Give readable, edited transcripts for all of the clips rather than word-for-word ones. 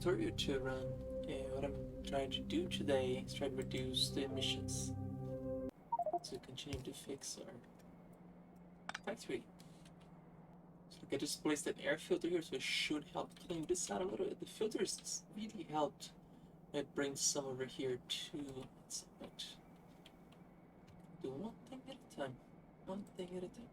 Krastorio to run. And what I'm trying to do today is try to reduce the emissions to continue to fix our factory. So I just placed an air filter here, so it should help clean this out a little bit. The filters really helped. It brings some over here too. Let's do one thing at a time. One thing at a time.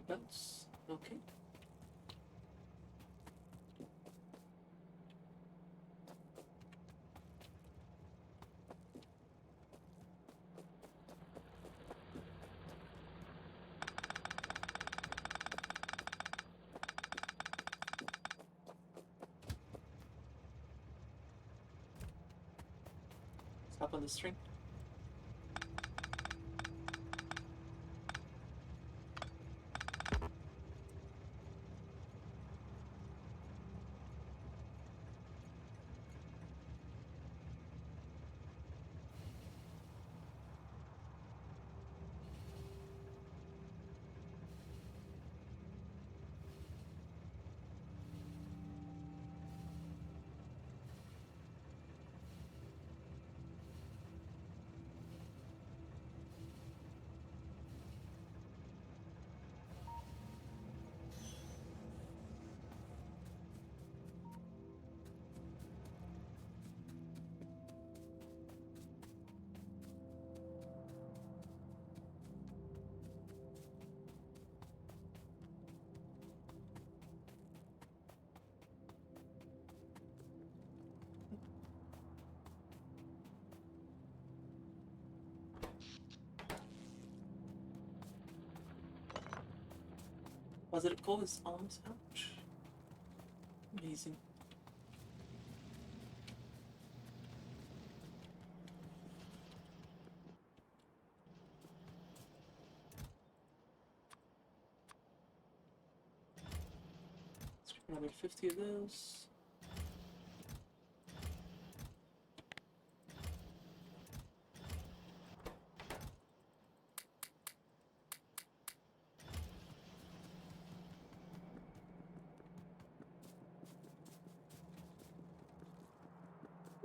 Bounce. Okay. Stop on the string. Positive pull is almost out. Amazing. Let's grab another 50 of those.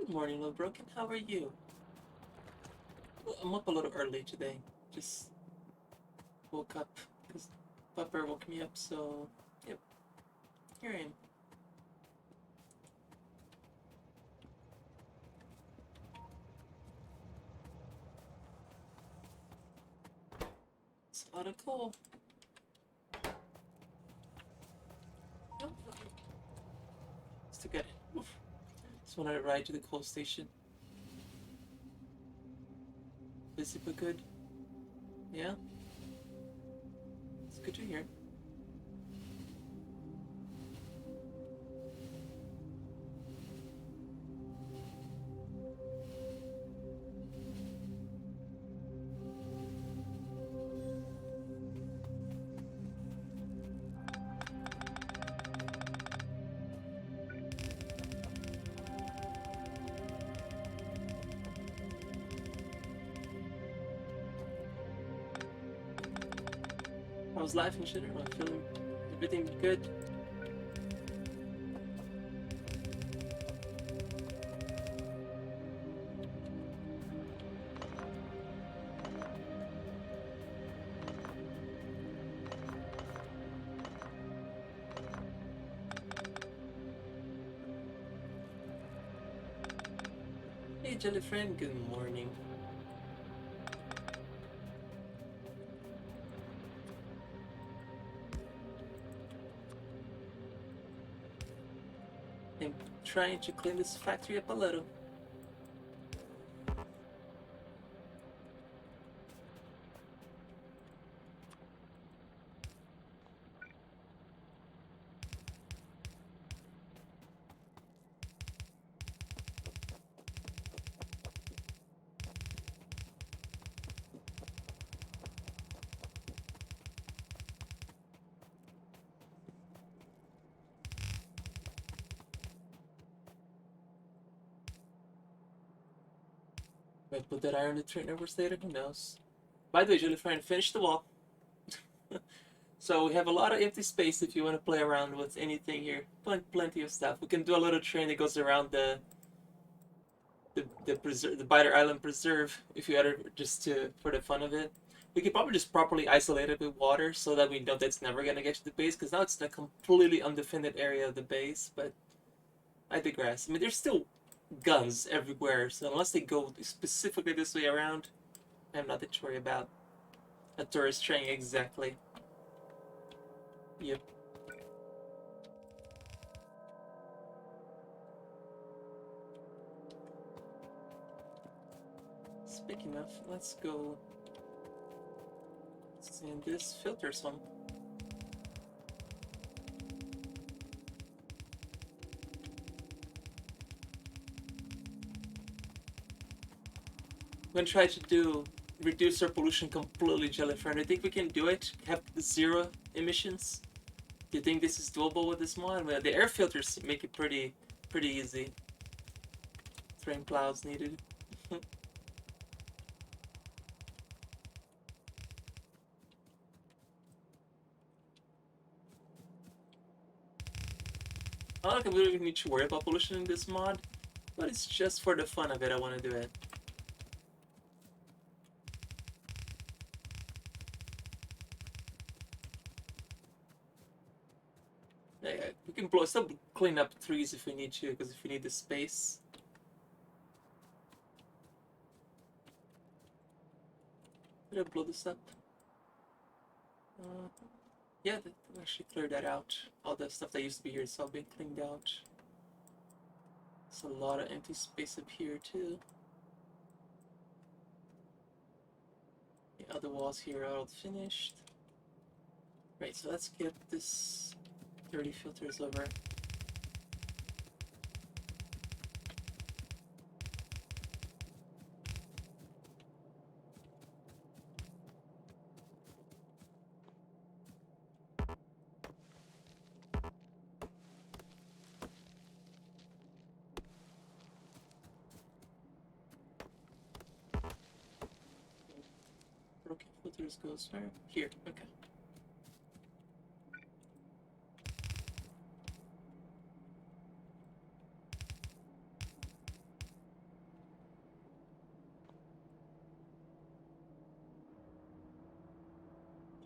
Good morning, Little Broken. How are you? Well, I'm up a little early today. Just woke up because Pupper woke me up, so yep, here I am. It's a lot of coal. Nope. Still good. Oof. Just wanted to ride to the coal station. Busy but good. Yeah? It's good to hear. I was laughing, shit. I'm feeling everything good. Hey, Jelly Friend, good morning. I'm trying to clean this factory up a little. Might put that iron to train hours later, who knows. By the way, Jellyfriend, finish the wall. So we have a lot of empty space if you want to play around with anything here. Plenty of stuff. We can do a little train that goes around the Biter Island Preserve if you ever just to for the fun of it. We could probably just properly isolate it with water so that we know that's never gonna get to the base, because now it's in a completely undefended area of the base. But I digress. I mean, there's still guns everywhere, so unless they go specifically this way around, I'm nothing to worry about. A tourist train, exactly. Yep. Speaking of, let's go send this filter some. I'm gonna try to reduce our pollution completely, Jellyfriend. I think we can do it. Have zero emissions. Do you think this is doable with this mod? Well, the air filters make it pretty easy. Train plows needed. I don't think we really need to worry about pollution in this mod, but it's just for the fun of it. I want to do it. Yeah, we can still clean up trees if we need to, because if we need the space. Did I blow this up? Yeah, that actually cleared that out. All the stuff that used to be here is all being cleaned out. There's a lot of empty space up here too. The other walls here are all finished. Right, so let's get this dirty filters over. Broken filters goes where? Here, okay.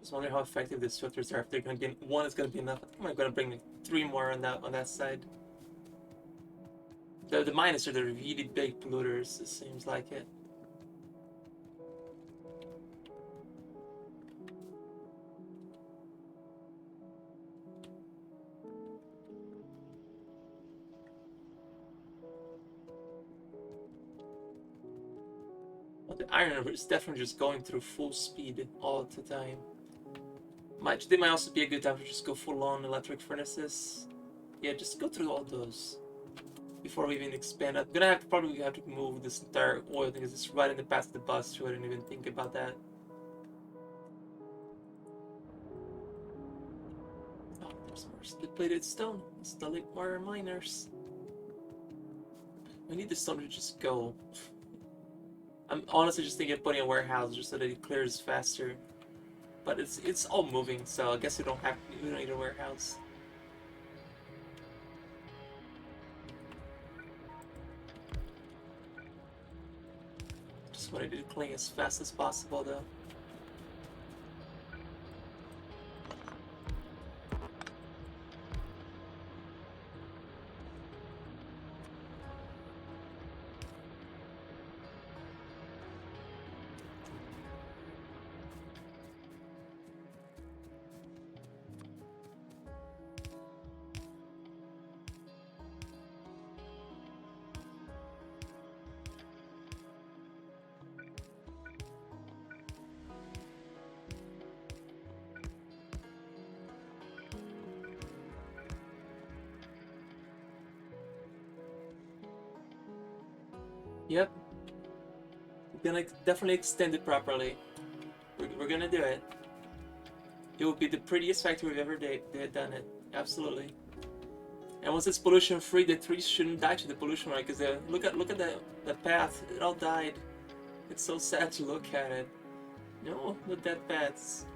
Just wondering how effective these filters are. If they're gonna be one is gonna be enough. I think I'm gonna bring like 3 more on that side. The minus are the really big polluters, it seems like it. Well, the iron is definitely just going through full speed all the time. They might also be a good time to just go full on electric furnaces. Yeah, just go through all those before we even expand. I'm gonna probably have to move this entire oil thing because it's right in the path of the bus, so I didn't even think about that. Oh, there's more split-plated stone. Still like more miners. We need the stone to just go. I'm honestly just thinking of putting a warehouse just so that it clears faster. But it's all moving, so I guess we don't need a warehouse. Just wanted to clean as fast as possible though. Yep. We're gonna definitely extend it properly. We're gonna do it. It will be the prettiest factory we've ever done it. Absolutely. And once it's pollution free, the trees shouldn't die to the pollution, right? Because look at the path. It all died. It's so sad to look at it. No, the dead bats.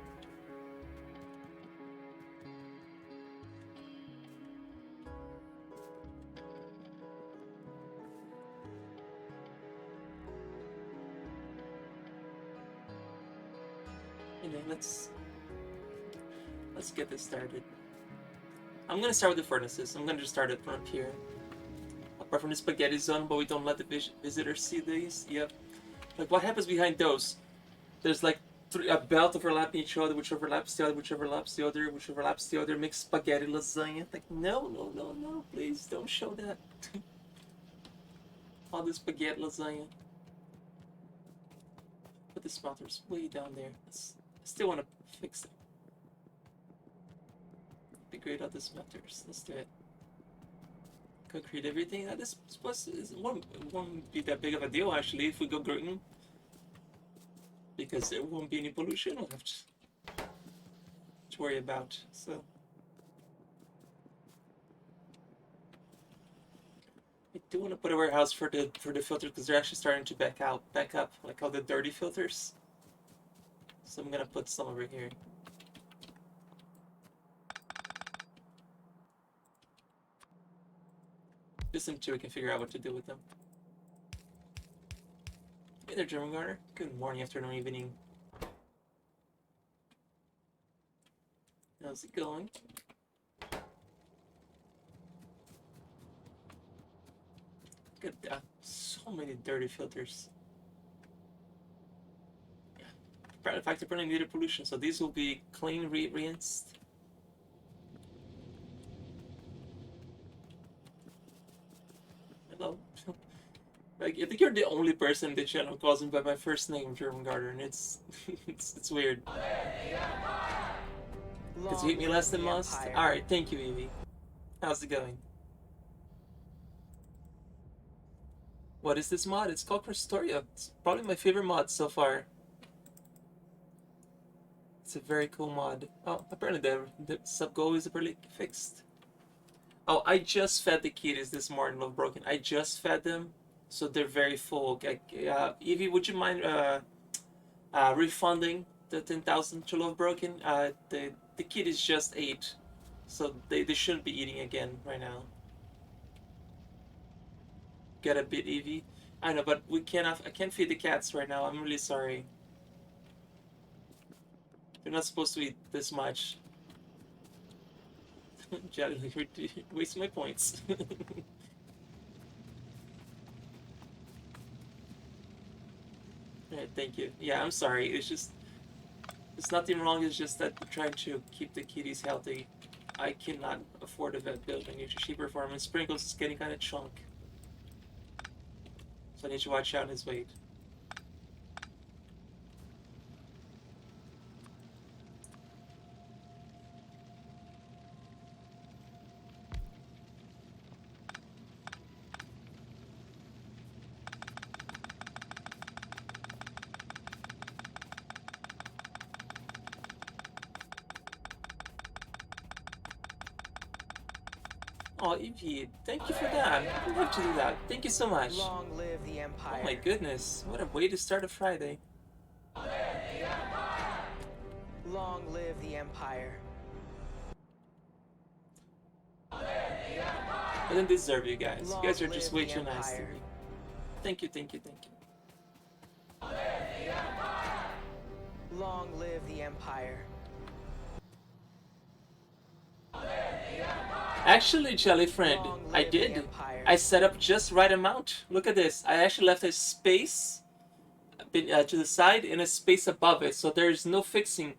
Anyway, let's get this started. I'm gonna start with the furnaces. I'm gonna just start it from up here. Apart from the spaghetti zone, but we don't let the visitors see these. Yep. Like, what happens behind those? There's like a belt overlapping each other, which overlaps the other, which overlaps the other, which overlaps the other, mixed spaghetti lasagna. Like, no, please don't show that. All the spaghetti lasagna. Put the smelters way down there. I still want to fix it. Be great at the smelters. Let's do it. Concrete everything. This won't be that big of a deal actually if we go green, because there won't be any pollution left to worry about. So I do want to put a warehouse for the filters because they're actually starting to back up, like all the dirty filters. So I'm gonna put some over here. Just until we can figure out what to do with them. Hey there, German Gardener. Good morning, afternoon, evening. How's it going? Good. So many dirty filters. Yeah. In fact, they're burning needed pollution, so these will be clean, rinsed. Hello. Like, I think you're the only person in the channel calls me by my first name, German Gardener, and it's it's weird. Because you hit me less than most? Alright, thank you, Evie. How's it going? What is this mod? It's called Krastorio. It's probably my favorite mod so far. It's a very cool mod. Oh, apparently the sub goal is apparently fixed. Oh, I just fed the kitties this morning, Love Broken. I just fed them, so they're very full. Evie, would you mind refunding the 10,000 to Love Broken? The kitties just ate, so they shouldn't be eating again right now. Get a bit, Evie. I know, but we cannot. I can't feed the cats right now. I'm really sorry. They're not supposed to eat this much. Jelly, you're wasting my points. Alright, thank you. Yeah, I'm sorry. It's just, there's nothing wrong. It's just that I'm trying to keep the kitties healthy. I cannot afford a vet bill. I need to cheaper for him. And Sprinkles is getting kind of chunk, so I need to watch out his weight. Oh, Evie, thank you for that. I would love to do that. Thank you so much. Long live the Empire. Oh my goodness, what a way to start a Friday. Long live the Empire. I didn't deserve you guys. You guys are just way too nice to me. Thank you, thank you, thank you. Long live the Empire. Actually, Jelly Friend, I did. I set up just right amount. Look at this. I actually left a space to the side and a space above it, so there's no fixing.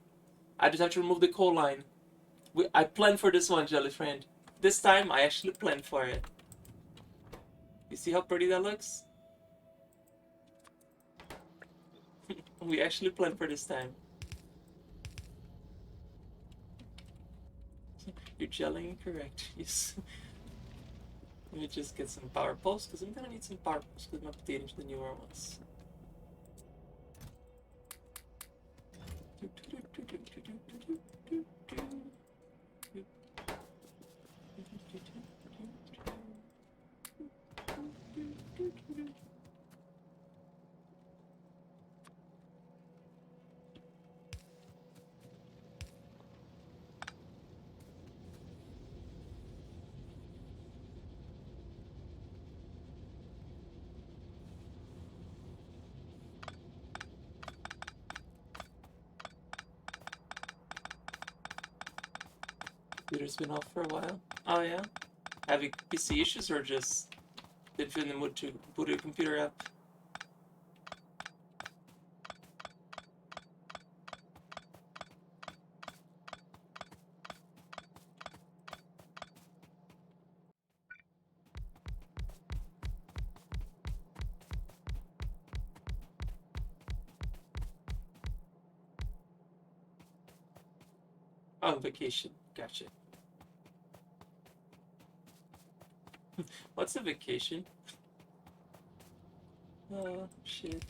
I just have to remove the coal line. I planned for this one, Jelly Friend. This time, I actually planned for it. You see how pretty that looks? We actually planned for this time. You're gelling correct. Yes. Let me just get some power poles, because I'm gonna need some power poles because I'm updating to the newer ones. Computer's been off for a while. Oh yeah? Having PC issues or just didn't feel in the mood to boot a computer up? Oh, vacation. Gotcha. What's a vacation? Oh, shit.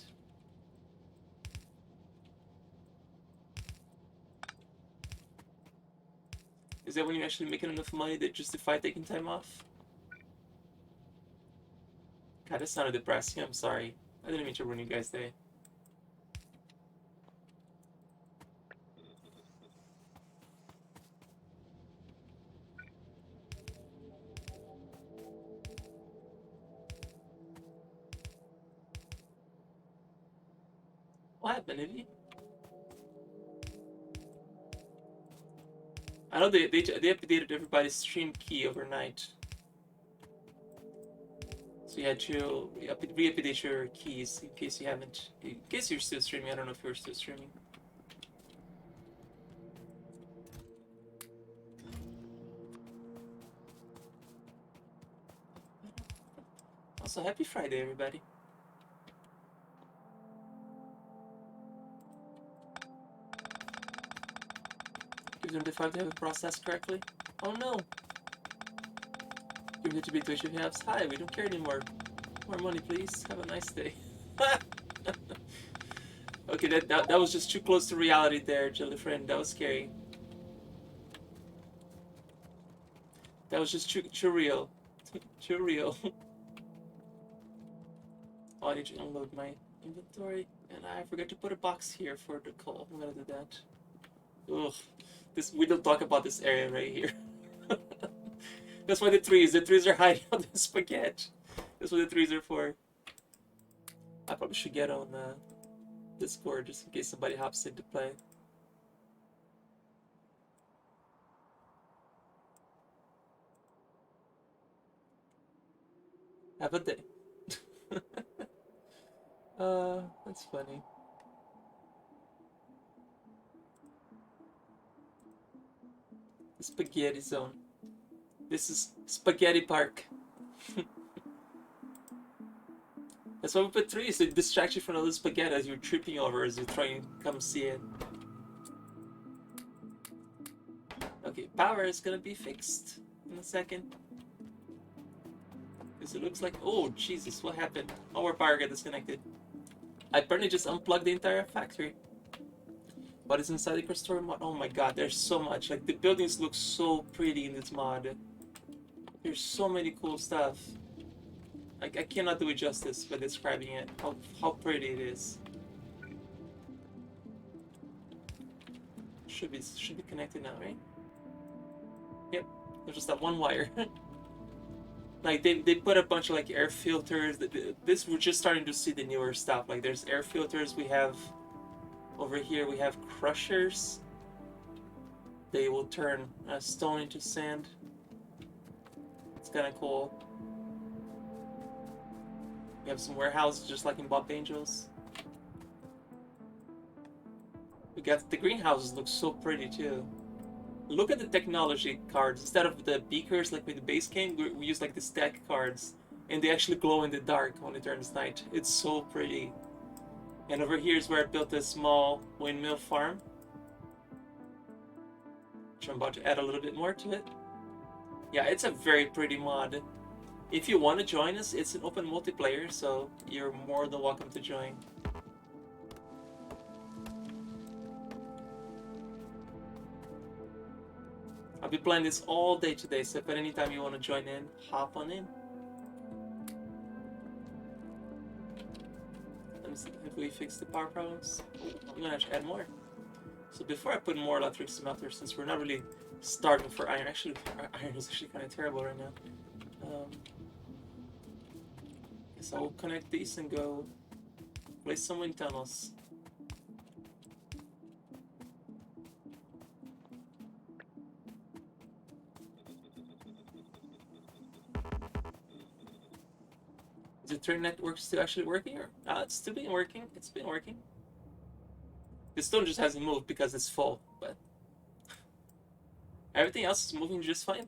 Is that when you're actually making enough money that justify taking time off? God, that sounded depressing. I'm sorry. I didn't mean to ruin you guys' day. What happened, Ivy? I know they updated everybody's stream key overnight. So you had to re-update your keys in case you haven't. In case you're still streaming. I don't know if you're still streaming. Also, happy Friday, everybody. Give them the 5 to have it processed correctly. Oh no! Give it to be Twitch halves. Hi, we don't care anymore. More money, please. Have a nice day. Okay, that was just too close to reality there, Jelly Friend. That was scary. That was just too real. Too real. Oh, I need to unload my inventory. And I forgot to put a box here for the coal. I'm gonna do that. Ugh. We don't talk about this area right here. That's why the trees are hiding on the spaghetti. That's what the trees are for. I probably should get on Discord just in case somebody hops in to play. Have a day. That's funny. The spaghetti zone. This is Spaghetti Park. That's why we put trees to distract you from all the spaghetti as you're tripping over as you're trying to come see it. Okay, power is gonna be fixed in a second. Because it looks like, oh Jesus, what happened? Oh, our power got disconnected. I apparently just unplugged the entire factory. What is inside the Krastorio mod? Oh my god, there's so much. Like, the buildings look so pretty in this mod. There's so many cool stuff. Like, I cannot do it justice by describing it. How pretty it is. Should be connected now, right? Yep. There's just that one wire. Like, they put a bunch of like air filters. This, we're just starting to see the newer stuff. Like, there's air filters. We have over here, we have crushers. They will turn stone into sand. It's kind of cool. We have some warehouses just like in Bob Angels. We got the greenhouses look so pretty too. Look at the technology cards. Instead of the beakers like with the base game, we use like the stack cards, and they actually glow in the dark when it turns night. It's so pretty. And over here is where I built a small windmill farm, which I'm about to add a little bit more to it. Yeah, it's a very pretty mod. If you want to join us, it's an open multiplayer, so you're more than welcome to join. I'll be playing this all day today, so if at any time you want to join in, hop on in. Let me see if we fix the power problems. Oh, I'm gonna have to add more. So before I put more electric smelters, since we're not really starving for iron, actually, iron is actually kind of terrible right now. Guess I will connect these and go place some wind tunnels. internet work still actually working? Or it's still been working. It's been working. The stone just hasn't moved because it's full, but everything else is moving just fine.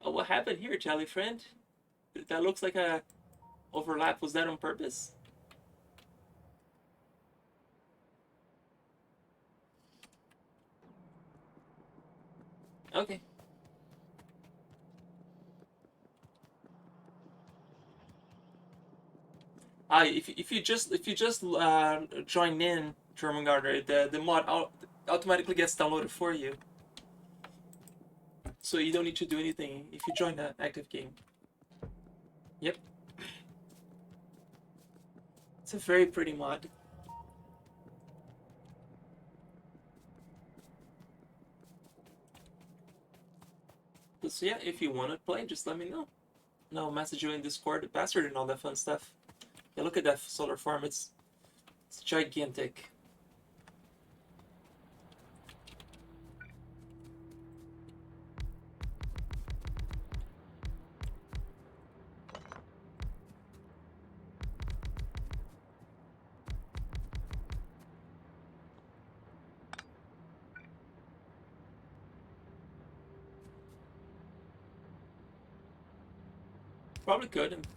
Oh, what happened here, Jolly friend? That looks like a overlap. Was that on purpose? Okay. If you just join in German Gardener, the mod automatically gets downloaded for you, so you don't need to do anything if you join the active game. Yep, it's a very pretty mod. So yeah, if you want to play, just let me know. And I'll message you in Discord, the password, and all that fun stuff. Yeah, look at that solar farm. It's gigantic. Probably could. And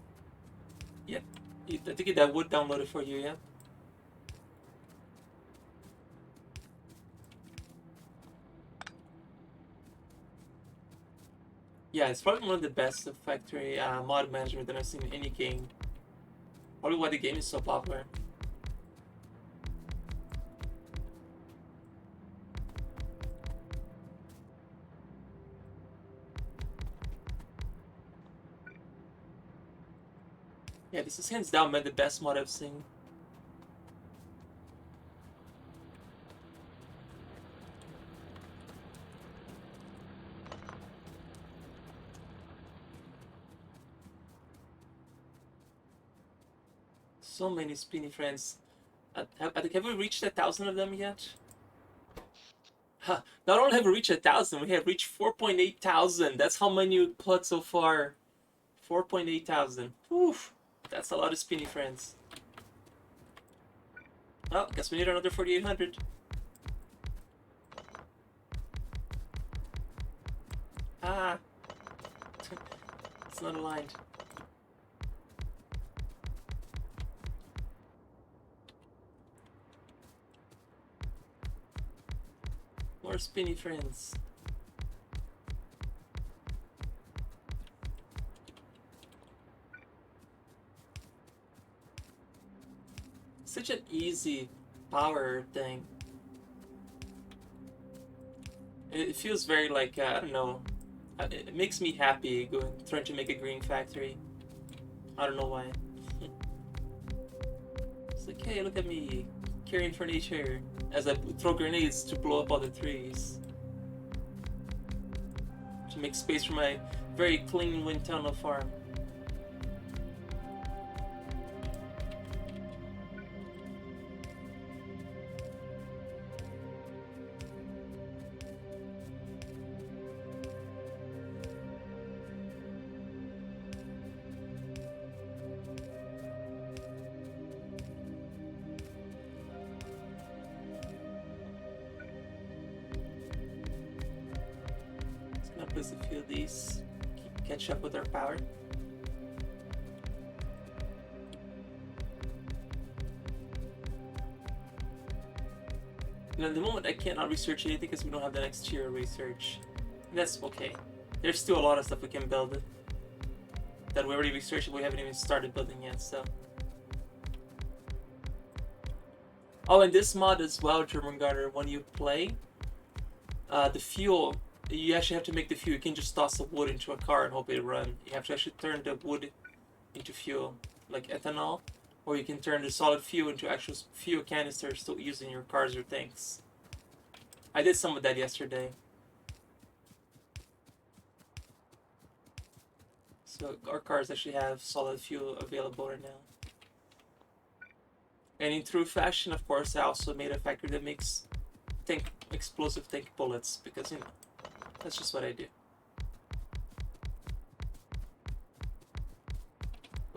yeah, I think that would download it for you. Yeah. Yeah, it's probably one of the best factory mod management that I've seen in any game. Probably why the game is so popular. Yeah, this is hands down man, the best mod I've seen. So many spinny friends. Have we reached 1,000 of them yet? Huh. Not only have we reached 1,000, we have reached 4.8 thousand. That's how many we put so far. 4.8 thousand. Oof. That's a lot of spinny friends. Well, guess we need another 4,800. Ah. It's not aligned. More spinny friends. Such an easy power thing. It feels very like, I don't know. It makes me happy trying to make a green factory. I don't know why. It's like, hey, look at me, caring for nature, as I throw grenades to blow up all the trees. To make space for my very clean wind tunnel farm. Place a few of these, catch up with our power. And at the moment I cannot research anything because we don't have the next tier of research. And that's okay. There's still a lot of stuff we can build that we already researched but we haven't even started building yet, so. Oh, and this mod as well, German Garter, when you play, the fuel, you actually have to make the fuel. You can't just toss the wood into a car and hope it run. You have to actually turn the wood into fuel, like ethanol, or you can turn the solid fuel into actual fuel canisters to use in your cars or tanks. I did some of that yesterday. So our cars actually have solid fuel available right now. And in true fashion, of course, I also made a factory that makes explosive tank bullets because, you know, that's just what I do.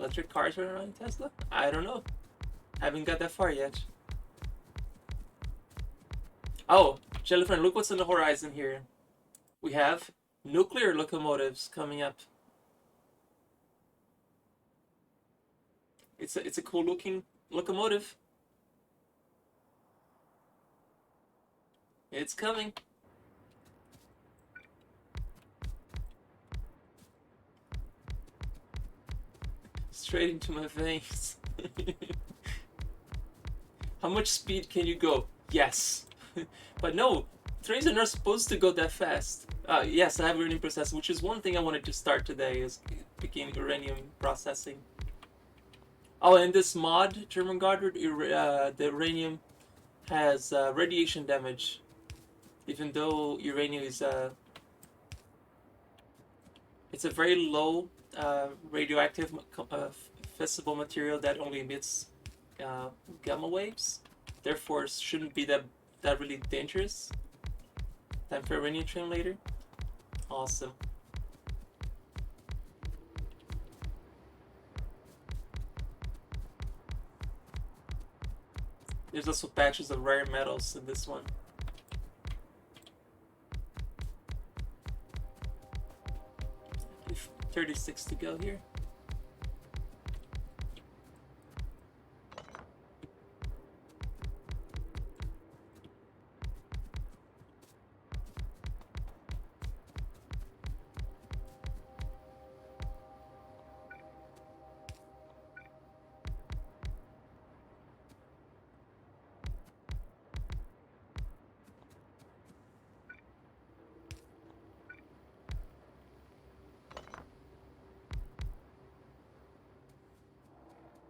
Electric cars running around Tesla? I don't know. Haven't got that far yet. Oh, Jellyfriend, look what's on the horizon here. We have nuclear locomotives coming up. It's a cool looking locomotive. It's coming. Straight into my veins. How much speed can you go? Yes. But no, trains are not supposed to go that fast. Yes, I have a uranium processor, which is one thing I wanted to start today, is begin uranium processing. Oh, and this mod, German Goddard, the uranium has radiation damage. Even though uranium is it's a very low radioactive fissile material that only emits gamma waves. Therefore, shouldn't be that really dangerous. Time for uranium train later. Awesome. There's also patches of rare metals in this one. If 36 to go here.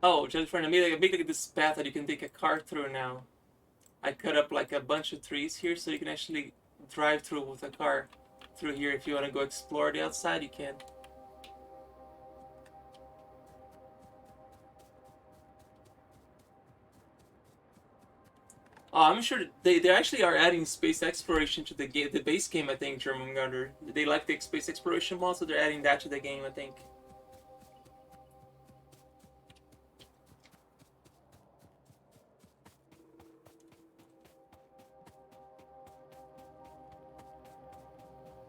Oh, just for I made like this path that you can take a car through now. I cut up like a bunch of trees here so you can actually drive through with a car through here. If you want to go explore the outside, you can. Oh, I'm sure they actually are adding space exploration to the game, the base game. I think German Gunner. They like the space exploration mod, so they're adding that to the game. I think.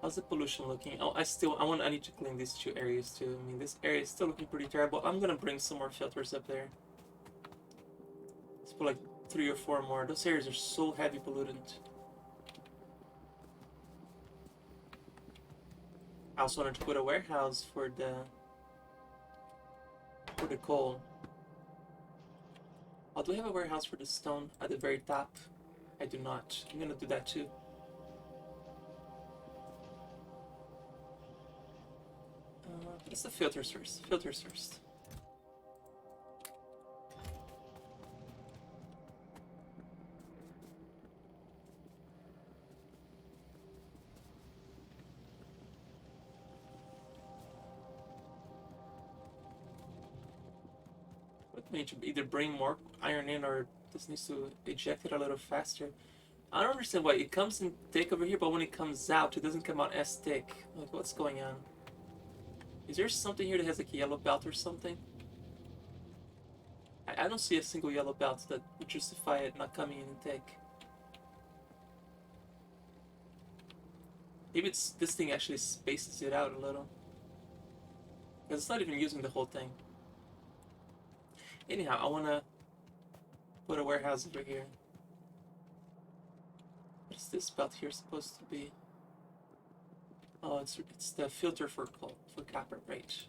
How's the pollution looking? Oh, I need to clean these two areas too. I mean, this area is still looking pretty terrible. I'm gonna bring some more filters up there. Let's put like 3 or 4 more. Those areas are so heavy pollutant. I also wanted to put a warehouse for the coal. Oh, do we have a warehouse for the stone at the very top? I do not. I'm gonna do that too. It's the filters first. Filters first. We need to either bring more iron in or this needs to eject it a little faster. I don't understand why it comes in thick over here, but when it comes out, it doesn't come out as thick. Like, what's going on? Is there something here that has like a yellow belt or something? I don't see a single yellow belt that would justify it not coming in thick. Maybe it's this thing actually spaces it out a little. Because it's not even using the whole thing. Anyhow, I want to put a warehouse over here. What is this belt here supposed to be? Oh, it's the filter for copper, right?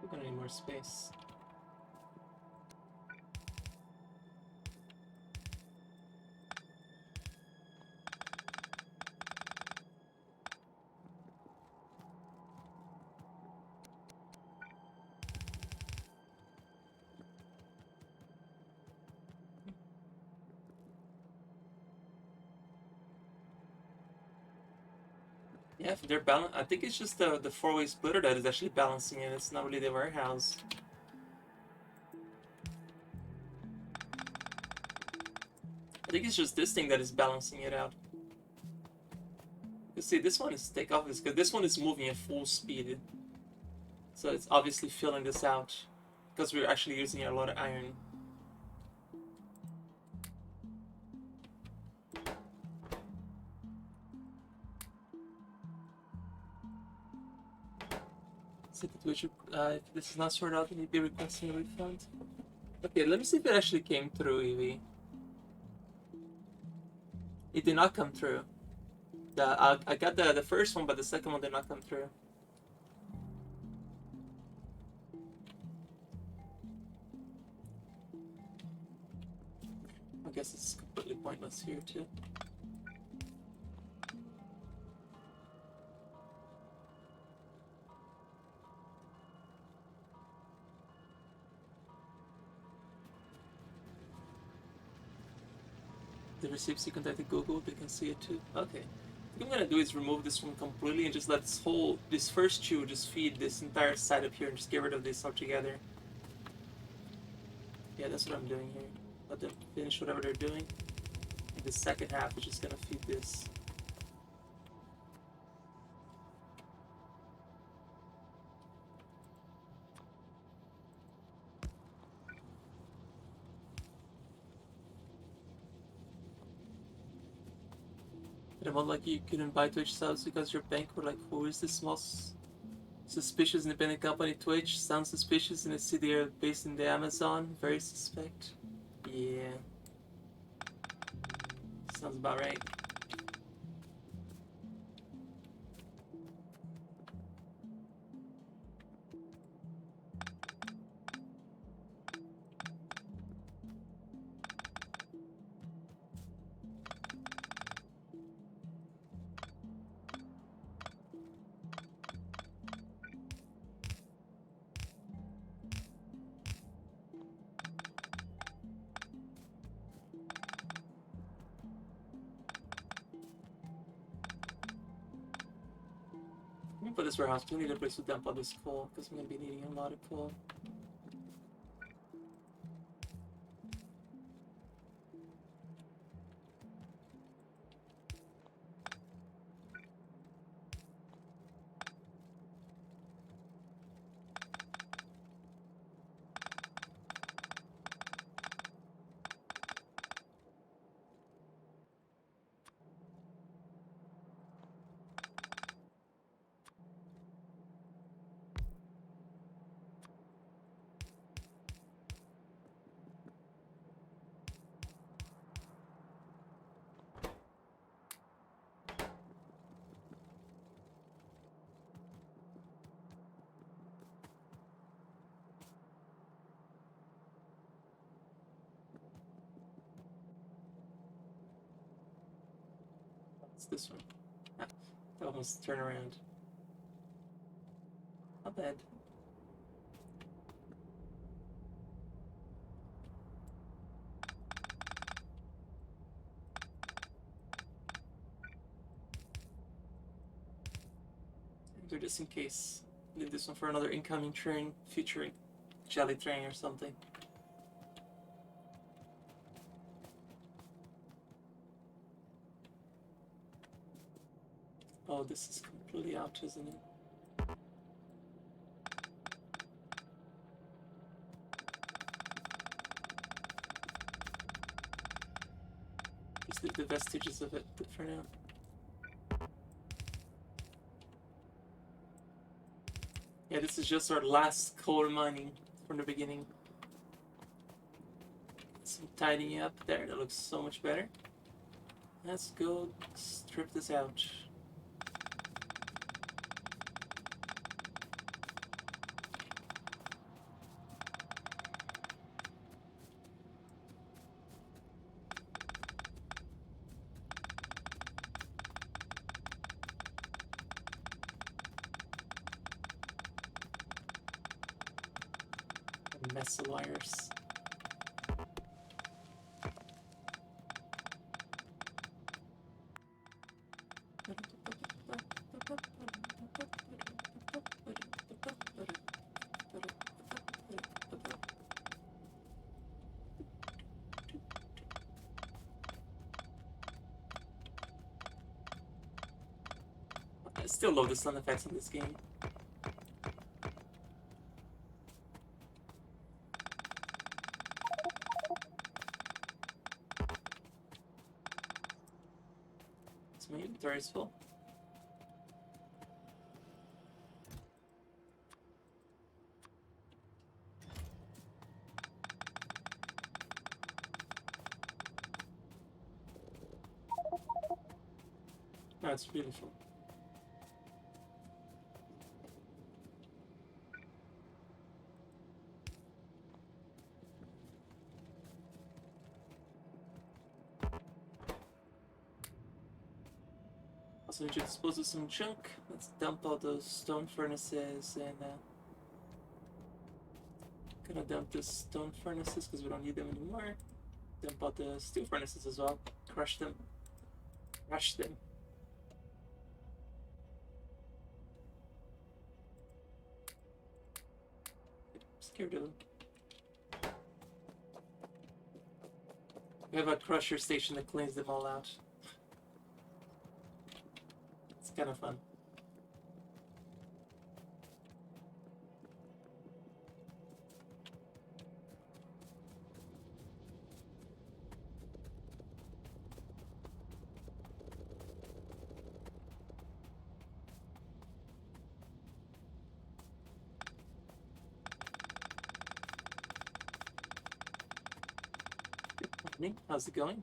Still gonna need more space. Yeah, if they're I think it's just the four-way splitter that is actually balancing it. It's not really the warehouse. I think it's just this thing that is balancing it out. You see, this one is takeoff is good. This one is moving at full speed, so it's obviously filling this out because we're actually using a lot of iron. See that we should, if this is not sorted out, we need to be requesting a refund. Okay, let me see if it actually came through, Evie. It did not come through. I got the first one, but the second one did not come through. I guess it's completely pointless here too. The receipts you contacted Google, they can see it too. Okay. What I'm gonna do is remove this one completely and just let this first chew just feed this entire side up here and just get rid of this altogether. Yeah, that's what I'm doing here. Let them finish whatever they're doing. And the second half is just gonna feed this. But I'm not like you couldn't buy Twitch subs because your bank were like, who is this most suspicious independent company? Twitch sounds suspicious, and I see they're based in the Amazon. Very suspect. Yeah. Sounds about right. For this warehouse, we need a place to dump all this coal because I'm gonna be needing a lot of coal. It's this one. Ah, that one was turn around. Not bad. Do just in case. Leave this one for another incoming train, future jelly train or something. Oh, this is completely out, isn't it? Just leave the vestiges of it for now. Yeah, this is just our last coal mining from the beginning. Some tidying up there, that looks so much better. Let's go strip this out. A mess of wires. Still love the sound effects in this game. So my inventory is full. No, it's really full. Also need to dispose of some junk. Let's dump all those stone furnaces and gonna dump the stone furnaces because we don't need them anymore. Dump out the steel furnaces as well. Crush them. Crush them. Scared of them. We have a crusher station that cleans them all out. It's kind of fun. Good morning. How's it going?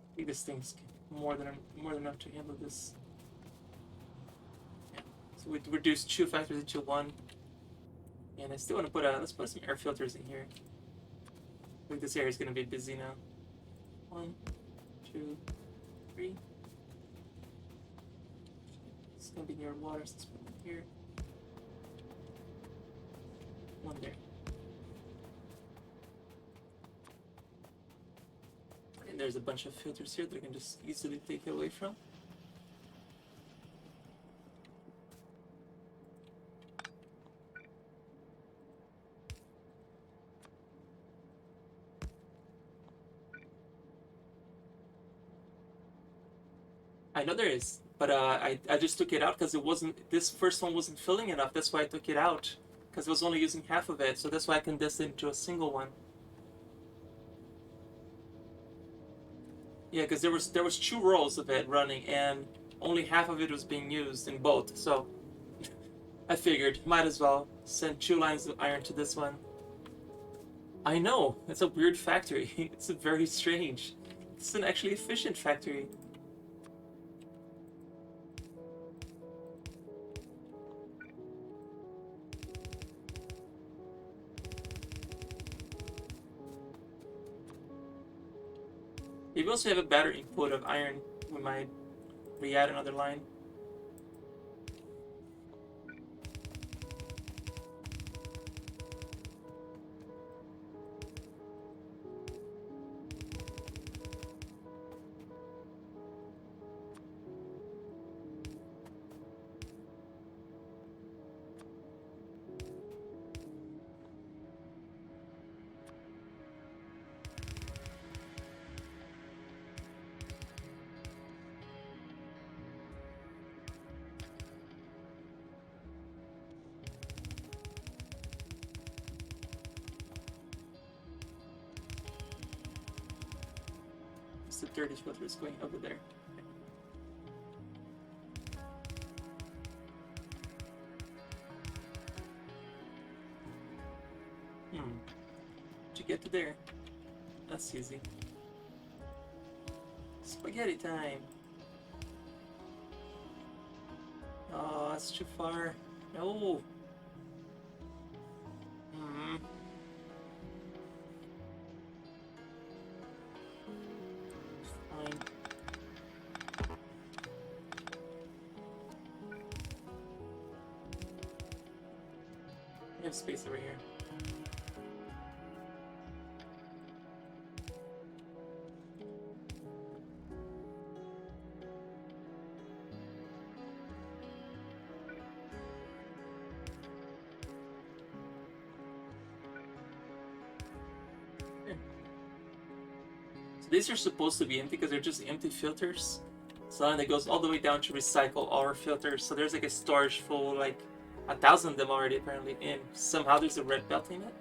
I think this thing's more than enough to handle this. Yeah. So we reduced 2 factors into 1. And I still want to put let's put some air filters in here. I think this area is gonna be busy now. 1, 2, 3. It's gonna be near water, so let's put it here. 1 there. And there's a bunch of filters here that I can just easily take it away from. I know there is, but I just took it out because it wasn't. This first one wasn't filling enough. That's why I took it out, because it was only using half of it. So that's why I condensed it into a single one. Yeah, because there was 2 rolls of it running, and only half of it was being used in both. So I figured might as well send 2 lines of iron to this one. I know it's a weird factory. It's a very strange. It's an actually efficient factory. If we also have a better input of iron, we might re-add another line. The dirty filter is going over there. To get to there. That's easy. Spaghetti time. Oh, that's too far. No. Fine. We have space over here. These are supposed to be empty because they're just empty filters. So then it goes all the way down to recycle our filters. So there's like a storage full, like 1,000 of them already apparently. And somehow there's a red belt in it.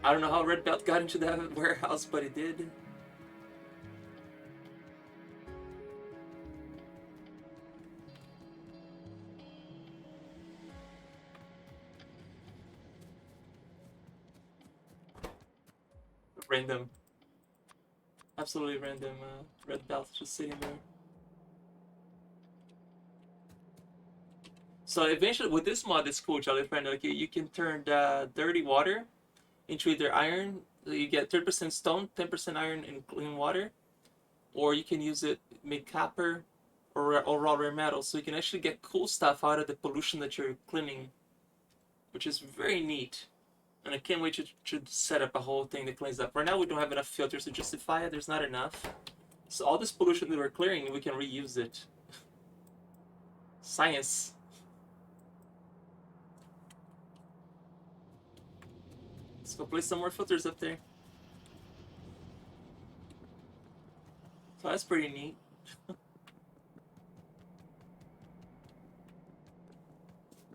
I don't know how red belt got into that warehouse, but it did. Random, absolutely random red belt just sitting there. So eventually, with this mod, it's cool, Jolly Friend. Okay, you can turn dirty water into either iron. You get 30% stone, 10% iron in clean water, or you can use it make copper or raw rare metal. So you can actually get cool stuff out of the pollution that you're cleaning, which is very neat. And I can't wait to set up a whole thing that cleans up. Right now, we don't have enough filters to justify it. There's not enough. So all this pollution that we're clearing, we can reuse it. Science. Let's go place some more filters up there. So that's pretty neat.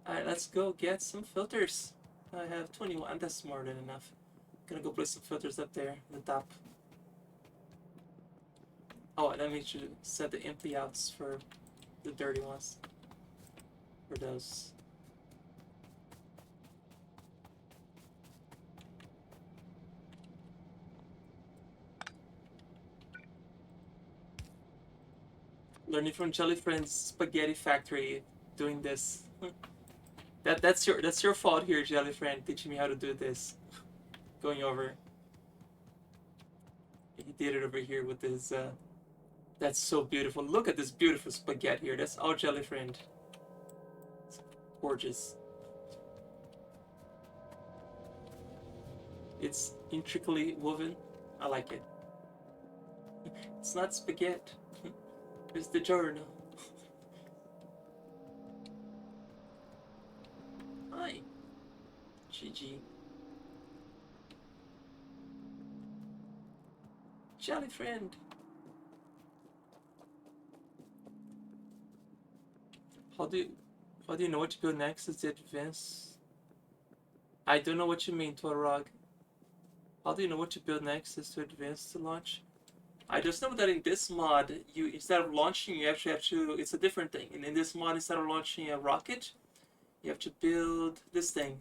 Alright, let's go get some filters. I have 21. That's more than enough. Gonna go place some filters up there on the top. Oh, and then we should set the empty outs for the dirty ones. For those. Learning from Jelly Friend's Spaghetti Factory, doing this. That's your fault here, Jelly Friend, teaching me how to do this. Going over. He did it over here with his. That's so beautiful. Look at this beautiful spaghetti here. That's all Jelly Friend. It's gorgeous. It's intricately woven. I like it. It's not spaghetti. It's the journal. Hi. GG. Jelly Friend. How do you know what to build next? Is the advance? I don't know what you mean, Torog. How do you know what to build next? Is to advance to launch? I just know that in this mod, you instead of launching, you actually have to. It's a different thing. And in this mod, instead of launching a rocket, you have to build this thing,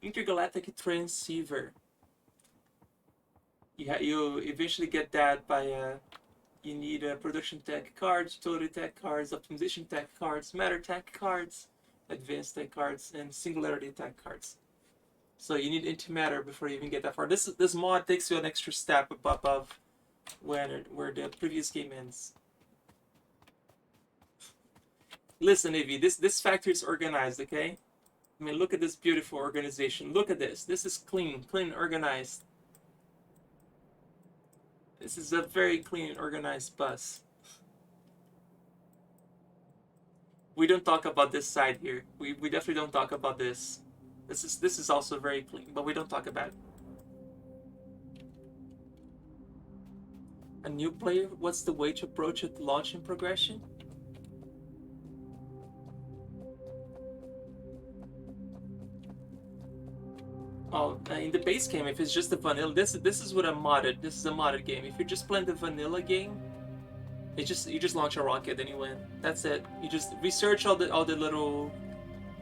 intergalactic transceiver. You eventually get that by you need production tech cards, utility tech cards, optimization tech cards, matter tech cards, advanced tech cards, and singularity tech cards. So you need antimatter before you even get that far. This mod takes you an extra step above where the previous game ends. Listen, Ivy, this factory is organized, okay? I mean, look at this beautiful organization. Look at this. This is clean, organized. This is a very clean, organized bus. We don't talk about this side here. We definitely don't talk about this. This is also very clean, but we don't talk about it. A new player, what's the way to approach it launching progression? Oh, in the base game, if it's just a vanilla, this is what this is a modded game. If you're just playing the vanilla game, you just launch a rocket and you win. That's it. You just research all the little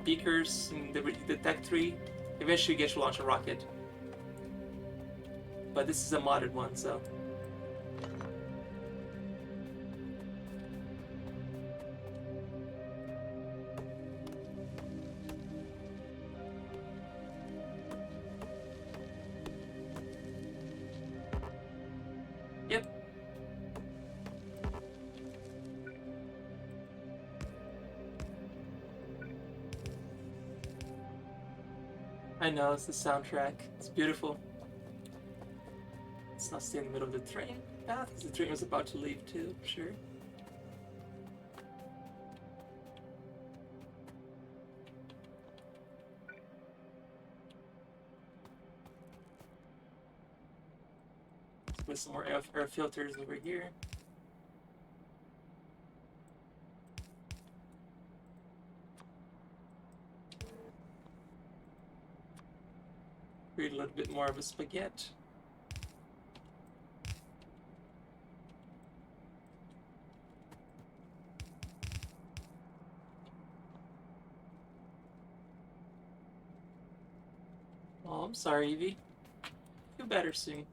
beakers in the tech tree. Eventually, you get to launch a rocket. But this is a modded one, so. Yep. I know, it's the soundtrack. It's beautiful. Let's not stay in the middle of the train path, because the train was about to leave too, sure. Put some more air filters over here. Create a little bit more of a spaghetti. Oh, I'm sorry, Evie. Feel better soon.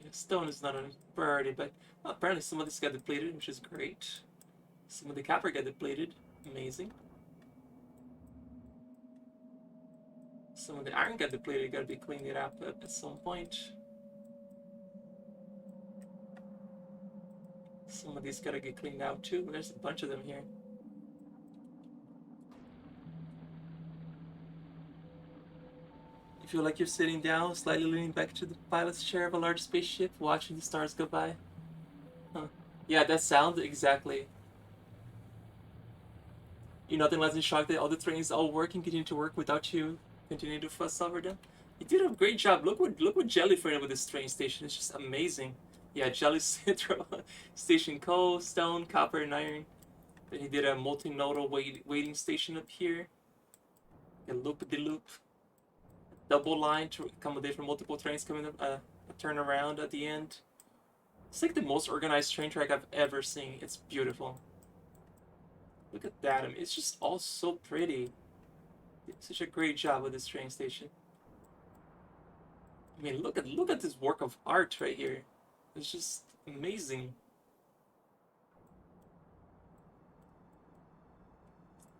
Yeah, stone is not a priority, but apparently some of this got depleted, which is great. Some of the copper got depleted. Amazing. Some of the iron got depleted. Got to be cleaned it up at some point. Some of these got to get cleaned out too. There's a bunch of them here. You feel like you're sitting down, slightly leaning back to the pilot's chair of a large spaceship, watching the stars go by. Huh. Yeah, that sound, exactly. You're nothing less than shocked that all the trains all work and continue to work without you continuing to fuss over them. You did a great job. Look what Jelly found with this train station. It's just amazing. Yeah, Jelly Central Station coal, stone, copper, and iron. Then he did a multinodal waiting station up here. A loop de loop. Double line to accommodate for multiple trains coming up, a turnaround at the end. It's like the most organized train track I've ever seen. It's beautiful. Look at that. I mean, it's just all so pretty. Such a great job with this train station. I mean, look at this work of art right here. It's just amazing.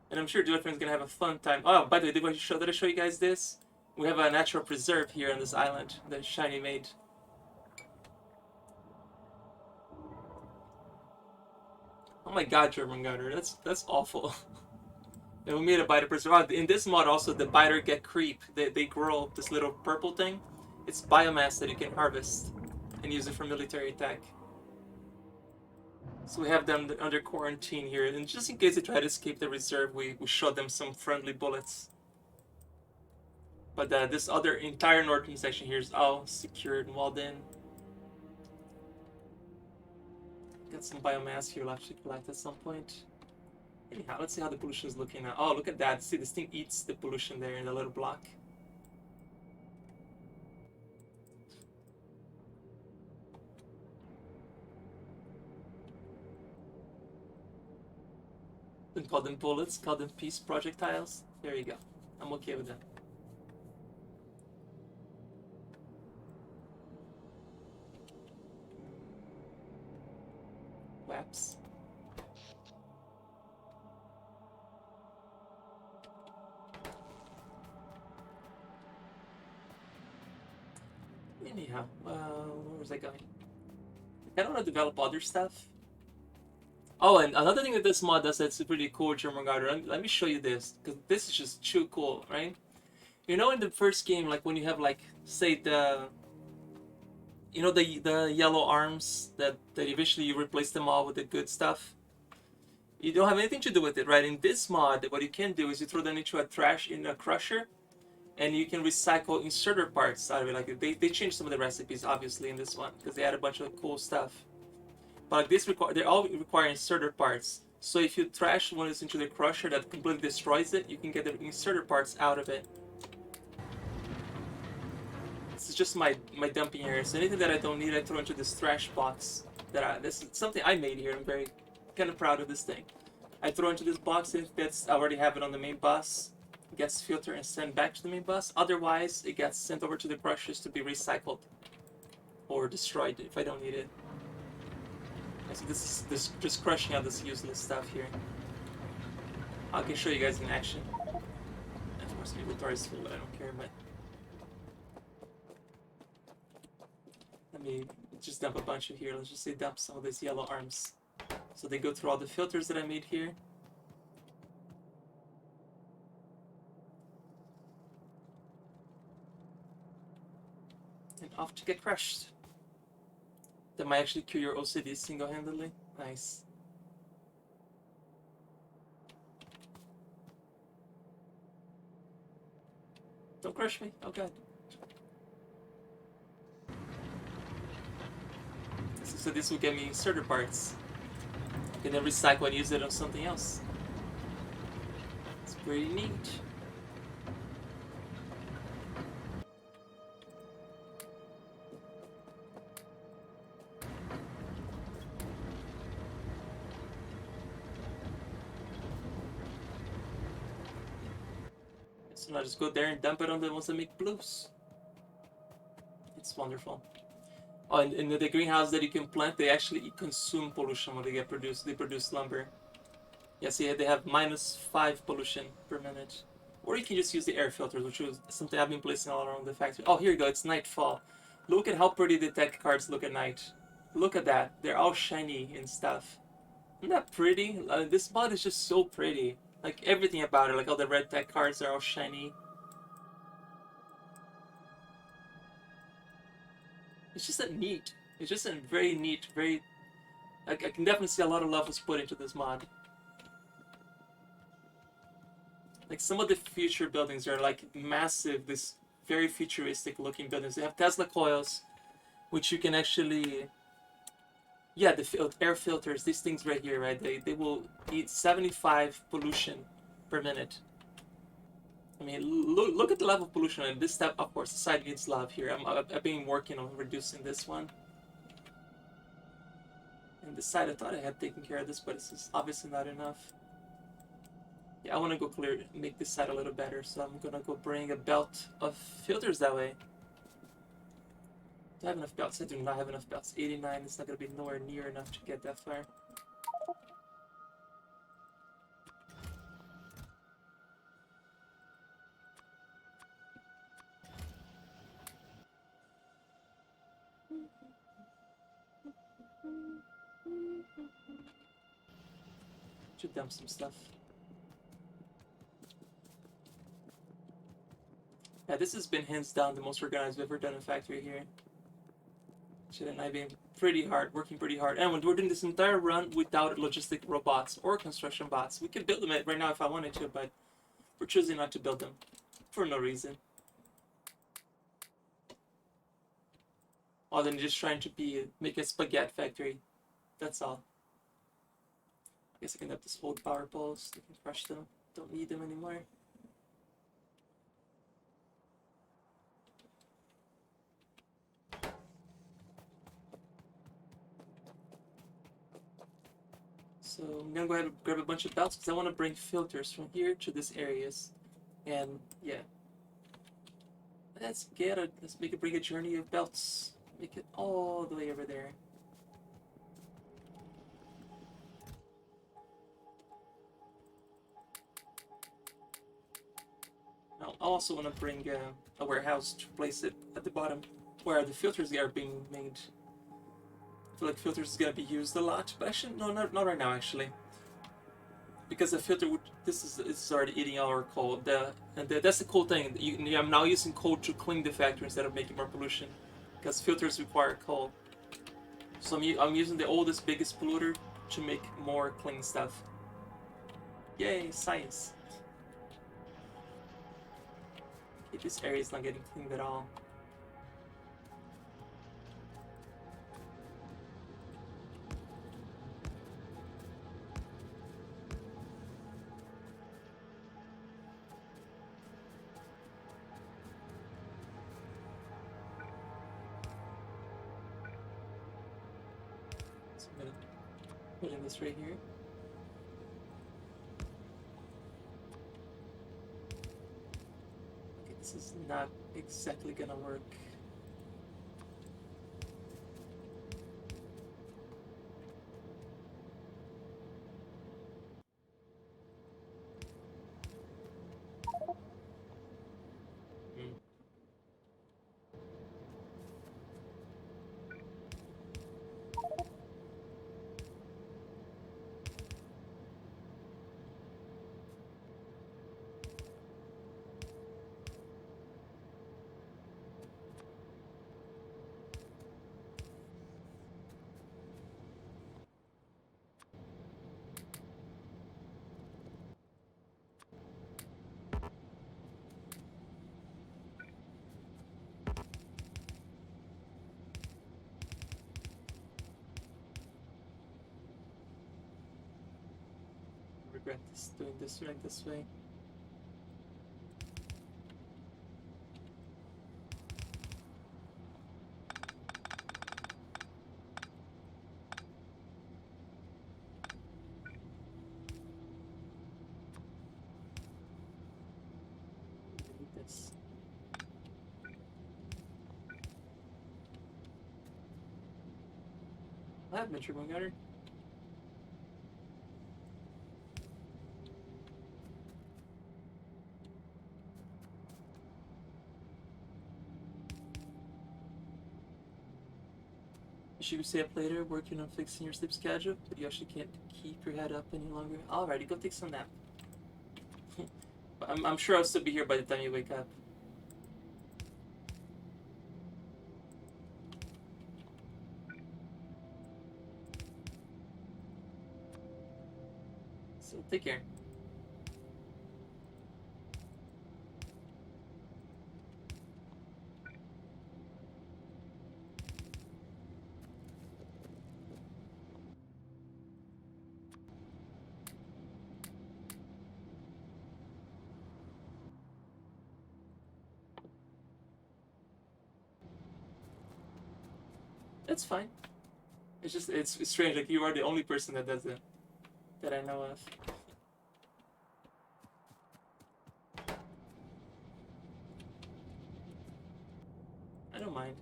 And I'm sure Dolphin's gonna have a fun time. Oh, by the way, did I show you guys this? We have a natural preserve here on this island that Shiny made. Oh my god, German Gunner, that's awful. And we made a biter preserve. In this mod also, the biter get creep. They grow this little purple thing. It's biomass that you can harvest and use it for military attack. So we have them under quarantine here, and just in case they try to escape the reserve, we shot them some friendly bullets. But this other entire northern section here is all secured and walled in. Got some biomass here left to collect at some point. Anyhow, let's see how the pollution is looking now. Oh, look at that. See, this thing eats the pollution there in the little block. Don't call them bullets, call them peace projectiles. There you go. I'm okay with that. Waps. Anyhow, where was I going? I don't want to develop other stuff. Oh, and another thing that this mod does that's pretty cool, German Garter. Let me show you this, because this is just too cool, right? You know, in the first game, like when you have like, say the yellow arms that eventually you replace them all with the good stuff. You don't have anything to do with it, right? In this mod, what you can do is you throw them into a crusher, and you can recycle inserter parts out of it. Like they changed some of the recipes, obviously, in this one because they add a bunch of cool stuff. But like they all require inserter parts. So if you trash one into the crusher that completely destroys it, you can get the inserter parts out of it. This is just my dumping area. So anything that I don't need, I throw into this trash box. This is something I made here. I'm very kind of proud of this thing. I throw into this box, and I already have it on the main bus. It gets filtered and sent back to the main bus. Otherwise, it gets sent over to the crushers to be recycled or destroyed if I don't need it. So this is just crushing out this useless stuff here. I can show you guys in action. Of course, my inventory is full, but I don't care. But let me just dump a bunch of here. Let's just say dump some of these yellow arms. So they go through all the filters that I made here. And off to get crushed. That might actually cure your OCD single-handedly. Nice. Don't crush me. Oh god. So this will get me starter parts. I can then recycle and use it on something else. It's pretty neat. So now just go there and dump it on the ones that make blues. It's wonderful. Oh, and in the greenhouse that you can plant, they actually consume pollution when they get produced. They produce lumber. Yeah, see, they have -5 pollution per minute. Or you can just use the air filters, which is something I've been placing all around the factory. Oh, here you go. It's nightfall. Look at how pretty the tech cards look at night. Look at that. They're all shiny and stuff. Isn't that pretty? This mod is just so pretty. Like everything about it. Like all the red tech cards are all shiny. It's just a neat. It's just a very neat, very. Like I can definitely see a lot of love was put into this mod. Like some of the future buildings are like massive, this very futuristic looking buildings. They have Tesla coils, which you can actually, yeah, the air filters, these things right here, right? They will eat 75 pollution per minute. I mean, look at the level of pollution, and this step, of course, the side needs love here. I've been working on reducing this one. And this side, I thought I had taken care of this, but this is obviously not enough. Yeah, I want to go clear, make this side a little better, so I'm gonna go bring a belt of filters that way. Do I have enough belts? I do not have enough belts. 89 is not gonna be nowhere near enough to get that far. Should dump some stuff. Yeah, this has been hands down the most organized we've ever done in factory here. Shit, and I've been pretty hard, working pretty hard. And we're doing this entire run without logistic robots or construction bots. We could build them right now if I wanted to, but we're choosing not to build them for no reason. Other than just trying to make a spaghetti factory. That's all. I guess I can have this old power poles. I can crush them. Don't need them anymore. So I'm gonna go ahead and grab a bunch of belts because I want to bring filters from here to these areas. And yeah. Let's bring a journey of belts. Make it all the way over there. I also want to bring a warehouse to place it at the bottom where the filters are being made. I feel like filters is gonna be used a lot, but actually no, not right now actually, because the filter would this is already eating our coal. That's the cool thing. I'm now using coal to clean the factory instead of making more pollution, because filters require coal. So I'm using the oldest, biggest polluter to make more clean stuff. Yay, science! Okay, this area is not getting cleaned at all. So I'm gonna put in this right here. Okay, this is not exactly gonna work. Hmm. regret this, doing this like this way. I need this. I have Metro Gun Gunner. You should stay up later working on fixing your sleep schedule, but you actually can't keep your head up any longer. Alrighty, go take some nap. I'm sure I'll still be here by the time you wake up. So take care. That's fine. It's just it's strange. Like you are the only person that does it that I know of. I don't mind.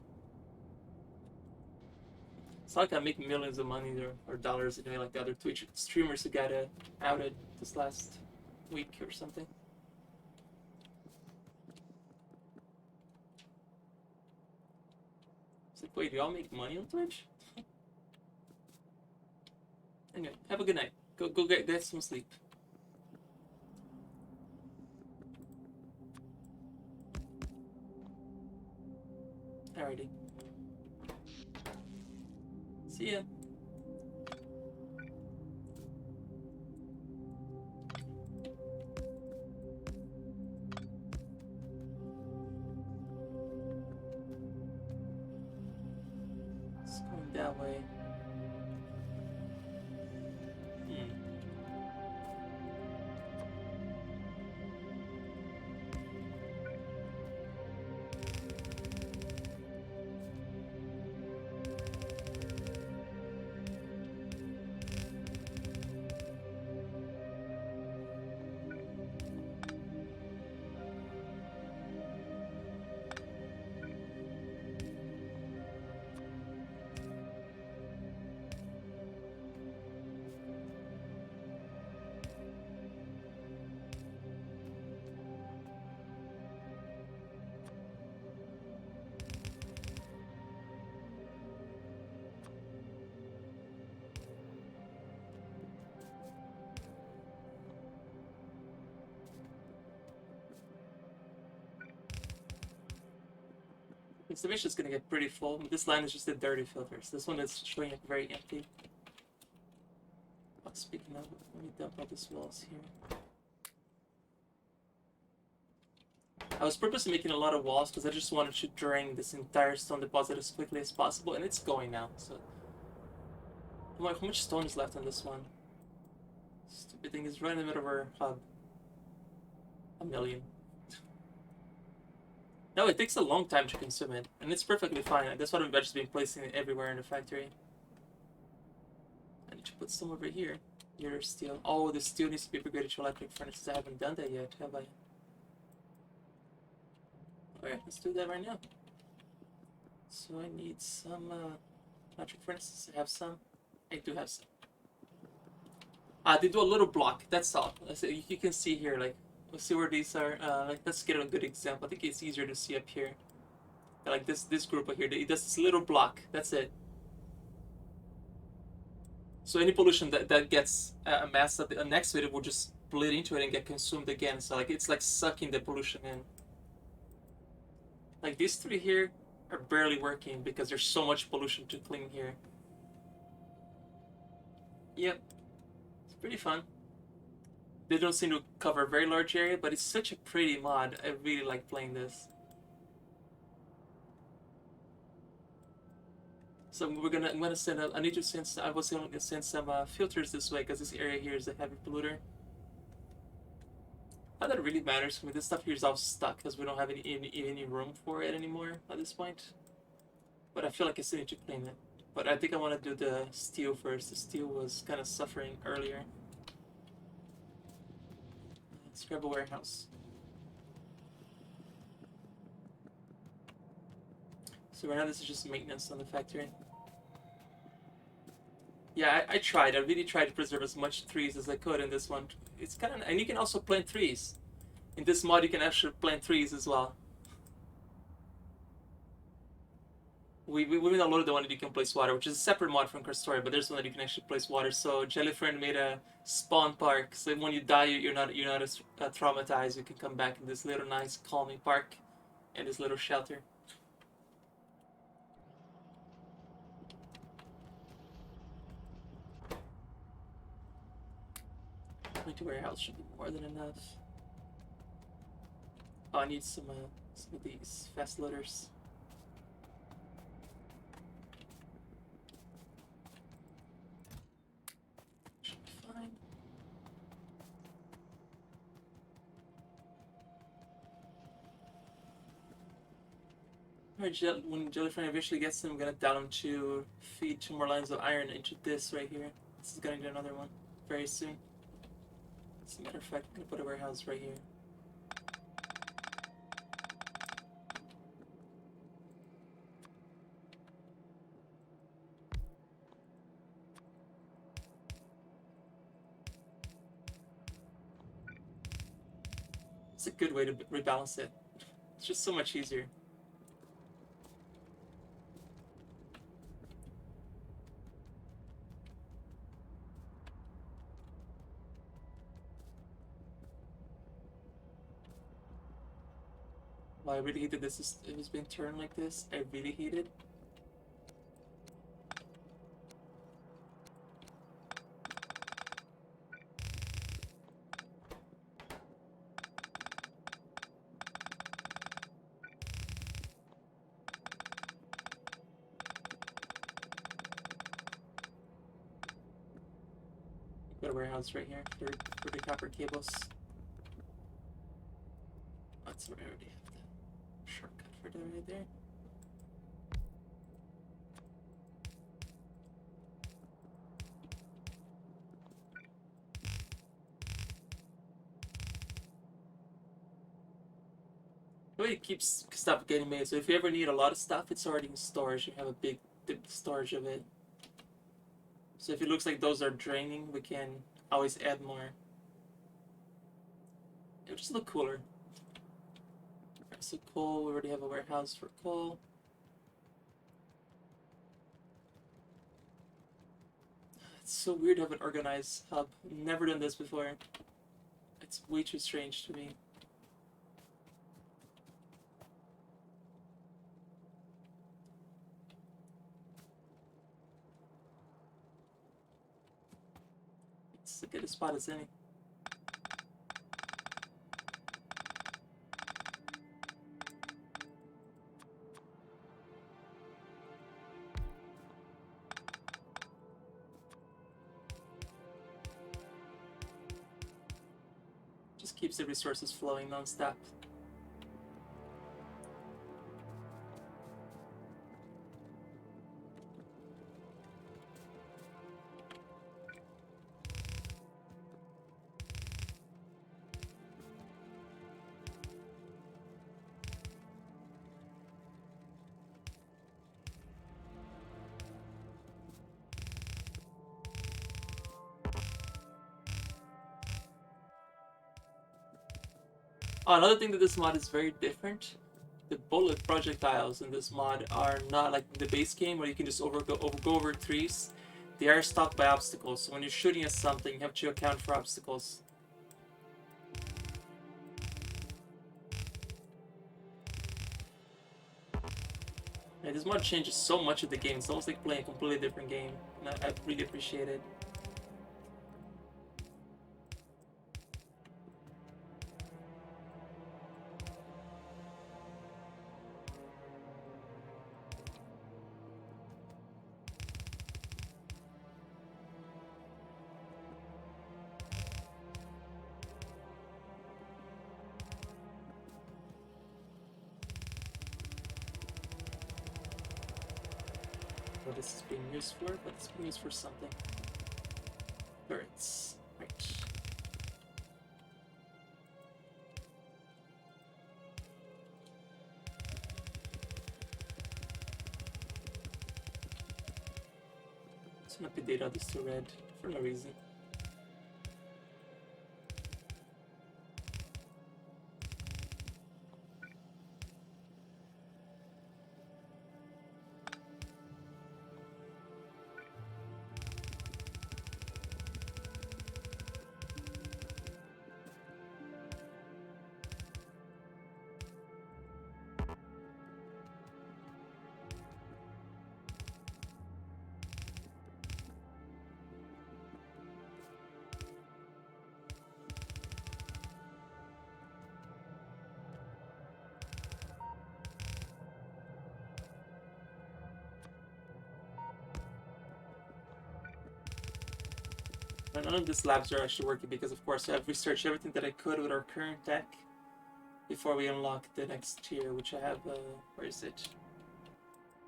It's not like I make millions of money or dollars anyway, like the other Twitch streamers who got outed this last week or something. It's like, wait, do y'all make money on Twitch? Anyway, have a good night. Go get some sleep. Alrighty. See ya. It's going that way. This division is gonna get pretty full. This line is just the dirty filters. This one is showing up very empty. Oh, speaking of, let me dump all these walls here. I was purposely making a lot of walls because I just wanted to drain this entire stone deposit as quickly as possible, and it's going now. So, how much stone is left on this one? Stupid thing is right in the middle of our hub. 1,000,000. No, it takes a long time to consume it, and it's perfectly fine. That's why I've just been placing it everywhere in the factory. I need to put some over here. Your steel. Oh, the steel needs to be upgraded to electric furnaces. I haven't done that yet, have I? Alright, let's do that right now. So I need some electric furnaces. I have some. I do have some. They do a little block. That's all. So you can see here, like, let's see where these are. Like, let's get a good example. I think it's easier to see up here. Like this group right here. It does this little block. That's it. So any pollution that gets amassed at the next to it will just bleed into it and get consumed again. So like it's like sucking the pollution in. Like these three here are barely working because there's so much pollution to clean here. Yep, it's pretty fun. They don't seem to cover a very large area, but it's such a pretty mod. I really like playing this. So I'm gonna send. I need to send. I was gonna send some filters this way because this area here is a heavy polluter. Not that it really matters. I mean, this stuff here is all stuck because we don't have any room for it anymore at this point. But I feel like I still need to clean it. But I think I want to do the steel first. The steel was kind of suffering earlier. Let's grab a warehouse. So right now this is just maintenance on the factory. Yeah, I tried. I really tried to preserve as much trees as I could in this one. It's kind of, and you can also plant trees. In this mod, you can actually plant trees as well. We downloaded the one that you can place water, which is a separate mod from Krastorio, but there's one that you can actually place water. So Jellyfriend made a spawn park, so when you die, you're not as traumatized. You can come back in this little nice calming park, and this little shelter. To warehouse should be more than enough. Oh, I need some of these fast loaders. Should be fine. Alright, when Jellyfriend eventually gets them, I'm gonna tell him to feed 2 more lines of iron into this right here. This is gonna do another one very soon. As a matter of fact, I'm gonna put a warehouse right here. It's a good way to rebalance it. It's just so much easier. Well, I really hated this. It was being turned like this. I really hated. Got a warehouse right here for the copper cables. That's where I already have the shortcut for that right there. The way it keeps stuff getting made. So if you ever need a lot of stuff, it's already in storage. You have a big storage of it. So if it looks like those are draining, we can always add more. It'll just look cooler. So coal, we already have a warehouse for coal. It's so weird to have an organized hub. Never done this before. It's way too strange to me. It's as good a spot as any. Just keeps the resources flowing non-stop. Oh, another thing that this mod is very different. The bullet projectiles in this mod are not like the base game where you can just go over trees. They are stopped by obstacles, so when you're shooting at something, you have to account for obstacles. Yeah, this mod changes so much of the game. It's almost like playing a completely different game, and I really appreciate it. what this is being used for, but it's being used for something. Turrets. Right. Just gonna update all this to red for no reason. None of these labs are actually working because, of course, I've researched everything that I could with our current deck before we unlock the next tier, which I have. Where is it?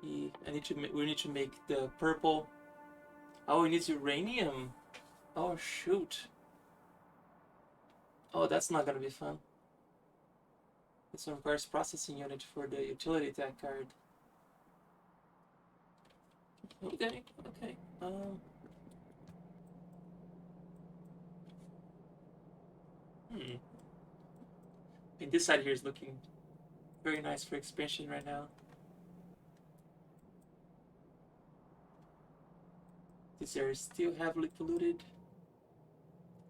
We need to make the purple. Oh, we need uranium. Oh shoot. Oh, that's not gonna be fun. This one requires processing unit for the utility tech card. Okay, okay. I mean, this side here is looking very nice for expansion right now. This area is still heavily polluted.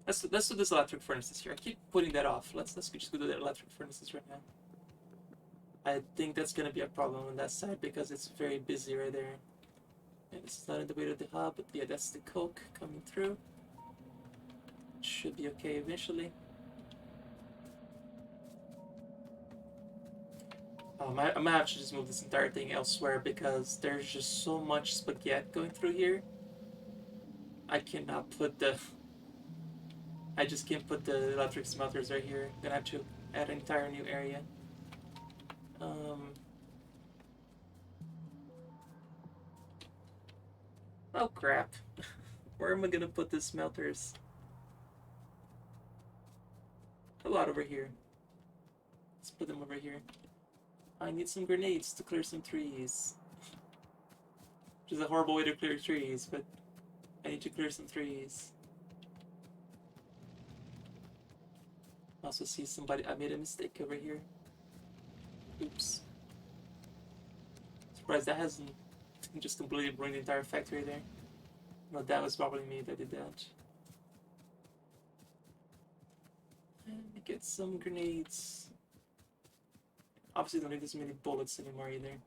Let's do this electric furnaces here. I keep putting that off. Let's just go do the electric furnaces right now. I think that's gonna be a problem on that side because it's very busy right there. And it's not in the way to the hub, but yeah, that's the coke coming through. Should be okay eventually. I might have to just move this entire thing elsewhere because there's just so much spaghetti going through here. I cannot put the... I just can't put the electric smelters right here. I'm gonna have to add an entire new area. Oh crap. Where am I gonna put the smelters? A lot over here. Let's put them over here. I need some grenades to clear some trees. Which is a horrible way to clear trees, but I need to clear some trees. I also see somebody... I made a mistake over here. Oops. Surprised that hasn't just completely ruined the entire factory there. No, that was probably me that did that. And get some grenades. Obviously don't need this many bullets anymore either.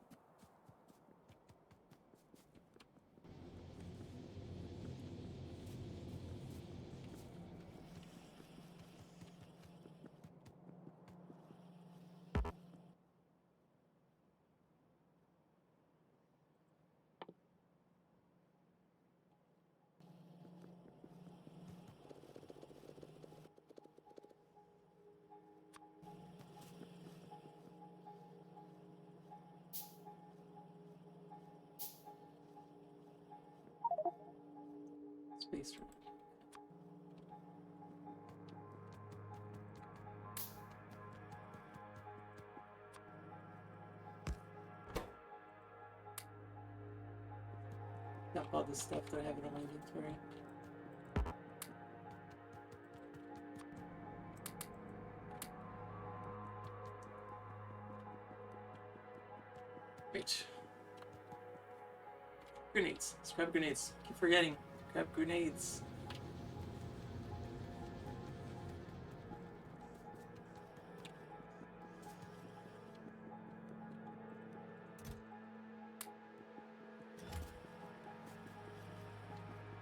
Space room. Dump all this stuff that I have in my inventory. Wait. Grenades. Let's grab grenades. Keep forgetting. Grab grenades.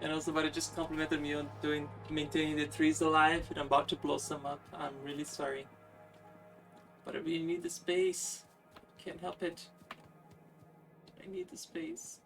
And also, somebody just complimented me on maintaining the trees alive, and I'm about to blow some up. I'm really sorry. But I really need the space. Can't help it. I need the space.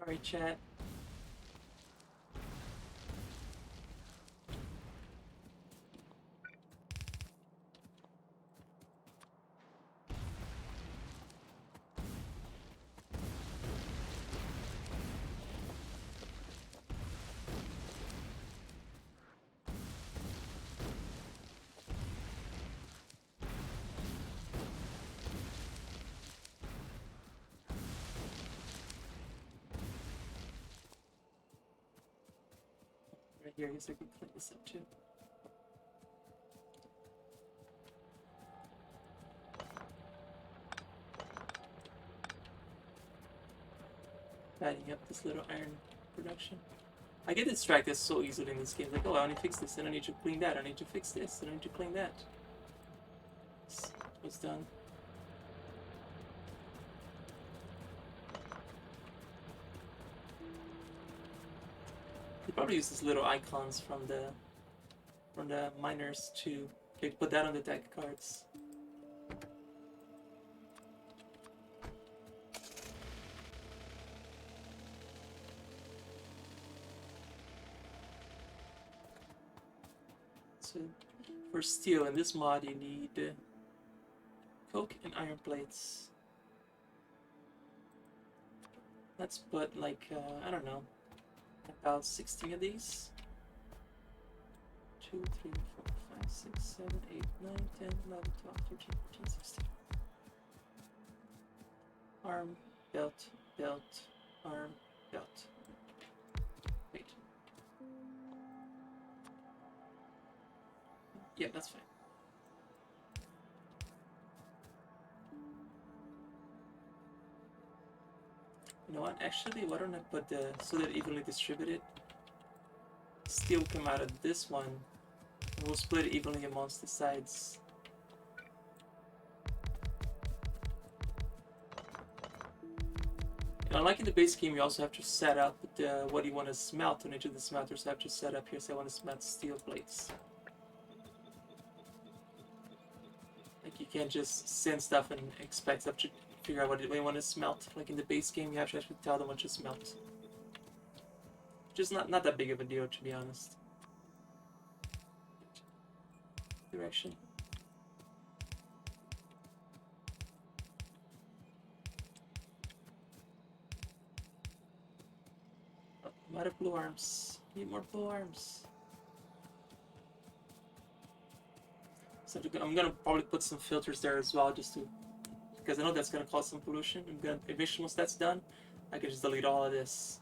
Alright, chat. Right here, I guess I could clean this up too. Tidying up this little iron production. I get distracted so easily in this game. Like, oh, I need to fix this, I don't need to clean that, I need to fix this, I don't need to clean that. This was done. You probably use these little icons from the miners to put that on the deck cards. So for steel in this mod you need coke and iron plates. Let's put like I don't know, about 16 of these. 2, 3, 4, 5, 6, 7, 8, 9, 10, 11, 12, 13, 14, 16. Arm, belt, belt, arm, belt. Wait. Yeah, that's fine. You know what? Actually, why don't I put the so they're evenly distributed? Steel come out of this one, and we'll split it evenly amongst the sides. And like in the base game, you also have to set up what you want to smelt on each of the smelters. So I have to set up here. So I want to smelt steel plates. Like you can't just send stuff and expect stuff to figure out what you want to smelt. Like in the base game, you have to actually tell them what to smelt. Just not that big of a deal, to be honest. Direction. Oh, I'm out of blue arms. Need more blue arms. So I'm gonna probably put some filters there as well, just to, because I know that's gonna cause some pollution. I'm gonna eventually, once that's done, I can just delete all of this,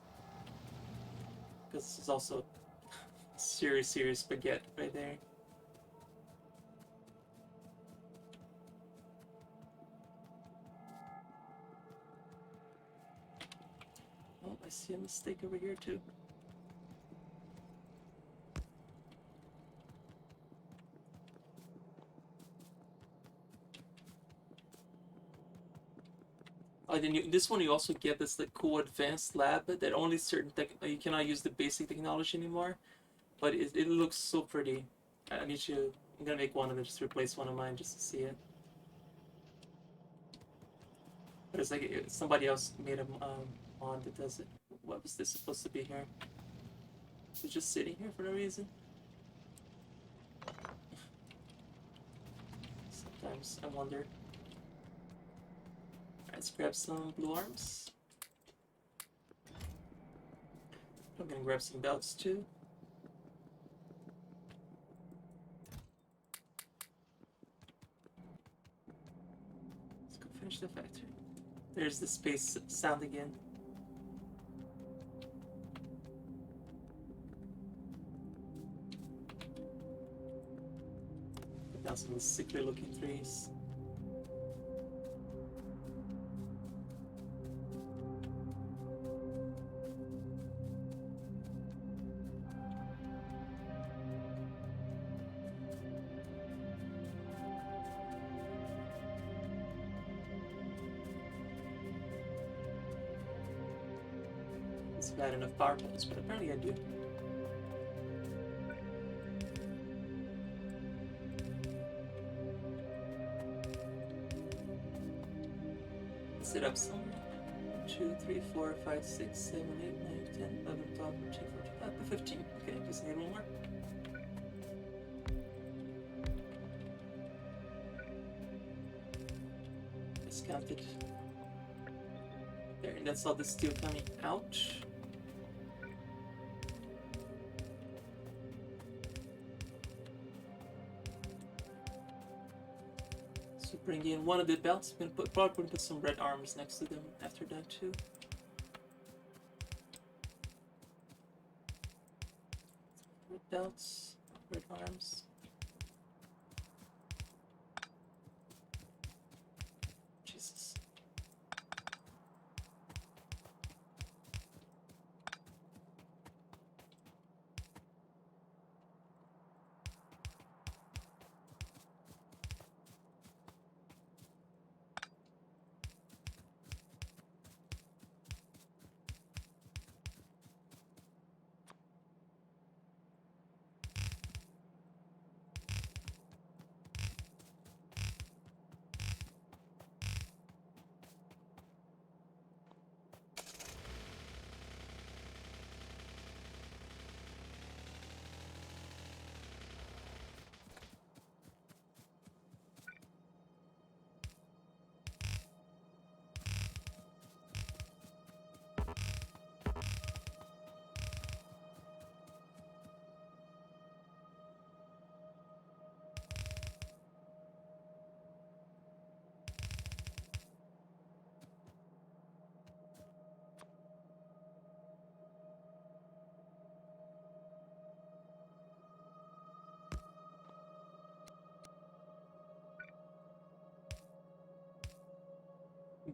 because this is also serious spaghetti right there. Oh, I see a mistake over here too. Oh, then this one you also get this like cool advanced lab that only certain you cannot use the basic technology anymore, but it looks so pretty. I need to. I'm gonna make one of them just to replace one of mine just to see it. But it's like somebody else made a mod that does it. What was this supposed to be here? It's just sitting here for no reason. Sometimes I wonder. Let's grab some blue arms. I'm gonna grab some belts too. Let's go finish the factory. There's the space sound again. Put down some sickly looking trees. If I had enough power points, but apparently I do. Set up some 2, 3, 4, 5, 6, 7, 8, 9, 10, 11, 12, 13, 14, 15. Okay, just need one more. Discounted. There, and that's all the steel coming out. So bring in one of the belts. I'm gonna probably put some red arms next to them after that too. Red belts, red arms. Jesus.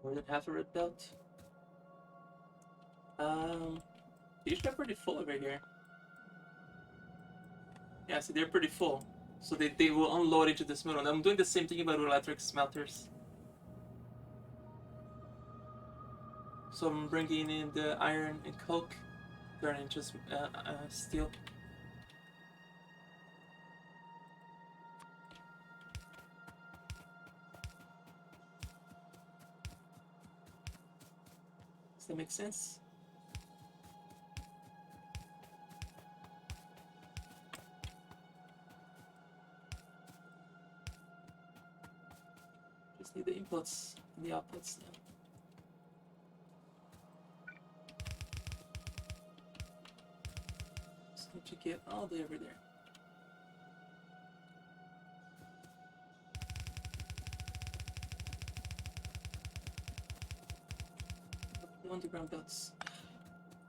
More than half a red belt. These are pretty full over here. Yeah, see, they're pretty full. So they will unload into this middle. And I'm doing the same thing about electric smelters. So I'm bringing in the iron and coke, turning into steel. Does that make sense? Just need the inputs and the outputs now. Just need to get all the way over there. The underground belts.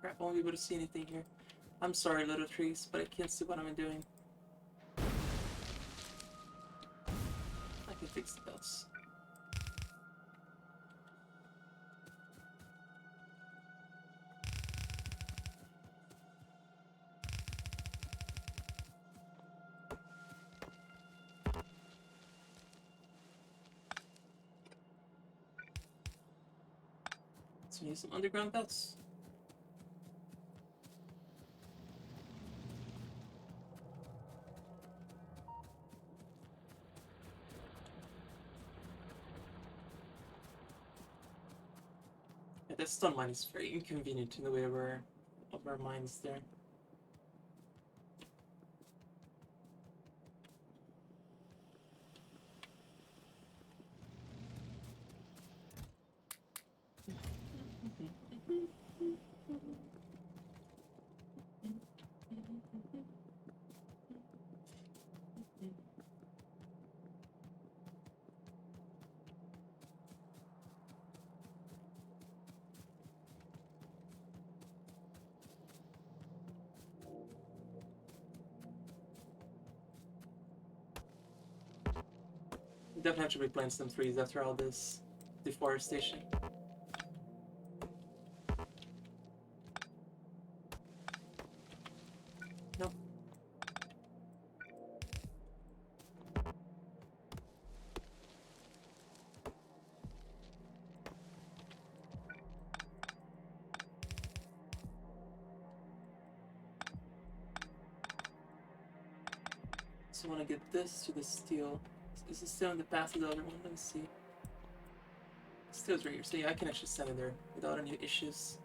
Crap, I won't be able to see anything here. I'm sorry, little trees, but I can't see what I'm doing. I can fix the belts. So we need some underground belts. Yeah, that stun mine is very inconvenient in the way of our mines there. Definitely have to replant some trees after all this deforestation. Nope. So I want to get this to the steel. Is it still in the path of the other one? Let me see. feels right here, so yeah, I can actually send it there without any issues.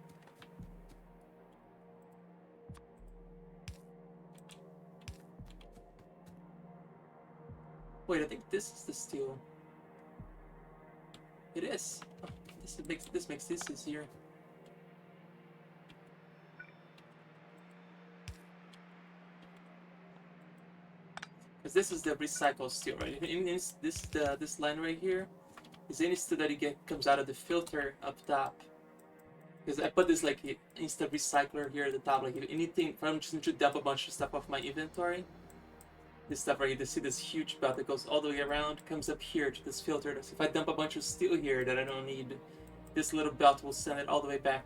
Wait, I think this is the steel. It is. Oh, this makes this easier. Because this is the recycled steel, right? In this line right here is any steel that comes out of the filter up top. Because I put this like instant recycler here at the top. Like if anything, if I'm just going to dump a bunch of stuff off my inventory, this stuff right here, you see this huge belt that goes all the way around, comes up here to this filter. So if I dump a bunch of steel here that I don't need, this little belt will send it all the way back,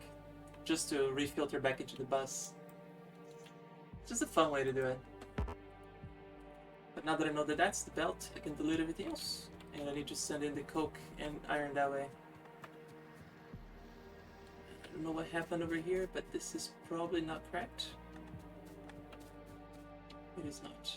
just to refilter back into the bus. It's just a fun way to do it. But now that I know that that's the belt, I can delete everything else. And I need to send in the coke and iron that way. I don't know what happened over here, but this is probably not cracked. It is not.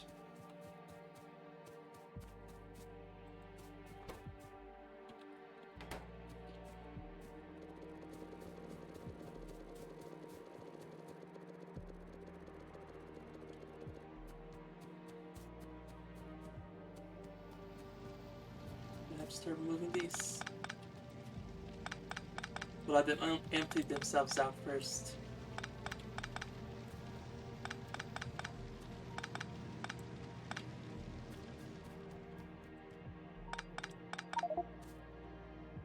I have to start moving these. We'll let them empty themselves out first.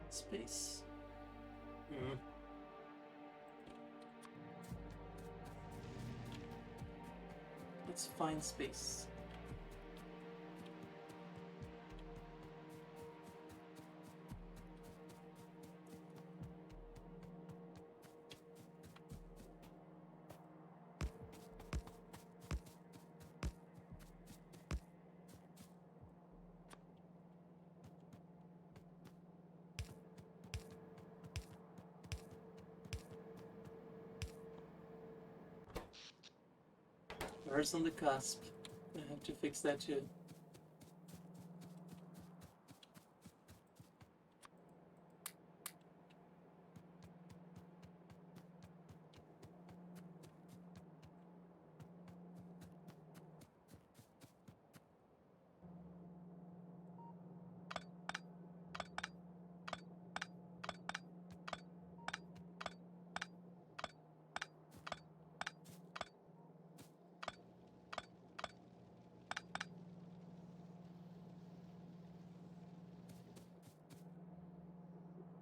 Space. Let's find space. Where's on the cusp? I have to fix that too.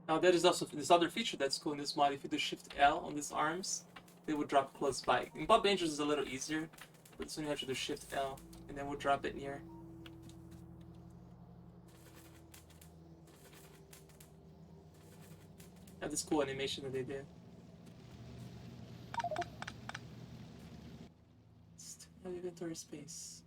Now there is also this other feature that's cool in this mod. If you do Shift L on these arms, they would drop close by. In Bob Angels is a little easier, but this one you have to do Shift L, and then we'll drop it near. Have this cool animation that they did. Still have inventory space.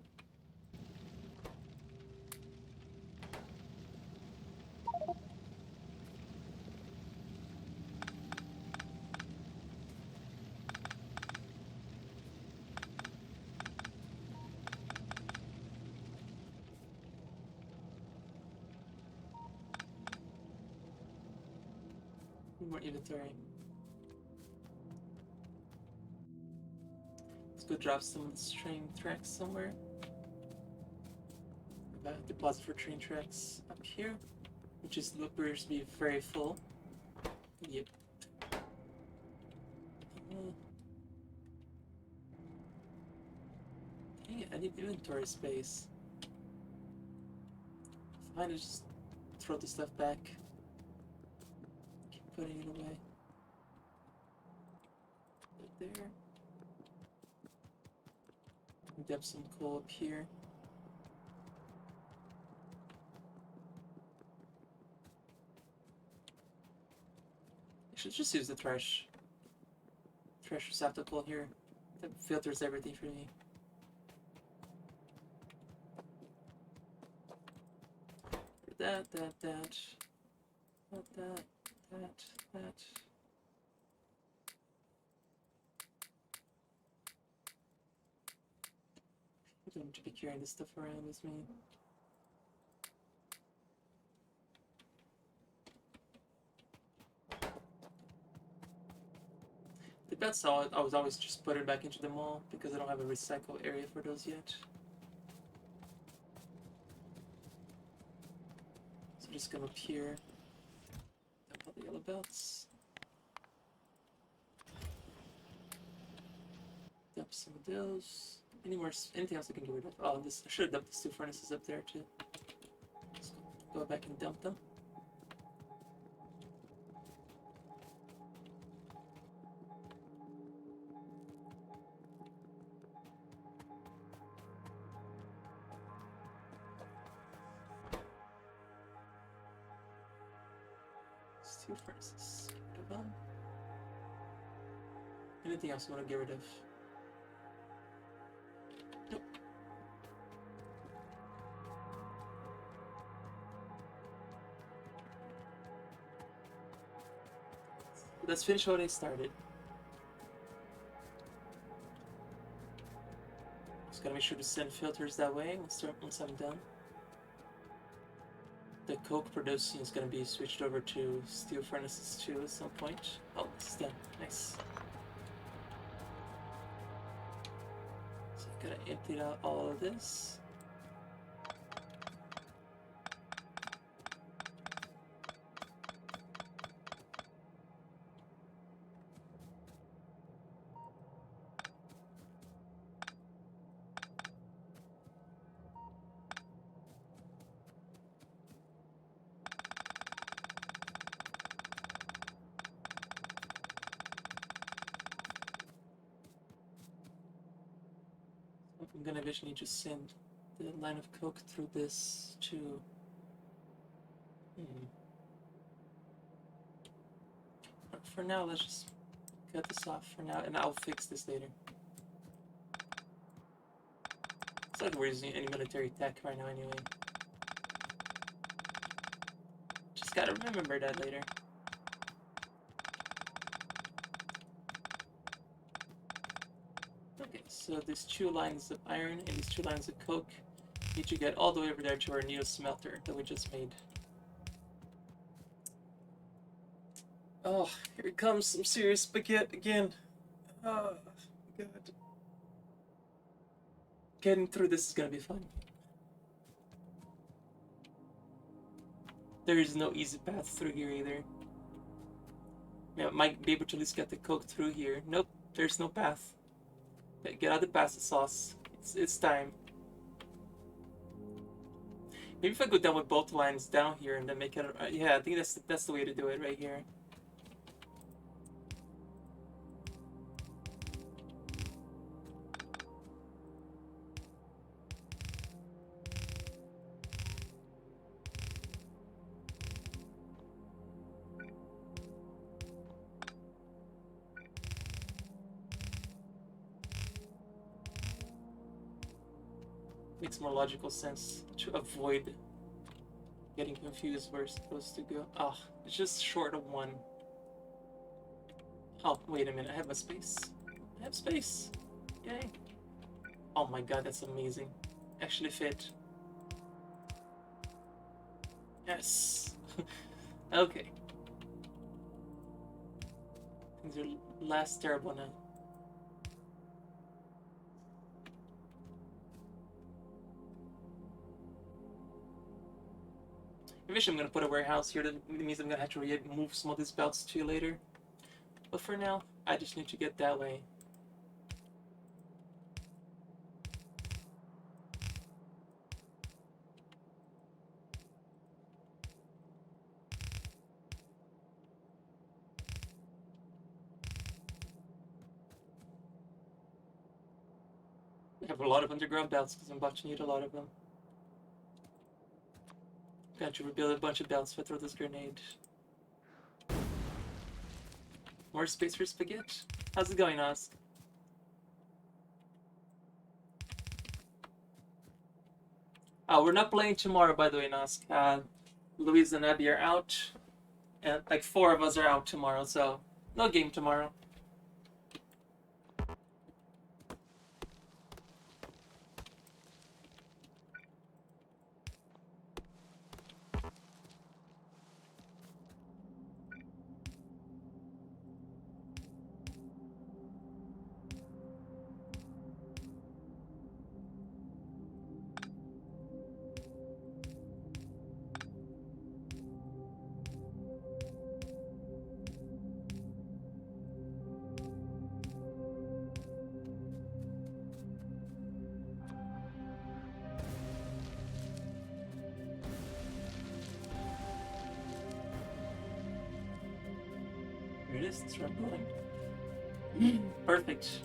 More inventory. Let's go drop some of the train tracks somewhere. Deposit for train tracks up here, which is appears to be very full. Yep. Dang it, I need inventory space. Fine, just throw the stuff back. Keep putting it away. Right there. Dump some coal up here. I should just use the trash receptacle here. That filters everything for me. That. I don't need to be carrying this stuff around with me. But that's all. I was always just put it back into the mall because I don't have a recycle area for those yet. So just come up here. Dump all the yellow belts. Dump some of those. Anything else I can get rid of? Oh, this I should have dumped the 2 furnaces up there too. Let's go back and dump them. Steel furnaces. Get rid of them. Anything else I want to get rid of? Nope. Let's finish what I started. Just gotta make sure to send filters that way once I'm done. The coke producing is gonna be switched over to steel furnaces too at some point. Oh, it's done. Nice. So I gotta empty out all of this. I'm gonna eventually just send the line of coke through this to. For now, let's just cut this off for now, and I'll fix this later. It's like we're using any military tech right now, anyway. Just gotta remember that later. Okay, so these 2 lines of iron and these 2 lines of coke need to get all the way over there to our neo smelter that we just made. Oh, here comes some serious spaghetti again. Oh, God. Getting through this is gonna be fun. There is no easy path through here either. Yeah, might be able to at least get the coke through here. Nope, there's no path. Get out the pasta sauce. It's time. Maybe if I go down with both lines down here and then make it. Yeah, I think that's the way to do it right here. Makes more logical sense to avoid getting confused where it's supposed to go. Oh, it's just short of 1. Oh, wait a minute, I have a space. I have space. Yay. Oh my god, that's amazing. Actually fit. Yes. Okay. Things are less terrible now. Eventually I'm gonna put a warehouse here. That means I'm gonna have to remove some of these belts too later. But for now, I just need to get that way. I have a lot of underground belts because I'm about to need a lot of them. Got to rebuild a bunch of belts if I throw this grenade. More space for spaghetti. How's it going, Osk? Oh, we're not playing tomorrow, by the way, Nosk. Louise and Abby are out. And like 4 of us are out tomorrow, so no game tomorrow. is. That's where I'm going. Perfect.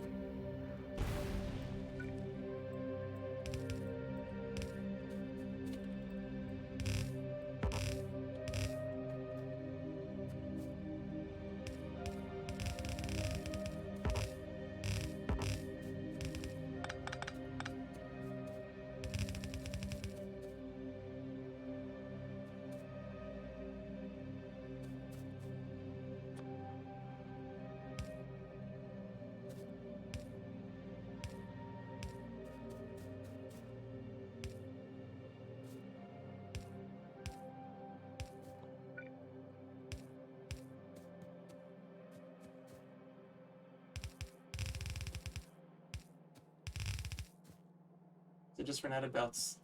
So just ran out of belts.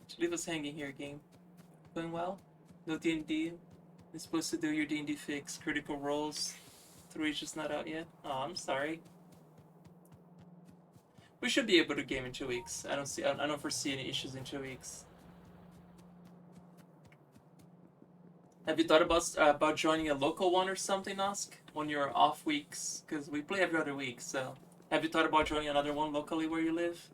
To leave us hanging here, game. Going well? No D&D? You're supposed to do your D&D fix. Critical Roles. 3 is just not out yet. Oh, I'm sorry. We should be able to game in 2 weeks. I don't foresee any issues in 2 weeks. Have you thought about joining a local one or something, Osk? On your off weeks? Because we play every other week, so... Have you thought about joining another one locally where you live?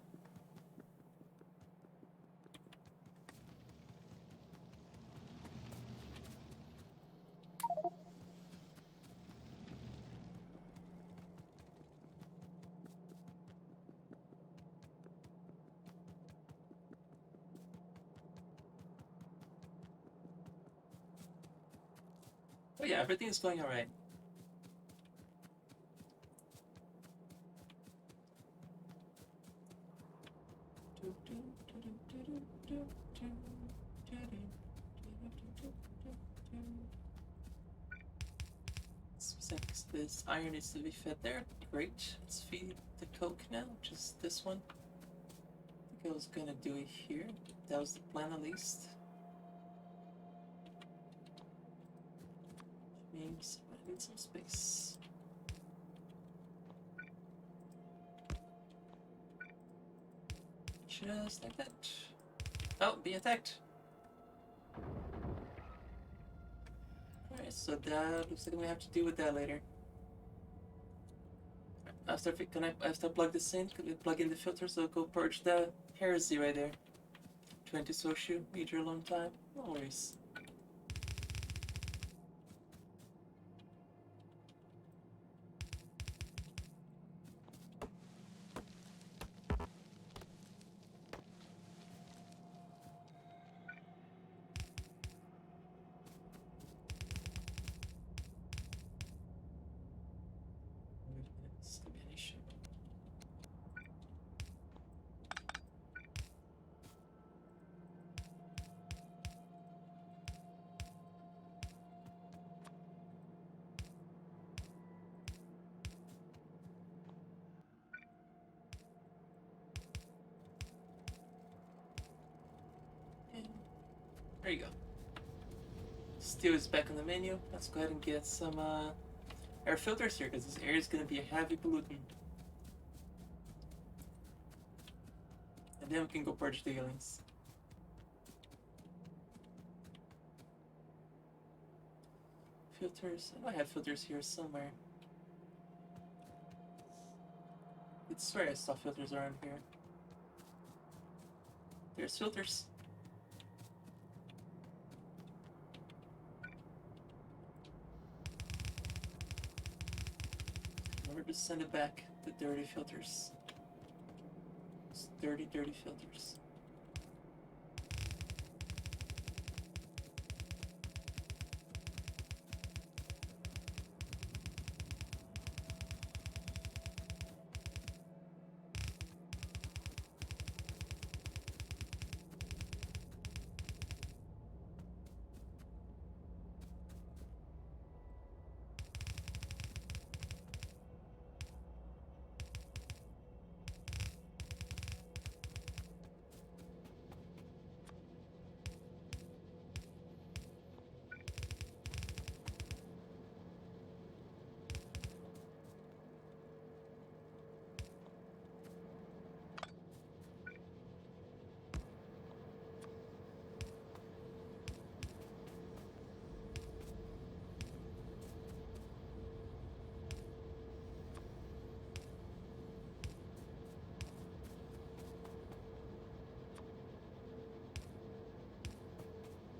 Oh yeah, everything's going alright. Since this iron needs to be fed there, great. Let's feed the coke now, just this one. I think I was gonna do it here. That was the plan at least. Which means I need some space. Just like that. Oh, be attacked. Alright, so that looks like we have to deal with that later. After I plug this in? Can we plug in the filter so go purge the heresy right there? 20 social, need your long time. No worries. It's gonna be an issue. And there you go. Steel is back on the menu. Let's go ahead and get some air filters here because this air is going to be a heavy pollutant. And then we can go purge the healings. Filters. I know I have filters here somewhere. I swear I saw filters around here. There's filters. Remember to send it back, the dirty filters. It's dirty, dirty filters.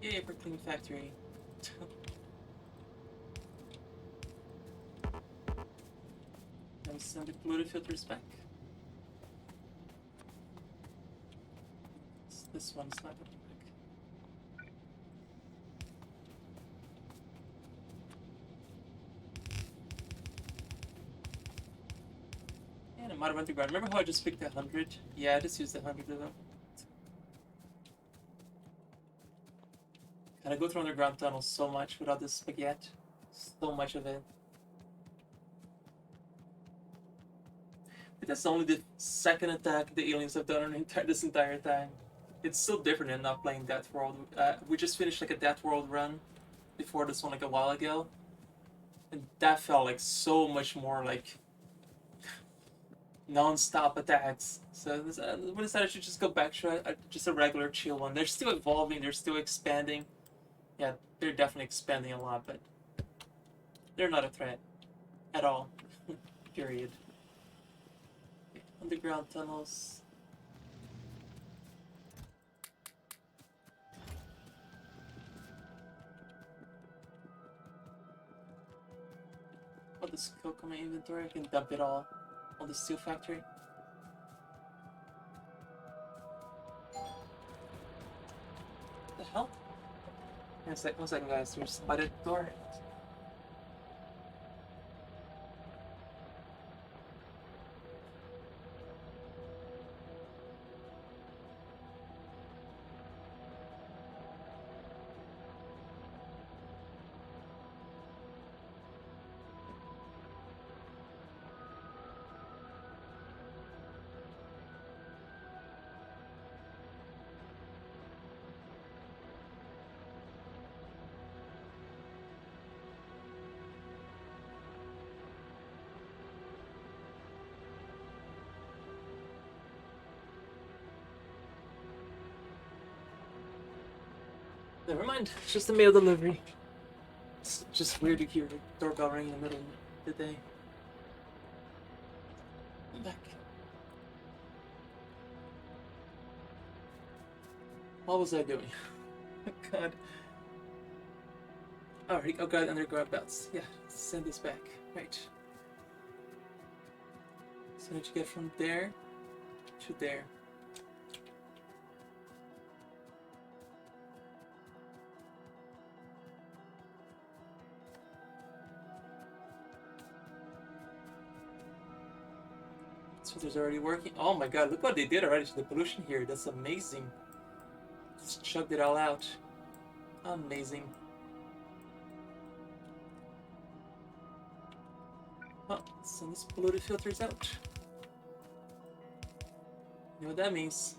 Yay for clean factory. Now send the polluted filters back. This one's not coming back. And I might have went to ground. Remember how I just picked 100? Yeah, I just used 100 of them. Gotta go through underground tunnels so much without this spaghetti. So much of it. But that's only the second attack the aliens have done this entire time. It's still different than not playing Death World. We just finished like a Death World run before this one like a while ago. And that felt like so much more like non-stop attacks. So we decided to just go back to just a regular chill one. They're still evolving, they're still expanding. Yeah, they're definitely expanding a lot, but they're not a threat at all. Period. Okay, underground tunnels. All this coke on my inventory, I can dump it all on the steel factory. What the hell? One second guys, there's somebody at the door. Never mind, it's just a mail delivery. It's just weird to hear the doorbell ring in the middle of the day. I'm back. What was I doing? God. Alright, oh god, underground belts. Yeah, send this back. Right. So I need to get from there to there. So there's already working. Oh my god, look what they did already to the pollution here. That's amazing. Just chugged it all out. Amazing. Well, let's send these polluted filters out. You know what that means?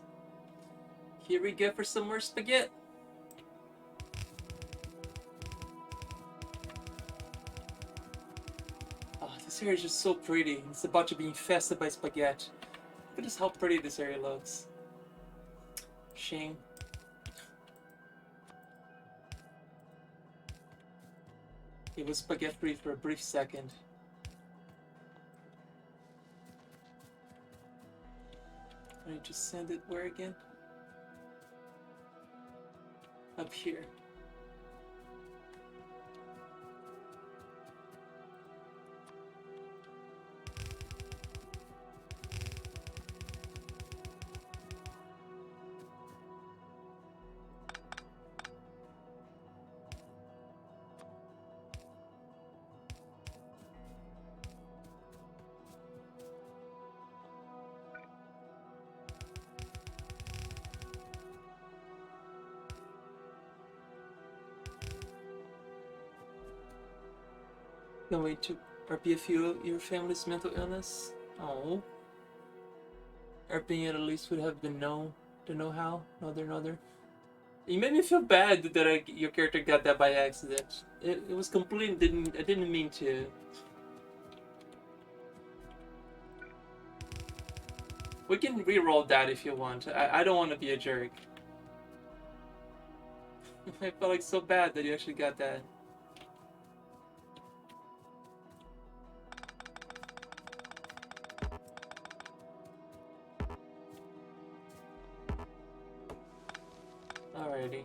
Here we go for some more spaghetti. Oh, this area is just so pretty. It's about to be infested by spaghetti. Look at just how pretty this area looks. Shame. It was spaghetti free for a brief second. I just send it where again? Up here. Can't wait to RP your family's mental illness. Oh. RPing it at least would have the know-how. Another. You made me feel bad that your character got that by accident. It was completely I didn't mean to. We can re-roll that if you want. I don't want to be a jerk. I felt like so bad that you actually got that. Alrighty.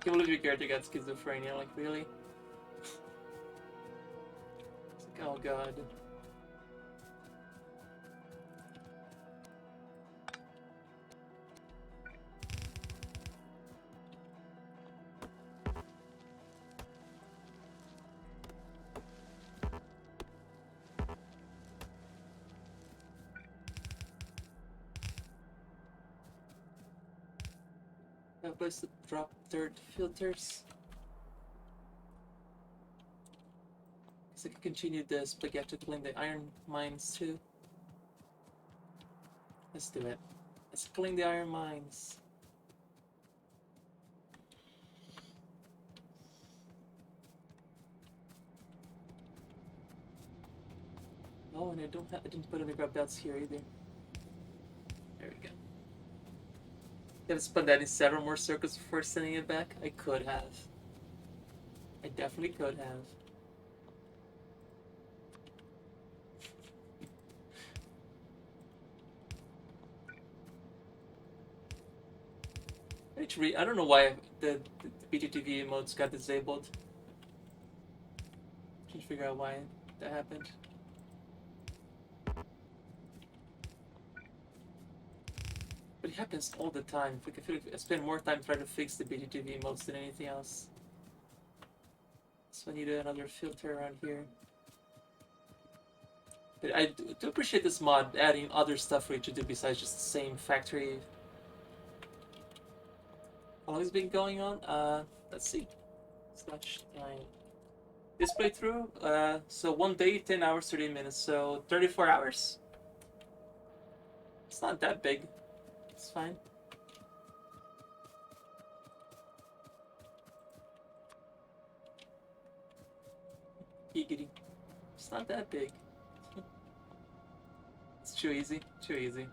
can't believe your character got schizophrenia, like, really? It's like, oh god. I have a place to drop dirt filters. Guess I can continue this, but you have to clean the iron mines too. Let's do it. Let's clean the iron mines. Oh, and I didn't put any grab belts here either. There we go. You have to spun that in several more circles before sending it back? I could have. I definitely could have. Actually, I don't know why the BTTV modes got disabled. Trying to figure out why that happened. But it happens all the time. I feel like I spend more time trying to fix the BTTV modes than anything else. So I need another filter around here. But I do appreciate this mod adding other stuff for you to do besides just the same factory. How long has it been going on? Let's see. /9. This playthrough, so 1 day, 10 hours, 30 minutes, so 34 hours. It's not that big. It's fine. Giggity. It's not that big. It's too easy. Too easy.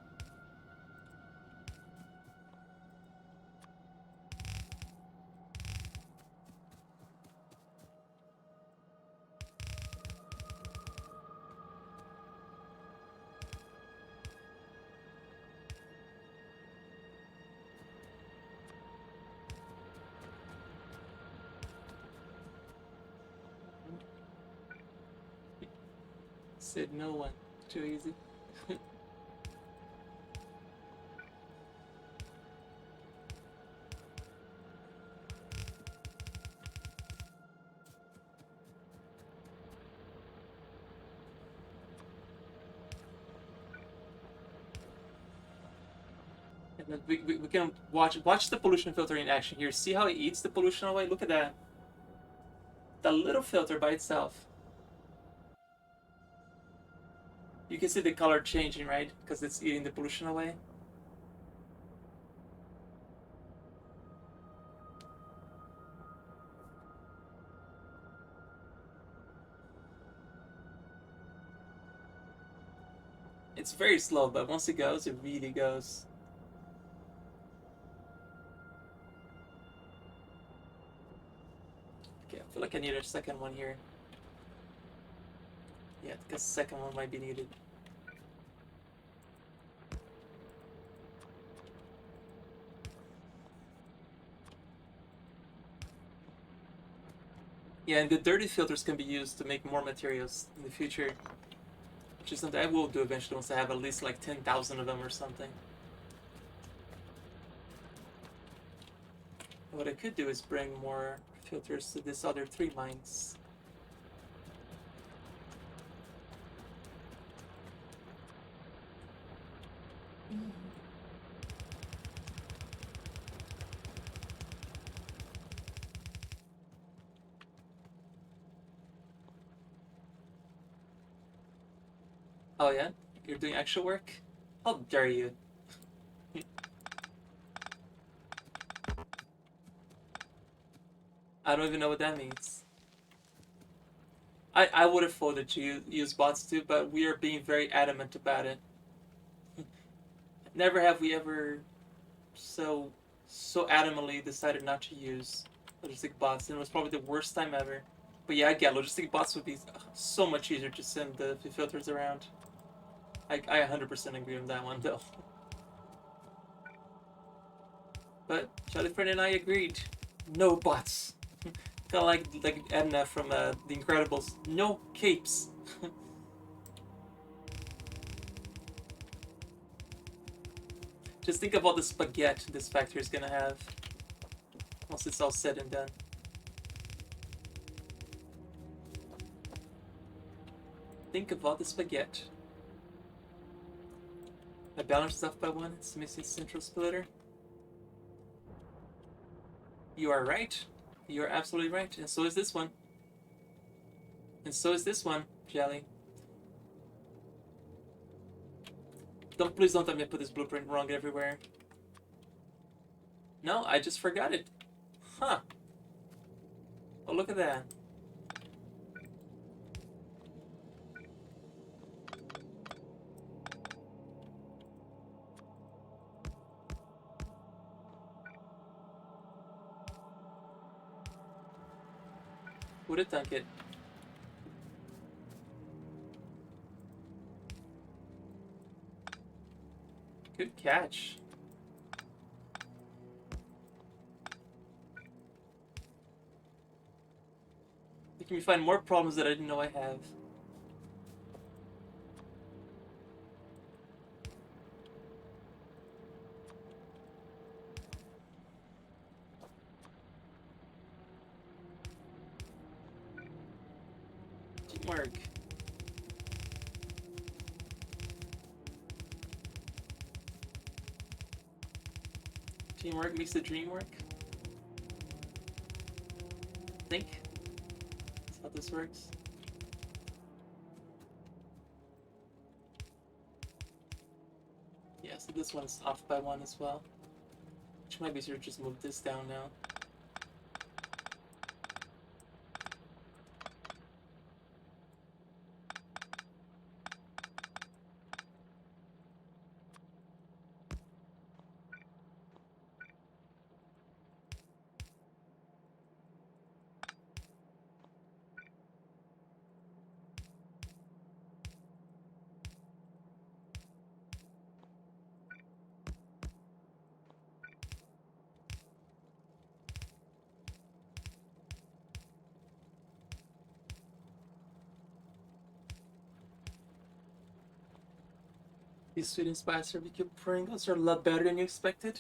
Said no one. Too easy. And then we can watch the pollution filter in action here. See how it eats the pollution away? Look at that. The little filter by itself. You can see the color changing, right? Because it's eating the pollution away. It's very slow, but once it goes, it really goes. Okay, I feel like I need a second one here. Yeah, because the second one might be needed. Yeah, and the dirty filters can be used to make more materials in the future. Which is something I will do eventually once I have at least like 10,000 of them or something. What I could do is bring more filters to this other 3 mines. Oh yeah? You're doing actual work? How dare you? I don't even know what that means. I would have voted to use bots too, but we are being very adamant about it. Never have we ever so adamantly decided not to use logistic bots, and it was probably the worst time ever. But yeah, again, logistic bots would be so much easier to send the filters around. I 100% agree on that one though. But Charlie Friend and I agreed. No butts. Kinda like Edna from The Incredibles. No capes. Just think of all the spaghetti this factory is gonna have once it's all said and done. Think of all the spaghetti. I balanced off by one. It's missing central splitter. You are right. You are absolutely right. And so is this one. And so is this one, Jelly. Please don't let me put this blueprint wrong everywhere. No, I just forgot it. Huh. Oh, look at that. Who'd have thunk it? Good catch. Making me find more problems that I didn't know I have. Teamwork. Teamwork makes the dream work. I think that's how this works. Yeah, so this one's off by one as well. Which might be easier to just move this down now. These sweet and spicy barbecue Pringles are a lot better than you expected.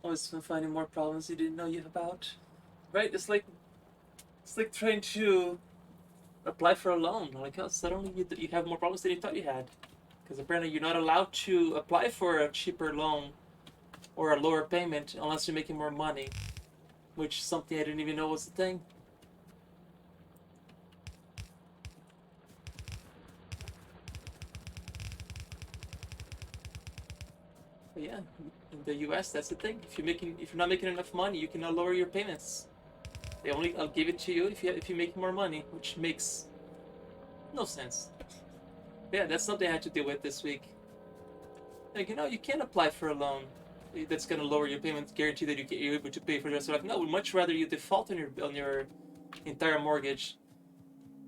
Always finding more problems you didn't know you about. Right? It's like trying to apply for a loan. Like, oh, suddenly you have more problems than you thought you had. Because apparently you're not allowed to apply for a cheaper loan or a lower payment unless you're making more money, which is something I didn't even know was a thing. But yeah, in the U.S. that's the thing. If you're not making enough money, you cannot lower your payments. I'll give it to you if you make more money, which makes no sense. But yeah, that's something I had to deal with this week. Like, you can't apply for a loan that's gonna lower your payments, guarantee that you're able to pay for the rest of life. No, we'd much rather you default on your entire mortgage,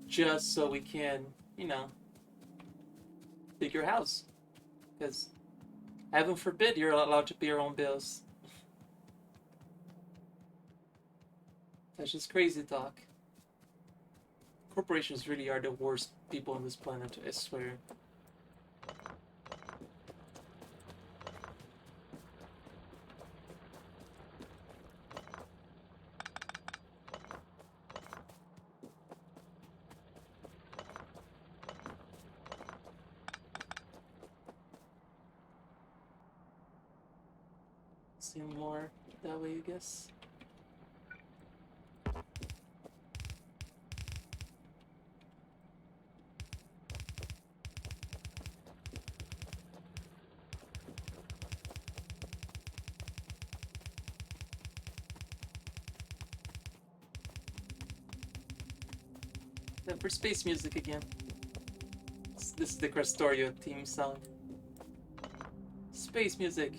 just so we can, you know, take your house. Because heaven forbid you're allowed to pay your own bills. That's just crazy talk. Corporations really are the worst people on this planet, I swear. See more that way, I guess. Then for space music again. This is the Krastorio theme song. Space music.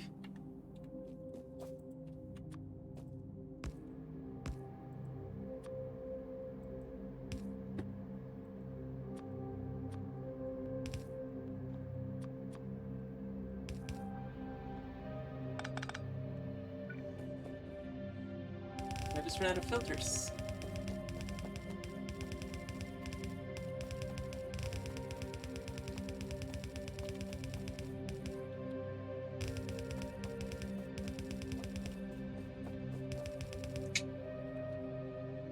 just ran out of filters.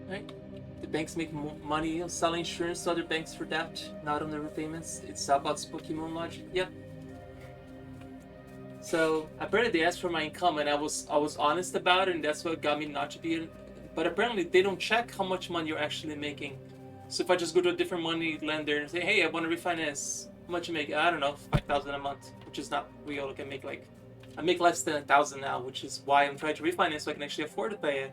Right? The banks make money selling insurance to other banks for debt, not on the repayments. It's about spooky moon logic. Yep. So apparently they asked for my income, and I was honest about it, and that's what got me not to be. But apparently they don't check how much money you're actually making. So if I just go to a different money lender and say, "Hey, I want to refinance," how much you make? I don't know, 5,000 a month, which is not real. I make less than 1,000 now, which is why I'm trying to refinance so I can actually afford to pay it.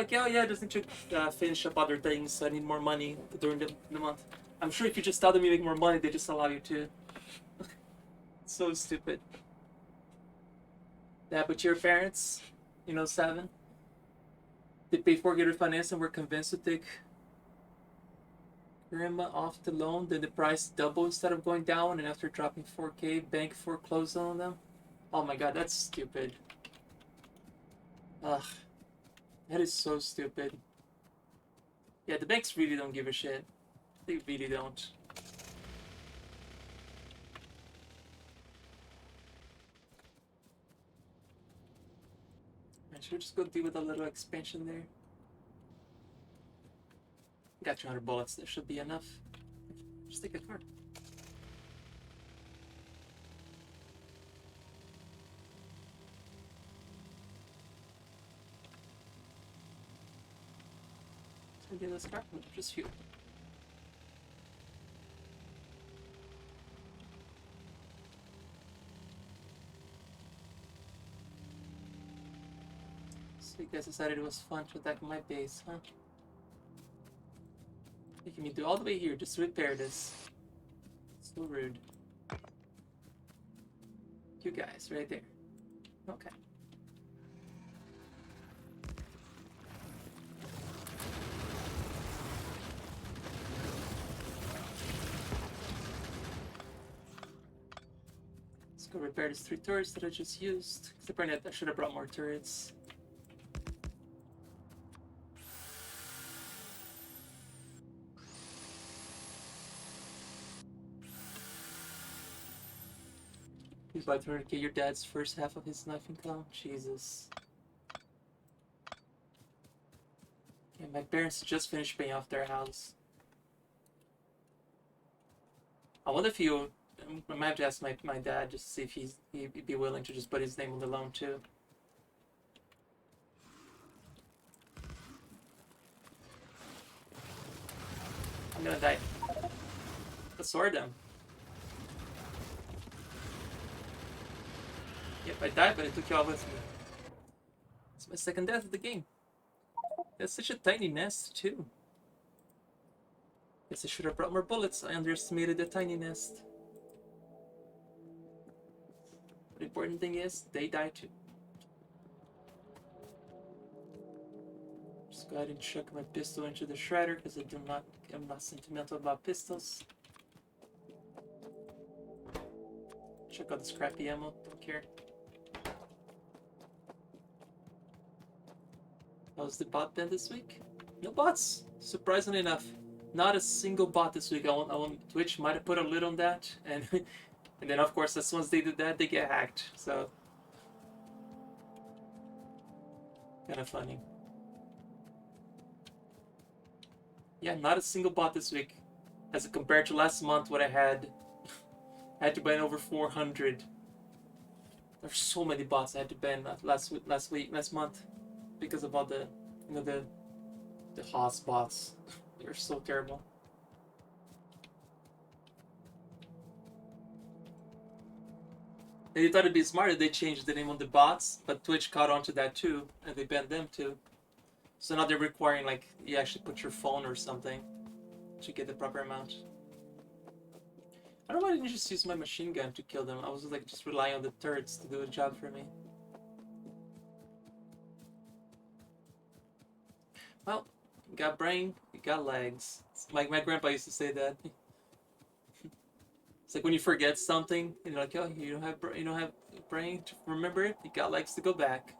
Yeah, I just need to finish up other things. So I need more money during the month. I'm sure if you just tell them you make more money, they just allow you to. So stupid. Yeah, but your parents, 7, they pay for get refinance and were convinced to take grandma off the loan. Then the price doubled instead of going down, and after dropping 4K, bank foreclosed on them. Oh my god, that's stupid. Ugh, that is so stupid. Yeah, the banks really don't give a shit. They really don't. I should just go deal with a little expansion there. Got 200 bullets, that should be enough. Just take a card. So get this card, just few. So you guys decided it was fun to attack my base, huh? Making me do all the way here just to repair this. So rude. You guys, right there. Okay. Let's go repair these 3 turrets that I just used. Because apparently I should have brought more turrets. Please buy 200k your dad's first half of his life income. Jesus. Yeah, my parents just finished paying off their house. I wonder if I might have to ask my dad just to see if he'd be willing to just put his name on the loan too. I'm gonna die. Let's sword them. Yep, I died, but I took you all with me. It's my second death of the game. That's such a tiny nest too. Guess I should have brought more bullets. I underestimated the tiny nest. The important thing is, they die too. Just go ahead and chuck my pistol into the shredder because I'm not sentimental about pistols. Check out this crappy ammo, don't care. How's the bot been this week? No bots, surprisingly enough. Not a single bot this week. On Twitch might have put a lid on that, and and then of course as soon as they do that, they get hacked. So kind of funny. Yeah, not a single bot this week, as compared to last month what I had to ban over 400. There's so many bots I had to ban last month because of all the the Haas bots. They're so terrible. They thought it'd be smarter they changed the name on the bots, but Twitch caught on to that too, and they banned them too. So now they're requiring like you actually put your phone or something to get the proper amount. I don't know why I didn't just use my machine gun to kill them. I was like just relying on the turrets to do the job for me. Well, you got brain, you got legs. Like my grandpa used to say that. It's like when you forget something, like, oh, you don't have brain to remember it. You got legs to go back.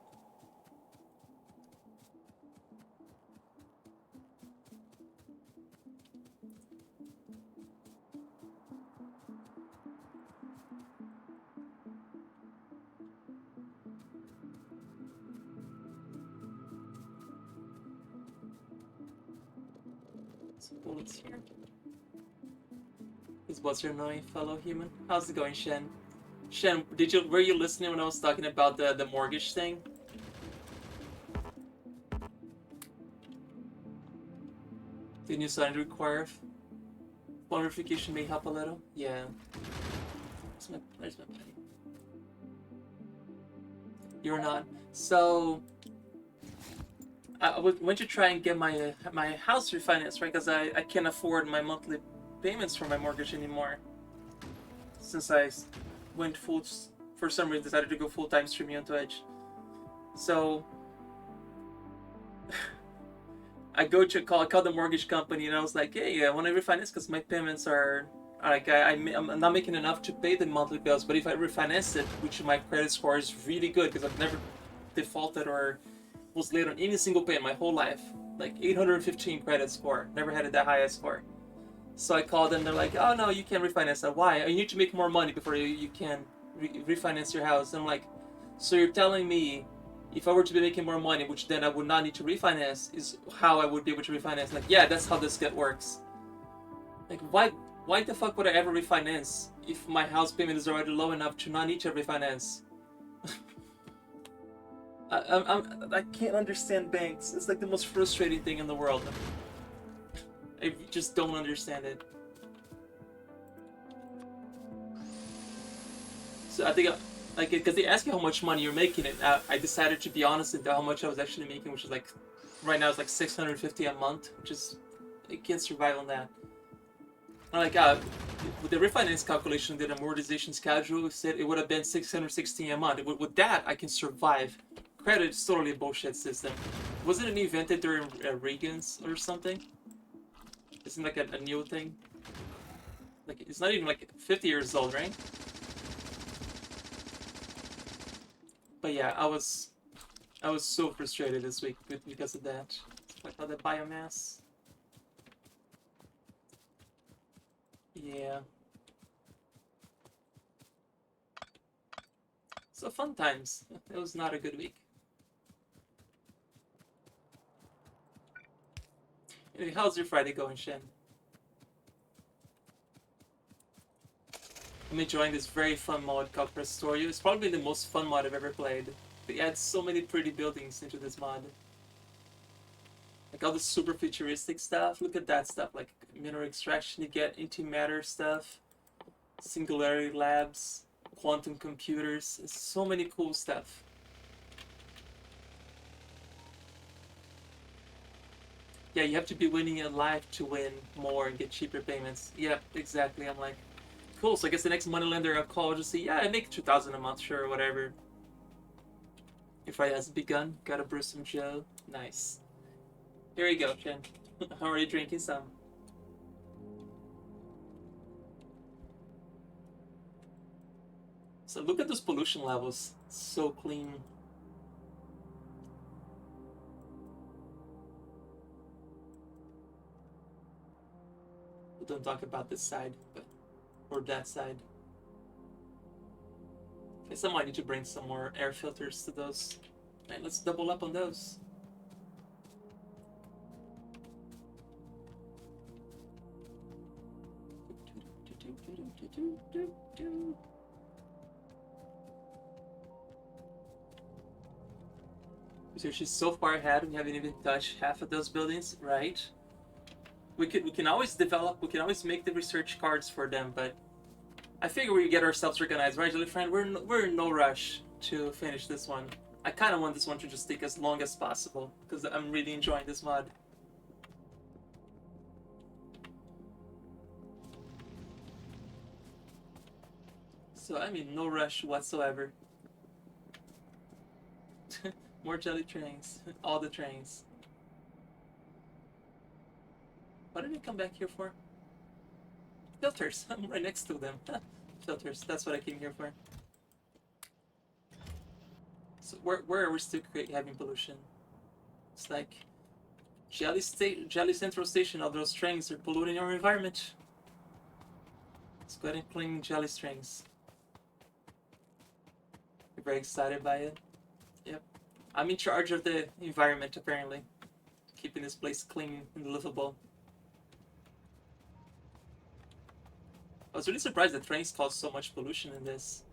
Some bullets here. What's your annoying fellow human? How's it going, Shen? Shen, were you listening when I was talking about the mortgage thing? The new sign require phone verification may help a little. Yeah. Where's my penny? You're not. So I went to try and get my house refinanced, right? Because I can't afford my monthly payments for my mortgage anymore. Since I went full, for some reason decided to go full-time streaming on Twitch. So I call the mortgage company and I was like, hey, I want to refinance because my payments are like I'm not making enough to pay the monthly bills. But if I refinance it, which my credit score is really good because I've never defaulted or was late on any single payment my whole life, like 815 credit score, never had it that high a score. So I called them. They're like, oh no, you can't refinance that. Why? You need to make more money before you can refinance your house. And I'm like, so you're telling me if I were to be making more money, which then I would not need to refinance, is how I would be able to refinance? Like, yeah, that's how this shit works. Like, why the fuck would I ever refinance if my house payment is already low enough to not need to refinance? I can't understand banks. It's like the most frustrating thing in the world. I just don't understand it. So I think, like, because they ask you how much money you're making, and I decided to be honest and tell how much I was actually making, which is like, right now it's like 650 a month, which is, I can't survive on that. Like, with the refinance calculation, the amortization schedule said it would have been 616 a month. With that, I can survive. Credit is totally a bullshit system. Wasn't it invented during Reagan's or something? Isn't like a new thing? Like, it's not even like 50 years old, right? But yeah, I was so frustrated this week because of that. Like all the biomass. Yeah. So fun times. It was not a good week. Anyway, how's your Friday going, Shen? I'm enjoying this very fun mod called Krastorio. It's probably the most fun mod I've ever played. They add so many pretty buildings into this mod. Like all the super futuristic stuff. Look at that stuff, like mineral extraction, you get antimatter stuff, singularity labs, quantum computers. It's so many cool stuff. Yeah, you have to be winning in life to win more and get cheaper payments. Yep, exactly. I'm like, cool. So I guess the next moneylender I'll call, just say, yeah, I make 2,000 a month, sure, whatever. Your Friday has begun. Gotta brew some Joe. Nice. Here we go, Chen. I'm already drinking some. So look at those pollution levels. It's so clean. We don't talk about this side, but or that side. I guess I might need to bring some more air filters to those. Alright, let's double up on those. So she's so far ahead, we haven't even touched half of those buildings, right? We can always make the research cards for them, but I figure we get ourselves organized, right, Jelly Friend? We're in no rush to finish this one. I kind of want this one to just take as long as possible because I'm really enjoying this mod. So I'm in no rush whatsoever. More jelly trains, all the trains. What did I come back here for? Filters. I'm right next to them. Filters. That's what I came here for. So where are we still having pollution? It's like Jelly Central Station. All those trains are polluting our environment. Let's go ahead and clean jelly strings. You're very excited by it. Yep. I'm in charge of the environment apparently, keeping this place clean and livable. I was really surprised that trains cause so much pollution in this.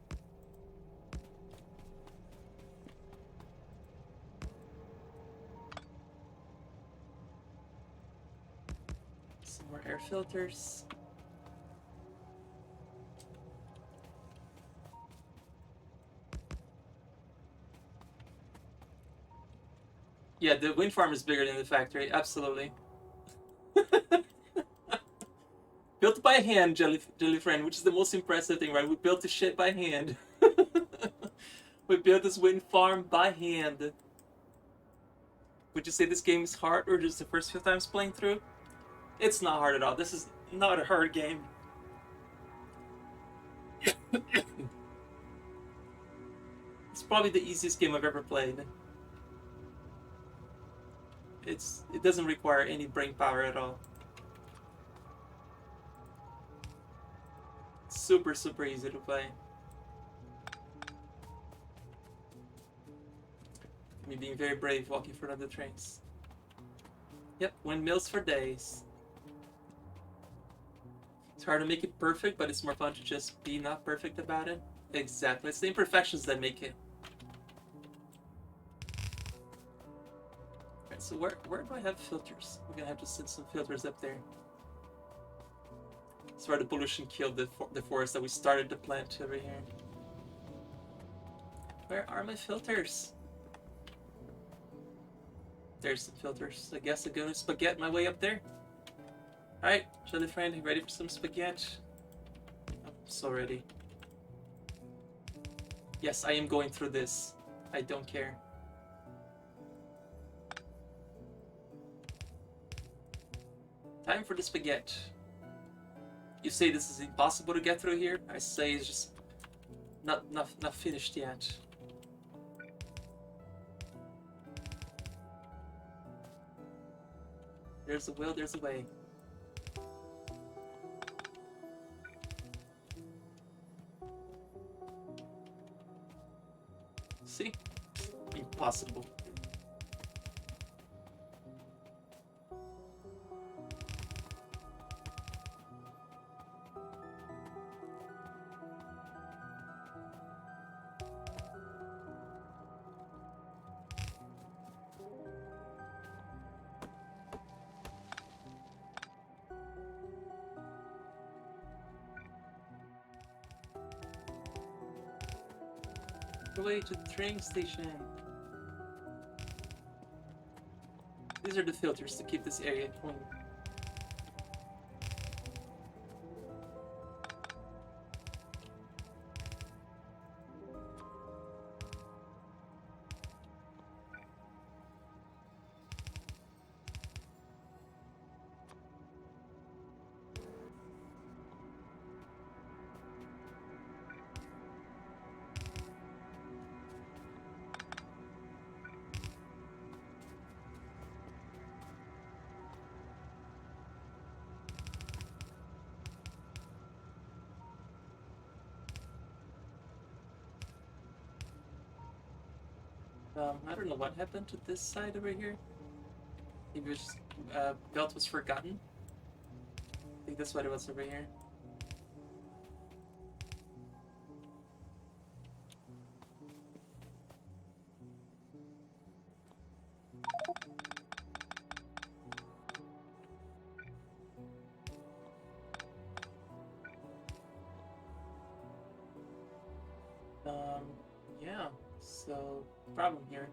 Some more air filters. Yeah, the wind farm is bigger than the factory, absolutely. Built by hand, Jelly Friend, which is the most impressive thing, right? We built this shit by hand. We built this wind farm by hand. Would you say this game is hard or just the first few times playing through? It's not hard at all. This is not a hard game. It's probably the easiest game I've ever played. It doesn't require any brain power at all. It's super, super easy to play. Me being very brave walking in front of the trains. Yep, windmills for days. It's hard to make it perfect, but it's more fun to just be not perfect about it. Exactly. It's the imperfections that make it. Alright, so where do I have filters? We're gonna have to set some filters up there. That's where the pollution killed the forest that we started to plant over here. Where are my filters? There's some filters. I guess I'm gonna spaghetti my way up there. Alright, Jelly Friend, you ready for some spaghetti? I'm so ready. Yes, I am going through this. I don't care. Time for the spaghetti. You say this is impossible to get through here. I say it's just not finished yet. There's a will, there's a way. See? Impossible. The way to the train station. These are the filters to keep this area clean. I don't know what happened to this side over here. Maybe it was just, belt was forgotten. I think that's what it was over here. Yeah, so problem here.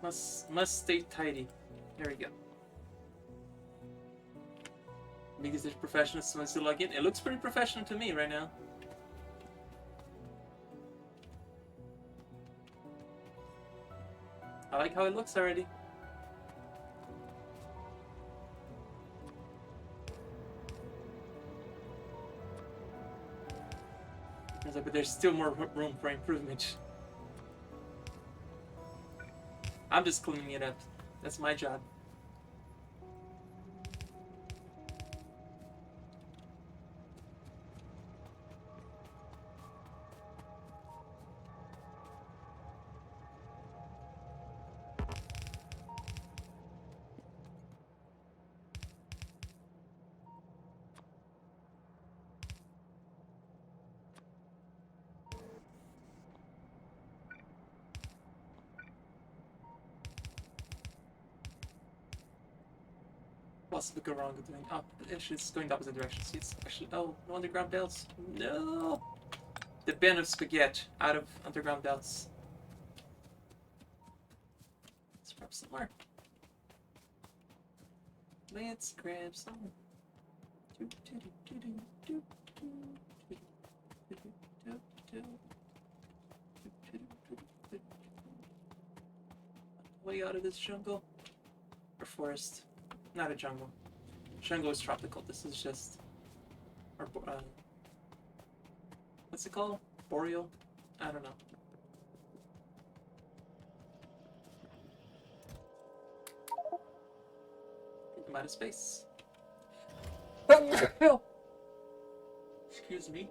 Must stay tidy. There we go. Because there's professional someone to log in. It looks pretty professional to me right now. I like how it looks already. But there's still more room for improvement. I'm just cleaning it up. That's my job. possibly go wrong with doing up? Actually, it's going the opposite direction. See, it's actually no underground belts. No, the bin of spaghetti out of underground belts. Let's grab some more. Let's grab some. Way out of this jungle or forest. Not a jungle. Jungle is tropical. This is just, or what's it called? Boreal? I don't know. I'm out of space. Excuse me.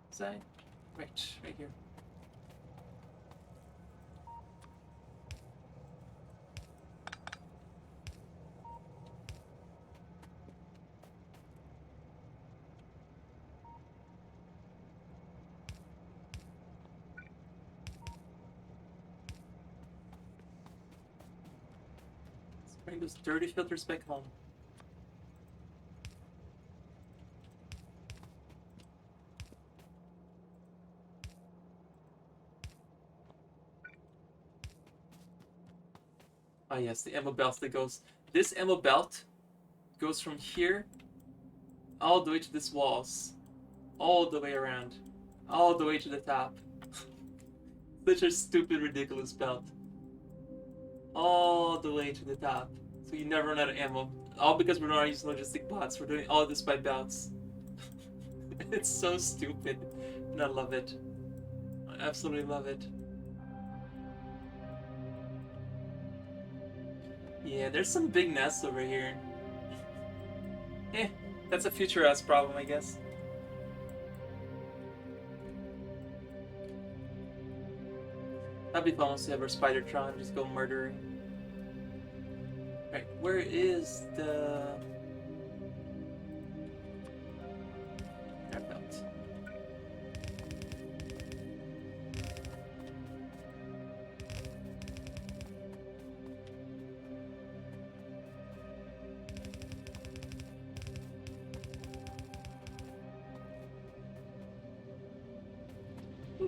Side. Right here. Let's bring those dirty filters back home. Oh yes, the ammo belt that goes. This ammo belt goes from here all the way to this walls, all the way around, all the way to the top. Such a stupid, ridiculous belt. All the way to the top, so you never run out of ammo. All because we're not using logistic bots. We're doing all this by belts. It's so stupid, and I love it. I absolutely love it. Yeah, there's some big nests over here. Eh, that's a future us problem, I guess. That'd be fun once we have our Spider-Tron and just go murdering. Right, where is the air belt?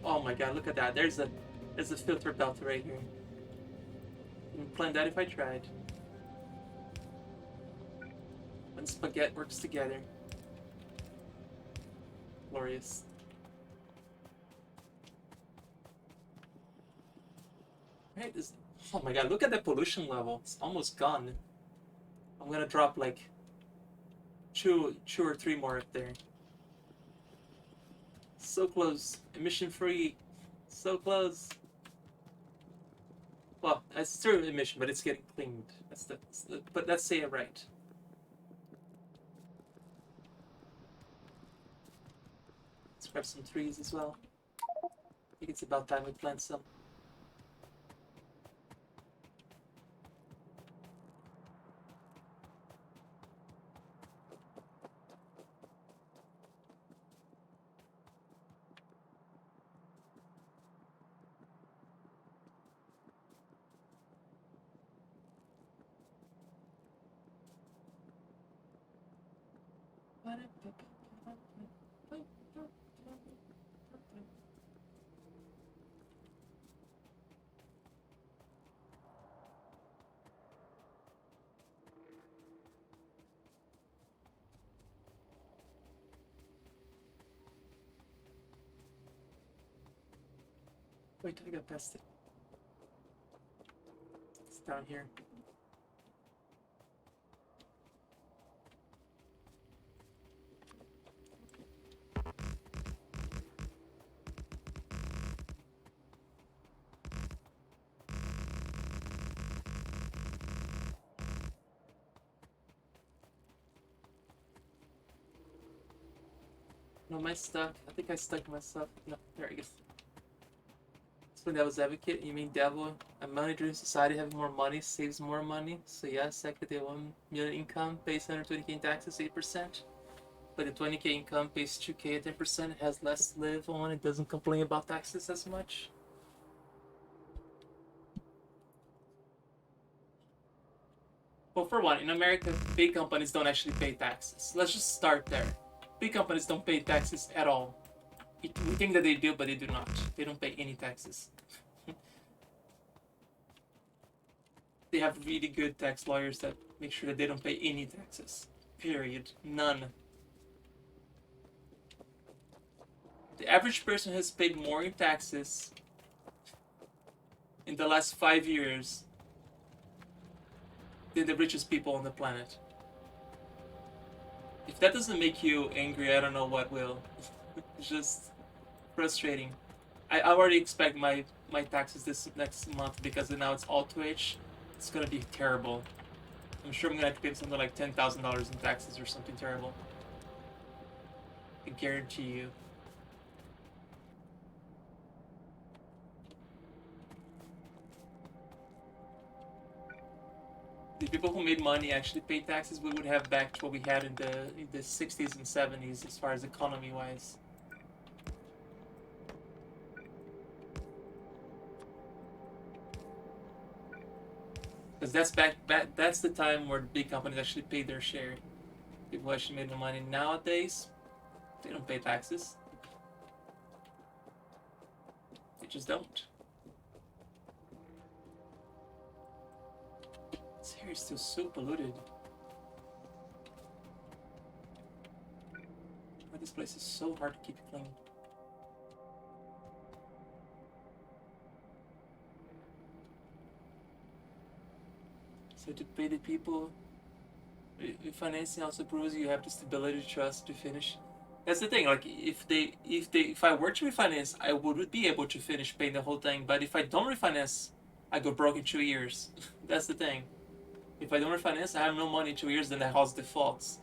Oh my god, look at that. There's a filter belt right here. Wouldn't plan that if I tried. When spaghetti works together. Glorious. Right, this. Oh my god, look at the pollution level. It's almost gone. I'm gonna drop like two or three more up there. So close. Emission free. So close. Well, it's still emission, but it's getting cleaned. But let's say it right. Let's grab some trees as well. I think it's about time we plant some. Wait till I get past it. down here. No, am I stuck? I think I stuck myself. No, there I go. When devil's advocate, you mean devil? A money-driven society having more money saves more money. So yes, equity 1 million income pays 120k in taxes, 8%. But the 20k income pays 2k at 10%. It has less to live on. It doesn't complain about taxes as much. Well, for one, in America, big companies don't actually pay taxes. Let's just start there. Big companies don't pay taxes at all. We think that they do, but they do not. They don't pay any taxes. They have really good tax lawyers that make sure that they don't pay any taxes. Period. None. The average person has paid more in taxes in the last 5 years than the richest people on the planet. If that doesn't make you angry, I don't know what will. It's just frustrating. I already expect my taxes this next month because now it's all Twitch. It's gonna be terrible. I'm sure I'm gonna have to pay something like $10,000 in taxes or something terrible. I guarantee you. The people who made money actually paid taxes, we would have back to what we had in the 60s and 70s as far as economy wise. Because that's the time where big companies actually paid their share. People actually made the money. Nowadays, they don't pay taxes. They just don't. This hair is still so polluted. But this place is so hard to keep it clean. So to pay the people, financing also proves you have the stability, trust to finish. That's the thing. Like if I were to refinance, I would be able to finish paying the whole thing. But if I don't refinance, I go broke in 2 years. That's the thing. If I don't refinance, I have no money in 2 years, then the house defaults.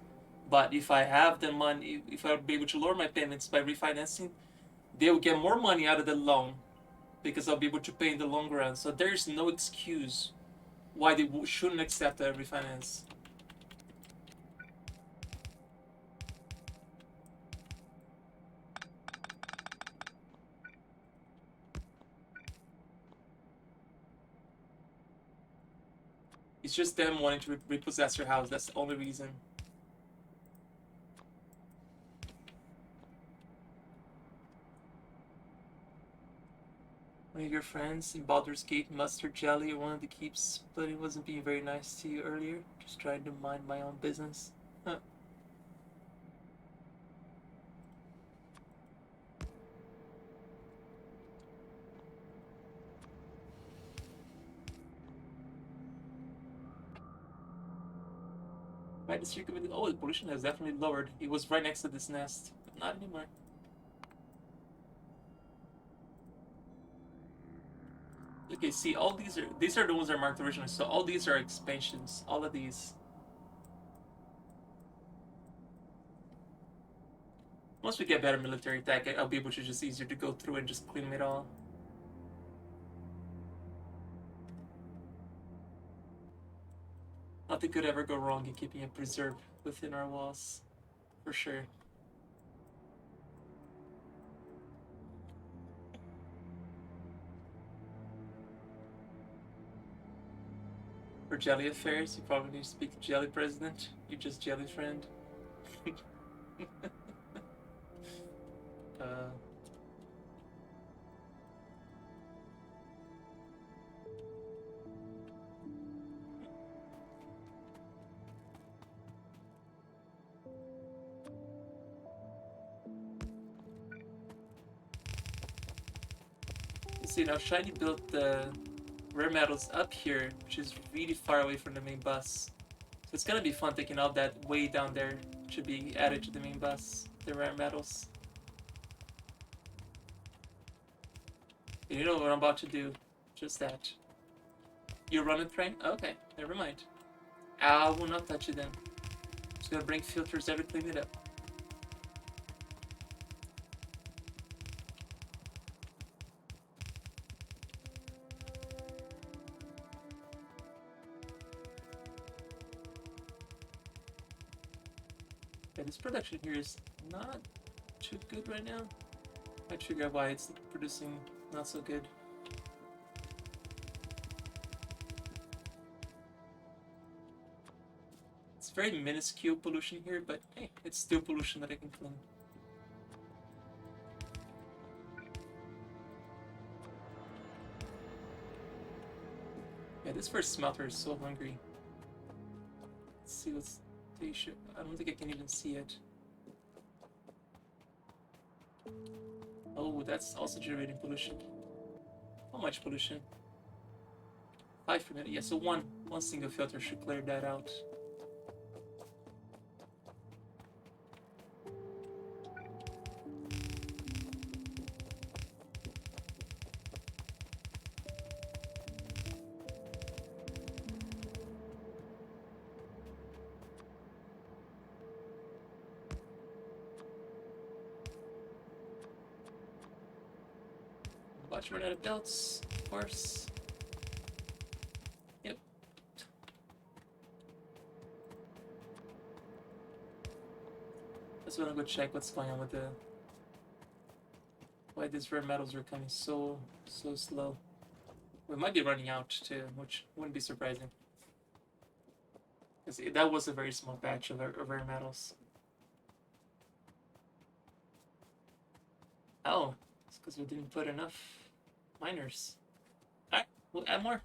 But if I have the money, if I'll be able to lower my payments by refinancing, they'll get more money out of the loan because I'll be able to pay in the long run. So there's no excuse why they shouldn't accept a refinance. It's just them wanting to repossess your house. That's the only reason. One of your friends in Baldur's Gate, Mustard Jelly, wanted to keep, but he wasn't being very nice to you earlier. Just trying to mind my own business. Huh. Right, the circuit. Oh, the pollution has definitely lowered. It was right next to this nest, but not anymore. Okay, see, all these are the ones that are marked originally. So all these are expansions. All of these. Once we get better military tech, I'll be able to just easier to go through and just clean it all. Nothing could ever go wrong in keeping it preserved within our walls, for sure. For jelly affairs, you probably need to speak to Jelly President. You just Jelly friend. uh, see now, Shiny built the rare metals up here, which is really far away from the main bus. So it's gonna be fun taking all that way down there. Should be added to the main bus, the rare metals. You know what I'm about to do. Just that. You run a train? Okay, never mind. I will not touch it then. Just gonna bring filters every clean it up. Yeah, this production here is not too good right now. Might figure out why it's producing not so good. It's very minuscule pollution here, but hey, it's still pollution that I can clean. Yeah, this first smelter is so hungry. Let's see what's the issue. I don't think I can even see it. Oh, that's also generating pollution. How much pollution? 5 per minute. Yeah, so one single filter should clear that out. Watch run out of belts, of course. Yep. Let's go check what's going on with the why these rare metals are coming so slow. We might be running out too, which wouldn't be surprising. Because that was a very small batch of rare metals. Oh, it's because we didn't put enough miners. Alright, we'll add more.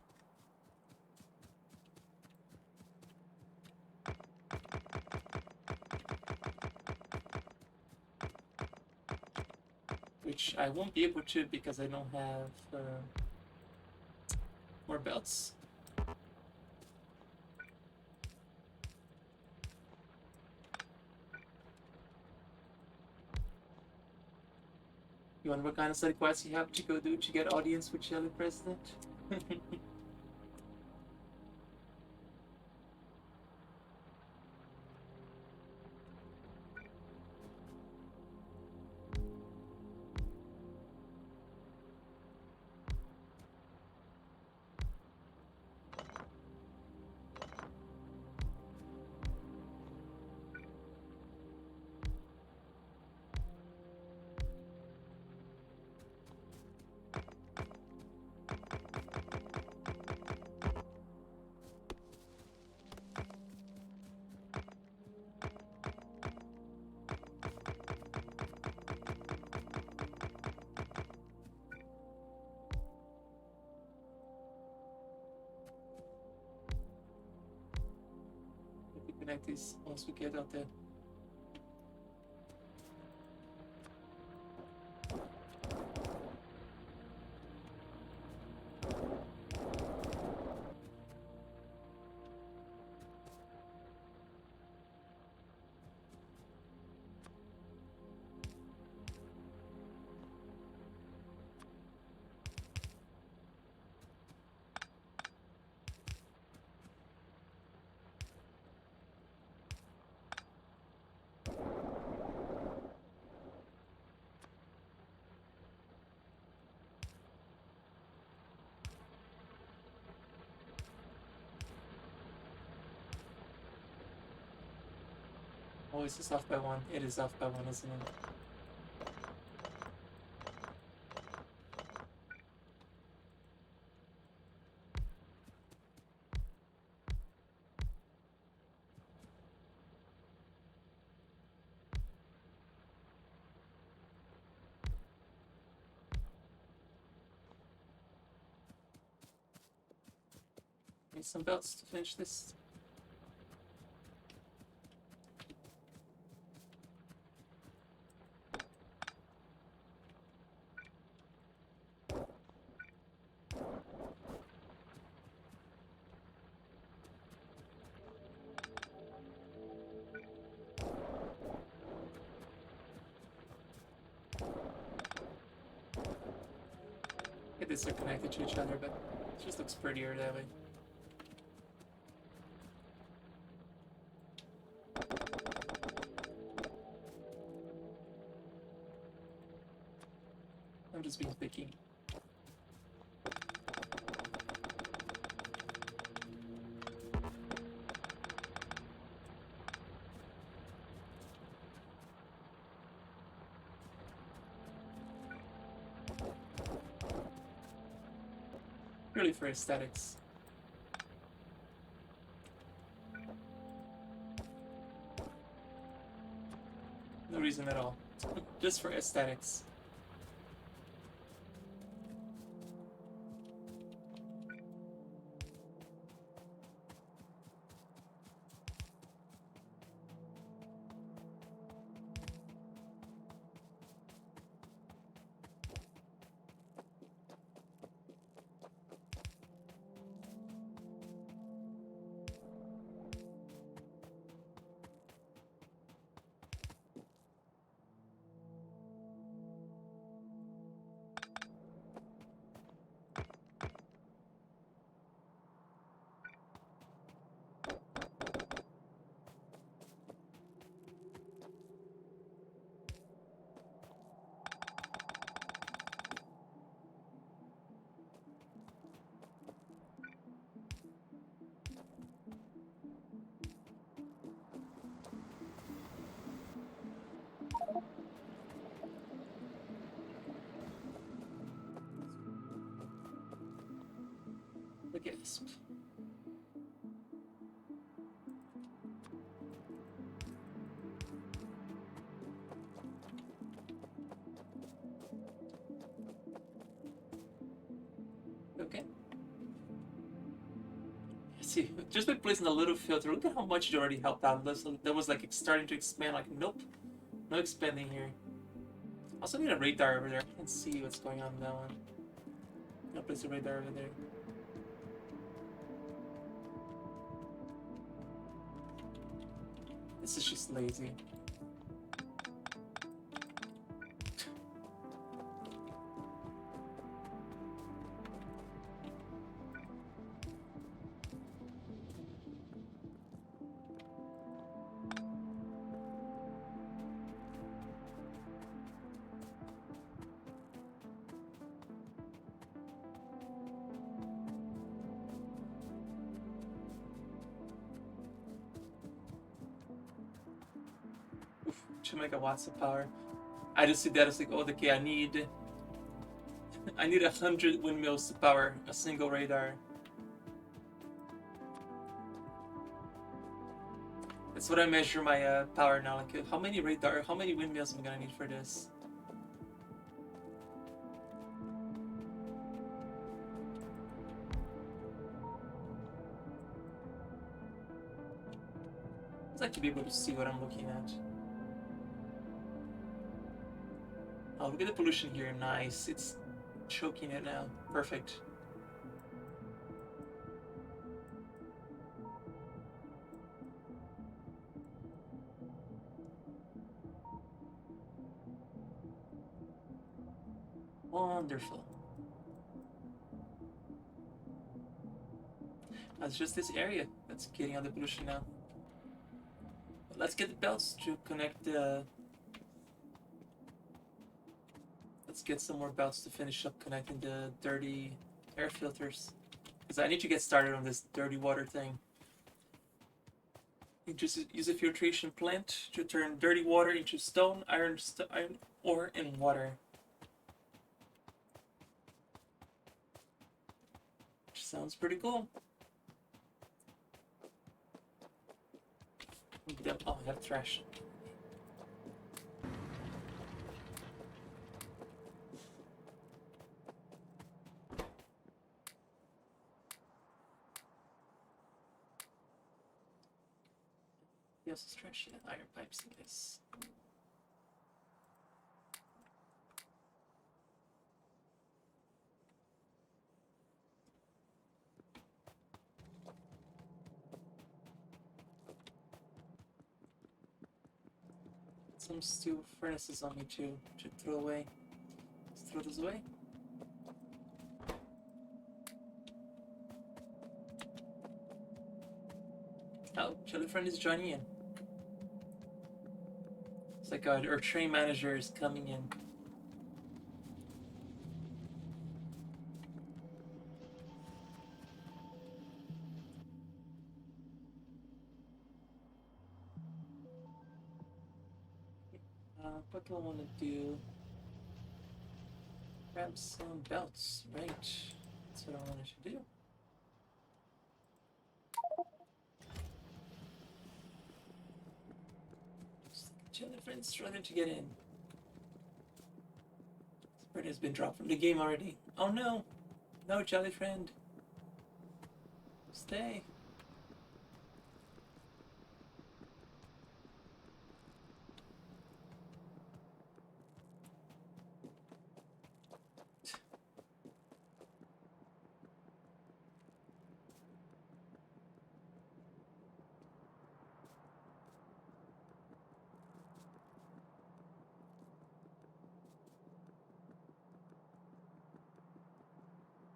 Which I won't be able to because I don't have more belts. You wonder what kind of side quests you have to go do to get audience with Jelly President? Connect these once we get out there. Oh, is this off by 1? It is off by 1, isn't it? Need some belts to finish this. It is so connected to each other, but it just looks prettier that way. I'm just being picky. Really for aesthetics. No reason at all. Just for aesthetics. The gasp. Okay. See, just by placing a little filter, look at how much it already helped out. That was like starting to expand. Like, nope, no expanding here. Also need a radar over there. I can't see what's going on in that one. I'll place a radar over there. This is just lazy. Oof, 2 megawatts of power. I just see that as like, oh, okay, I need 100 windmills to power a single radar. That's what I measure my power now. Like, how many windmills am I gonna need for this? I'd like to be able to see what I'm looking at. Oh, look at the pollution here. Nice. It's choking it now. Perfect. Wonderful. That's just this area that's getting all the pollution now. But let's get the belts to connect the... Let's get some more belts to finish up connecting the dirty air filters. Because I need to get started on this dirty water thing. You just use a filtration plant to turn dirty water into stone, iron ore, and water. Which sounds pretty cool. Oh, I have trash. Yes, it's trash. Yeah, iron pipes, I guess. Some steel furnaces on me too to throw away. Let's throw this away. Jelly friend is joining in. It's like our train manager is coming in. What do I want to do? Grab some belts, right? That's what I wanted to do. Jellyfriend's struggling to get in. Spread has been dropped from the game already. Oh no! No, Jellyfriend. Stay.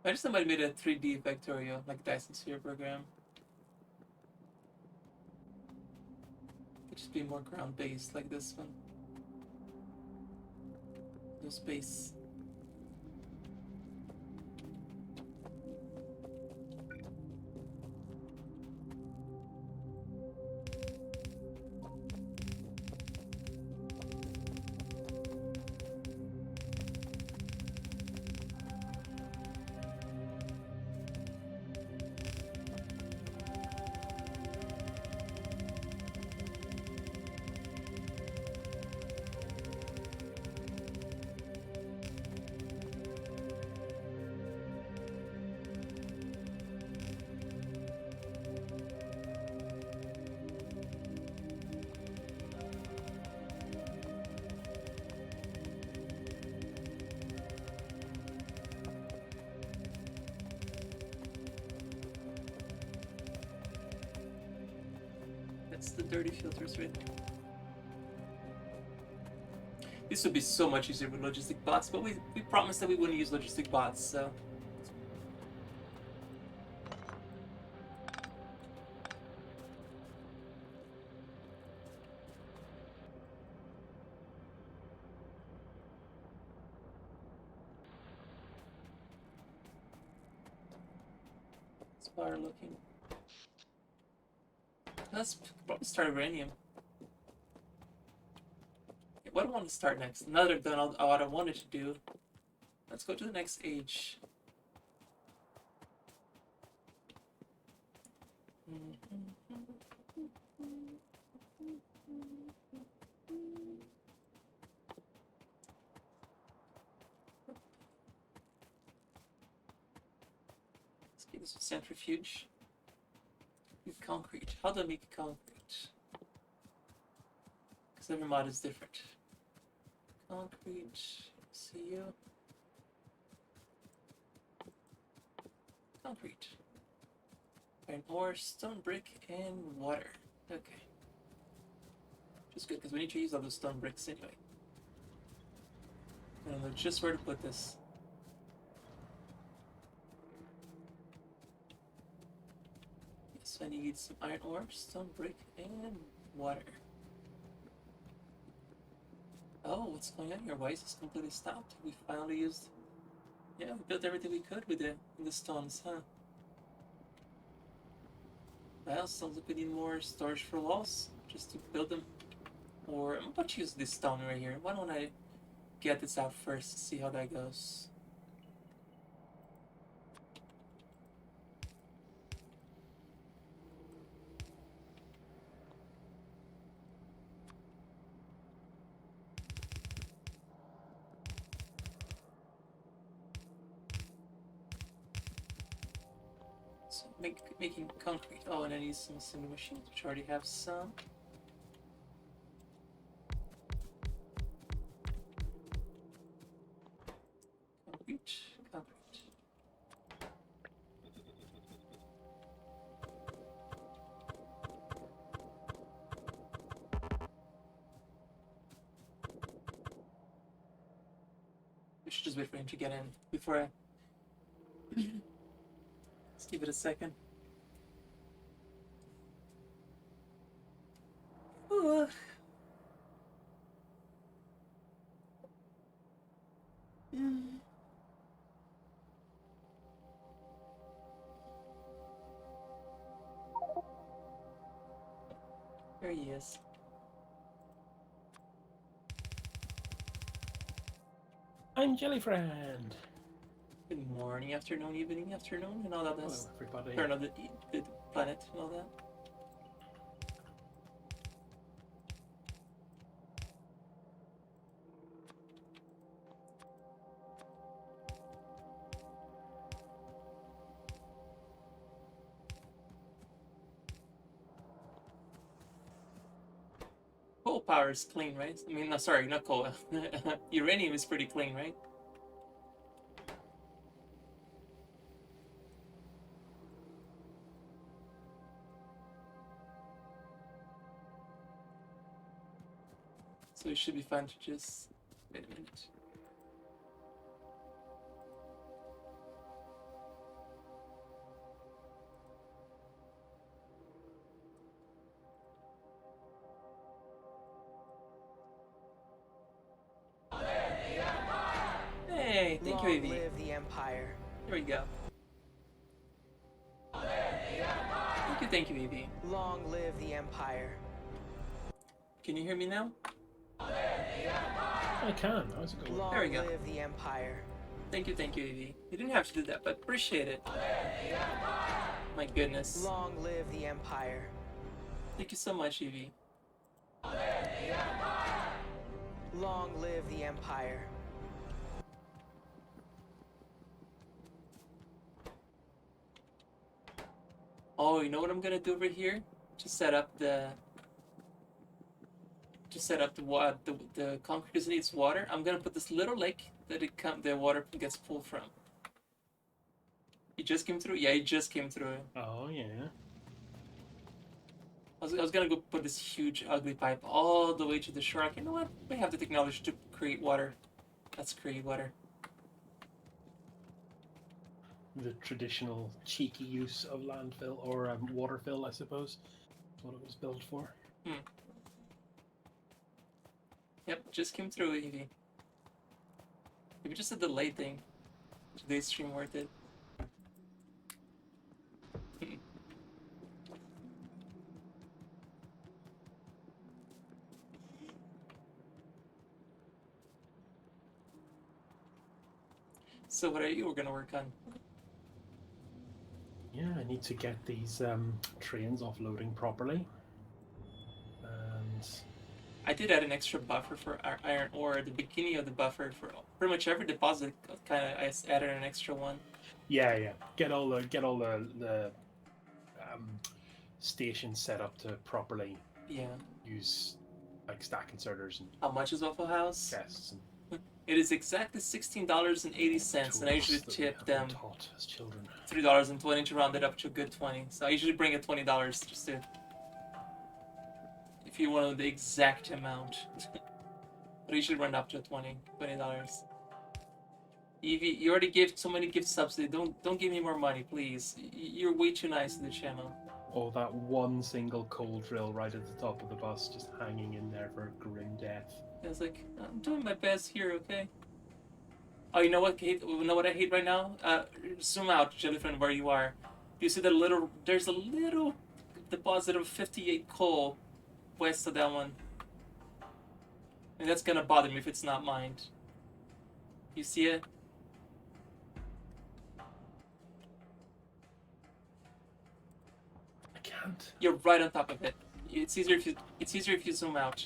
I just somebody made a 3D factorio, like Dyson Sphere program. Could just be more ground based like this one. No space. That's the dirty filters right there. This would be so much easier with logistic bots, but we promised that we wouldn't use logistic bots, so. Spire looking. Let's probably start uranium. Okay, what do I want to start next? Now that I've done all what I wanted to do, let's go to the next age. Let's get this a centrifuge. Make concrete. How do I make concrete? Because every mod is different. Concrete, see you. Concrete. Iron ore, stone brick, and water. Okay. Which is good because we need to use all those stone bricks anyway. I don't know just where to put this. Yes, I need some iron ore, stone brick, and water. Oh, what's going on here? Why is this completely stopped? We finally used... Yeah, we built everything we could with the stones, huh? Well, sounds like we need more storage for walls, just to build them. Or, I'm about to use this stone right here. Why don't I get this out first, see how that goes. So making concrete. Oh, and I need some assembly machines, which I already have some. Concrete, concrete. We should just wait for him to get in before I... Let's give it a second. There he is. I'm Jellyfriend. Good morning, afternoon, evening, afternoon, and all that. Hello, everybody. Or no, the planet and all that. Coal power is clean, right? I mean, no, sorry, not coal. Uranium is pretty clean, right? So it should be fine to just wait a minute. Hey, thank you, Long AV. live the Empire. There we go. Thank you, AV. Long live the Empire. Can you hear me now? I can. How's it going? Long There we go. live the Empire. Thank you, AV. You didn't have to do that, but appreciate it. My goodness. Long live the Empire. Thank you so much, AV. Long live the Empire. Oh, you know what I'm gonna do over here? To set up the the concrete because it needs water. I'm gonna put this little lake that the water gets pulled from. It just came through? Yeah, it just came through. Oh, yeah. I was gonna go put this huge ugly pipe all the way to the shore. Like, you know what? We have the technology to create water. Let's create water. The traditional cheeky use of landfill or water fill, I suppose. That's what it was built for. Yep, just came through, Evie. Maybe just a delay thing. Today's stream worth it. So what are you gonna work on? Yeah, I need to get these trains offloading properly. And I did add an extra buffer for our iron ore at the beginning of the buffer for pretty much every deposit. I added an extra one. yeah, get all the stations set up to properly use like stack inserters and How much is Waffle House? chests and It is exactly $16.80, and I usually tools that we tip have been them taught as children. $3.20 to round it up to a good 20. So I usually bring it $20 just to, if you want the exact amount. But I usually run up to $20. Evie, you already gave so many gift subsidy. Don't give me more money, please. You're way too nice to the channel. Oh, that one single coal drill right at the top of the bus, just hanging in there for grim death. I was like, I'm doing my best here, okay? Oh, you know what? You know what I hate right now? Zoom out, Jellyfin, where you are. You see there's a little deposit of 58 coal west of that one. And that's gonna bother me if it's not mined. You see it? I can't. You're right on top of it. It's easier if you zoom out.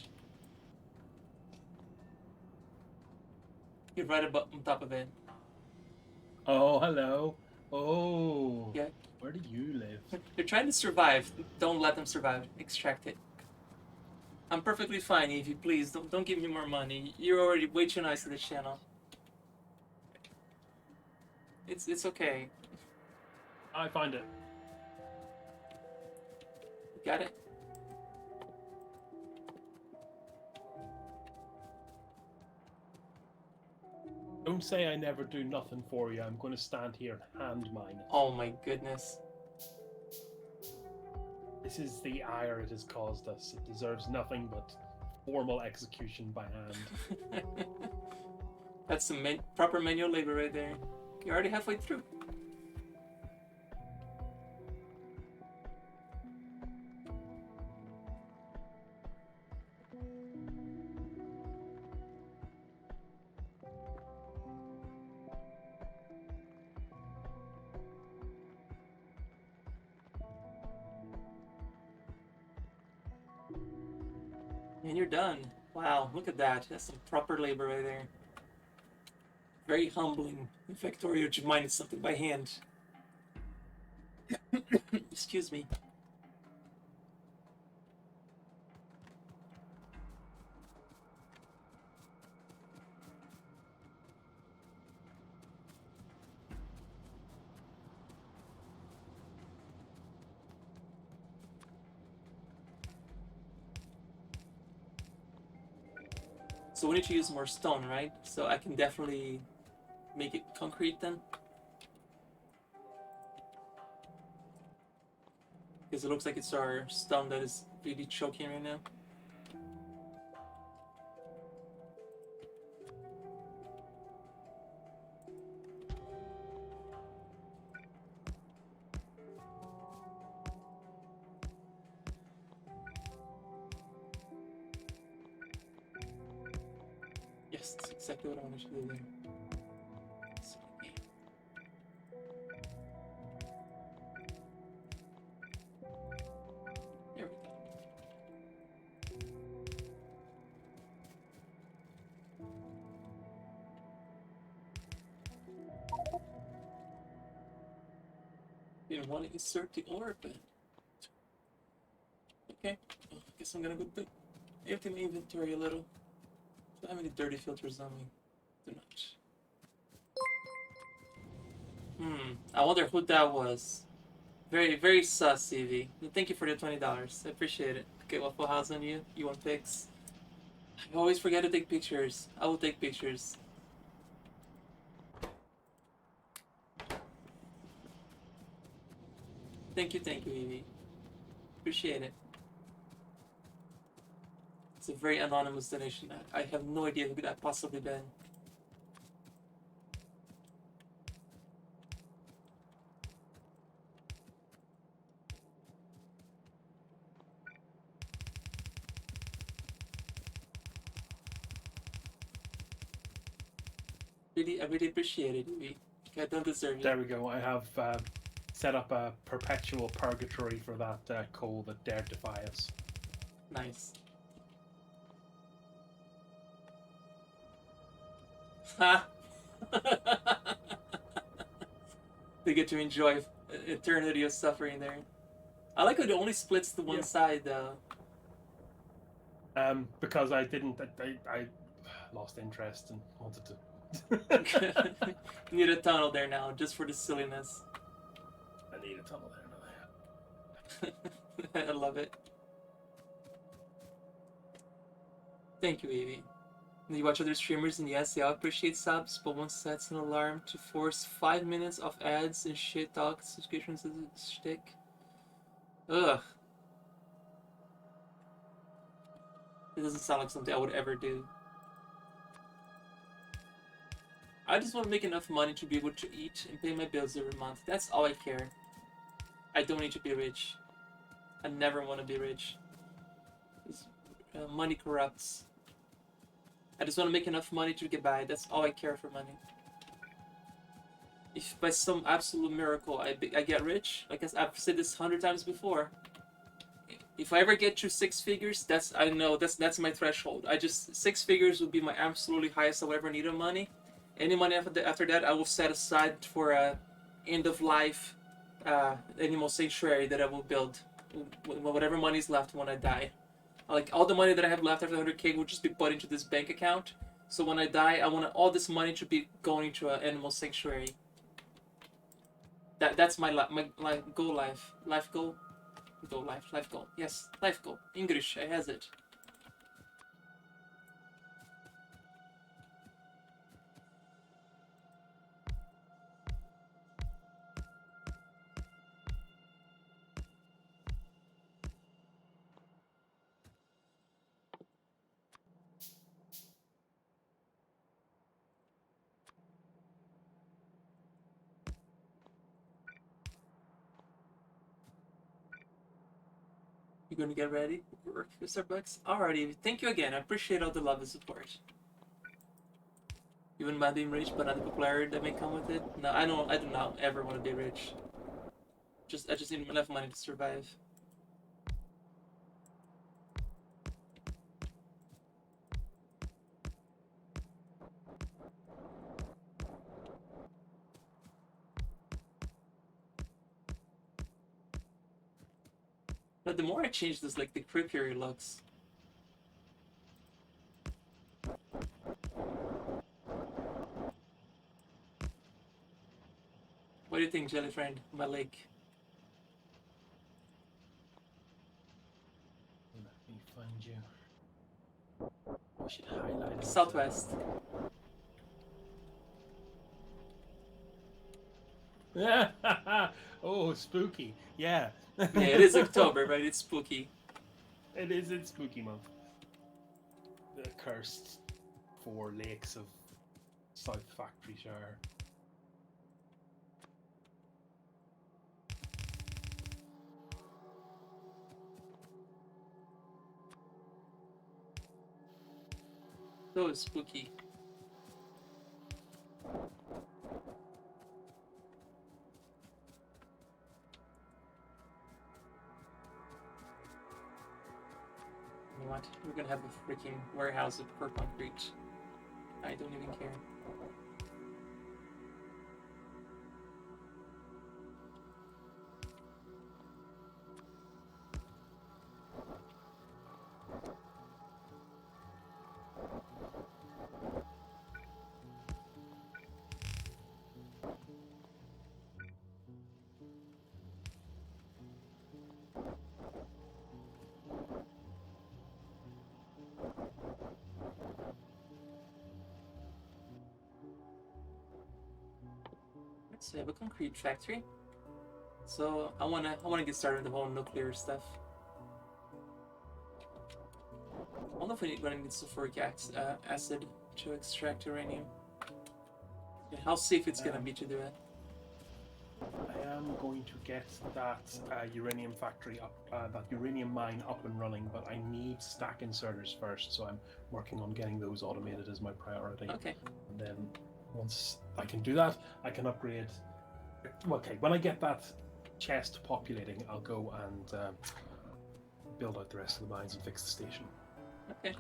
You're right on top of it. Oh, hello. Oh. Yeah. Where do you live? They're trying to survive. Don't let them survive. Extract it. I'm perfectly fine, Evie. Please, don't give me more money. You're already way too nice to the channel. It's okay. I find it. Got it? Don't say I never do nothing for you. I'm going to stand here and hand mine it. Oh my goodness. This is the ire it has caused us. It deserves nothing but formal execution by hand. That's some proper manual labor right there. You're already halfway through. And you're done. Wow, look at that. That's some proper labor right there. Very humbling. In Factorio, to mine something by hand. Excuse me. So we need to use more stone, right? So I can definitely make it concrete then. Because it looks like it's our stone that is really choking right now. Yes, that's exactly what I wanted to do there. There we go. Didn't want to insert the ore, but okay. Well, I guess I'm gonna go empty my inventory a little. Do I have any dirty filters on me? Do not. I wonder who that was. Very, very sus, Evie. Thank you for the $20. I appreciate it. Okay, Waffle House on you. You want pics? I always forget to take pictures. I will take pictures. Thank you, Evie. Appreciate it. It's a very anonymous donation. I have no idea who that possibly been. I really appreciate it, Evie. I don't deserve it. There we go. I have set up a perpetual purgatory for that coal that dared defy us. Nice. Ha! They get to enjoy eternity of suffering there. I like how it only splits to one side, though. Because I didn't. I lost interest and wanted to. You need a tunnel there now, just for the silliness. I need a tunnel there now. I love it. Thank you, Evie. You watch other streamers, and yes, they all appreciate subs, but one sets an alarm to force 5 minutes of ads and shit talk subscriptions as a shtick. Ugh. It doesn't sound like something I would ever do. I just want to make enough money to be able to eat and pay my bills every month. That's all I care. I don't need to be rich. I never want to be rich. Money corrupts. I just want to make enough money to get by. That's all I care for money. If by some absolute miracle I get rich, like I've said this 100 times before, if I ever get to 6 figures, I know that's my threshold. 6 figures would be my absolutely highest I'll ever need of money. Any money after that, I will set aside for a end of life animal sanctuary that I will build. Whatever money's left when I die. Like all the money that I have left after 100K will just be put into this bank account. So when I die, I want all this money to be going to an animal sanctuary. That's my goal life goal. Life goal. Yes, life goal. English, I has it. gonna get ready for work, Mr. Bucks? Alrighty, thank you again. I appreciate all the love and support. You wouldn't mind being rich, but not the popularity that may come with it. No, I don't. I do not ever want to be rich. I just need enough money to survive. But the more I change this, like the creepier it looks. What do you think, Jelly Friend? My lake. Let me find you. I should highlight it. Southwest. Oh, spooky. Yeah. Yeah, it is October, right? It's spooky. It is in spooky month. The cursed 4 lakes of South Factoryshire. So spooky. You know what? We're gonna have a freaking warehouse of poor concrete. I don't even care. So we have a concrete factory. So I wanna get started with the whole nuclear stuff. I don't know if we're gonna need sulfuric acid to extract uranium. And how safe it's gonna be to do it. I am going to get that uranium factory up, that uranium mine up and running, but I need stack inserters first, so I'm working on getting those automated as my priority. Okay. And then once I can do that, I can upgrade. Okay, when I get that chest populating, I'll go and build out the rest of the mines and fix the station. Okay.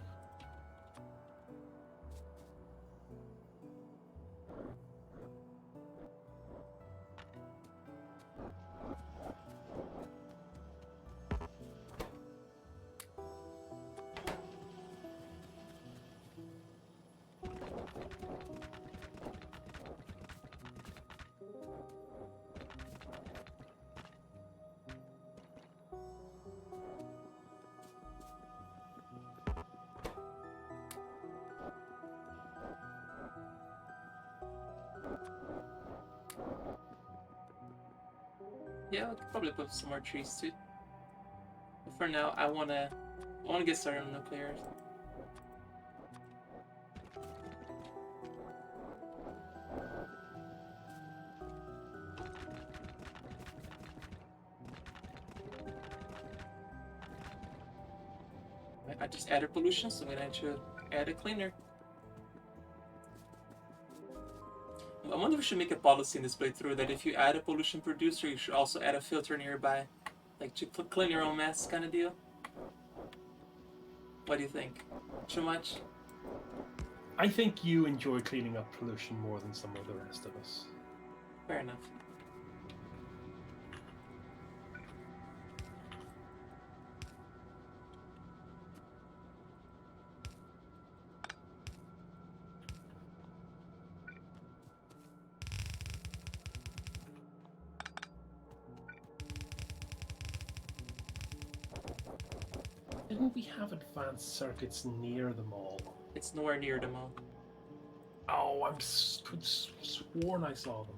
Yeah, I could probably put some more trees too. But for now, I wanna get started on nuclear. I just added pollution, so I'm gonna to add a cleaner. I wonder if we should make a policy in this playthrough that if you add a pollution producer, you should also add a filter nearby. Like to clean your own mess kind of deal. What do you think? Too much? I think you enjoy cleaning up pollution more than some of the rest of us. Fair enough. Didn't we have advanced circuits near the mall? It's nowhere near them all. Oh, I could sworn I saw them.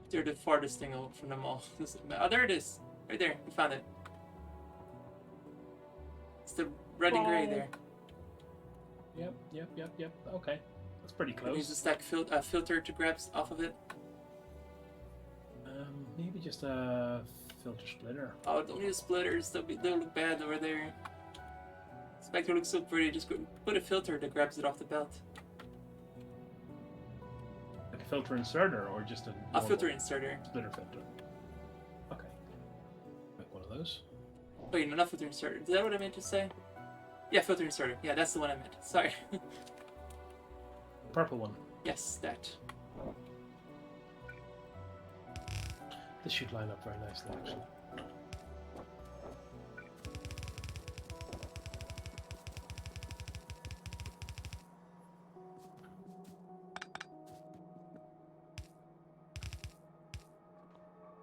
They're the farthest thing out from them all. Oh, there it is. Right there. We found it. It's the red and gray there. Yep. Okay. That's pretty Use close. the stack filter to grab off of it. just a filter splitter. Oh, don't use splitters. They'll look bad over there. This factory looks so pretty. Just put a filter that grabs it off the belt. Like a filter inserter or just A filter inserter. Splitter filter. Okay. Make one of those. Wait, no, not filter inserter. Is that what I meant to say? Yeah, filter inserter. Yeah, that's the one I meant. Sorry. Purple one. Yes, that. This should line up very nicely, actually.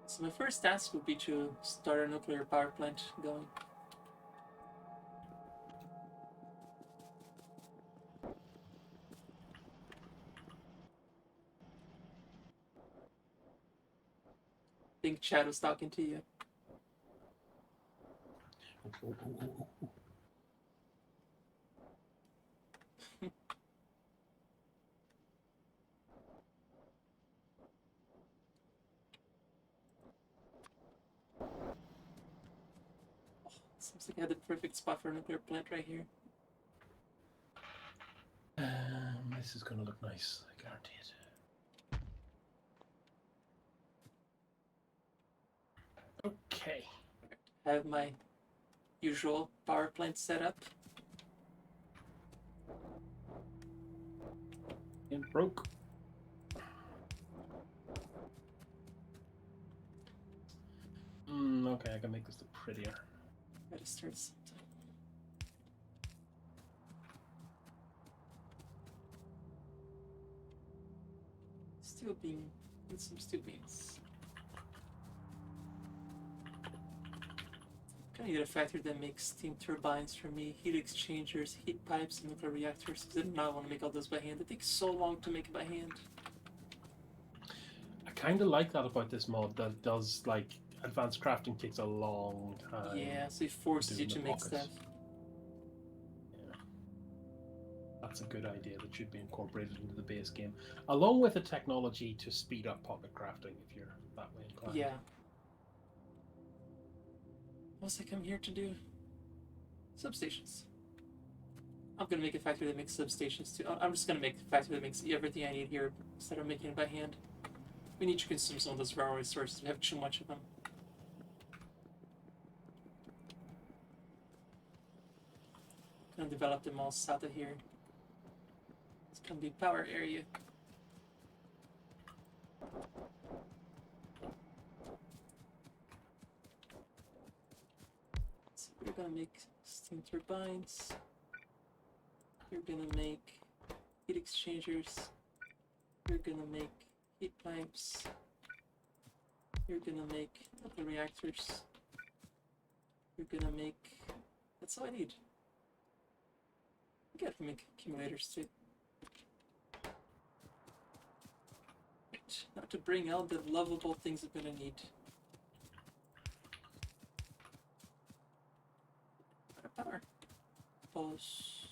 So my first task would be to start a nuclear power plant going. I think Chad was talking to you. Seems like I had the perfect spot for a nuclear plant right here. This is going to look nice, I guarantee it. Okay. I have my usual power plant set up. It broke. Okay, I can make this look prettier. Gotta start sometime. Steel beam and some steel beams. Kind of need a factory that makes steam turbines for me, heat exchangers, heat pipes, and nuclear reactors. Because I do not want to make all those by hand. It takes so long to make it by hand. I kind of like that about this mod, that it does, like, advanced crafting takes a long time. Yeah, so it forces you to make stuff. Yeah. That's a good idea that should be incorporated into the base game, along with a technology to speed up pocket crafting if you're that way inclined. Yeah. What was I come here to do? Substations. I'm gonna make a factory that makes substations too. I'm just gonna make a factory that makes everything I need here instead of making it by hand. We need to consume some of those raw resources. We have too much of them. Gonna develop them all south of here. It's gonna be power area. So we're gonna make steam turbines. We're gonna make heat exchangers. We're gonna make heat pipes. We're gonna make nuclear reactors. We're gonna make... That's all I need. I gotta make accumulators too. Right, now to bring out the lovable things I'm gonna need. Power. Pulse.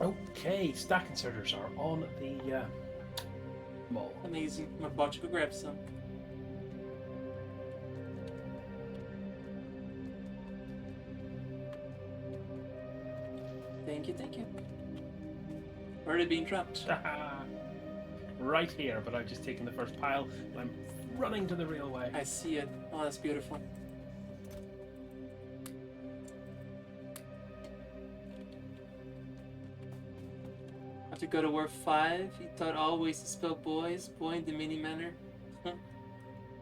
Okay, stack inserters are on the mall. Amazing. I'm about to go grab some. Thank you, thank you. Already being dropped. Right here, but I've just taken the first pile and I'm running to the railway. I see it. Oh, that's beautiful. After God of War 5, he taught always to spell boys, boy in the mini manner.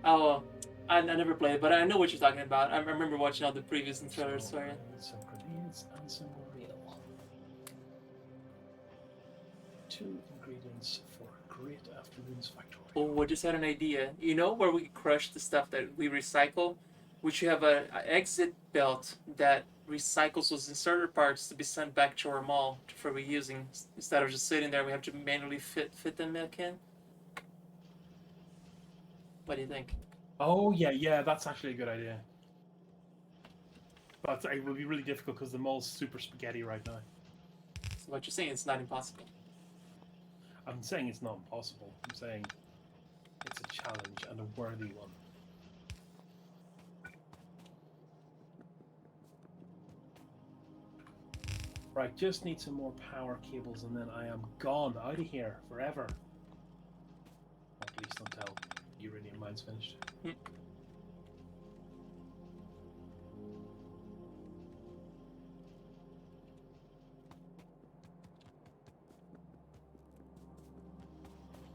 Oh, I never played, but I know what you're talking about. I remember watching all the previews and trailers, so yeah. Some grenades and some real. 2 ingredients for Great afternoon's factorio. Oh, I just had an idea. You know where we crush the stuff that we recycle? We should have a exit belt that recycles those inserter parts to be sent back to our mall for reusing instead of just sitting there. We have to manually fit them back in. What do you think? Oh yeah, that's actually a good idea. But it will be really difficult because the mall's super spaghetti right now. So what you're saying is not impossible. I'm saying it's not impossible. I'm saying it's a challenge and a worthy one. Right, just need some more power cables and then I am gone out of here forever. Or at least until the uranium mine's finished.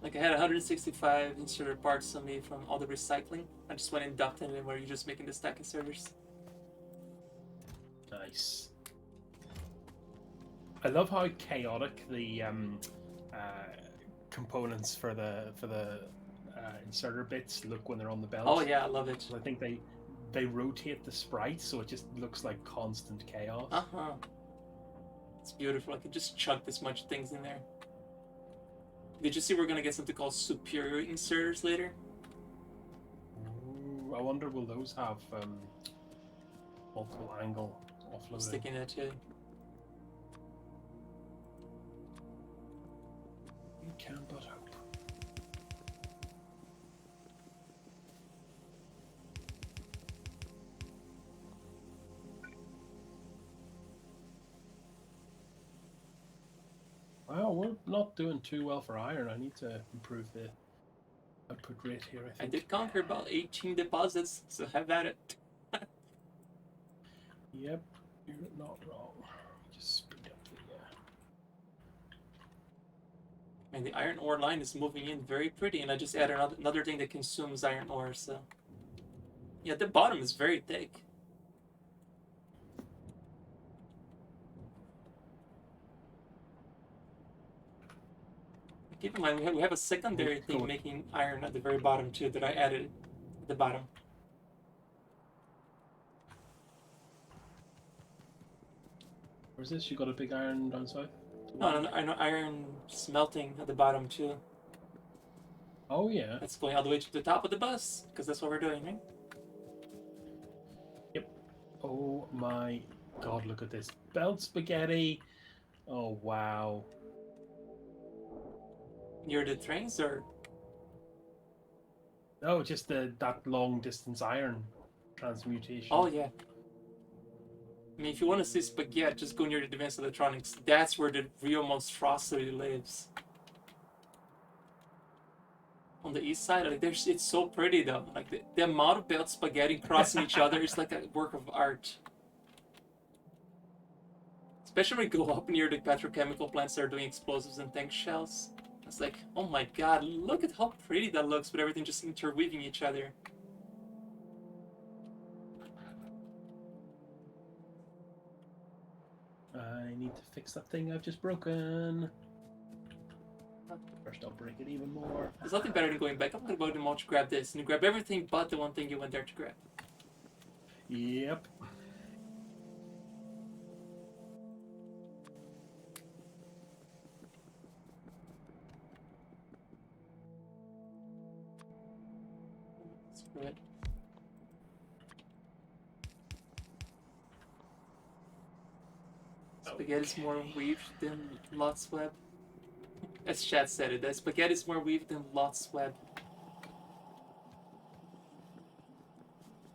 Like I had 165 inserter parts on me from all the recycling. I just went and dumped it in where you're just making the stack inserters. Nice. I love how chaotic the components for the inserter bits look when they're on the belt. Oh yeah, I love it. I think they rotate the sprites so it just looks like constant chaos. Uh-huh. It's beautiful. I could just chuck this much things in there. Did you see we're gonna get something called superior inserters later? Ooh, I wonder will those have multiple angle offloading? Sticking that too. You can but hope. Well, we're not doing too well for iron. I need to improve the output rate here, I I think. did conquer about 18 deposits, so have at it. Yep, you're not wrong. Just speed up the... And the iron ore line is moving in very pretty, and I just added another thing that consumes iron ore, so... Yeah, the bottom is very thick. Keep in mind, we have a secondary thing making iron at the very bottom too that I added at the bottom. Where's this? You got a big iron down south? No, iron smelting at the bottom too. Oh yeah. That's going all the way to the top of the bus, because that's what we're doing, right? Yep. Oh my god, look at this. Belt spaghetti! Oh wow. Near the trains, or? No, just that long distance iron transmutation. Oh yeah. I mean, if you want to see spaghetti, just go near the advanced electronics. That's where the real monstrosity lives. On the east side, like it's so pretty though. Like the amount of belt spaghetti crossing each other is like a work of art. Especially when you go up near the petrochemical plants that are doing explosives and tank shells. It's like, oh my god, look at how pretty that looks with everything just interweaving each other. I need to fix that thing I've just broken. First I'll break it even more. There's nothing better than going back. I'm gonna go to the mall to grab this, and you grab everything but the one thing you went there to grab. Yep. Screw it. Spaghetti's more weaved than Lot's web. As Chad said it, that spaghetti's more weaved than Lot's web.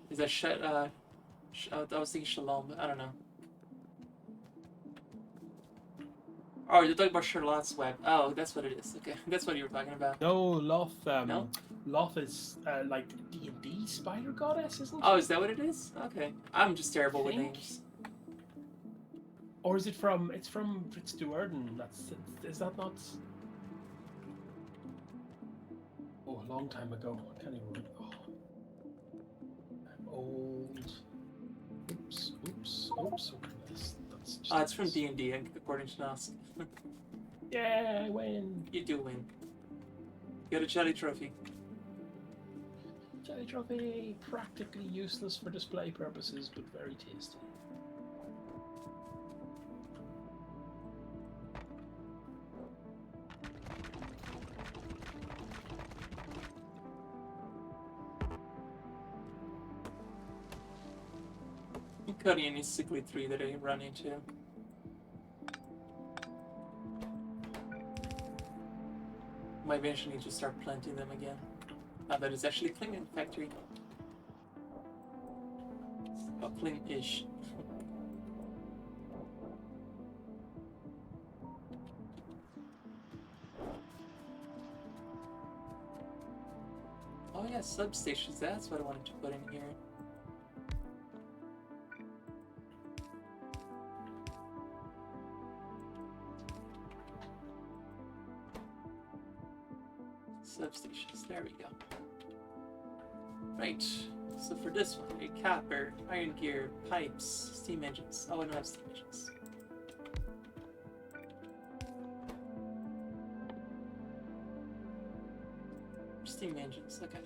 Is that I was thinking Shalom, but I don't know. Oh, you're talking about Charlotte's web. Oh, that's what it is. Okay, that's what you were talking about. No, Loth. No? Loth is like D&D spider goddess, isn't it? Oh, is that what it is? Okay, I'm just terrible with names. Or is it from? It's from Fritz Duerden. Is that not? Oh, a long time ago. I can't even remember. Oh. I'm old. Oops. That's just It's from D&D, according to Nosk. Yeah, I win. You do win. Get a jelly trophy. Jelly trophy, practically useless for display purposes, but very tasty. I'm cutting any sickly tree that I run into. Might eventually just start planting them again. Now that it's actually clean in the factory. Oh, clean-ish. Oh yeah, substations. That's what I wanted to put in here. Substations. There we go. Right. So for this one, a copper, iron gear, pipes, steam engines. Oh, I don't have steam engines. Steam engines. Okay.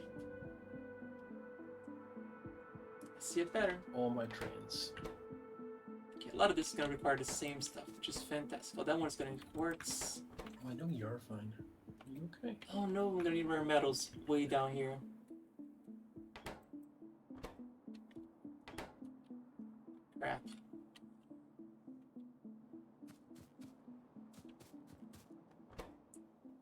I see it better. All my trains. Okay, a lot of this is going to require the same stuff, which is fantastic. Oh, that one's going to need quartz. Oh, I know you're fine. Are you okay? Oh no, we're going to need rare metals way down here. Crap.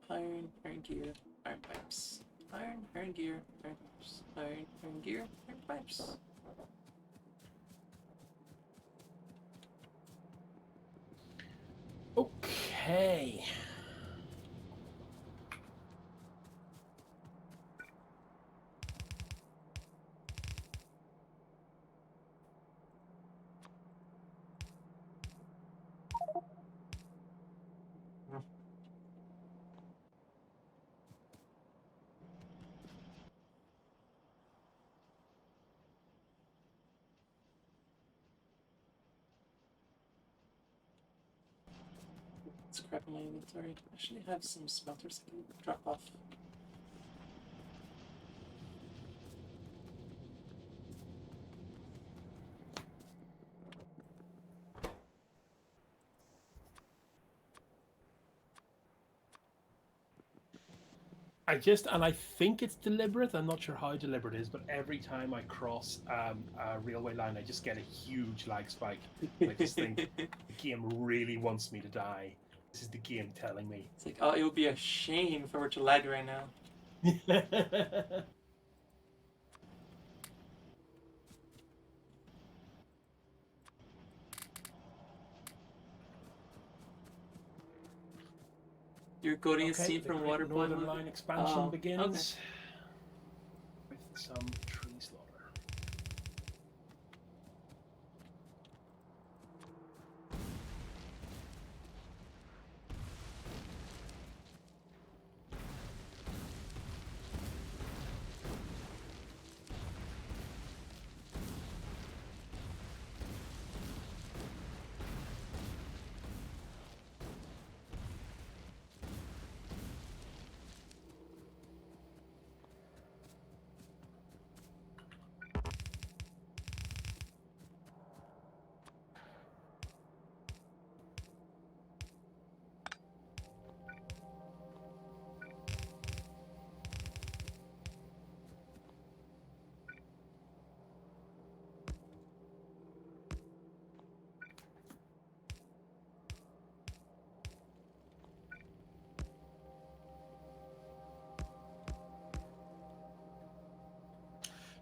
Iron gear, iron pipes. Iron gear, iron pipes. Iron gear, iron pipes. Okay. Scrap in my inventory. I actually have some smelters I can drop off. And I think it's deliberate. I'm not sure how deliberate it is, but every time I cross a railway line, I just get a huge lag spike. I just think the game really wants me to die. This is the game telling me. It's like, oh, it would be a shame if I were to lag right now. You're coding a scene the from Great Waterboy Northern movie? Line expansion Oh, begins with some tree slaughter.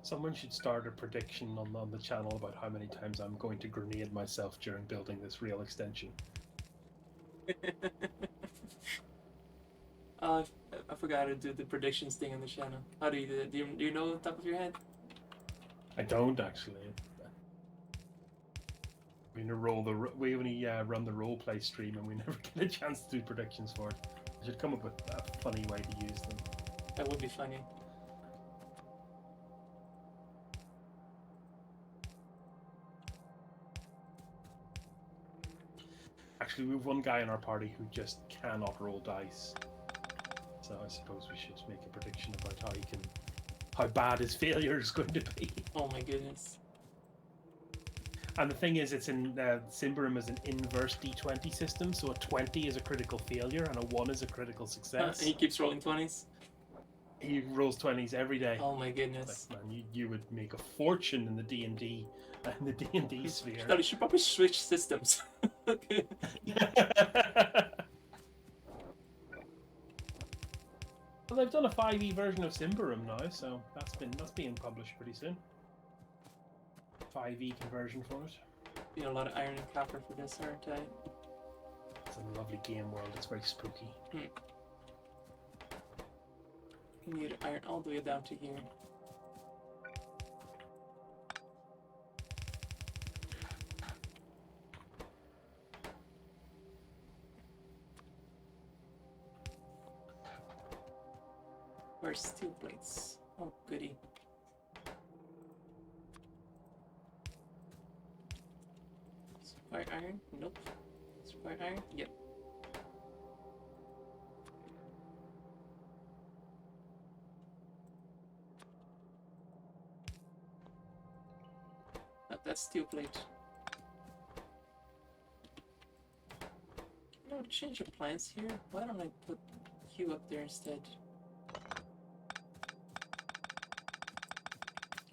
Someone should start a prediction on the channel about how many times I'm going to grenade myself during building this rail extension. I forgot to do the predictions thing on the channel. How do you do it? Do you know on top of your head? I don't actually. We only run the role play stream, and we never get a chance to do predictions for it. I should come up with a funny way to use them. That would be funny. Actually, we have one guy in our party who just cannot roll dice. So I suppose we should make a prediction about how bad his failure is going to be. Oh my goodness. And the thing is, it's in Cymberum is an inverse d20 system, so a 20 is a critical failure and a 1 is a critical success. He keeps rolling 20s. He rolls 20s every day. Oh my goodness. Like, man, you would make a fortune in the D&D sphere. You should probably switch systems. Okay. Well, they've done a 5e version of Cymberum now, so that's being published pretty soon. 5e conversion for it. You know, a lot of iron and copper for this, aren't I? It's a lovely game world. It's very spooky. You need iron all the way down to here. Where's steel plates? Oh, goody. Square iron? Nope. Square iron? Yep. Oh, that's steel plate. You know, change the plans here. Why don't I put Q up there instead?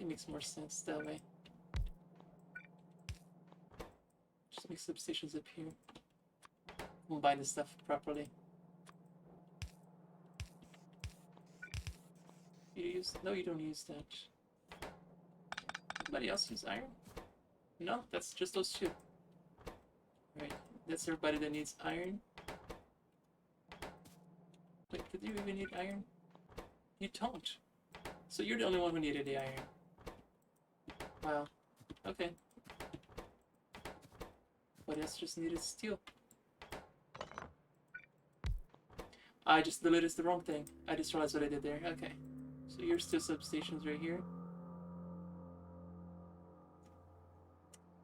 It makes more sense that way. Just make substations up here. Combine the stuff properly. You use? No, you don't use that. Anybody else use iron? No, that's just those two. Right, that's everybody that needs iron. Wait, did you even need iron? You don't. So you're the only one who needed the iron. Wow. Okay. What else just needed steel? I just deleted the wrong thing. I just realized what I did there. Okay. So your steel substations right here.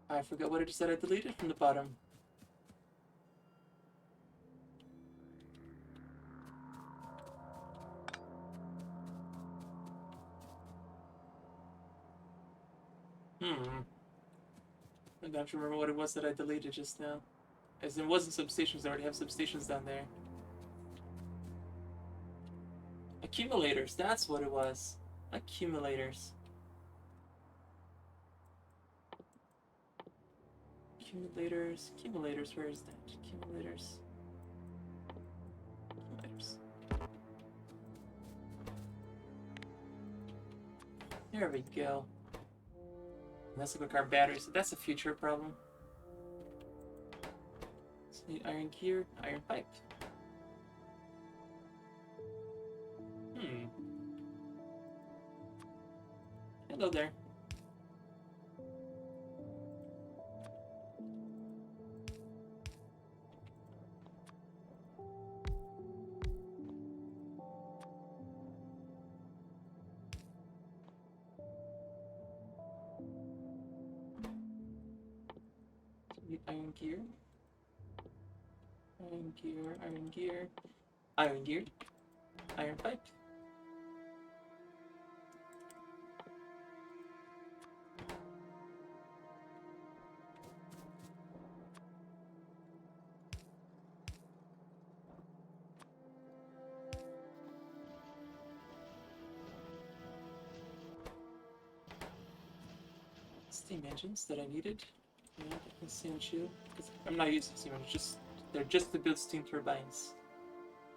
I forgot what I just said I deleted from the bottom. I don't remember what it was that I deleted just now. As in, it wasn't substations, I already have substations down there. Accumulators, that's what it was. Accumulators. Accumulators, where is that? Accumulators. There we go. That's like our batteries, so that's a future problem. So need iron gear, iron pipe. Hello there. Need iron gear. Iron gear, iron gear. Iron gear. Iron pipe. Steam engines that I needed. Yeah, I can see on shield. Because I'm not using steam engines, they're just to build steam turbines.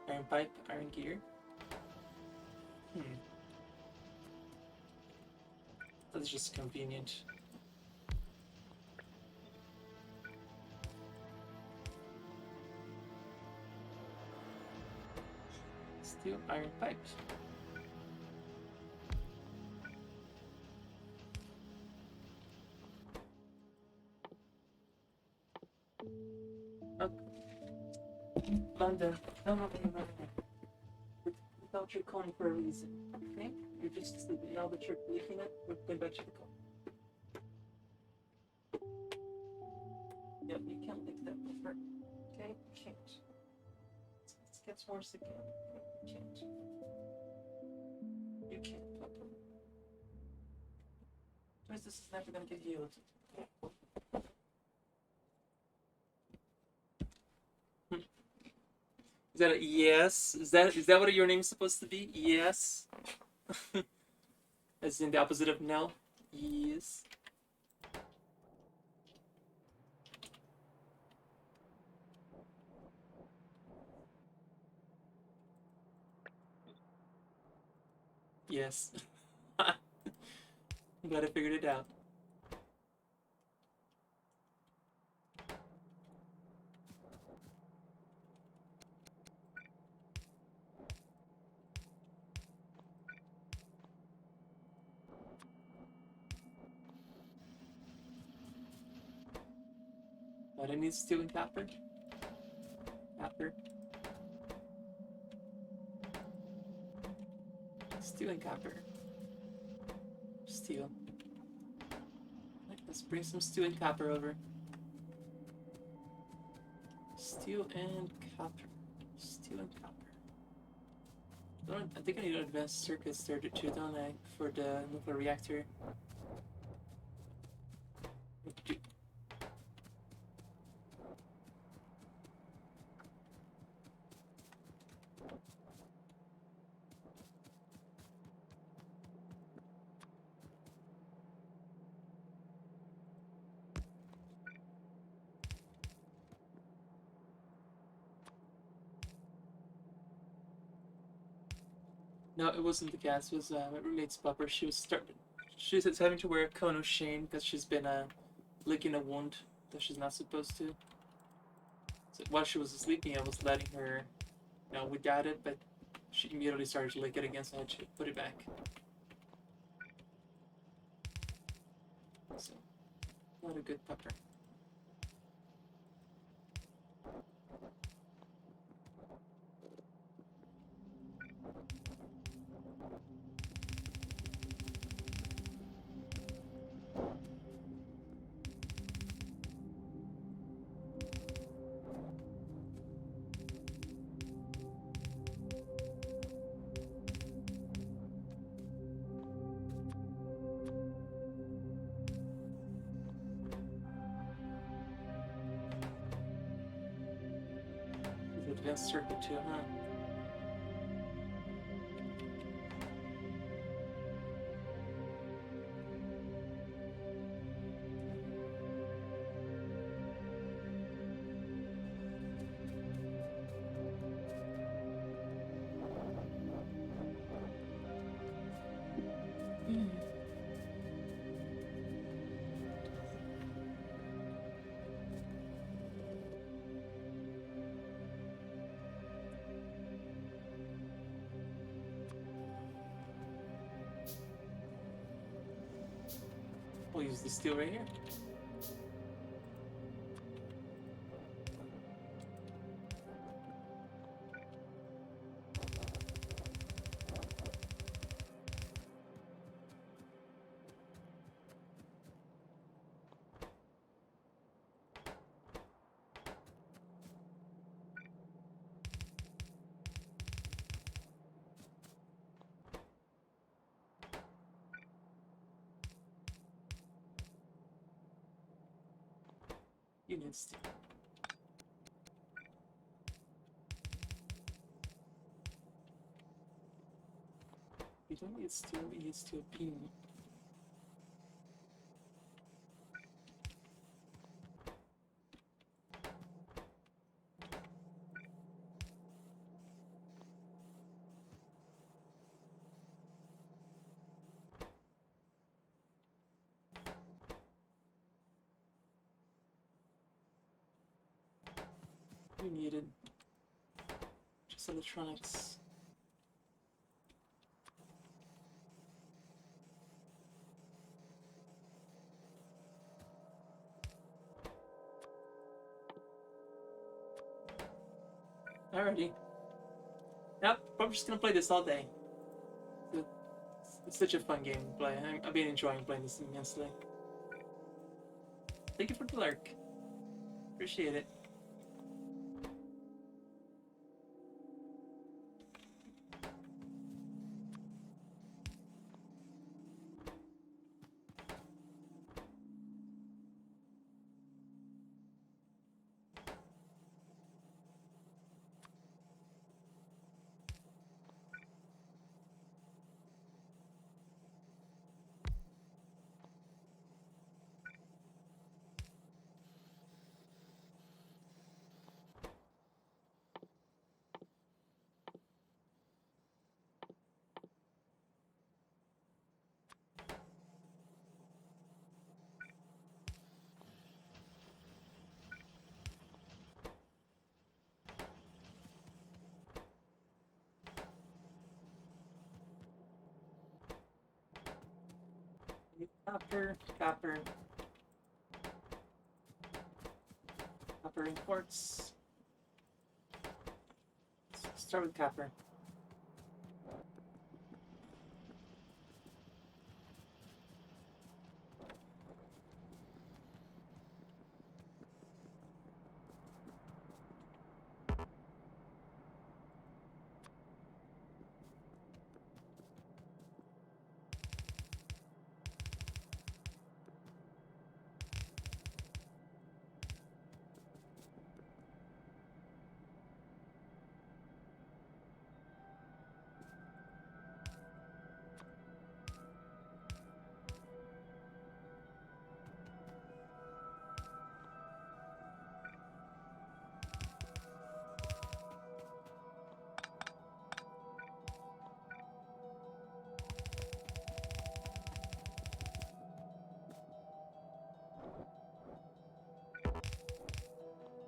Iron pipe, iron gear. That's just convenient. Steel, iron pipe. London. No. Without your coin for a reason. Okay? You're just sleeping. Now that you're leaking it, we're going back to the coin. Yep, you can't leak that paper. Okay? You can't. Let's gets worse again. You can't. You can't, Papa. This is never gonna get healed. Is that a yes? Is that what your name's supposed to be? Yes. As in the opposite of no? Yes. Yes. I'm glad I figured it out. But I need steel and copper. Copper. Steel and copper. Steel. Let's bring some steel and copper over. Steel and copper. Steel and copper. I think I need an advanced circuits there too, don't I? For the nuclear reactor. No, it wasn't the gas. It was my roommate's bupper. She was having to wear a cone of shame because she's been licking a wound that she's not supposed to. So while she was sleeping, I was letting her, without it, but she immediately started to lick it again, so I had to put it back. So, not a good pupper. Advanced circuit too, huh? We'll use the steel right here. You need steel. You don't need steel, you need steel beam. You needed just electronics. Alrighty. Yep, I'm just gonna play this all day. It's such a fun game to play. I've been enjoying playing this immensely. Thank you for the lurk. Appreciate it. Copper, copper. Copper and quartz. Let's start with copper.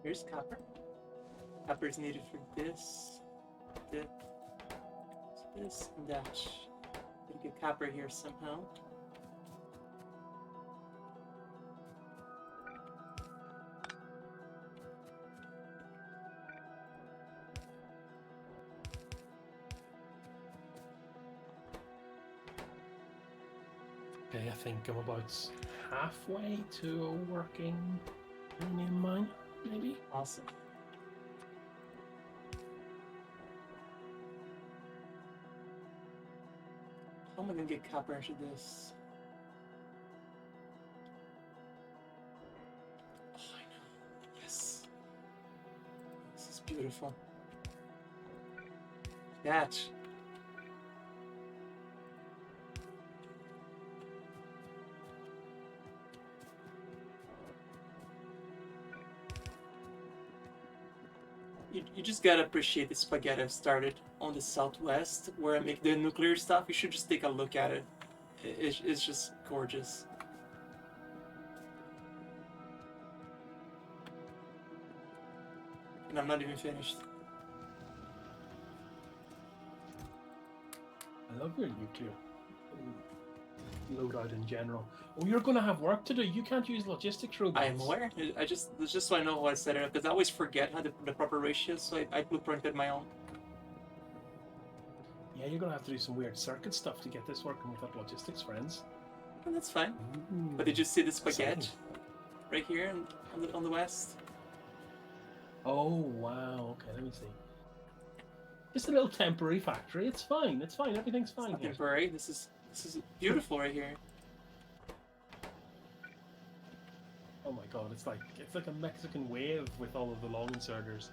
Here's copper. Copper is needed for this, this, and that. Gotta get copper here somehow. Okay, I think I'm about halfway to a working uranium mine, maybe. Awesome. How am I gonna get copper into this? Oh, I know. Yes. This is beautiful. That. You just gotta appreciate the spaghetti I've started on the southwest where I make the nuclear stuff. You should just take a look at it. It's just gorgeous. And I'm not even finished. I love your nuclear loadout in general. Oh, you're going to have work to do. You can't use logistics robots. I am aware. It's just so I know how I set it up because I always forget how the proper ratios. So I blueprinted my own. Yeah, you're going to have to do some weird circuit stuff to get this working without logistics, friends. And that's fine. Ooh. But did you see the spaghetti Exciting. right here on the west? Oh, wow. Okay, let me see. Just a little temporary factory. It's fine. It's fine. Everything's It's fine not here. temporary. This is beautiful right here. Oh my god, it's like a Mexican wave with all of the long inserters.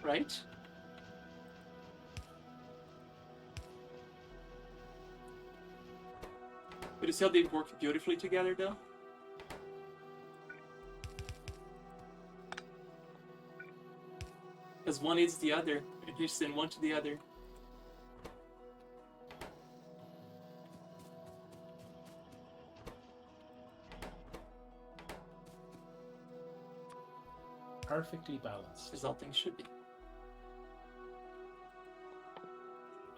Right? But you see how they work beautifully together though? Because one needs the other. You send one to the other. Perfectly balanced. As all things should be.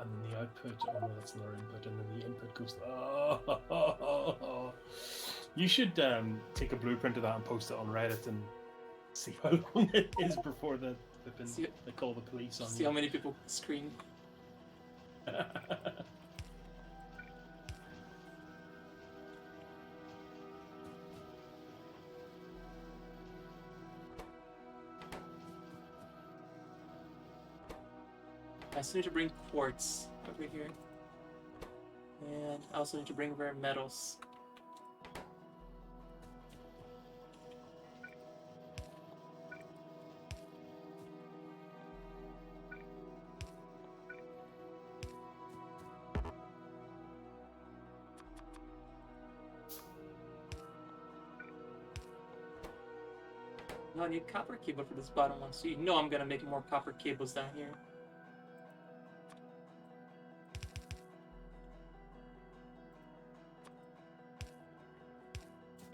And then the output, oh no, that's another input, and then the input goes, oh. You should take a blueprint of that and post it on Reddit and see how long it is before they call the police on See you. how many people scream. I still need to bring quartz over here. And I also need to bring rare metals. No, I need copper cable for this bottom one, so you know I'm gonna make more copper cables down here.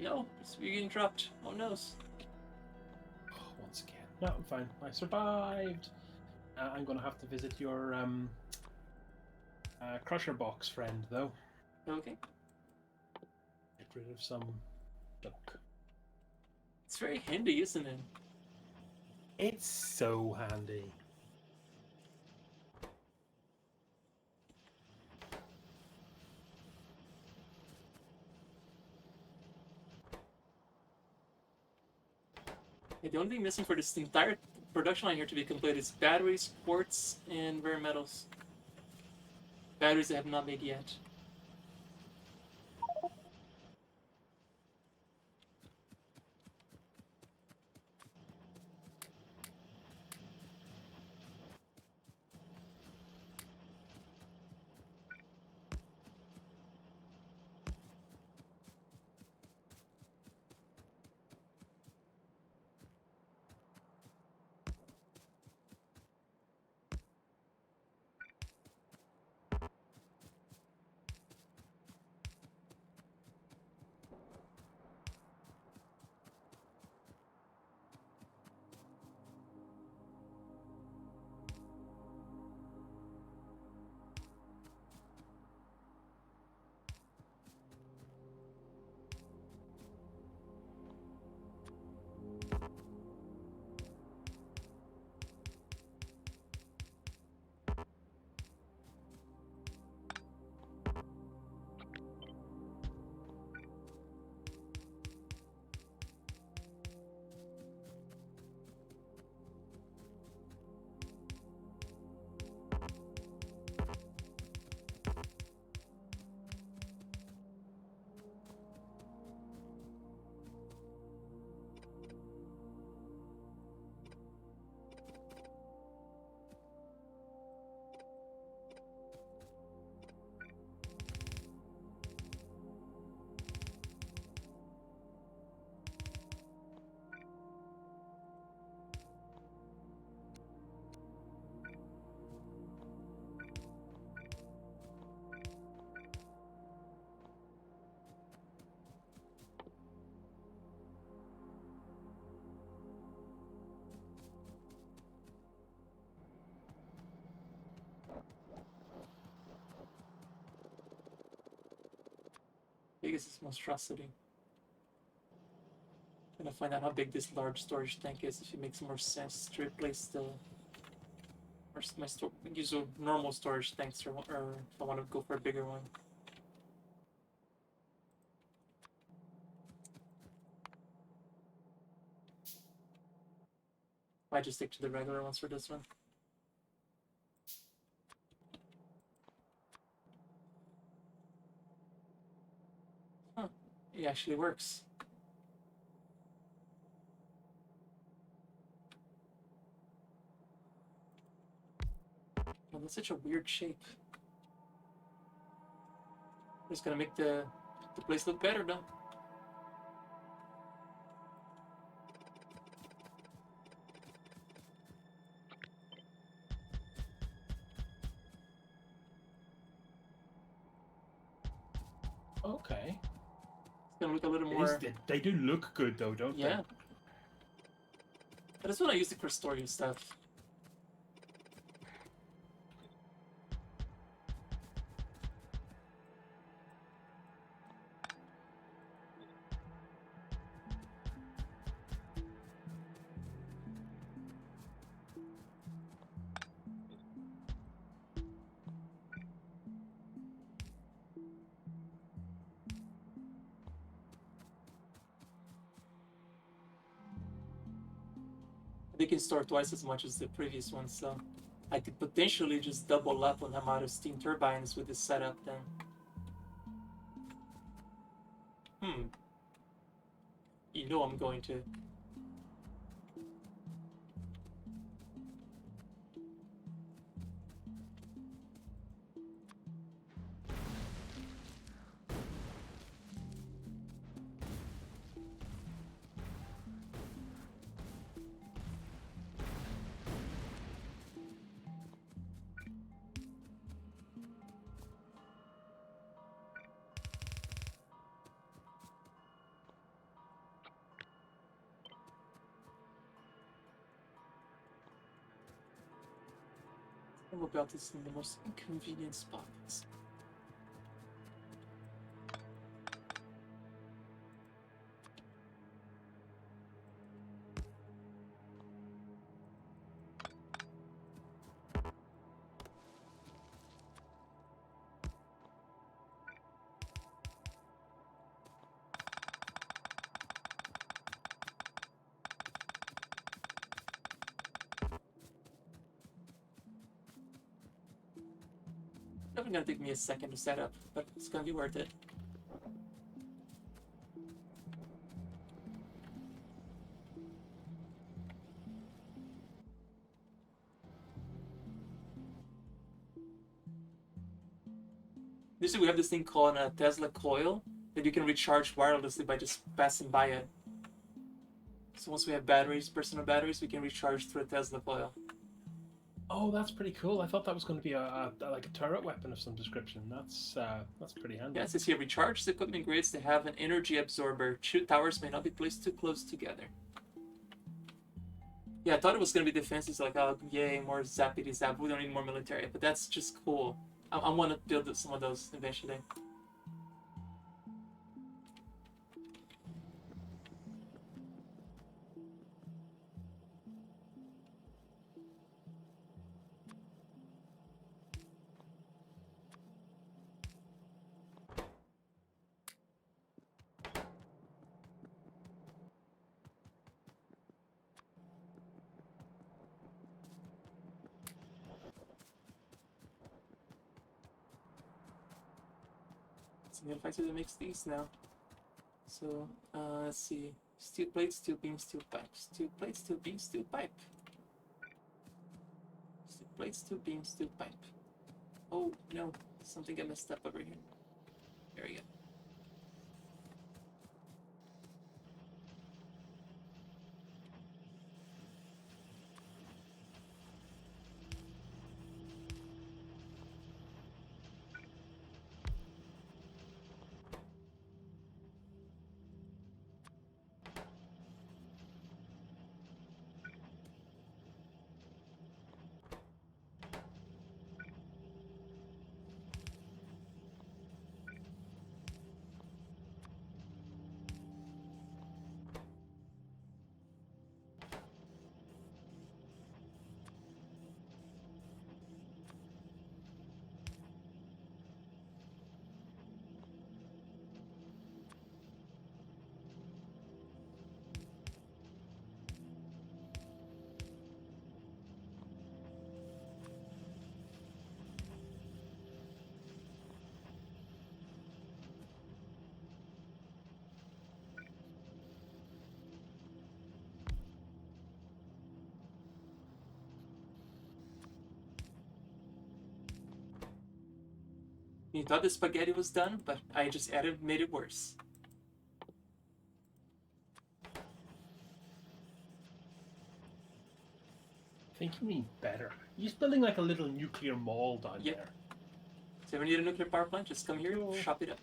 No, you're getting dropped. Oh no. Oh, once again. No, I'm fine. I survived. I'm going to have to visit your crusher box friend, though. Okay. It rid of some junk. It's very handy, isn't it? It's so handy. Yeah, the only thing missing for this entire production line here to be complete is batteries, quartz, and rare metals. Batteries I have not made yet. Biggest is monstrosity. Gonna find out how big this large storage tank is, if it makes more sense to replace the use a normal storage tanks, or if I want to go for a bigger one. I just stick to the regular ones for this one. Huh, it actually works. Oh, that's such a weird shape. It's gonna make the place look better though. Okay. It's gonna look a little more. They do look good though, don't yeah. That's when I use the Krastorio stuff. They can store twice as much as the previous one, so I could potentially just double up on the amount of steam turbines with this setup then. You know I'm going to. I'm about this in the most inconvenient spots. Definitely gonna take me a second to set up, but it's gonna be worth it. Usually we have this thing called a Tesla coil that you can recharge wirelessly by just passing by it. So once we have batteries, personal batteries, we can recharge through a Tesla coil. Oh, that's pretty cool. I thought that was going to be like a turret weapon of some description. That's pretty handy. Yeah, it says here, recharge the equipment grades to have an energy absorber. Two towers may not be placed too close together. Yeah, I thought it was going to be defenses, like, oh, yay, more zappity zap, we don't need more military, but that's just cool. I want to build some of those eventually. It's a new factory that makes these now. So, let's see. Steel plates, steel beams, steel pipe. Steel plates, steel beams, steel pipe. Steel plates, steel beams, steel pipe. Oh, no. Something got messed up over here. There we go. You thought the spaghetti was done, but I just made it worse. I think you mean better. He's building like a little nuclear mall down there. So if you need a nuclear power plant, just come here, shop it up.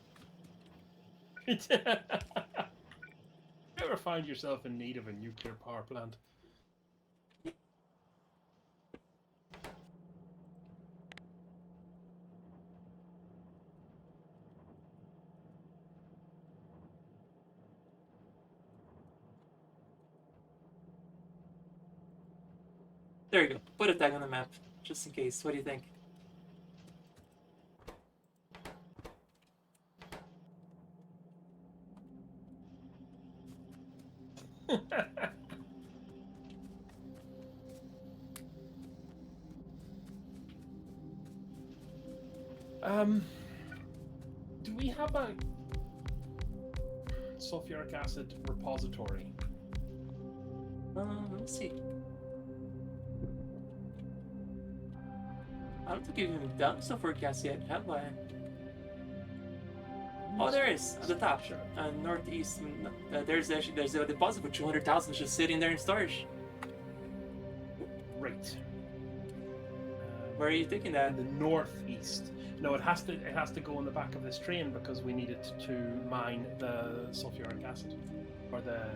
Ever find yourself in need of a nuclear power plant? There you go. Put a tag on the map, just in case. What do you think? Do we have a sulfuric acid repository? Let's see. I don't think you've even done sulfuric acid yet, have I? Oh, there is at the top, Sure. Northeast. There's a deposit for 200,000 just sitting there in storage. Right. Where are you taking that? In the northeast. No, it has to go on the back of this train because we need it to mine the sulfuric acid, or the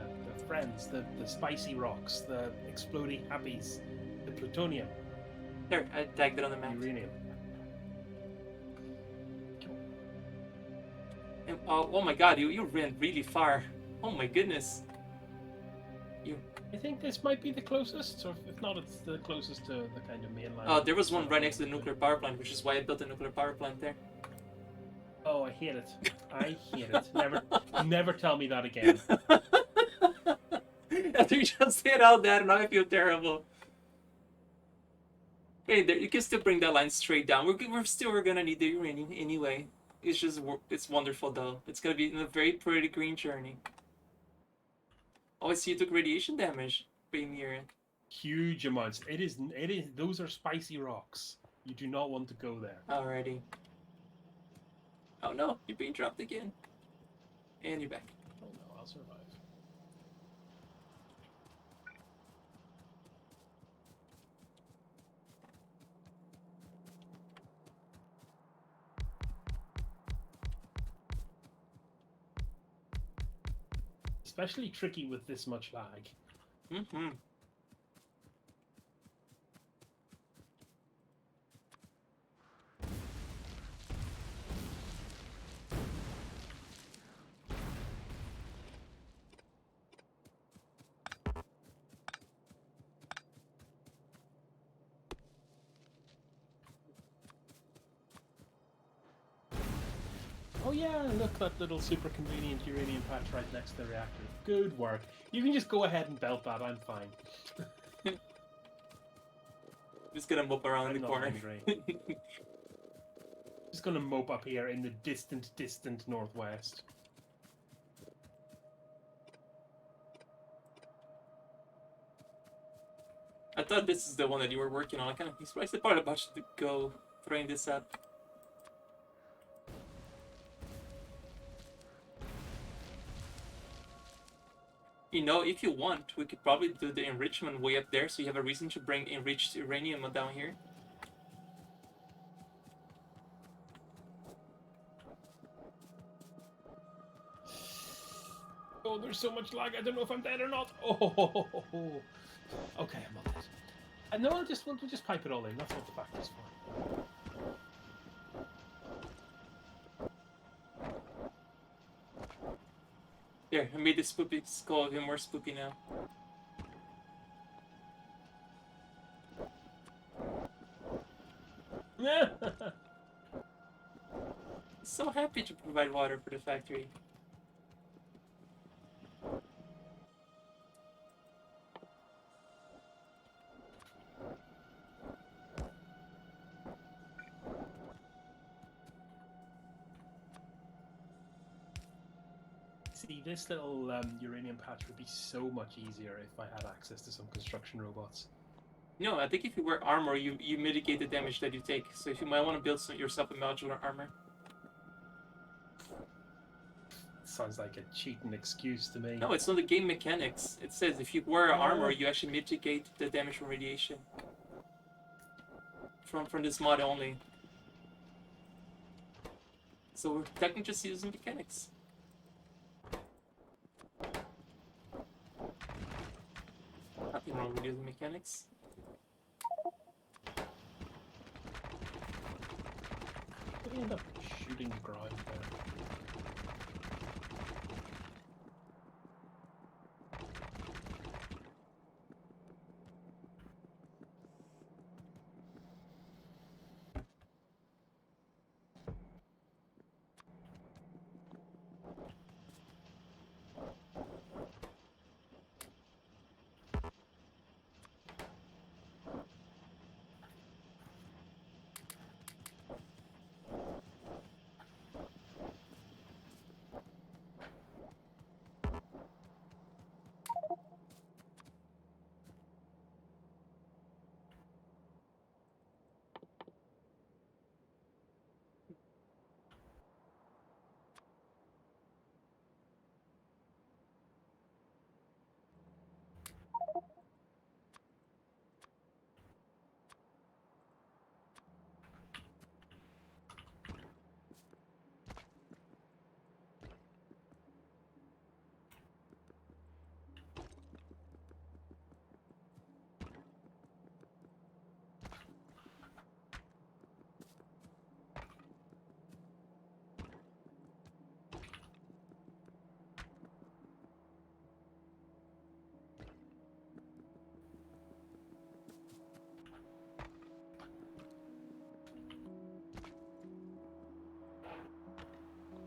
friends, the spicy rocks, the exploding happies, the plutonium. There, I tagged it on the map. Uranium. And, oh my god, you ran really far. Oh my goodness. I think this might be the closest, or if not, it's the closest to the kind of mainline. Oh, there was one right next to the nuclear power plant, which is why I built a nuclear power plant there. Oh, I hate it. I hate it. Never tell me that again. After you just said all that, now I feel terrible. Hey, there, you can still bring that line straight down. We're gonna need the uranium anyway. It's just it's wonderful though. It's gonna be a very pretty green journey. Oh, I see you took radiation damage being near it. Huge amounts. It is. It is. Those are spicy rocks. You do not want to go there. Alrighty. Oh no, you're being dropped again. And you're back. Oh no, I'll survive. Especially tricky with this much lag. Mm-hmm. Oh yeah, look, that little super convenient uranium patch right next to the reactor. Good work. You can just go ahead and belt that, I'm fine. Just gonna mope around I'm the not corner. angry. Just gonna mope up here in the distant, distant northwest. I thought this is the one that you were working on. I kind of surprised the part about you to go throwing this up. You know, if you want, we could probably do the enrichment way up there, so you have a reason to bring enriched uranium down here. Oh, there's so much lag. I don't know if I'm dead or not. Oh, okay, I'm not dead. No, we'll just pipe it all in. That's what the factory's for. There, I made the spoopy skull even more spoopy now. So happy to provide water for the factory. See, this little uranium patch would be so much easier if I had access to some construction robots. No, I think if you wear armor, you mitigate the damage that you take. So if you might want to build yourself a modular armor. Sounds like a cheating excuse to me. No, it's not the game mechanics. It says if you wear armor, you actually mitigate the damage from radiation. From this mod only. So we're technically just using mechanics. Nothing wrong with using mechanics. Did he end up shooting the ground there?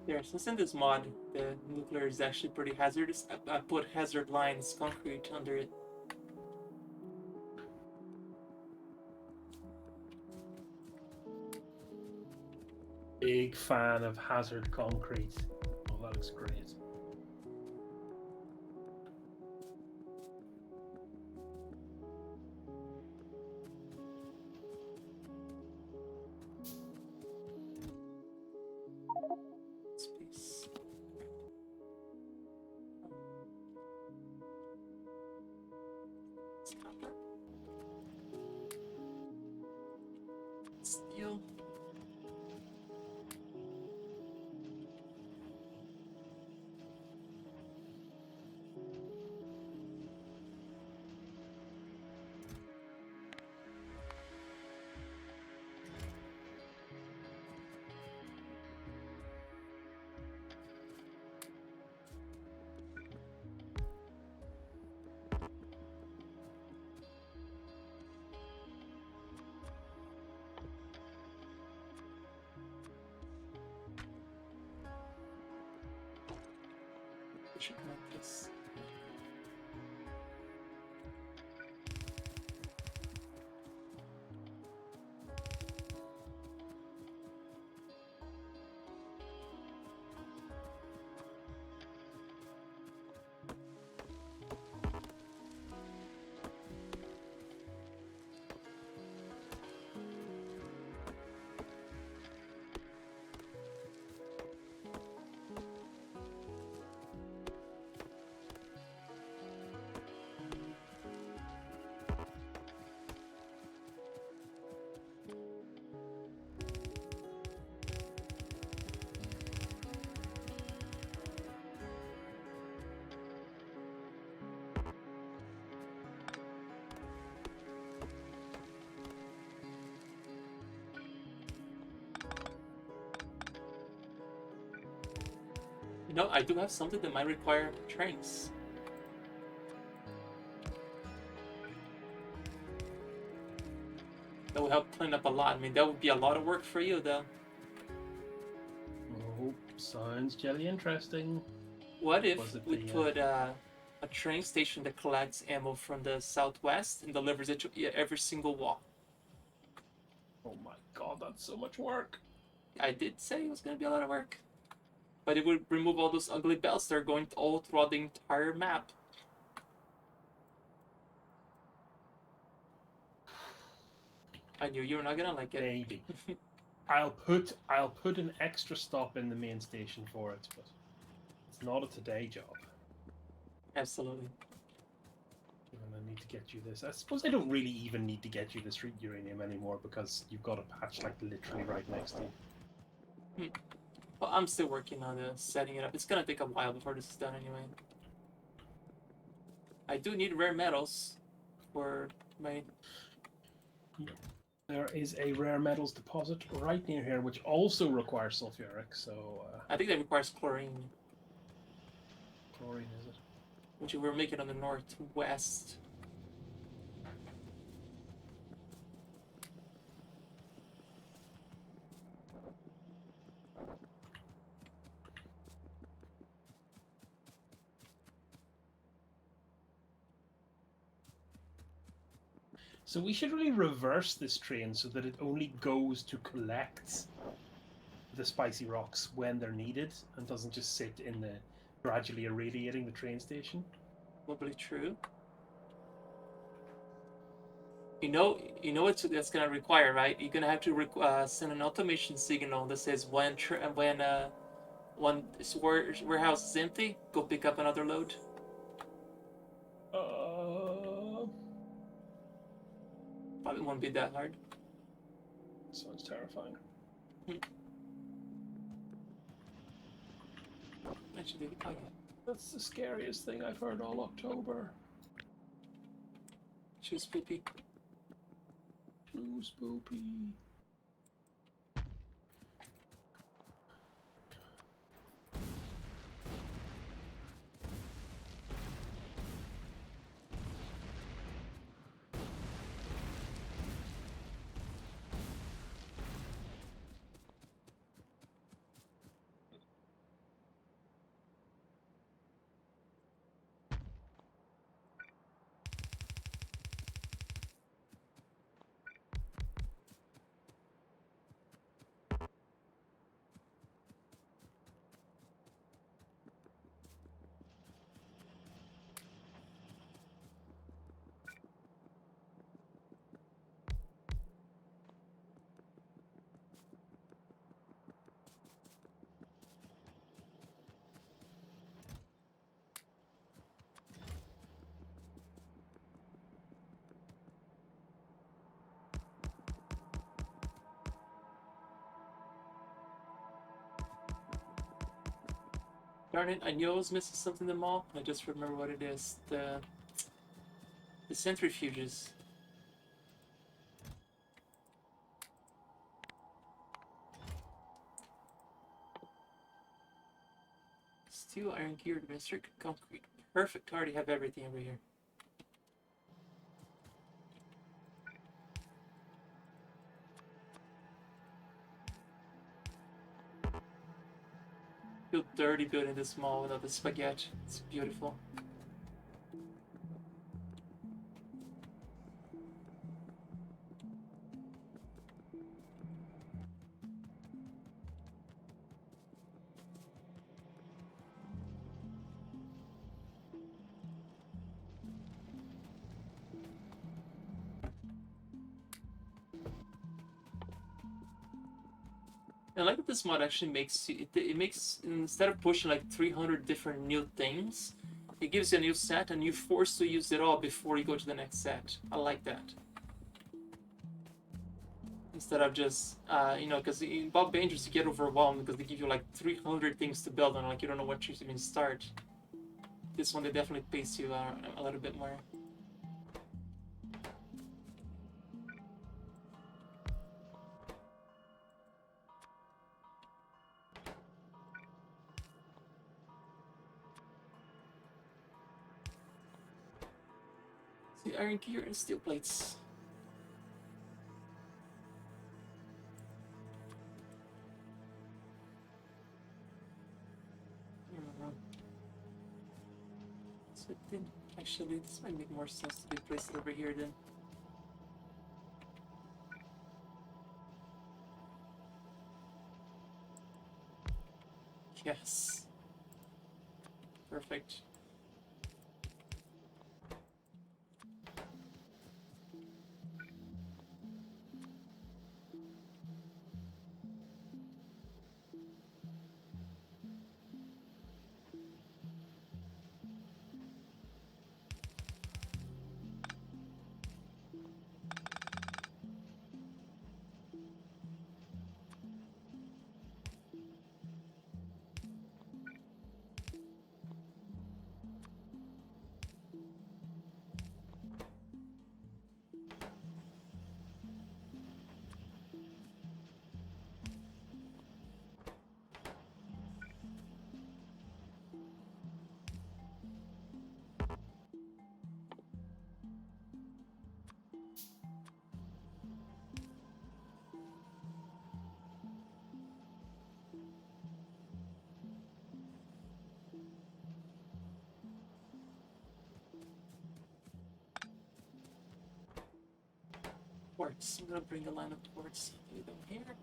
There, since in this mod, the nuclear is actually pretty hazardous, I put hazard lines, concrete, under it. big fan of hazard concrete. Oh, that looks great. Space. Copper. Steel. We should connect this. You know, I do have something that might require trains. That would help clean up a lot. I mean, that would be a lot of work for you, though. Oh, sounds jelly interesting. What if Was it we the, put a train station that collects ammo from the southwest and delivers it to every single wall? Oh my god, that's so much work. I did say it was going to be a lot of work. But it would remove all those ugly belts that are going all throughout the entire map. I knew you were not going to like it. Maybe. I'll put an extra stop in the main station for it, but it's not a today job. Absolutely. And I need to get you this. I suppose I don't really even need to get you this uranium anymore because you've got a patch like literally right next to you. Well, I'm still working on setting it up. It's going to take a while before this is done anyway. I do need rare metals for my... There is a rare metals deposit right near here, which also requires sulfuric. So I think that requires chlorine, chlorine is it? which we're making on the northwest. So we should really reverse this train so that it only goes to collect the spicy rocks when they're needed and doesn't just sit in the gradually irradiating the train station. Probably true. You know what that's gonna require, right? You're gonna have to send an automation signal that says when one warehouse is empty, go pick up another load. Probably won't be that hard. Sounds terrifying. Actually, oh yeah. That's the scariest thing I've heard all October. Too spoopy. Too spoopy. Darn it, I knew I was missing something in the mall. I just remember what it is. The centrifuges. Steel, iron gear, domestic, concrete. Perfect. I already have everything over here. Feel dirty building this mall without the spaghetti. It's beautiful. I like that this mod actually makes it makes, instead of pushing like 300 different new things, it gives you a new set and you're forced to use it all before you go to the next set. I like that. Instead of just, because in Bob Dangerous you get overwhelmed because they give you like 300 things to build and like you don't know what to even start. This one they definitely pace you a little bit more. See, iron gear and steel plates. So it did actually, this might make more sense to be placed over here then. Yes. Perfect. Quartz. I'm gonna bring a line of quartz. Leave them here.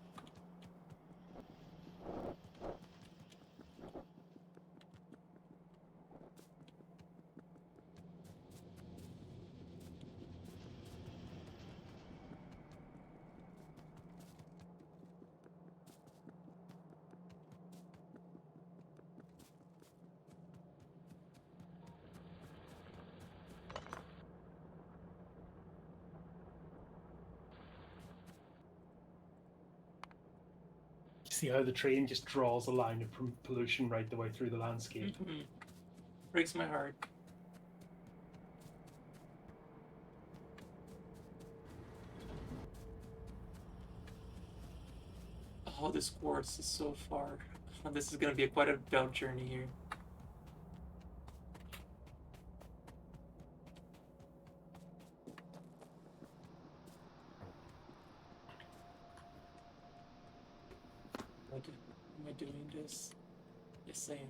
See how the train just draws a line of pollution right the way through the landscape. Mm-hmm. Breaks my heart. Oh, this quartz is so far. This is gonna be quite a belt journey here. Am I doing this? Yes, I am.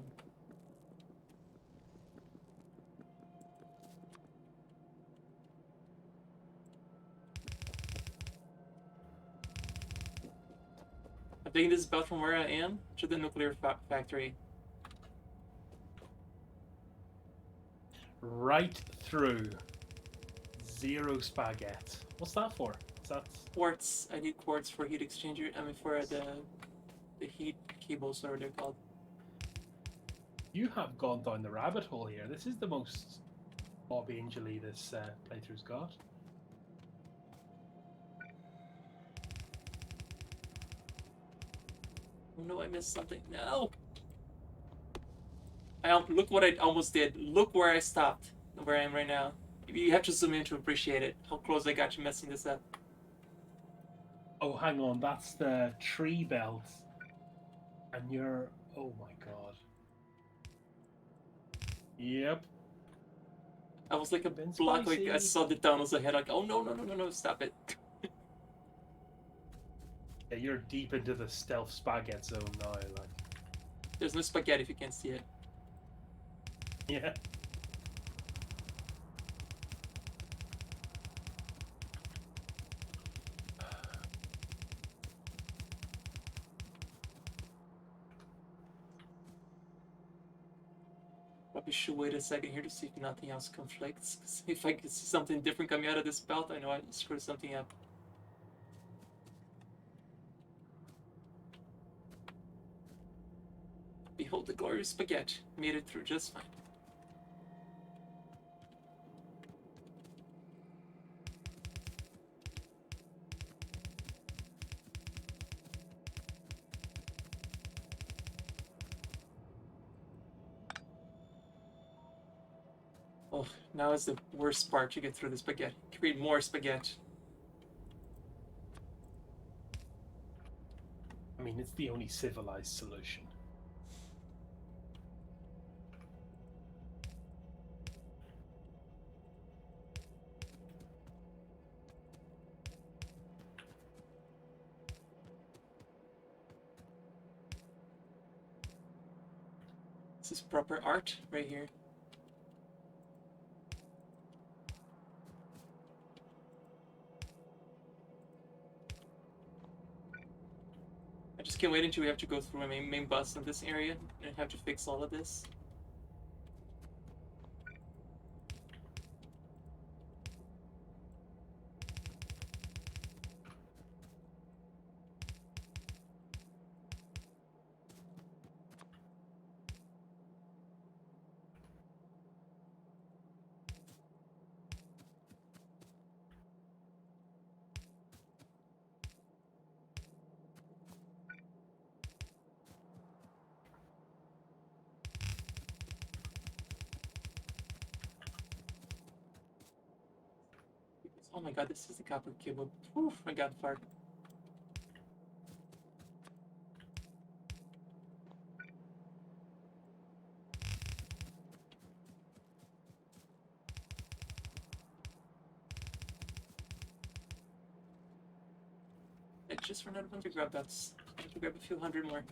I'm taking this belt from where I am to the nuclear factory. Right through. Zero spaghetti. What's that for? Is that Quartz. I need quartz for heat exchanger. I mean, for the heat cables, or they're called. you have gone down the rabbit hole here? This is the most Bob Angel-y this playthrough's got. Oh no, I missed something. No! Look what I almost did. Look where I stopped. Where I am right now. You have to zoom in to appreciate it. How close I got to messing this up. Oh, hang on. That's the tree belt. And you're... Oh my god. Yep. I was like a Been block, like I spicy. saw the tunnels ahead, like, oh no, stop it. Yeah, you're deep into the stealth spaghetti zone now, like. There's no spaghetti if you can't see it. Yeah. Probably should wait a second here to see if nothing else conflicts. Cause if I can see something different coming out of this belt, I know I screwed something up. Behold the glorious spaghetti. Made it through just fine. Oh, now is the worst part to get through the spaghetti. Create more spaghetti. I mean, it's the only civilized solution. This is proper art right here. I just can't wait until we have to go through my main bus in this area and have to fix all of this. Oh my god, this is the copper cube. Oof, I got far. I just ran out of hunter grab belts. I have to grab a few hundred more.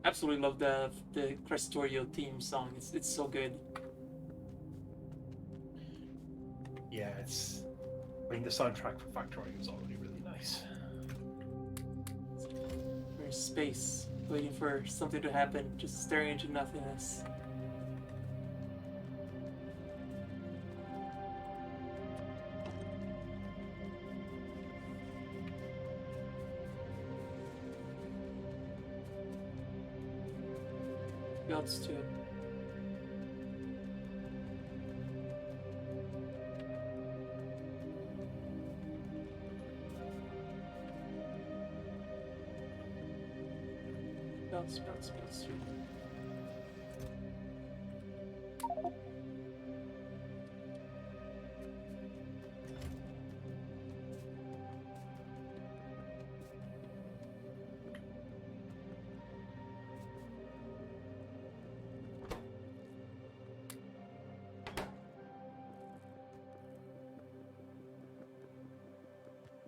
Absolutely love the Krastorio theme song. It's so good. Yeah, it's... I mean, the soundtrack for Factorio is already really nice. We're in space, waiting for something to happen, just staring into nothingness. Belts too. Belts.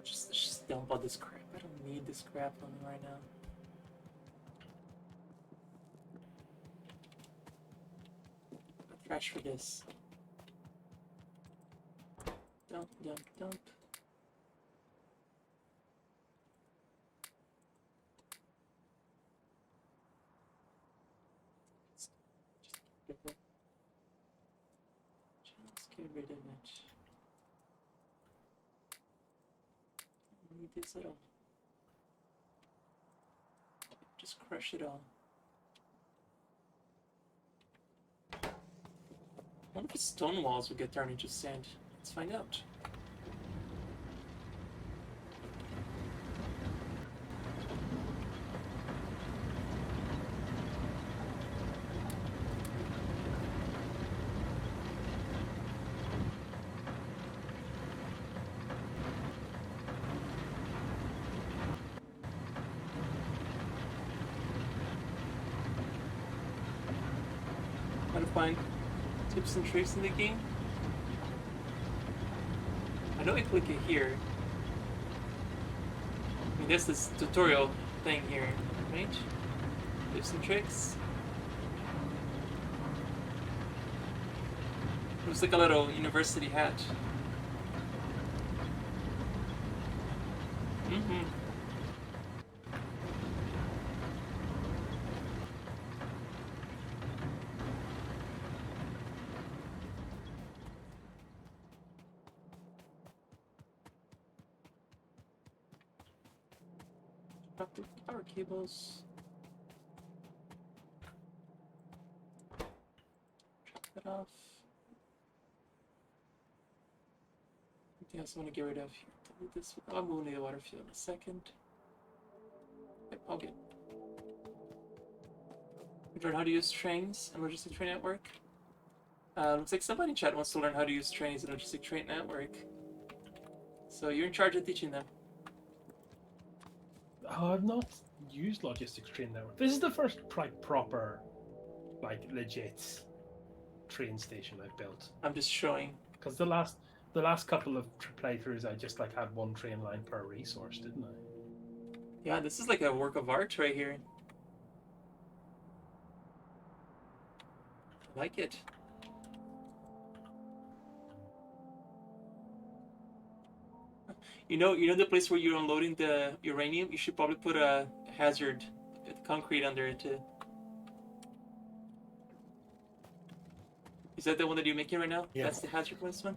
Just dump all this crap. I don't need this crap on me right now. Trash for this. Dump. Just get rid of it. Don't need this at all. Just crush it all. I wonder if the stone walls would get turned into sand. Let's find out. find tips and tricks in the game. I know I click it here. I mean, there's this tutorial thing here, right? Tips and tricks. Looks like a little university hat. Mm-hmm. Drop the power cables. Drop that off. Anything else I want to get rid of here? Delete this. I'm going to need a water field in a second. Yep, all good. We learn how to use trains and logistic train network. Looks like somebody in chat wants to learn how to use trains and logistic train network. So you're in charge of teaching them. Oh, I've not used logistics train network. This is the first proper, like, legit train station I've built. I'm just showing. Because the last couple of playthroughs, I just like had one train line per resource, didn't I? Yeah, this is like a work of art right here. I like it. You know the place where you're unloading the uranium? You should probably put a hazard concrete under it too. Is that the one that you're making right now? Yeah. That's the hazardous one?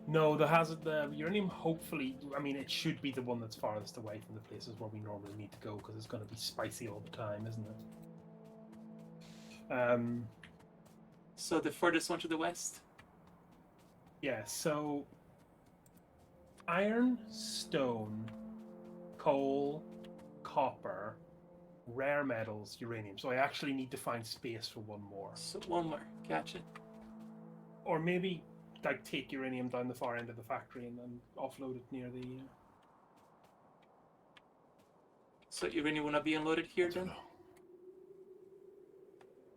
No, the uranium, hopefully, I mean, it should be the one that's farthest away from the places where we normally need to go, because it's going to be spicy all the time, isn't it? So the furthest one to the west? Yeah, so iron, stone, coal, copper, rare metals, uranium. So I actually need to find space for one more. So one more. Gotcha. Or maybe like take uranium down the far end of the factory and then offload it near the... So uranium will not be unloaded here then?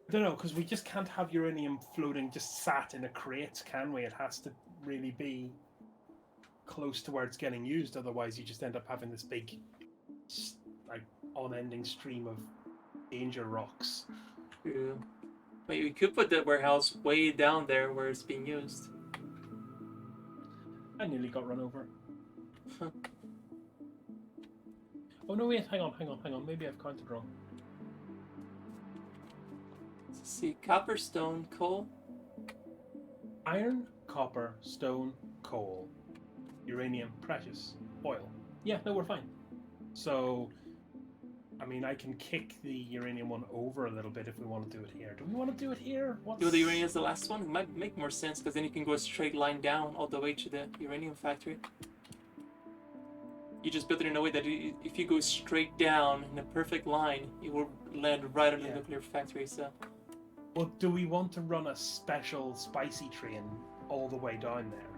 I don't know, because we just can't have uranium floating just sat in a crate, can we? It has to really be close to where it's getting used, otherwise you just end up having this big, like, unending stream of danger rocks. True. But you could put the warehouse way down there where it's being used. I nearly got run over. Huh. Oh no, wait, hang on. Maybe I've counted wrong. Let's see, copper, stone, coal. Iron, copper, stone, coal, uranium, precious, oil. Yeah, no, we're fine. So, I mean, I can kick the uranium one over a little bit if we want to do it here. Do we want to do it here? Do the uranium as the last one? It might make more sense, because then you can go a straight line down all the way to the uranium factory. You just build it in a way that if you go straight down in a perfect line, you will land right on the nuclear factory, so... Well, do we want to run a special spicy train all the way down there?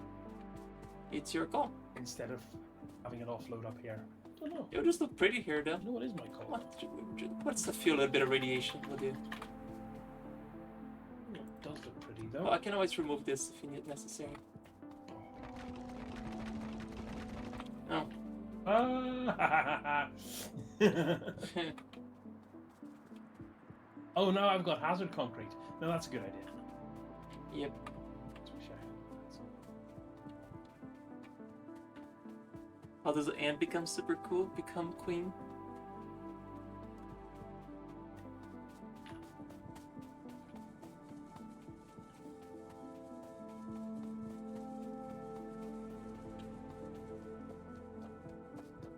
It's your call. Instead of having it offload up here? I don't know. It would just look pretty here, though. No, it is my call. What's the feel? A little bit of radiation will do. It does look pretty, though. Oh, I can always remove this if necessary. Oh. Oh, now I've got hazard concrete. No, that's a good idea. Yep. How does the ant become super cool? Become queen?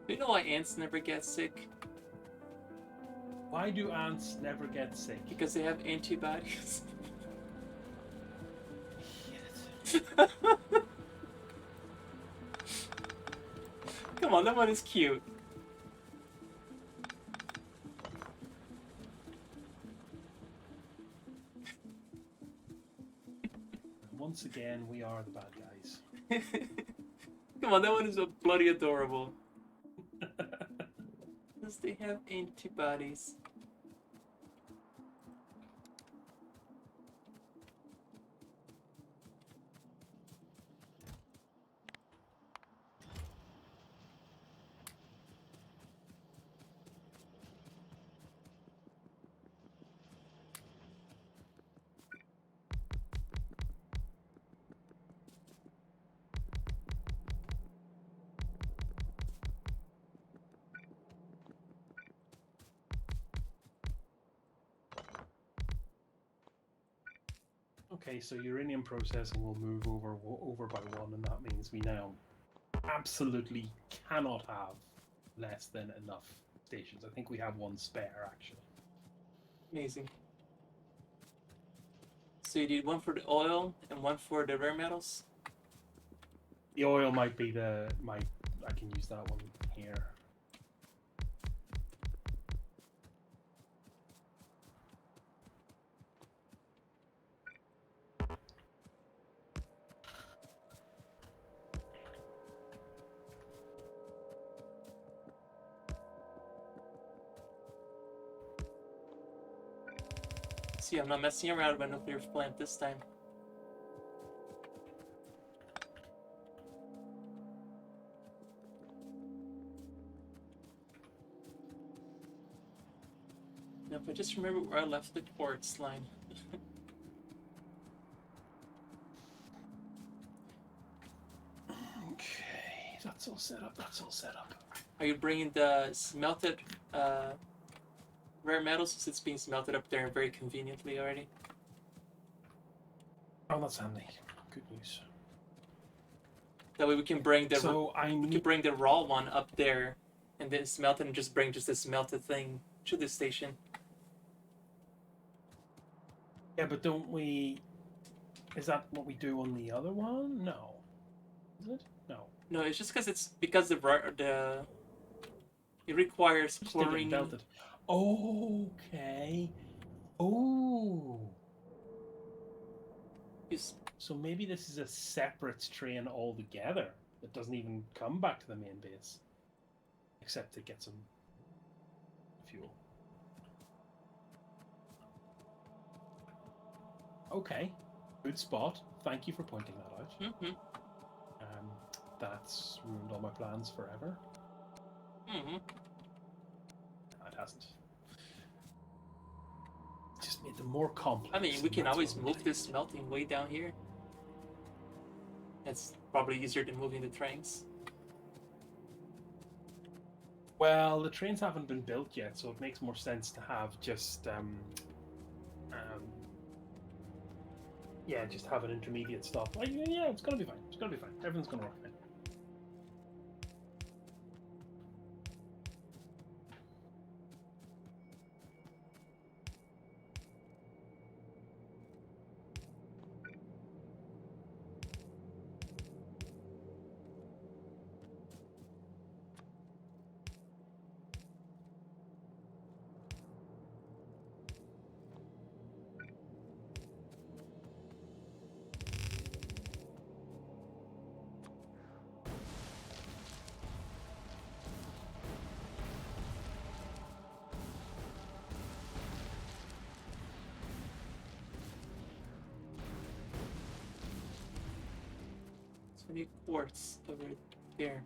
Do you know why ants never get sick? Why do ants never get sick? Because they have antibodies. Come on, that one is cute. Once again, we are the bad guys. Come on, that one is bloody adorable. Because they have antibodies. Okay, so uranium processing will move over by one, and that means we now absolutely cannot have less than enough stations. I think we have one spare, actually. Amazing. So you need one for the oil and one for the rare metals? The oil might be I can use that one here. See, I'm not messing around with my nuclear plant this time. Now, if I just remember where I left the quartz line. Okay, that's all set up. That's all set up. Are you bringing the smelted rare metals, since it's being smelted up there very conveniently already? Oh, that's handy. Good news. That way we can bring the So we can bring the raw one up there, and then smelt it, and just bring just the smelted thing to the station. Yeah, but don't we? Is that what we do on the other one? No. Is it? No. No, it's just because it requires Still getting chlorine. belted. Okay. Oh. So maybe this is a separate train altogether that doesn't even come back to the main base, except to get some fuel. Okay, good spot. Thank you for pointing that out. Mm-hmm. That's ruined all my plans forever. Mm-hmm. No, it hasn't. Just made them more complex. I mean, we can always move this smelting way down here. That's probably easier than moving the trains. Well, the trains haven't been built yet, so it makes more sense to have just just have an intermediate stop. Like, yeah, it's gonna be fine. It's gonna be fine. Everything's gonna work fine. So we need quartz over there.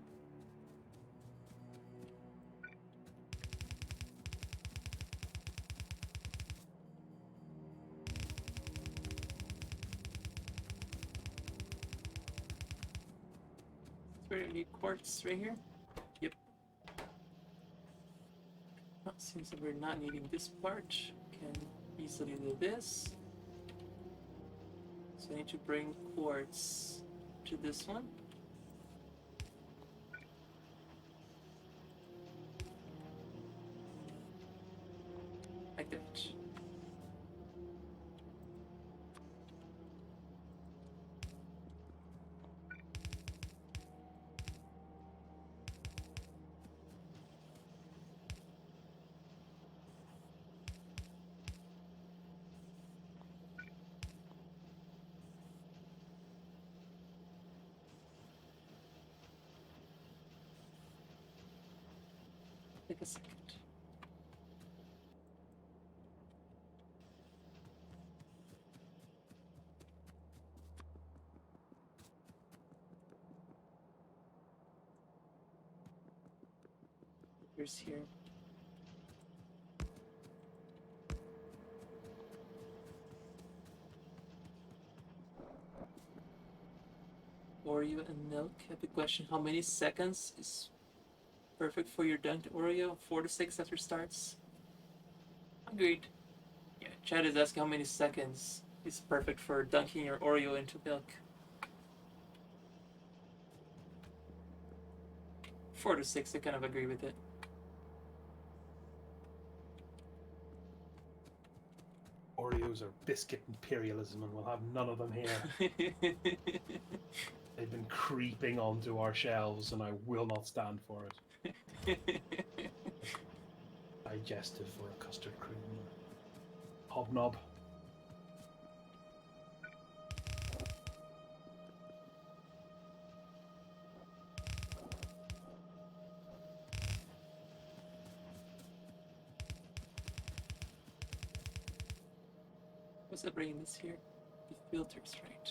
So we need quartz right here. Yep. Oh, seems that we're not needing this part. Can easily do this. So I need to bring quartz to this one. Like that. Take a second. Here's here. Oreo and milk. I have a question. How many seconds is perfect for your dunked Oreo? 4 to 6 after starts? Agreed. Yeah, Chad is asking how many seconds It's perfect for dunking your Oreo into milk. 4 to 6, I kind of agree with it. Oreos are biscuit imperialism, and we'll have none of them here. They've been creeping onto our shelves, and I will not stand for it. Digestive for a custard cream. Hobnob. What's that bringing this here? The filters, right?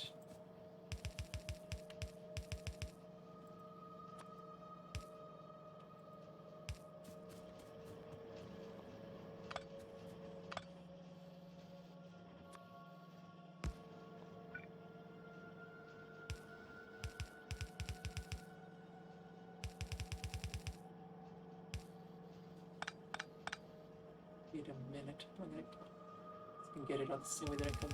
Wait a minute. I'm gonna can get it on the same way that I come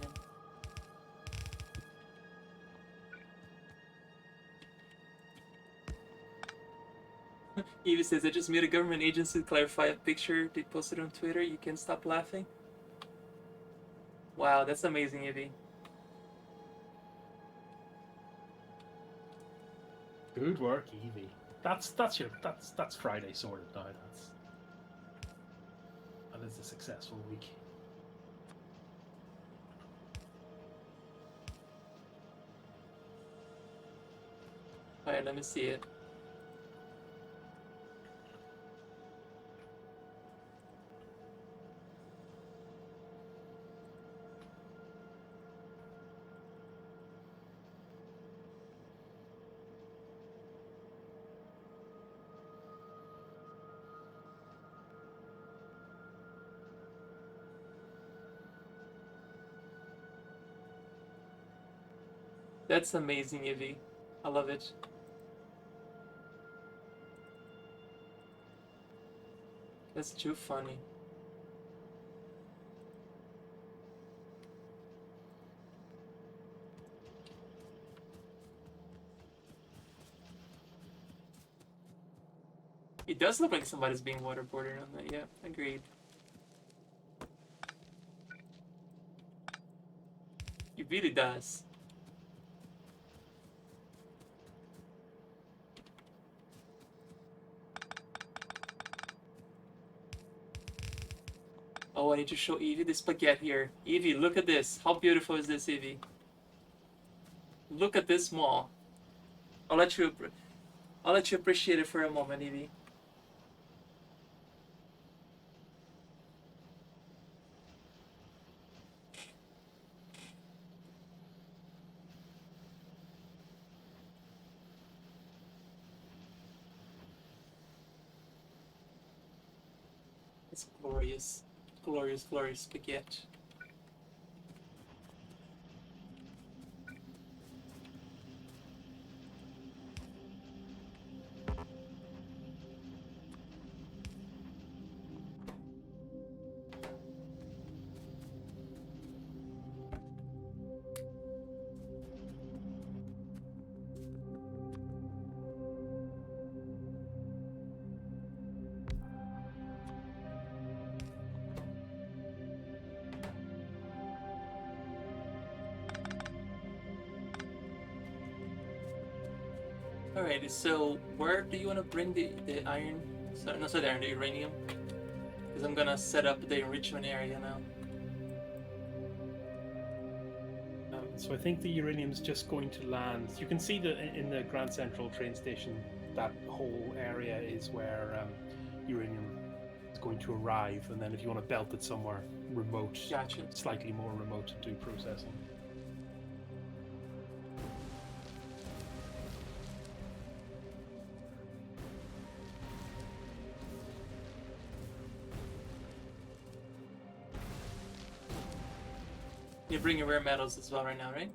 in. Evie says, I just made a government agency to clarify a picture they posted on Twitter. You can't stop laughing. Wow, that's amazing, Evie. Good work, Evie. That's Friday sorted now. That is a successful week. Alright, let me see it. That's amazing, Evie. I love it. That's too funny. It does look like somebody's being waterboarded on that, yeah, agreed. It really does. Oh, I need to show Evie the spaghetti here. Evie, look at this. How beautiful is this, Evie? Look at this mall. I'll let you appreciate it for a moment, Evie. It's glorious. Glorious, glorious spaghetti. Alrighty, so where do you want to bring the iron? Sorry, not the iron, the uranium. Because I'm gonna set up the enrichment area now. So I think the uranium's just going to land. You can see that in the Grand Central train station, that whole area is where uranium is going to arrive. And then if you want to belt it somewhere remote, Gotcha. slightly more remote to do processing. You're bringing rare metals as well right now, right?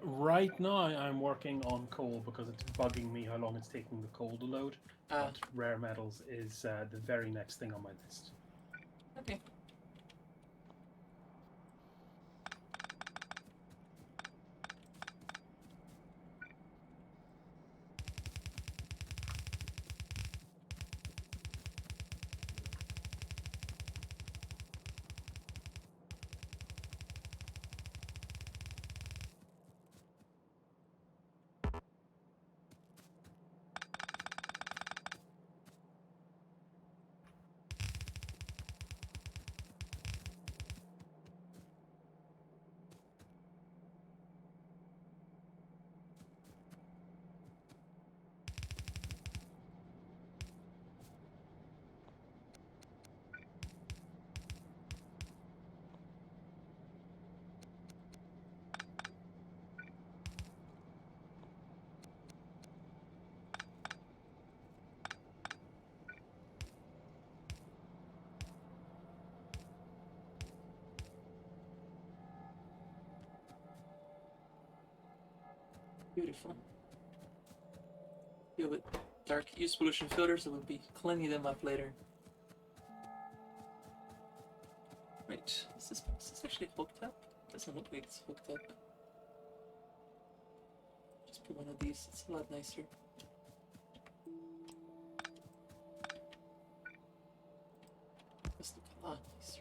Right now, I'm working on coal because it's bugging me how long it's taking the coal to load. But rare metals is the very next thing on my list. Okay. Beautiful. Deal with dark use pollution filters, so we'll be cleaning them up later. Right, is this actually hooked up? Doesn't look like it's hooked up. Just put one of these, it's a lot nicer. This looks a lot nicer.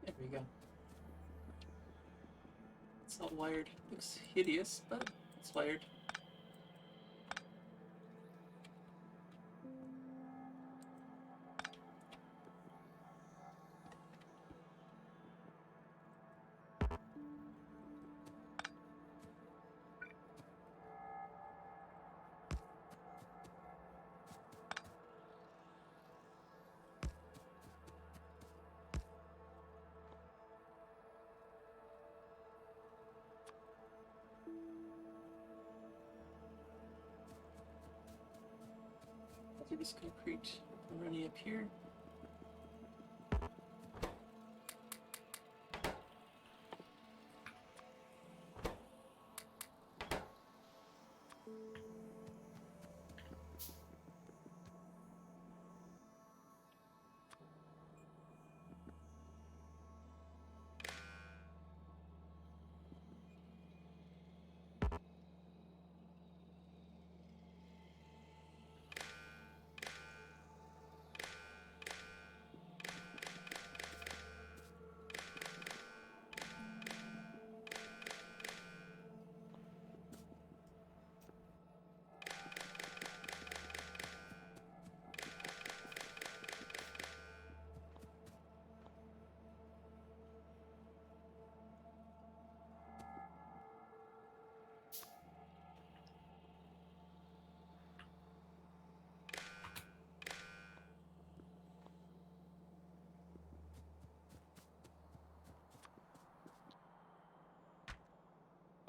There we go. It's not wired. Looks hideous, but it's wired. This concrete running up here.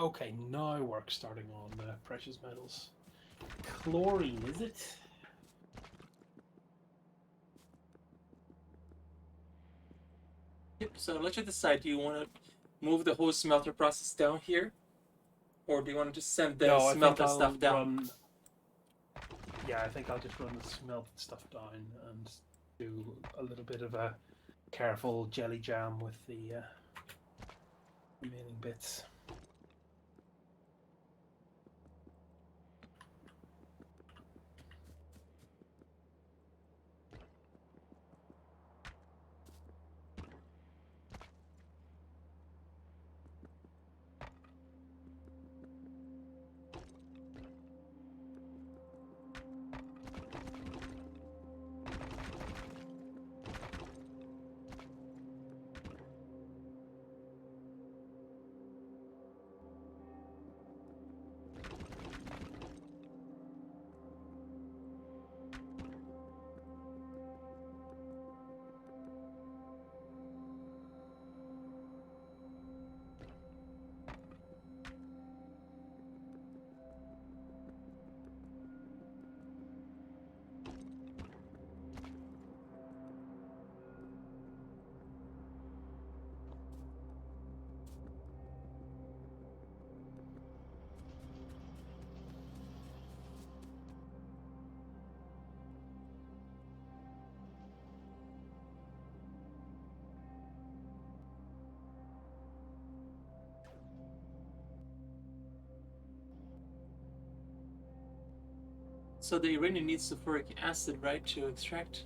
Okay, now work starting on precious metals. Chlorine, is it? Yep, so let you decide. Do you want to move the whole smelter process down here? Or do you want to just send the No, I think smelter I'll stuff down? run. Yeah, I think I'll just run the smelted stuff down and do a little bit of a careful jelly jam with the remaining bits. So the uranium needs sulfuric acid, right, to extract?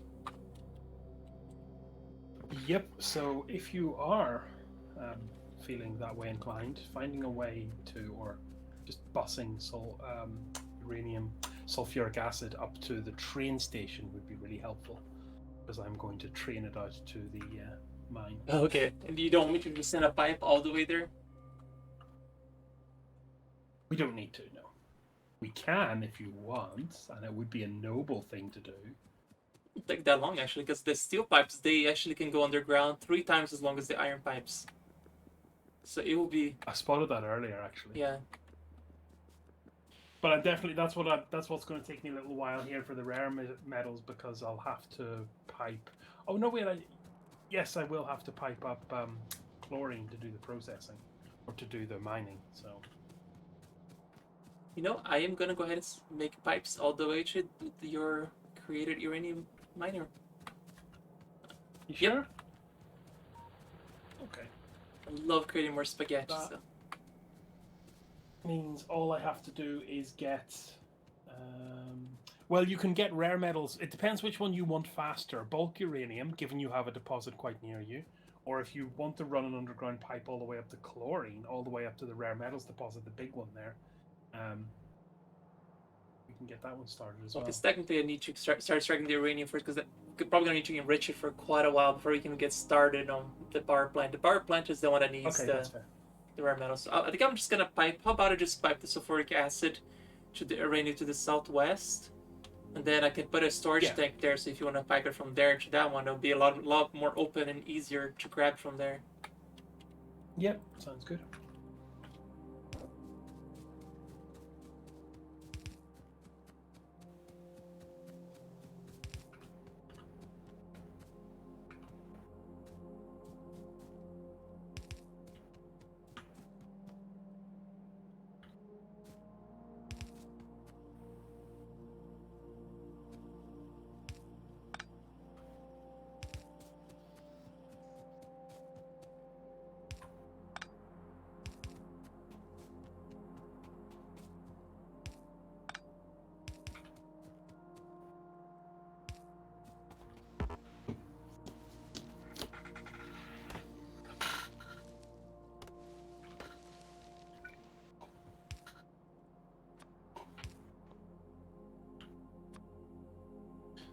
Yep, so if you are feeling that way inclined, finding a way to, or just busing uranium sulfuric acid up to the train station would be really helpful, because I'm going to train it out to the mine. Okay. And you don't want me to just send a pipe all the way there? We don't need to, no. We can if you want, and it would be a noble thing to do. It won't take that long actually, because the steel pipes they actually can go underground 3 times as long as the iron pipes. So it will be I spotted that earlier, actually. yeah. But I definitely that's what's going to take me a little while here for the rare metals because I'll have to pipe. Oh no, wait! Yes, I will have to pipe up chlorine to do the processing or to do the mining. So You know, I am gonna go ahead and make pipes all the way to your created uranium miner. you Yep. sure? Okay. I love creating more spaghetti. That So means all I have to do is get. Well, you can get rare metals. It depends which one you want faster. Bulk uranium, given you have a deposit quite near you, or if you want to run an underground pipe all the way up to chlorine, all the way up to the rare metals deposit, the big one there. We can get that one started as well. because technically I need to start extracting the uranium first, because we're probably gonna need to enrich it for quite a while before we can get started on the power plant. The power plant is the one that needs that's fair. the rare metals. So I think I'm just gonna pipe. How about I just pipe the sulfuric acid to the uranium to the southwest, and then I can put a storage tank there. So if you want to pipe it from there to that one, it'll be a lot more open and easier to grab from there. Yep, sounds good.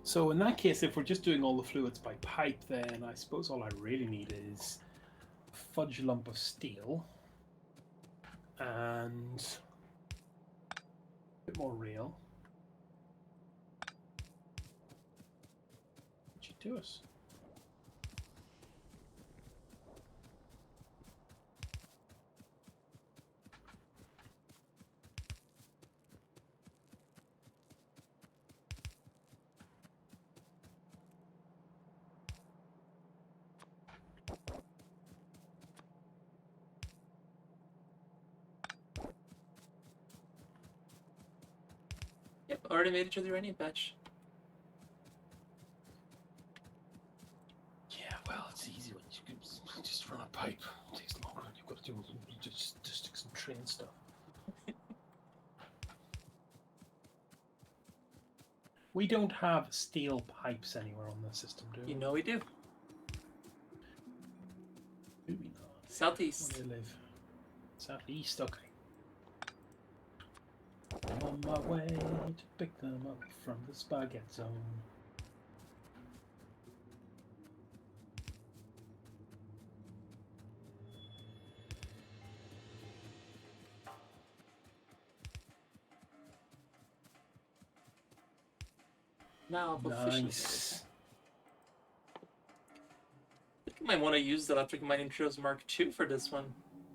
So in that case, if we're just doing all the fluids by pipe, then I suppose all I really need is a fudge lump of steel and a bit more rail. What you do us? Yep, already made it to the uranium patch. Yeah, well, it's easy when you can just run a pipe. It takes longer when you've got to do just stick some train stuff. We don't have steel pipes anywhere on the system, do we? You know we do. Do we not? Southeast. Where do they live? Southeast, okay. I'm on my way to pick them up from the spaghetti zone. Now officially. Nice. I think I might want to use the electric mining drills Mark II for this one.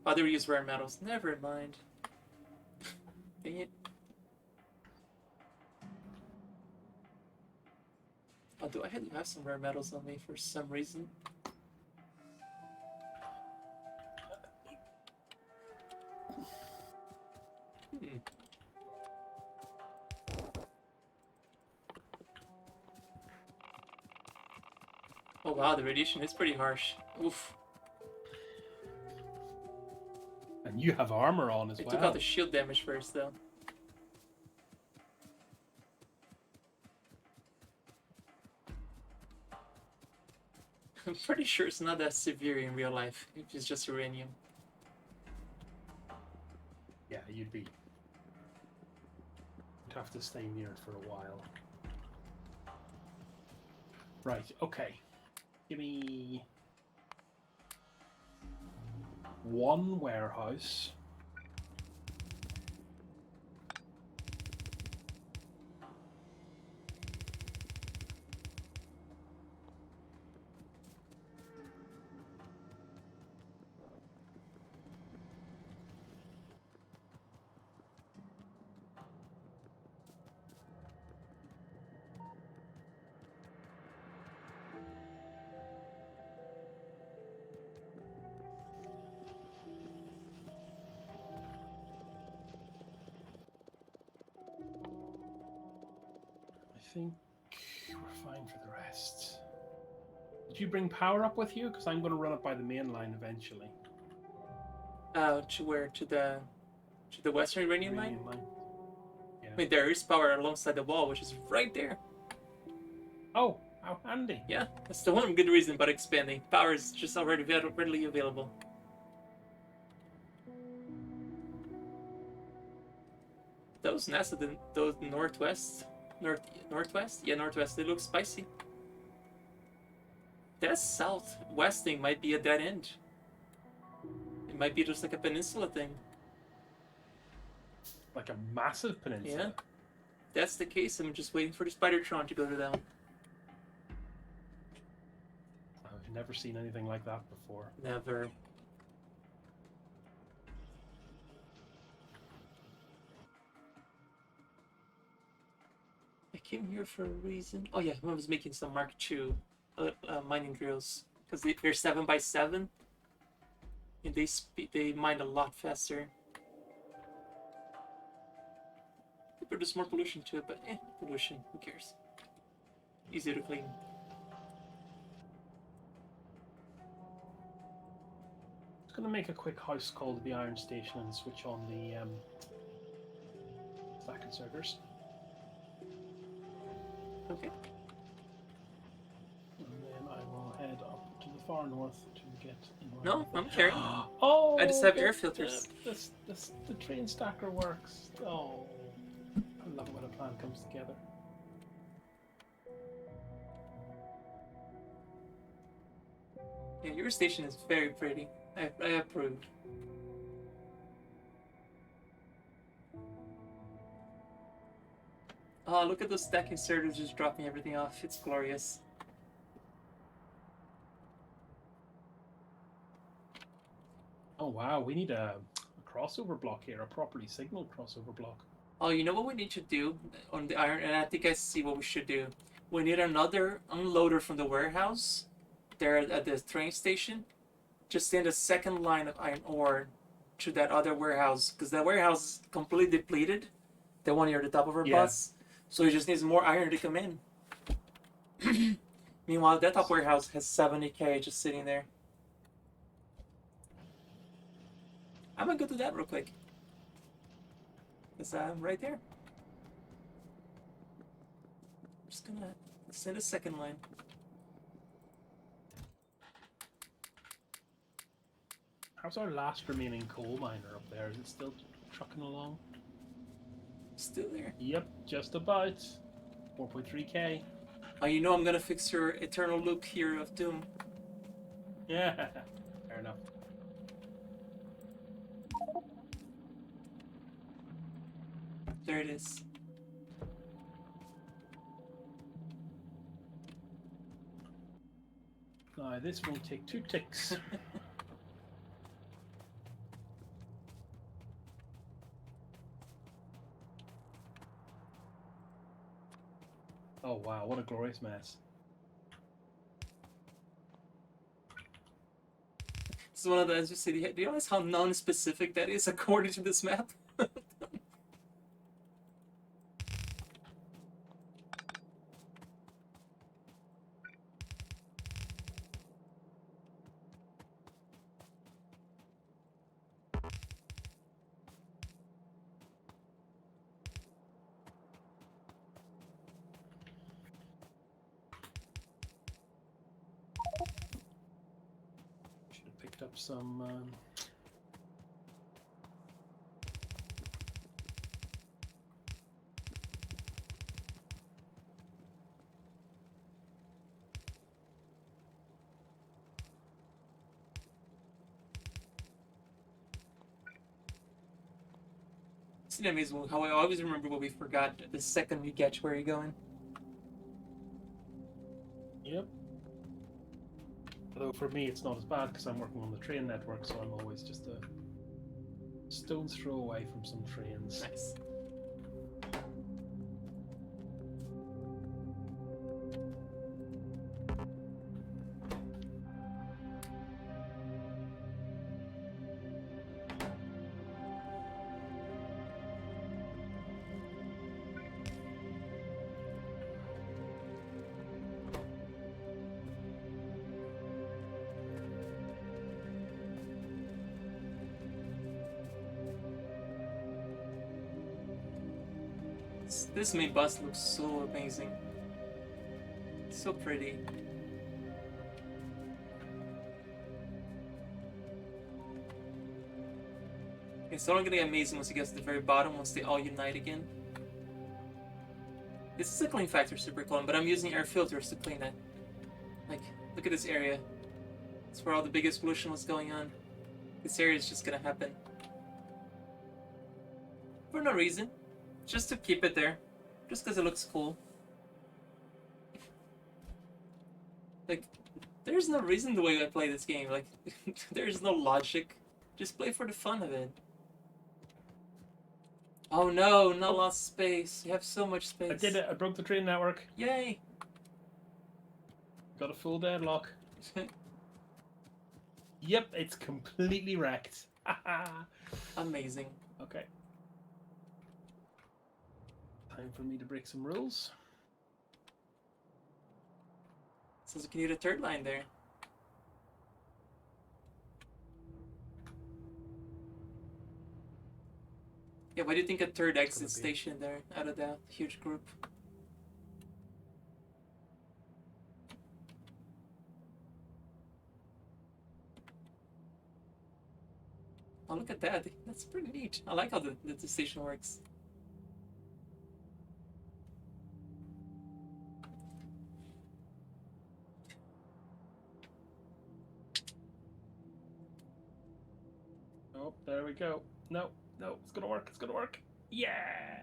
Other use rare metals. Never mind. Dang it. Oh, do I have some rare metals on me for some reason? Hmm. Oh wow, the radiation is pretty harsh. Oof. And you have armor on as It well. took out the shield damage first though. I'm pretty sure it's not that severe in real life if it's just uranium. Yeah, you'd have to stay near it for a while. Right, okay. Give me one warehouse think we're fine for the rest. Did you bring power up with you? Because I'm going to run it by the main line eventually. To where? To the western uranium mine? Yeah. I mean, there is power alongside the wall, which is right there. Oh, how handy. Yeah, that's the one good reason about expanding. Power is just already readily available. Those NASA, those northwest, northwest, yeah, northwest. They look spicy. That southwest thing might be a dead end. It might be just like a peninsula thing. Like a massive peninsula. Yeah. If that's the case, I'm just waiting for the Spidertron to go to that one. I've never seen anything like that before. Never. I came here for a reason. Oh yeah, I was making some Mark II mining drills because they're 7x7, and they mine a lot faster. They produce more pollution too, but pollution. Who cares? Easy to clean. I'm going to make a quick house call to the iron station and switch on the stack inserters. Okay. And then I will head up to the far north to get in. No, I'm carrying. Oh, I just have air filters. The train stacker works. Oh, I love it when a plan comes together. Yeah, your station is very pretty. I approve. Oh, look at those stack inserters just dropping everything off. It's glorious. Oh wow, we need a crossover block here, a properly signaled crossover block. Oh, you know what we need to do on the iron, and I think I see what we should do. We need another unloader from the warehouse there at the train station. Just send a second line of iron ore to that other warehouse, because that warehouse is completely depleted. The one near the top of our bus. So it just needs more iron to come in. Meanwhile, that top warehouse has 70k just sitting there. I'm gonna go do that real quick. Because I'm right there. I'm just gonna send a second line. How's our last remaining coal miner up there? Is it still trucking along? Still there. Yep, just about. 4.3k. Oh, you know I'm gonna fix your eternal loop here of doom. Yeah, fair enough. There it is. Now, this won't take 2 ticks. Oh wow, what a glorious mess. This is one of the, as you say, do you realize how non-specific that is according to this map? Should have picked up some. It's amazing how I always remember what we forgot the second we get where you're going. Yep. Although for me it's not as bad because I'm working on the train network, so I'm always just a stone's throw away from some trains. Nice. This main boss looks so amazing. So pretty. It's only gonna get amazing once you get to the very bottom, once they all unite again. This is a clean factor, super clone, but I'm using air filters to clean it. Like, look at this area. It's where all the biggest pollution was going on. This area is just gonna happen. For no reason. Just to keep it there. Just because it looks cool. Like, there's no reason the way I play this game. Like, there's no logic. Just play for the fun of it. Oh no, not lost space. You have so much space. I did it. I broke the train network. Yay! Got a full deadlock. Yep, it's completely wrecked. Amazing. Okay. Time for me to break some rules. Says we can need a third line there. Yeah, why do you think a third exit station there out of that huge group? Oh, look at that. That's pretty neat. I like how the station works. Oh, there we go. No, no, it's gonna work. It's gonna work. Yeah.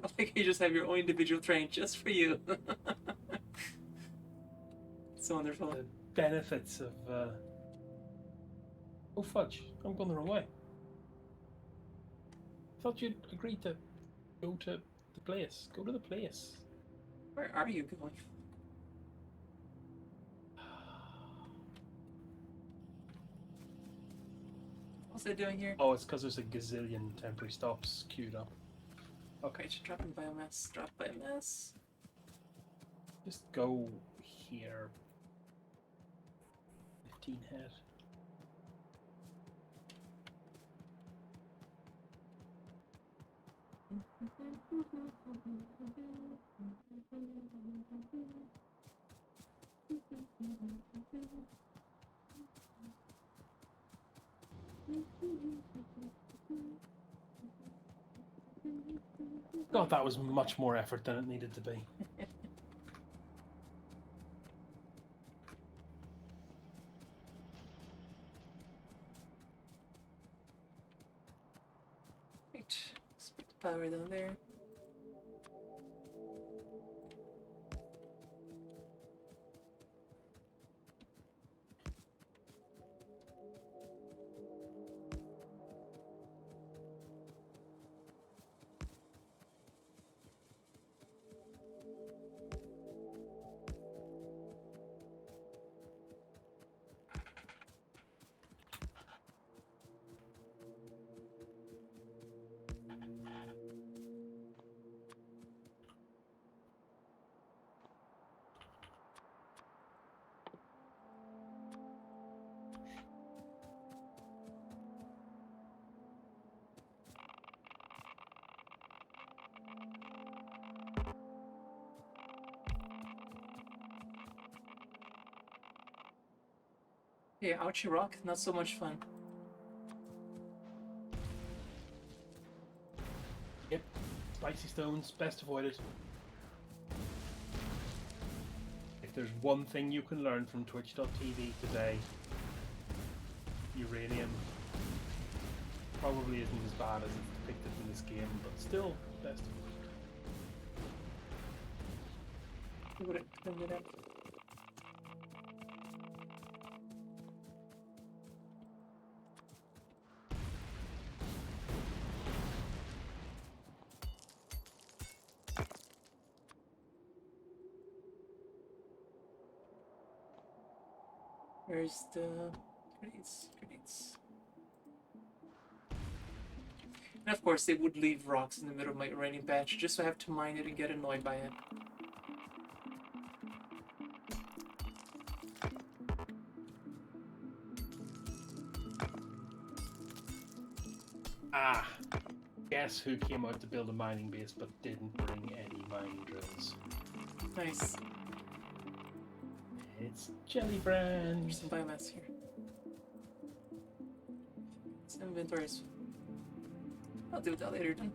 I think you just have your own individual train just for you. It's wonderful. The benefits of. Oh fudge! I'm going the wrong way. I thought you'd agreed to go to the place. Go to the place. Where are you going? What's it doing here? Oh, it's because there's a gazillion temporary stops queued up. Okay, should drop in biomass. Drop biomass. Just go here. 15 head. God, that was much more effort than it needed to be. Right, let's put the power down there. Yeah, ouchie rock, not so much fun. Yep. Spicy stones, best avoided. If there's one thing you can learn from Twitch.tv today, uranium probably isn't as bad as it's depicted in this game, but still best avoided. You wouldn't clean it up. Where's the grenades? Grenades. And of course, they would leave rocks in the middle of my uranium patch just so I have to mine it and get annoyed by it. Ah! Guess who came out to build a mining base but didn't bring any mining drills? Nice. It's Jelly Brand. There's some biomass here. Some inventories. I'll do that later then.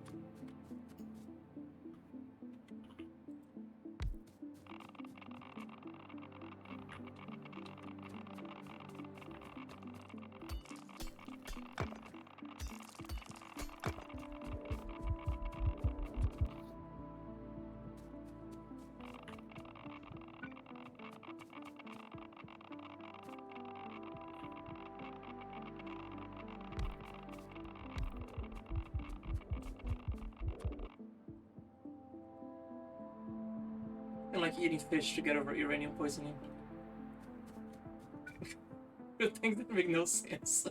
I like eating fish to get over uranium poisoning. Good things that make no sense.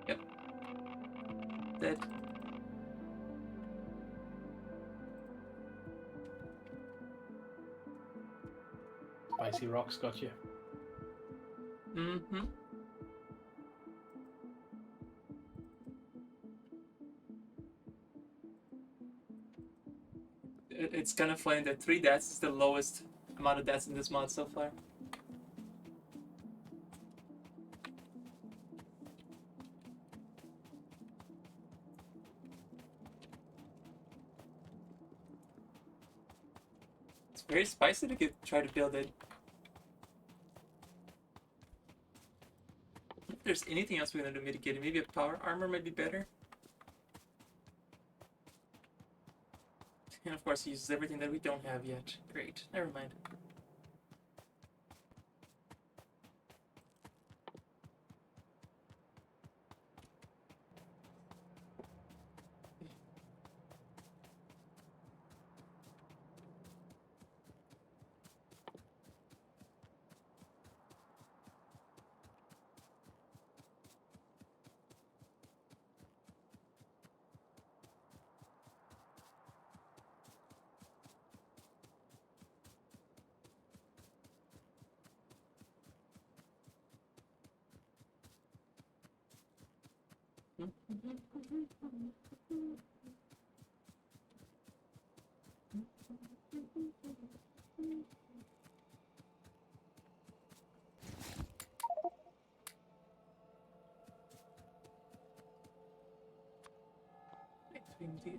Yep. Dead. Spicy rocks got you. Mm-hmm. It's kind of funny that 3 deaths is the lowest amount of deaths in this mod so far. It's very spicy to try to build it. If there's anything else we're gonna do to mitigate it, maybe a power armor might be better. And of course, he uses everything that we don't have yet. Great. Never mind.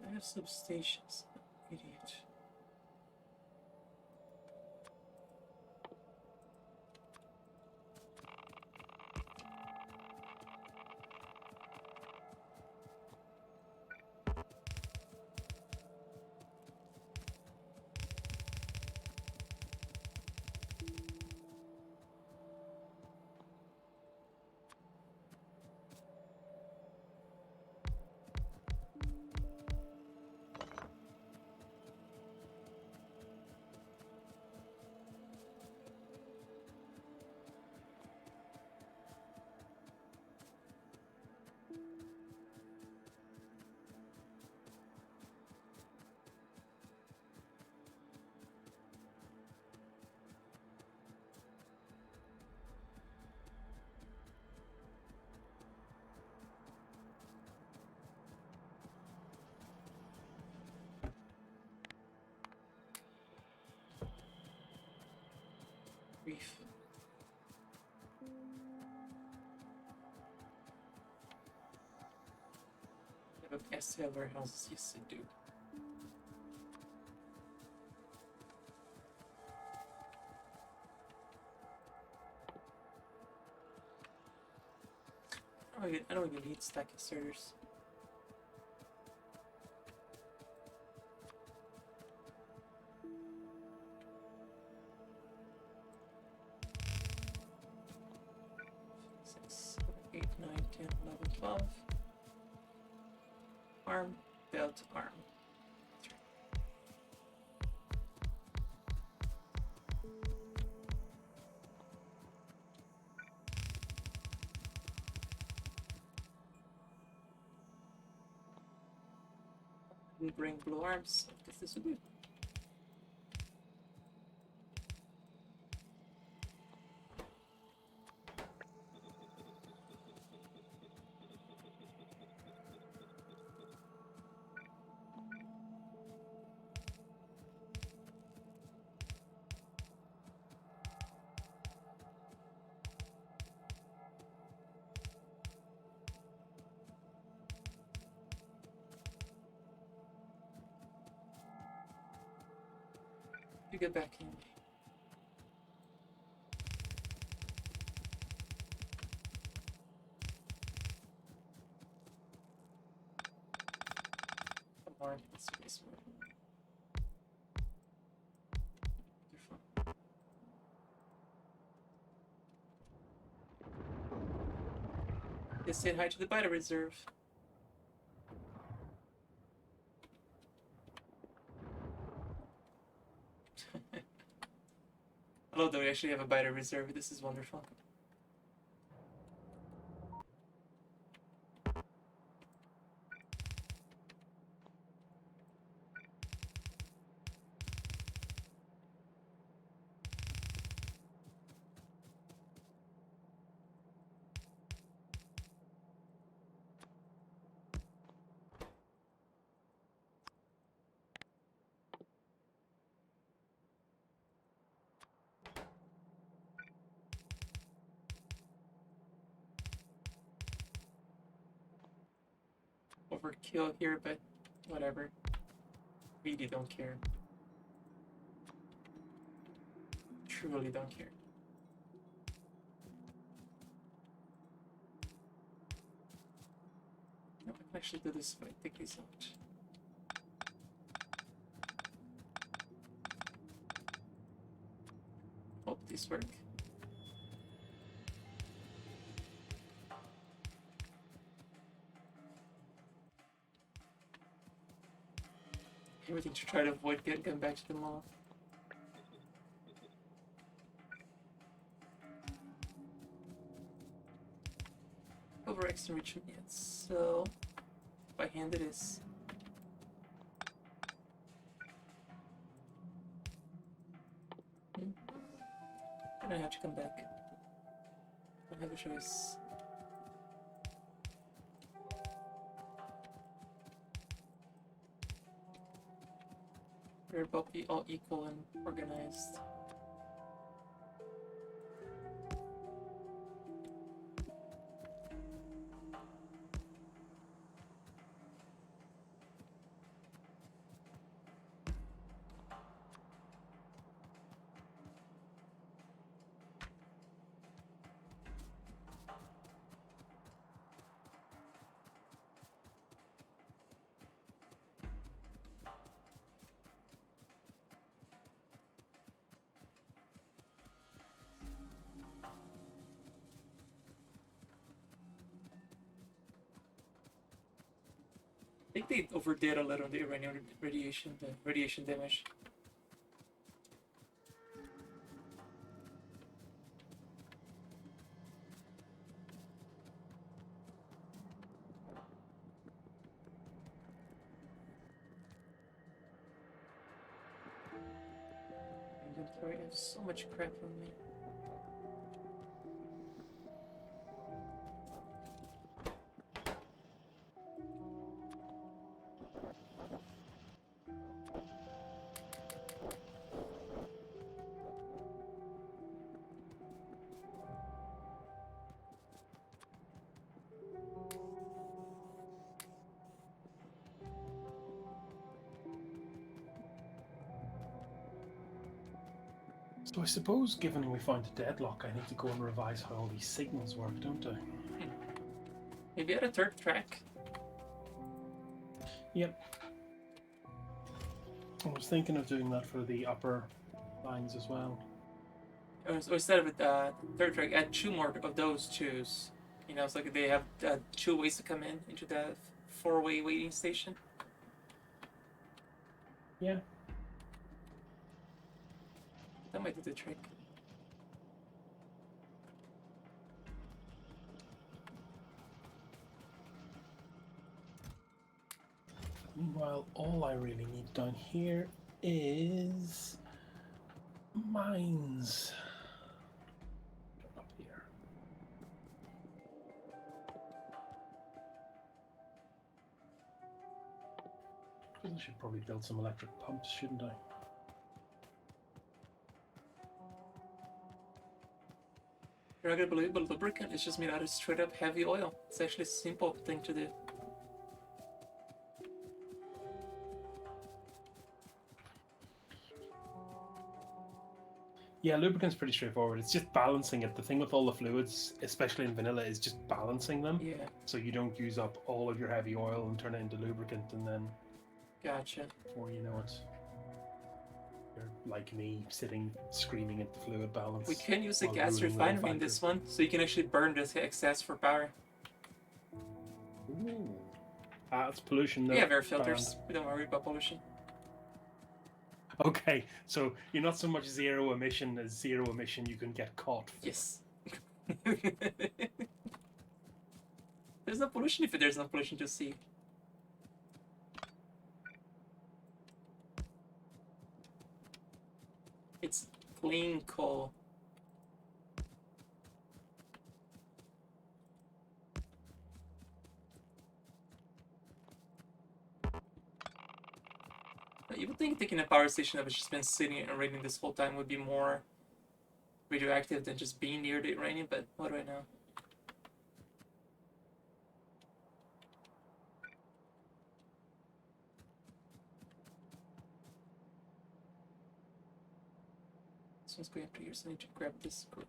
I have substations. Idiot. Grief. I have a STL warehouses, yes I do. I don't even need stack inserters. 10, 11, 12. Arm, belt, arm. Didn't bring blue arms. I guess this would do. You get back in. Come on, space more. You're fine. Just say hi to the biter reserve. I love that we actually have a biter reserve. This is wonderful. Overkill here, but whatever. Really don't care. Truly don't care. No, I can actually do this if I take these out. Hope these work. Everything to try to avoid getting back to the mall. Over X and reach him yet, so by hand it is. I'm gonna have to come back. I don't have a choice. We're both all equal and organized. I think they overdid a little on the radiation damage. Inventory, I have so much crap on me. So I suppose, given we found a deadlock, I need to go and revise how all these signals work, don't I? Maybe add a third track. Yep. I was thinking of doing that for the upper lines as well. Or instead of a third track, add two more of those twos. You know, so they have 2 ways to come in into the 4-way waiting station. Yeah. That might do the trick. Meanwhile, all I really need down here is mines. Up here. I should probably build some electric pumps, shouldn't I? You're not gonna believe it, but lubricant is just made out of straight up heavy oil. It's actually a simple thing to do. Yeah, lubricant's pretty straightforward. It's just balancing it. The thing with all the fluids, especially in vanilla, is just balancing them. Yeah, So you don't use up all of your heavy oil and turn it into lubricant, and then gotcha. before you know it, you're like me, sitting screaming at the fluid balance. We can use a while gas ruining the whole refinery in factory. this one, so you can actually burn this excess for power. Ooh. It's pollution though. We have air filters. We don't worry about pollution. Okay, so you're not so much zero emission as zero emission you can get caught for. Yes. There's no pollution if there's no pollution to see. It's clean coal. You would think taking a power station that has just been sitting and raining this whole time would be more radioactive than just being near the uranium, but what do I know? This one's going up to here, so I need to grab this group.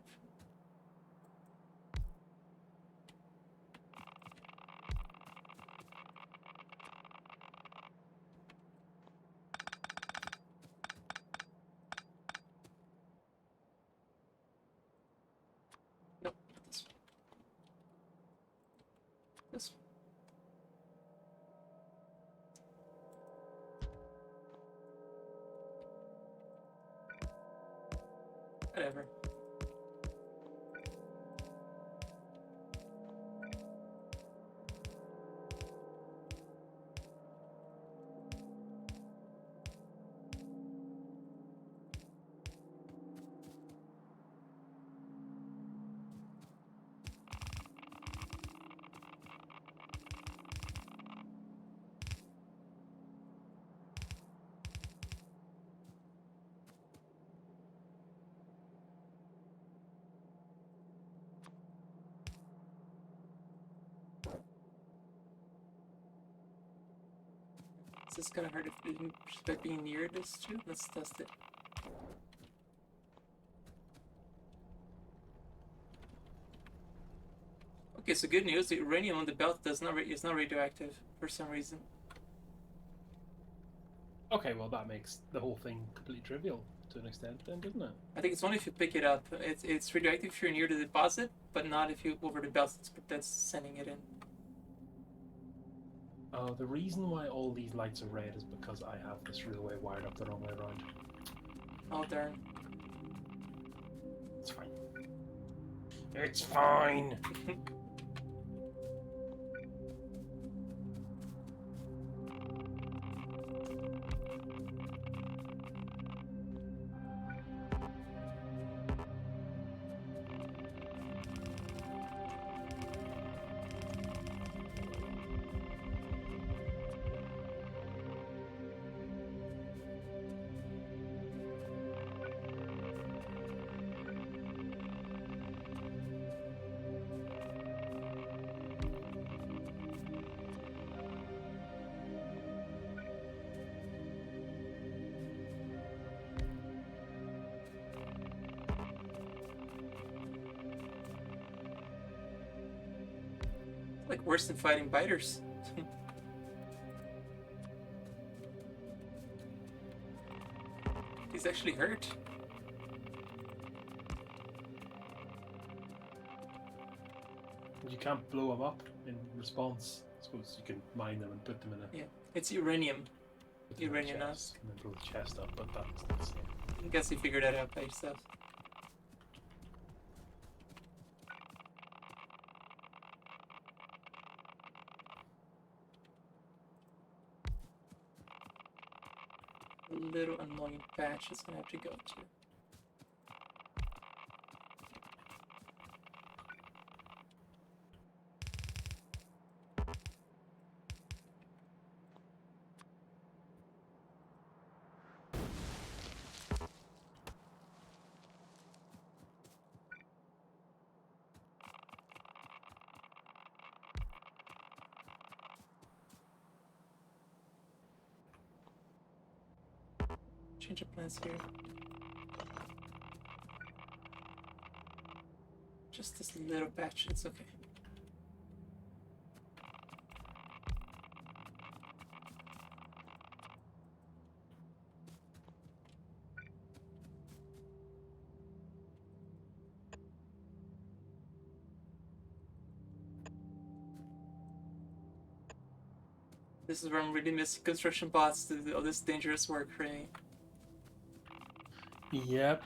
Nope, not this one. This one. Whatever. Is this gonna hurt if by being near this too? Let's test it. Okay, so good news. The uranium on the belt is not radioactive for some reason. Okay, well that makes the whole thing completely trivial to an extent, then, doesn't it? I think it's only if you pick it up. It's radioactive if you're near the deposit, but not if you over the belt that's sending it in. Oh, the reason why all these lights are red is because I have this railway wired up the wrong way around. Oh darn. It's fine. It's fine! Like worse than fighting biters. He's actually hurt. You can't blow them up in response. I suppose you can mine them and put them in a. Yeah, it's uranium. Put them in a Uranium chest, and then blow the chest up, but that's not the same. I guess you figured that out by yourself. A little annoying patch is gonna have to go to. Change of plans here. Just this little patch, it's okay. This is where I'm really missing construction bots to do all this dangerous work, right? Yep.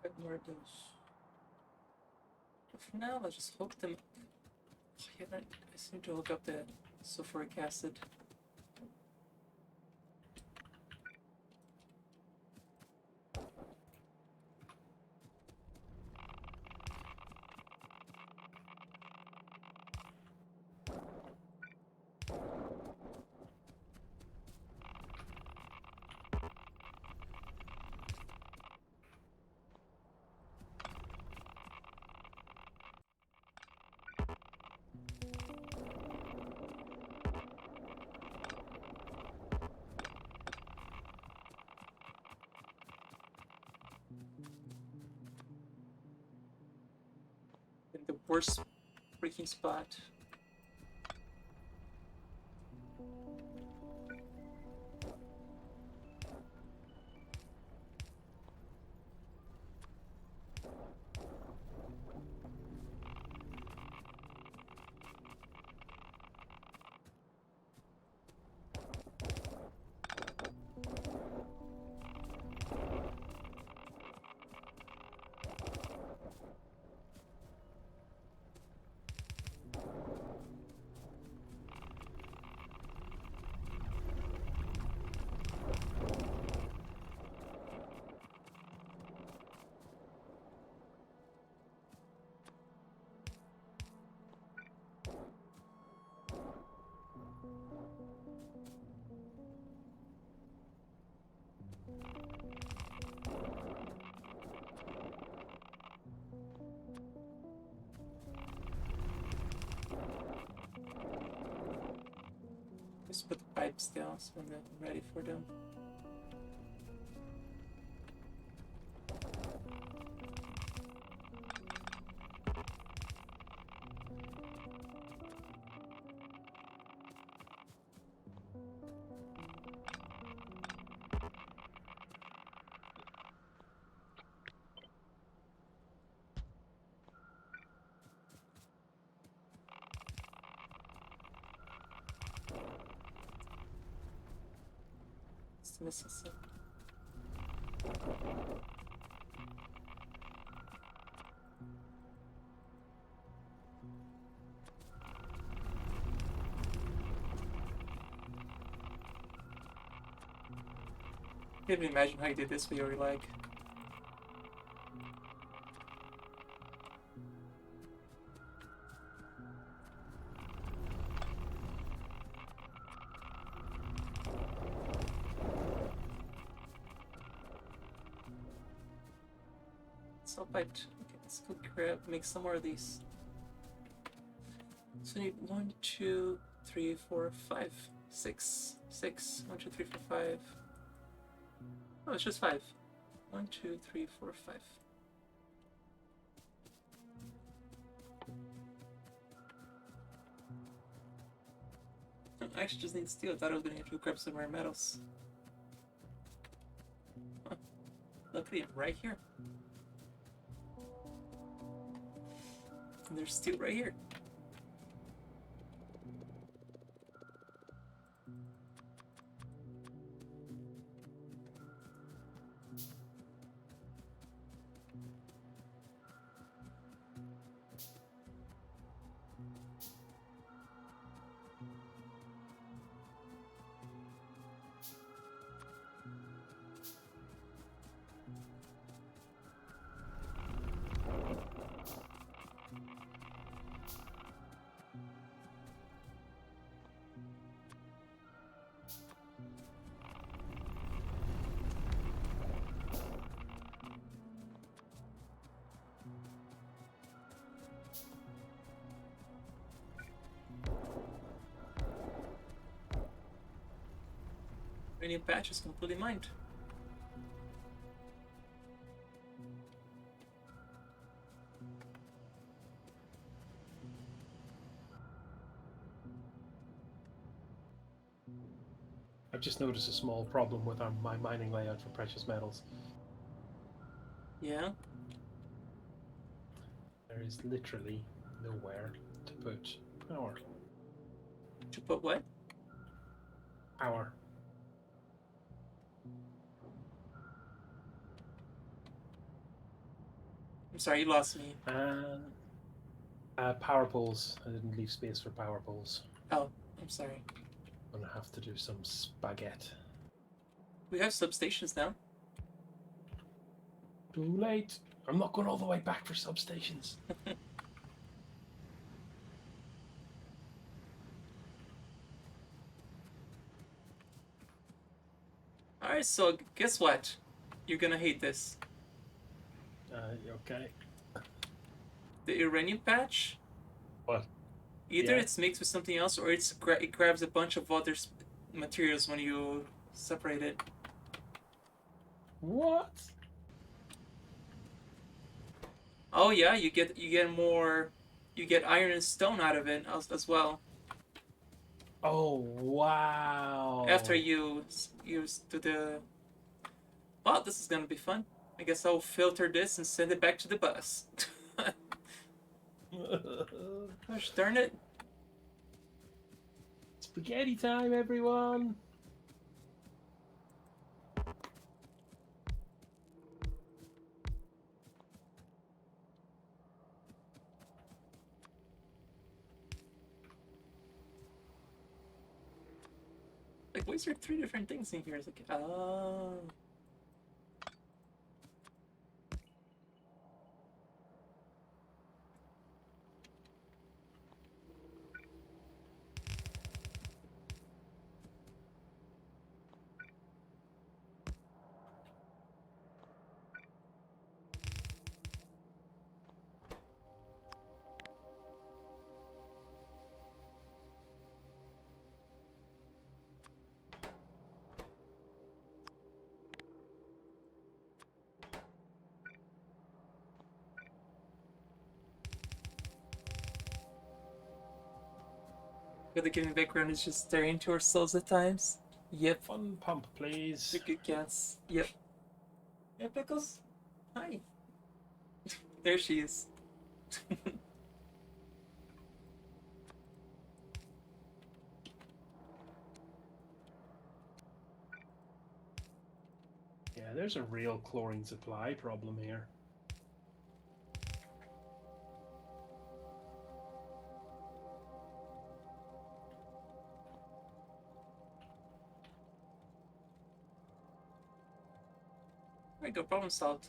Get more of those. But for now, let's just hook them up. Oh, yeah, I just need to hook up the sulfuric acid. In the worst freaking spot. Just put the pipes down so when they're ready for them. It's missing some. Can't even imagine how you did this with your leg. sulfite. Okay, let's go grab, make some more of these. So I need 1, 2, 3, 4, 5, 6, 6. 1, 2, 3, 4, 5. Oh, it's just 5. 1, 2, 3, 4, 5. I actually just need steel. I thought I was gonna need to grab some rare metals. Huh. Luckily, I'm right here. And there's steel right here. Any patch is completely mined. I've just noticed a small problem with my mining layout for precious metals. Yeah. There is literally nowhere to put power. To put what? Power. I'm sorry, you lost me. Power poles. I didn't leave space for power poles. Oh, I'm sorry. I'm gonna have to do some spaghetti. We have substations now. Too late. I'm not going all the way back for substations. Alright, so guess what? You're gonna hate this. Okay. The uranium patch, What? either Yeah. it's mixed with something else or it grabs a bunch of other materials when you separate it. What? Oh yeah, you get more, you get iron and stone out of it as well. Oh wow! After you do the. Wow, this is gonna be fun. I guess I'll filter this and send it back to the bus. Gosh darn it. Spaghetti time, everyone! Like, why is there 3 different things in here? It's like, oh. But the given background is just staring into ourselves at times. Yep. Fun pump, please. The good cats. Yep. Yeah, Pickles? Hi. There she is. Yeah, there's a real chlorine supply problem here. Alright, go, problem solved.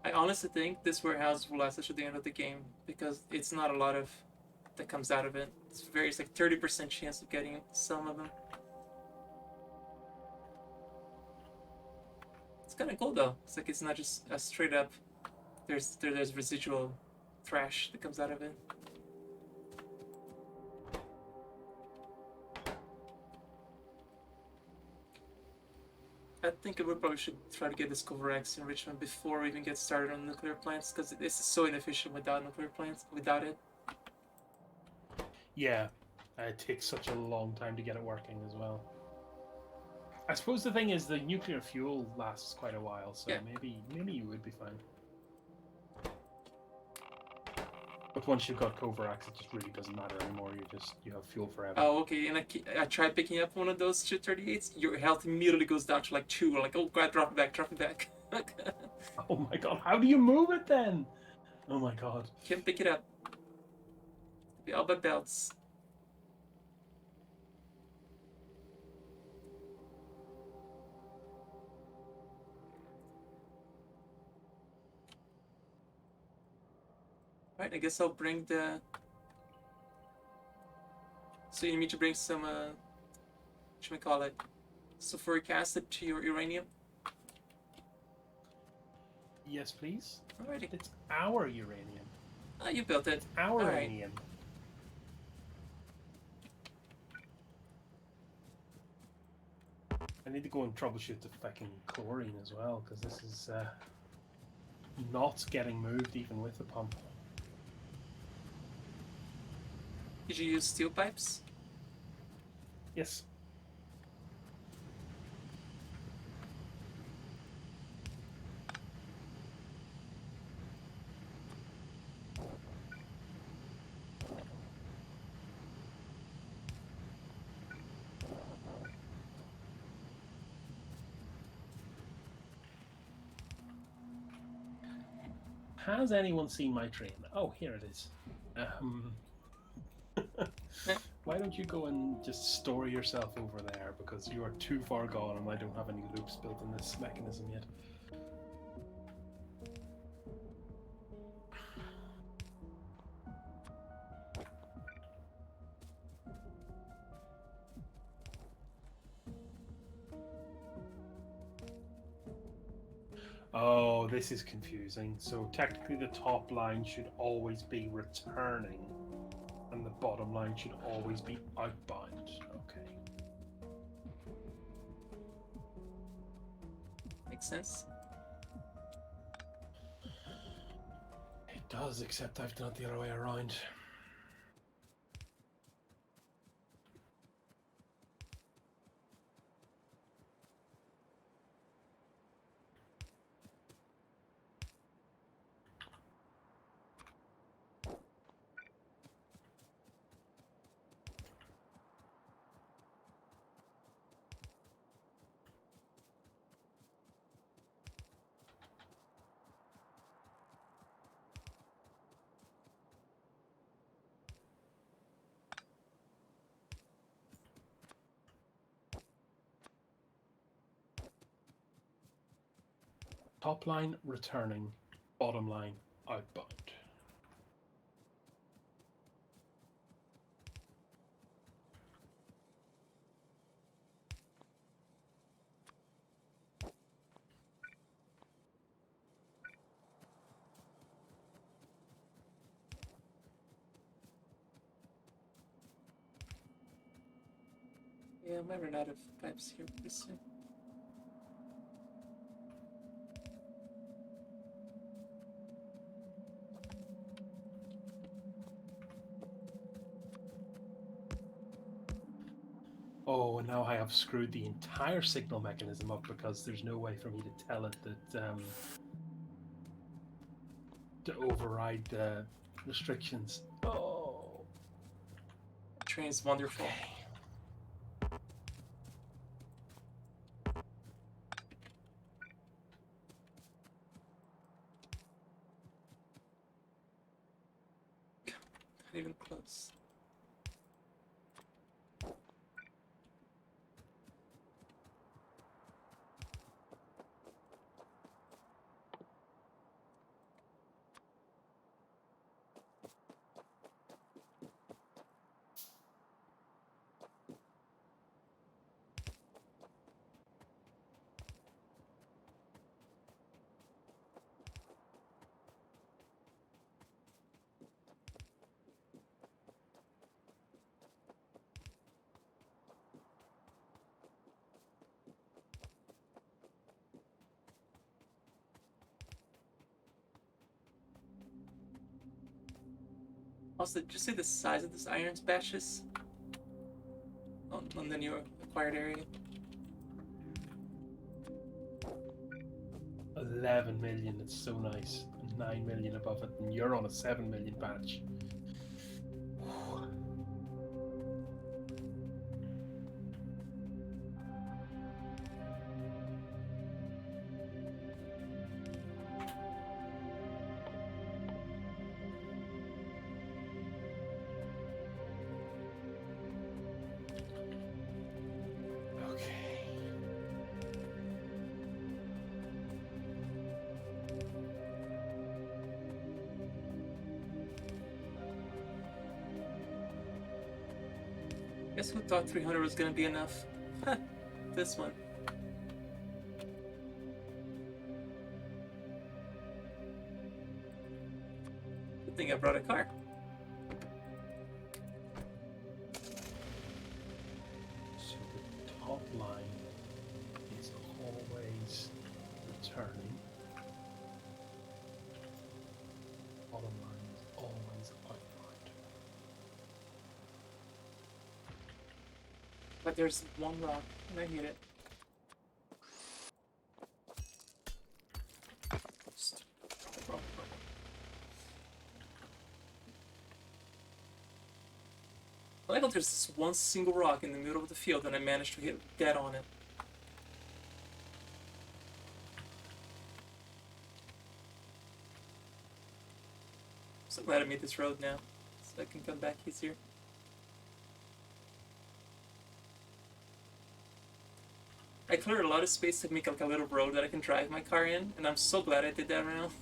I honestly think this warehouse will last us to the end of the game because it's not a lot of that comes out of it. It's like 30% chance of getting some of them. kind of cool though. It's like it's not just a straight up. There's residual thrash that comes out of it. I think we probably should try to get this Cover X enrichment before we even get started on nuclear plants, because this is so inefficient without nuclear plants. Without it, Yeah, it takes such a long time to get it working as well. I suppose the thing is the nuclear fuel lasts quite a while, so Yeah. maybe you would be fine. But once you've got Coverax, it just really doesn't matter anymore. You have fuel forever. oh okay. And I tried picking up one of those 238s. Your health immediately goes down to like 2. Like, oh god, drop it back, drop it back. Oh my god, how do you move it then? Oh my god. Can't pick it up. The elbow belts. Right, I guess I'll bring the. So you need me to bring some, what should we call it? Sulfuric acid to your uranium? Yes, please. Alrighty. It's our uranium. Ah, you built it. Our Alright. uranium. I need to go and troubleshoot the fucking chlorine as well, because this is not getting moved even with the pump. Did you use steel pipes? Yes. Has anyone seen my train? Oh, here it is. Why don't you go and just store yourself over there, because you are too far gone and I don't have any loops built in this mechanism yet. Oh, this is confusing. So technically the top line should always be returning and the bottom line should always be outbound. Okay. Makes sense. It does, except I've done it the other way around. Top line returning, bottom line outbound. Yeah, I might run out of pipes here pretty soon. Oh, and now I have screwed the entire signal mechanism up because there's no way for me to tell it that to override the restrictions. Oh, Train's wonderful. okay. Not even close. Also, did you see the size of this iron batches on the new acquired area? 11 million, it's so nice. And 9 million above it, and you're on a 7 million patch. Okay. Guess who thought 300 was gonna be enough? This one. Good thing I brought a car. So the top line is always returning. Bottom line is always outbound. But there's one rock, and I hit it. I like how there's this one single rock in the middle of the field, and I managed to hit dead on it. So glad I made this road now, so I can come back easier. I cleared a lot of space to make like a little road that I can drive my car in, and I'm so glad I did that round.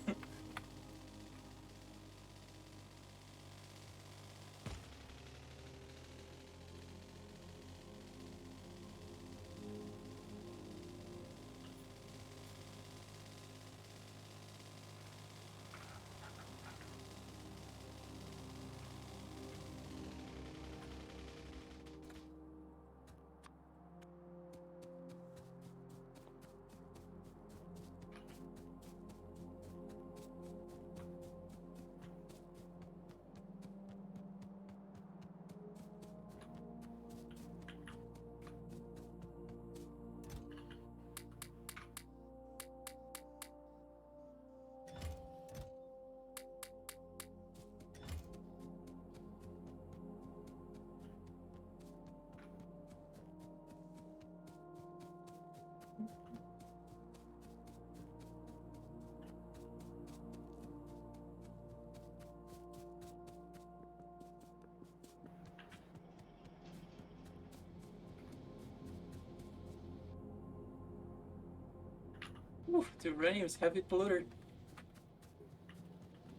Ooh, the uranium's heavy polluter.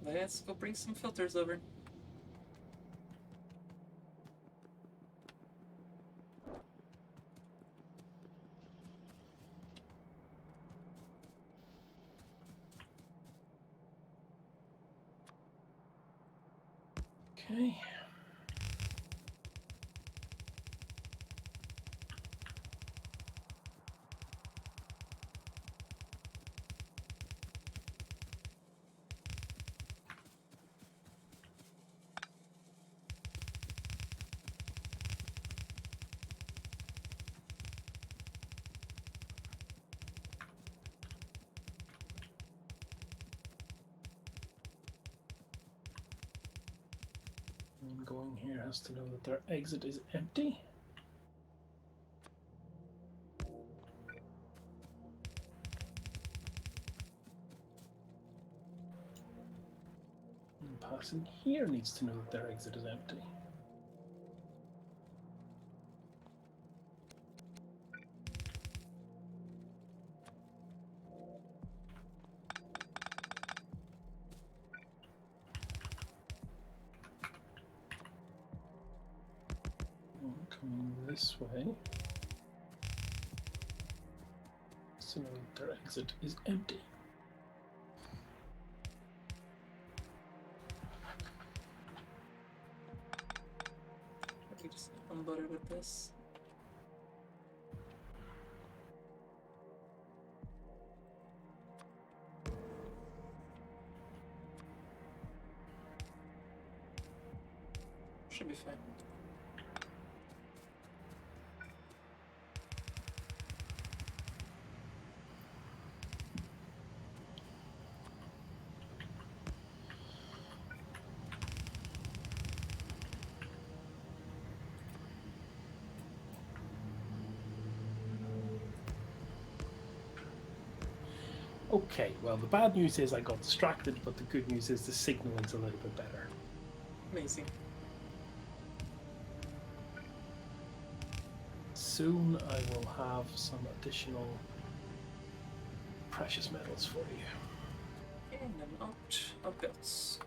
Let's go bring some filters over. Okay. And going here has to know that their exit is empty. And passing here needs to know that their exit is empty. Coming this way. So now that their exit is empty. Let me just unload it with this. Should be fine. Okay, well, the bad news is I got distracted, but the good news is the signaling's a little bit better. Amazing. Soon I will have some additional precious metals for you. And I'm out of belts.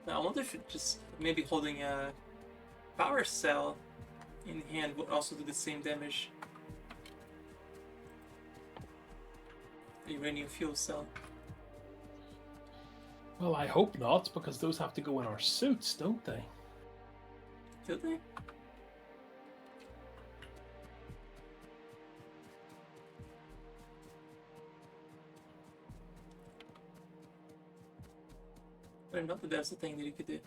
Now, I wonder if it just maybe holding a power cell in hand would also do the same damage. The uranium fuel cell. Well, I hope not, because those have to go in our suits, don't they? Do they? I didn't know that that's a thing that you could do.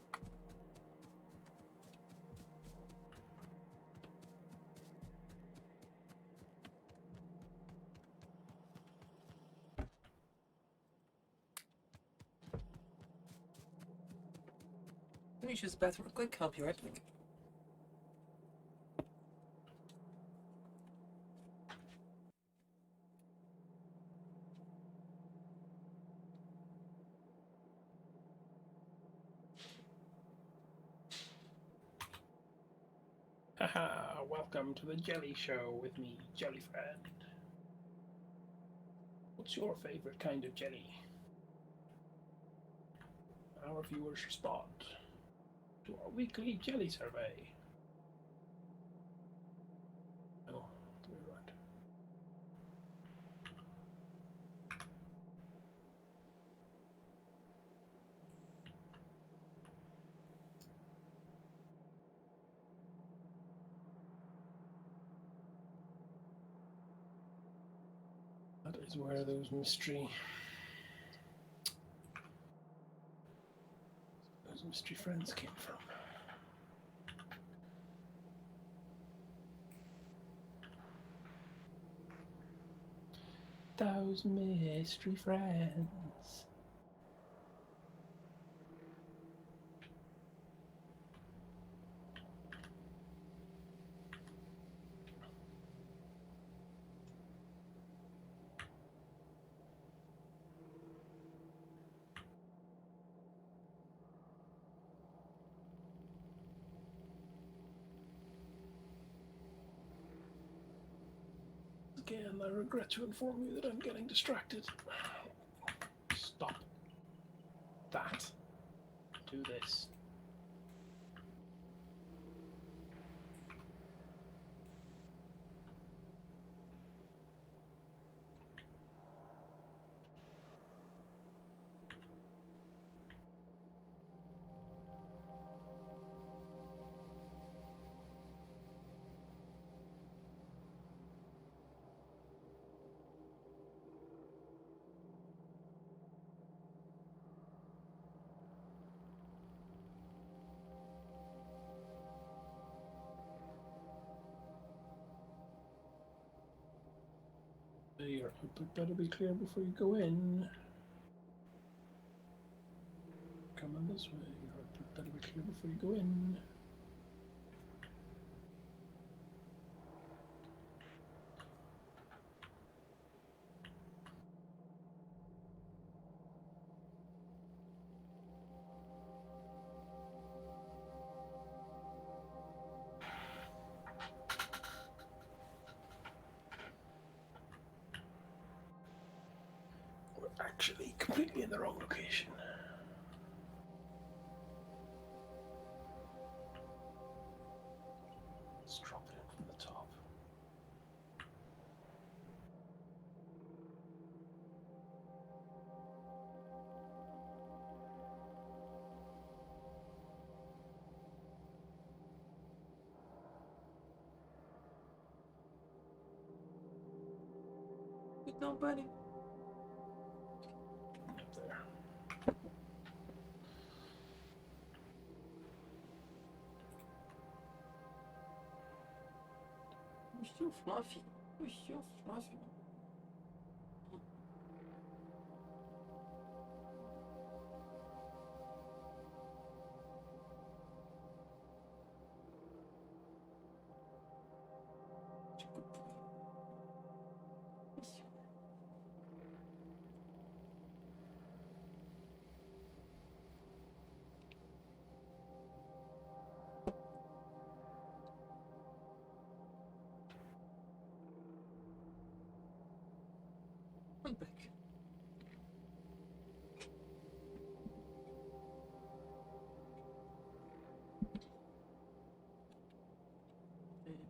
Let me use the bathroom real quick. I'll be right back. Haha, welcome to the Jelly Show with me, Jelly Friend. What's your favorite kind of jelly? Our viewers respond to our weekly jelly survey. Oh, we're right. That is where those mystery friends came from. Those mystery friends. Again, I regret to inform you that I'm getting distracted. Stop that. Do this. Your output better be clear before you go in. Come on this way. Your output better be clear before you go in. We're actually completely in the wrong location. Nobody. Up there. You're so fluffy. You're so fluffy. I'm back.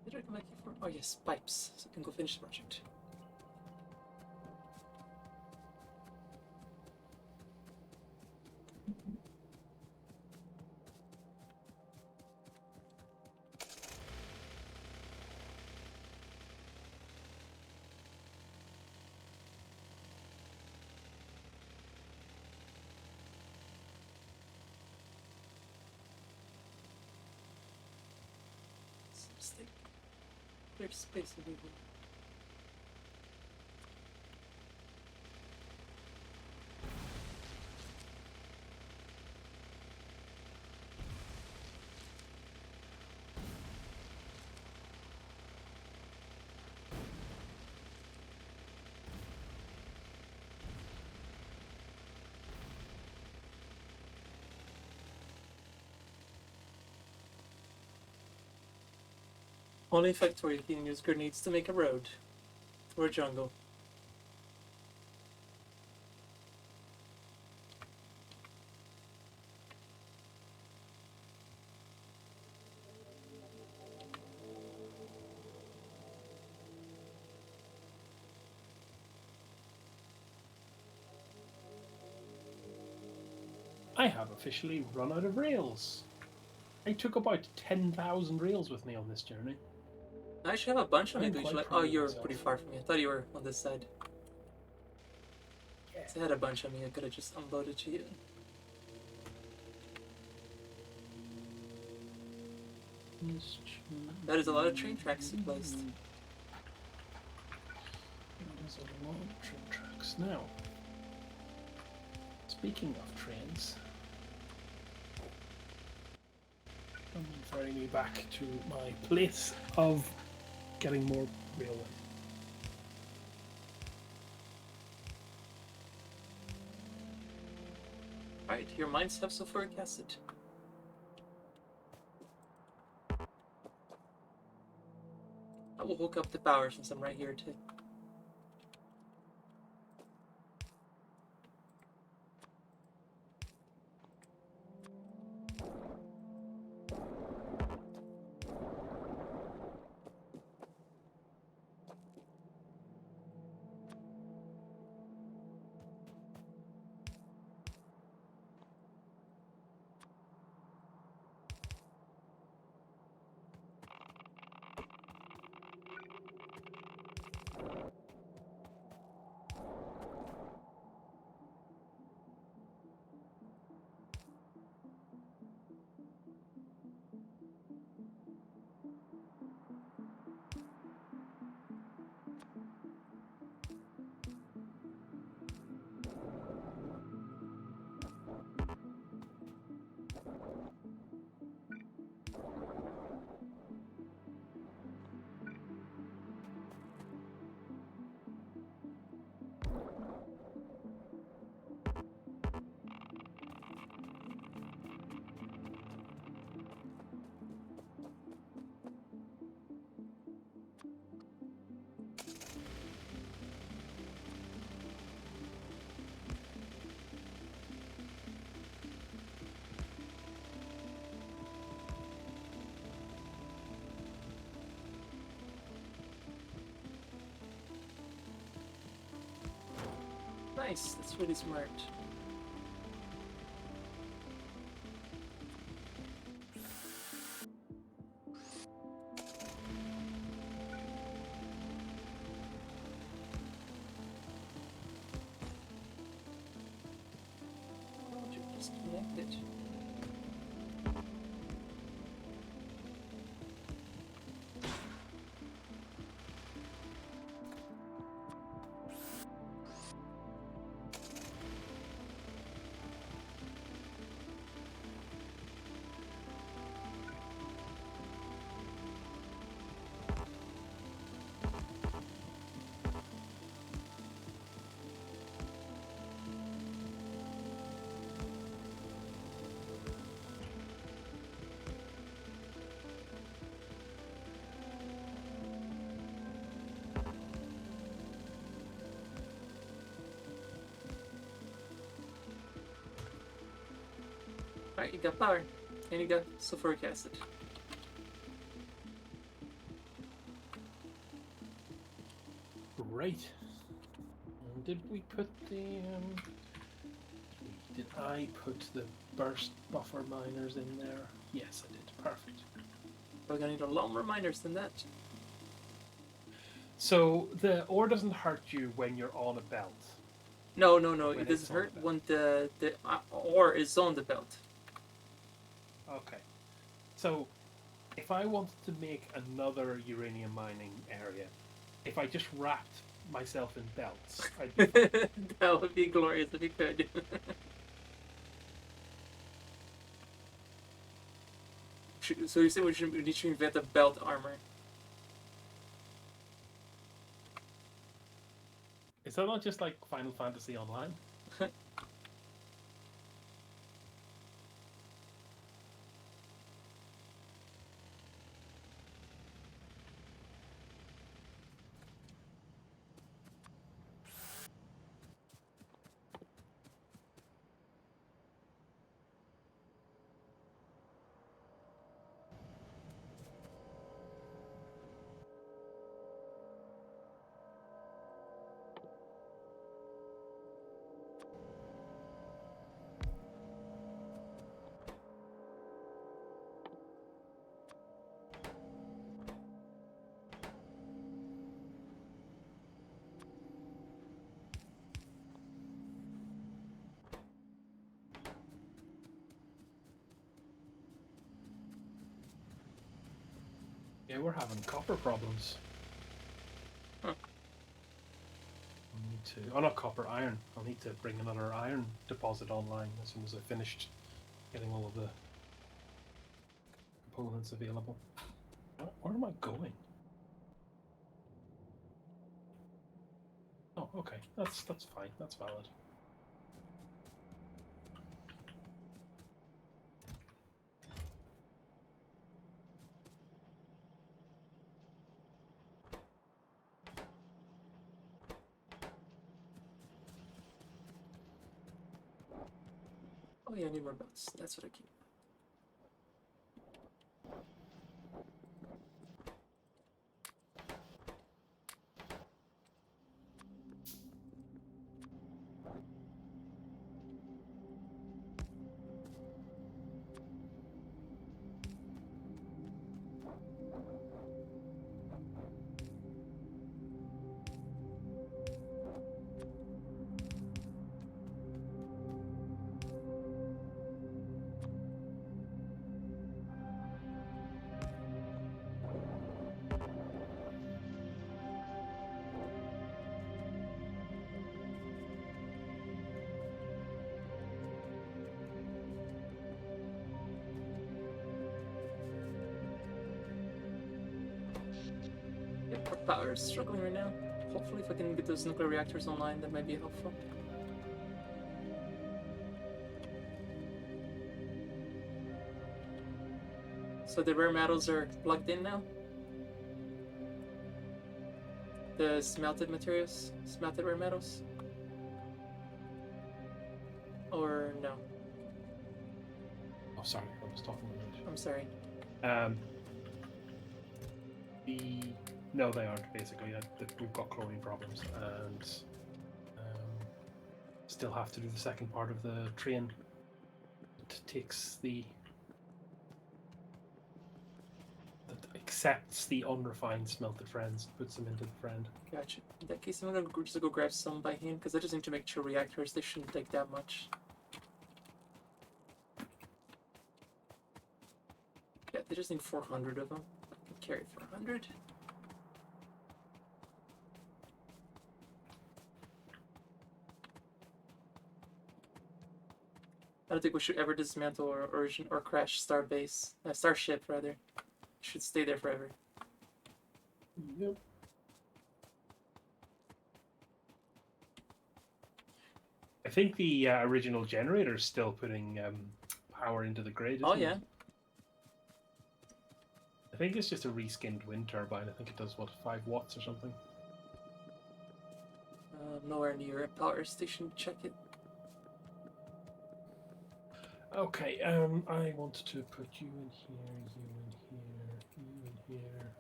What did I come back here for? Oh yes, pipes. So I can go finish the project. Mistake. There's space available. Only factorio can use grenades to make a road or a jungle. I have officially run out of rails. I took about 10,000 rails with me on this journey. I actually have a bunch of I'm it. quite Like, proud oh, of you're myself. pretty far from me. I thought you were on this side. Yeah. So I had a bunch of me. I could have just unloaded to you. That is a lot of train tracks you placed. That is a lot of train tracks. Now, speaking of trains, I'm ferrying me back to my place of getting more railway. Alright, your mines have sulfuric acid. I will hook up the power since I'm right here too. Nice, that's really smart. disconnected. Alright, you got power. And you got sulfuric acid. Right. Did we put the did I put the burst buffer miners in there? Yes, I did. Perfect. We're gonna need a lot more miners than that. So the ore doesn't hurt you when you're on a belt. No, When it it's doesn't on hurt the when the ore is on the belt. Okay. So if I wanted to make another uranium mining area, if I just wrapped myself in belts, I'd be fine. That would be glorious if you could. So you say we need to invent a belt armor? Is that not just like Final Fantasy Online? Yeah, we're having copper problems. Huh. I need to. Oh, not copper, iron. I'll need to bring another iron deposit online as soon as I finished getting all of the components available. Where am I going? Oh, okay. That's fine. That's valid. Oh yeah, I need more belts. That's what I keep. Yep, our power is struggling right now. Hopefully, if I can get those nuclear reactors online, that might be helpful. So the rare metals are plugged in now? The smelted materials? Smelted rare metals? Or no? Oh, sorry, I was talking about I'm sorry. No, they aren't. Basically, we've got chlorine problems, and still have to do the second part of the train. It takes that accepts the unrefined smelted friends, puts them into the friend. Gotcha. In that case, I'm gonna just go grab some by hand, because I just need to make 2 reactors. They shouldn't take that much. They just need 400 of them. I can carry 400. I don't think we should ever dismantle or origin or crash Starbase, Starship rather. It should stay there forever. Yep. I think the original generator is still putting power into the grid. Oh Isn't yeah. it? I think it's just a reskinned wind turbine. I think it does what, 5 watts or something. Nowhere near a power station. Check it. Okay, I want to put you in here, you in here, you in here.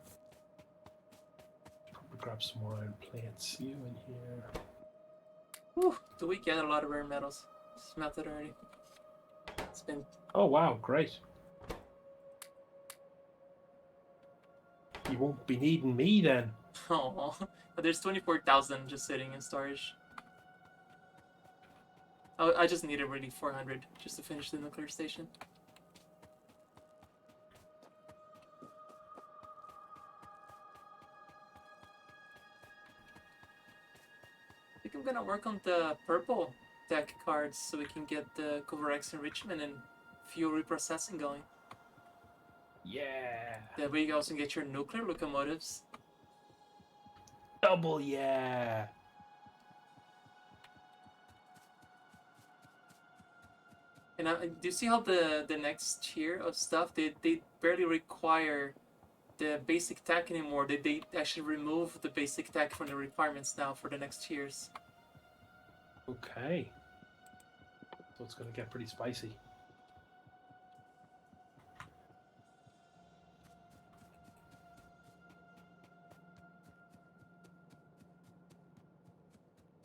Probably grab some more iron plates, you in here. Whew, do we get a lot of rare metals? Smelted already. It's been... Oh wow, great. You won't be needing me then. Oh, but there's 24,000 just sitting in storage. Oh, I just needed really 400 just to finish the nuclear station. I think I'm gonna work on the purple deck cards so we can get the Cover X enrichment and fuel reprocessing going. Yeah. That way you also get your nuclear locomotives. Double yeah. And do you see how the next tier of stuff, they barely require the basic tech anymore. They actually remove the basic tech from the requirements now for the next tiers. Okay. So it's going to get pretty spicy.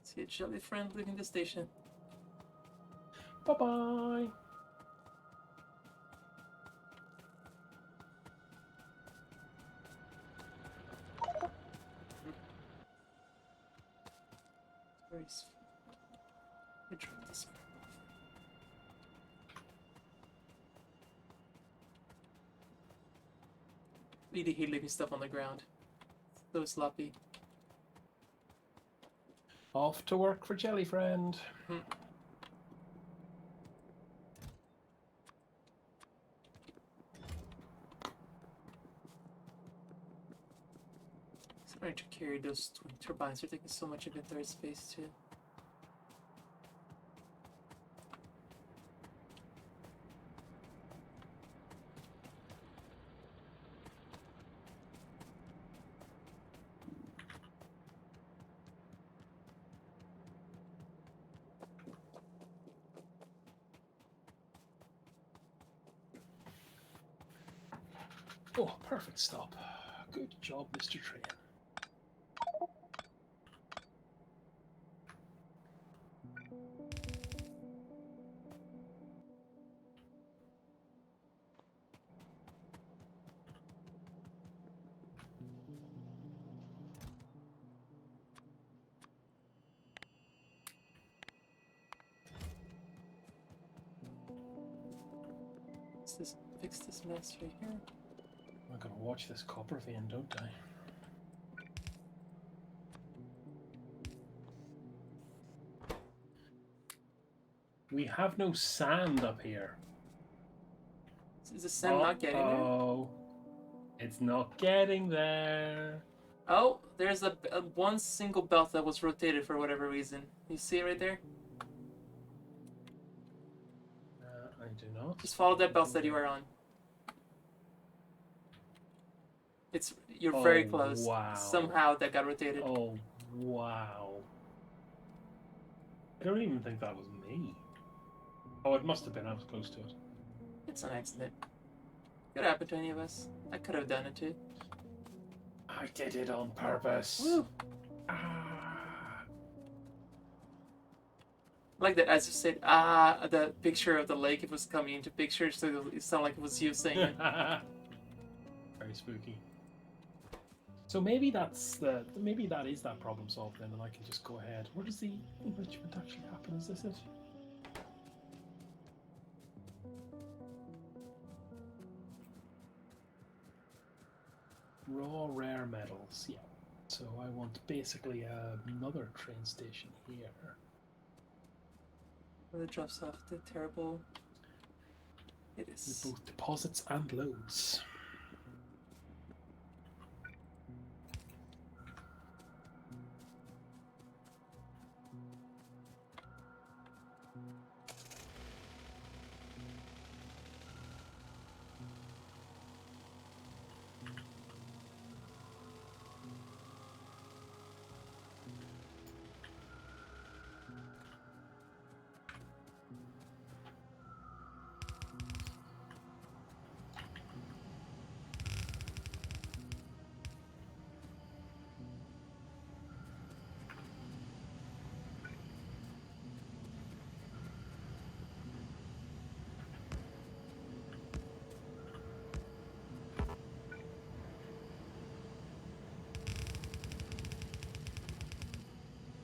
See a jelly friend leaving the station. Bye-bye. Where's... Let me drop this one. Really hate leaving stuff on the ground. So sloppy. Off to work for Jelly Friend. Trying to carry those twin turbines. They're taking so much inventory space too. Oh, perfect stop. Good job, Mr. Train. Fix this mess right here. I gotta watch this copper vein, don't I? We have no sand up here. Is the sand not getting there? Oh, it's not getting there. Oh, there's a one single belt that was rotated for whatever reason. You see it right there? I do not. Just follow that belt that you are on. You're very close. Wow. Somehow that got rotated. Oh, wow. I don't even think that was me. Oh, it must have been. I was close to it. It's an accident. Could happen to any of us. I could have done it too. I did it on purpose. Woo. Ah. Like that, as you said, the picture of the lake, it was coming into picture, so it sounded like it was you saying it. Very spooky. So maybe that is that problem solved then, and I can just go ahead. Where does the enrichment actually happen? Is this it? Raw rare metals, yeah. So I want basically another train station here. Where it drops off the terrible. It With is. both deposits and loads.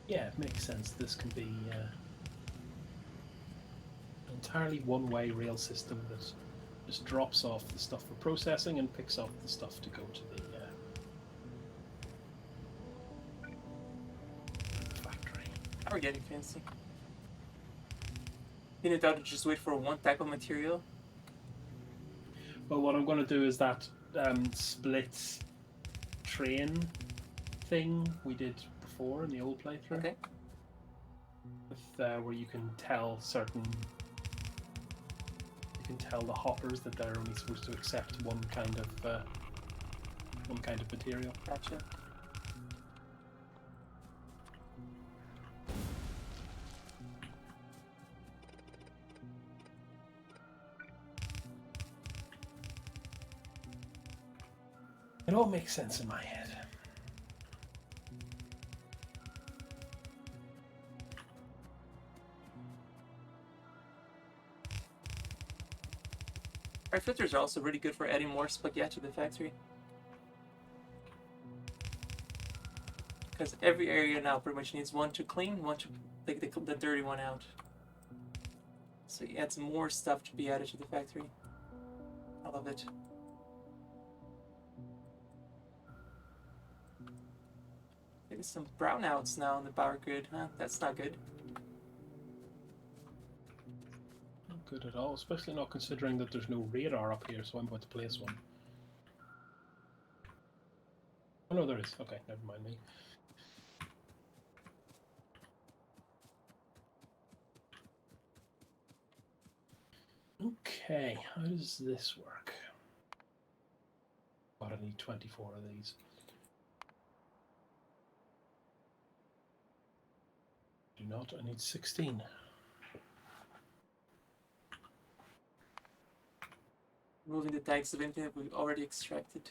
Yeah, it makes sense. This can be an entirely one-way rail system that just drops off the stuff for processing and picks up the stuff to go to the factory. Now we're getting fancy. You need to just wait for one type of material. Well, what I'm going to do is that split train thing we did before in the old playthrough. Okay. With, where you can tell the hoppers that they're only supposed to accept one kind of material. Gotcha. It all makes sense in my head. Our filters are also really good for adding more spaghetti to the factory. Because every area now pretty much needs one to clean, one to take the dirty one out. So it adds more stuff to be added to the factory. I love it. Maybe some brownouts now in the power grid, huh? That's not good. Not good at all, especially not considering that there's no radar up here, so I'm going to place one. Oh no, there is. Okay, never mind me. Okay, how does this work? God, I need 24 of these. Do not, I need 16. Removing the tags of anything that we've already extracted.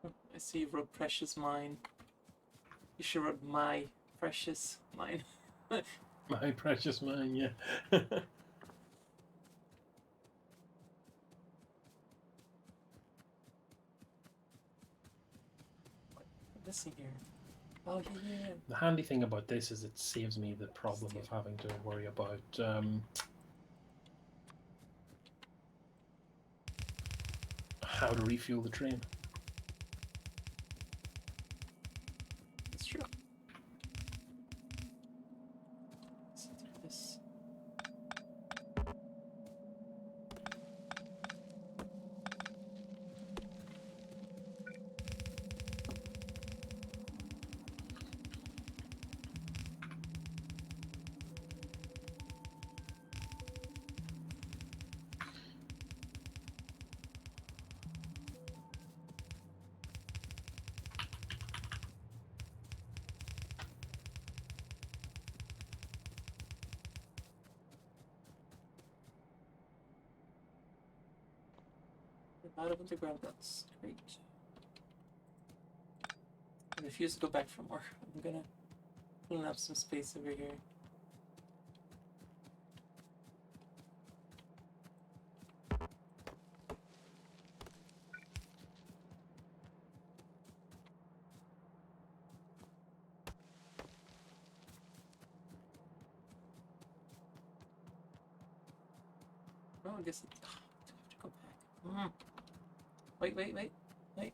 I see you wrote precious mine. You should wrote my precious mine. My precious mine, yeah. Missing here. Oh yeah. The handy thing about this is it saves me the problem of having to worry about how to refuel the train. It's true. Let's do this. Out of underground, that's great. I refuse to go back for more. I'm gonna clean up some space over here. I guess it. Oh, I have to go back. Wait.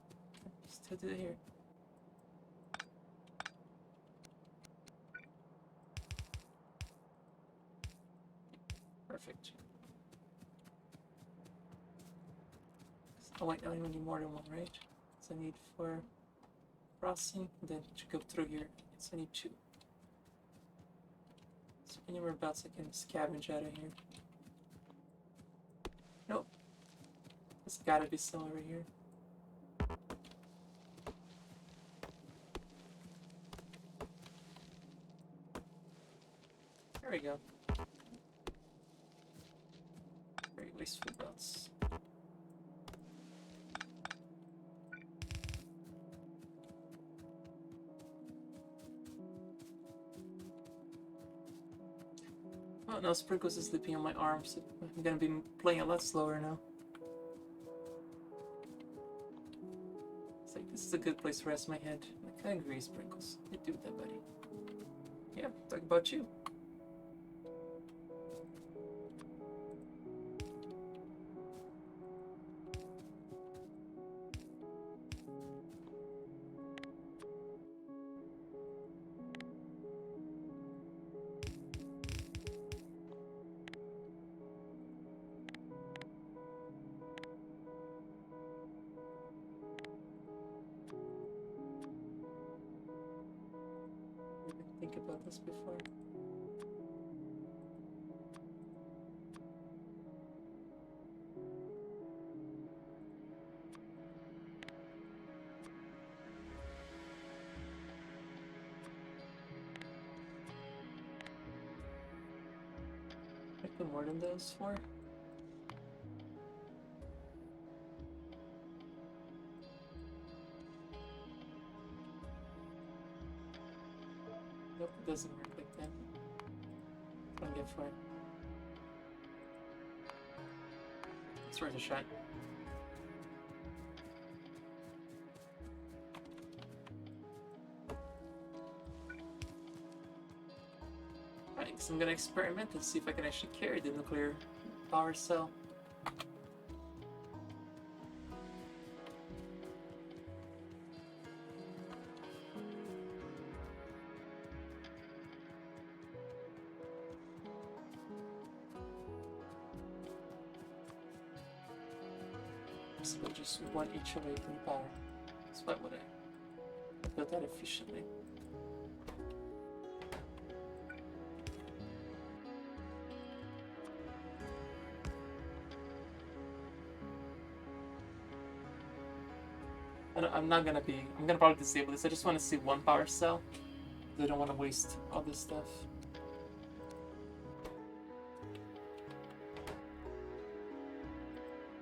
Still do it here. Perfect. Oh wait, I don't even need more than one, right? So I need 4 crossing, and then to go through here, so I need 2. So anywhere else I can scavenge out of here. Nope. There's gotta be some over here. There we go. Very wasteful belts. Oh no, Sprinkles is sleeping on my arm, so I'm gonna be playing a lot slower now. It's like, this is a good place to rest my head. I agree, Sprinkles. You do that, buddy. Yeah, talk about you. Didn't think about this before. I put more than those 4. Nope, it doesn't work like that. Don't get 4. It's worth a shot. Alright, so I'm gonna experiment and see if I can actually carry the nuclear power cell. So just 1 each away from power. So why would I build that efficiently? I'm gonna probably disable this. I just want to see 1 power cell. I don't want to waste all this stuff.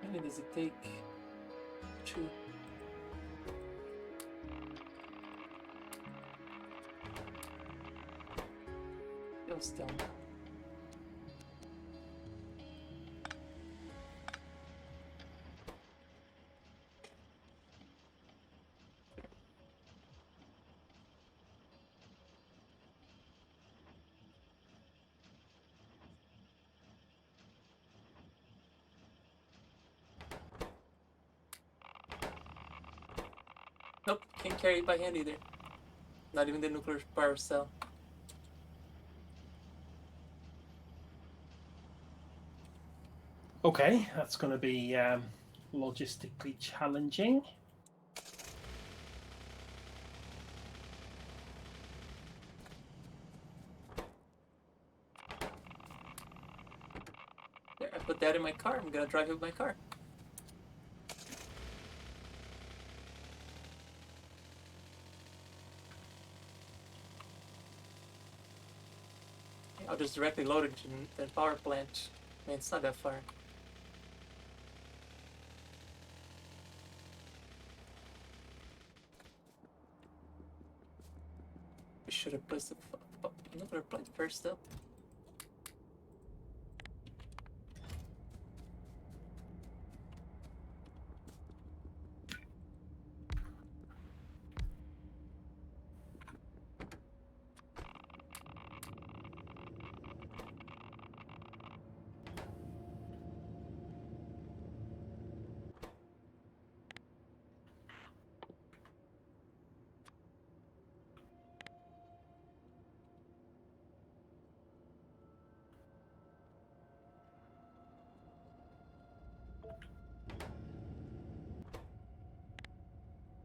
How many does it take? 2. Goes down. Nope, can't carry it by hand either. Not even the nuclear power cell. Okay, that's going to be logistically challenging. There, I put that in my car. I'm gonna drive it with my car. I'll just directly load it to the power plant. I mean, it's not that far. We should have placed the nuclear plant first, though.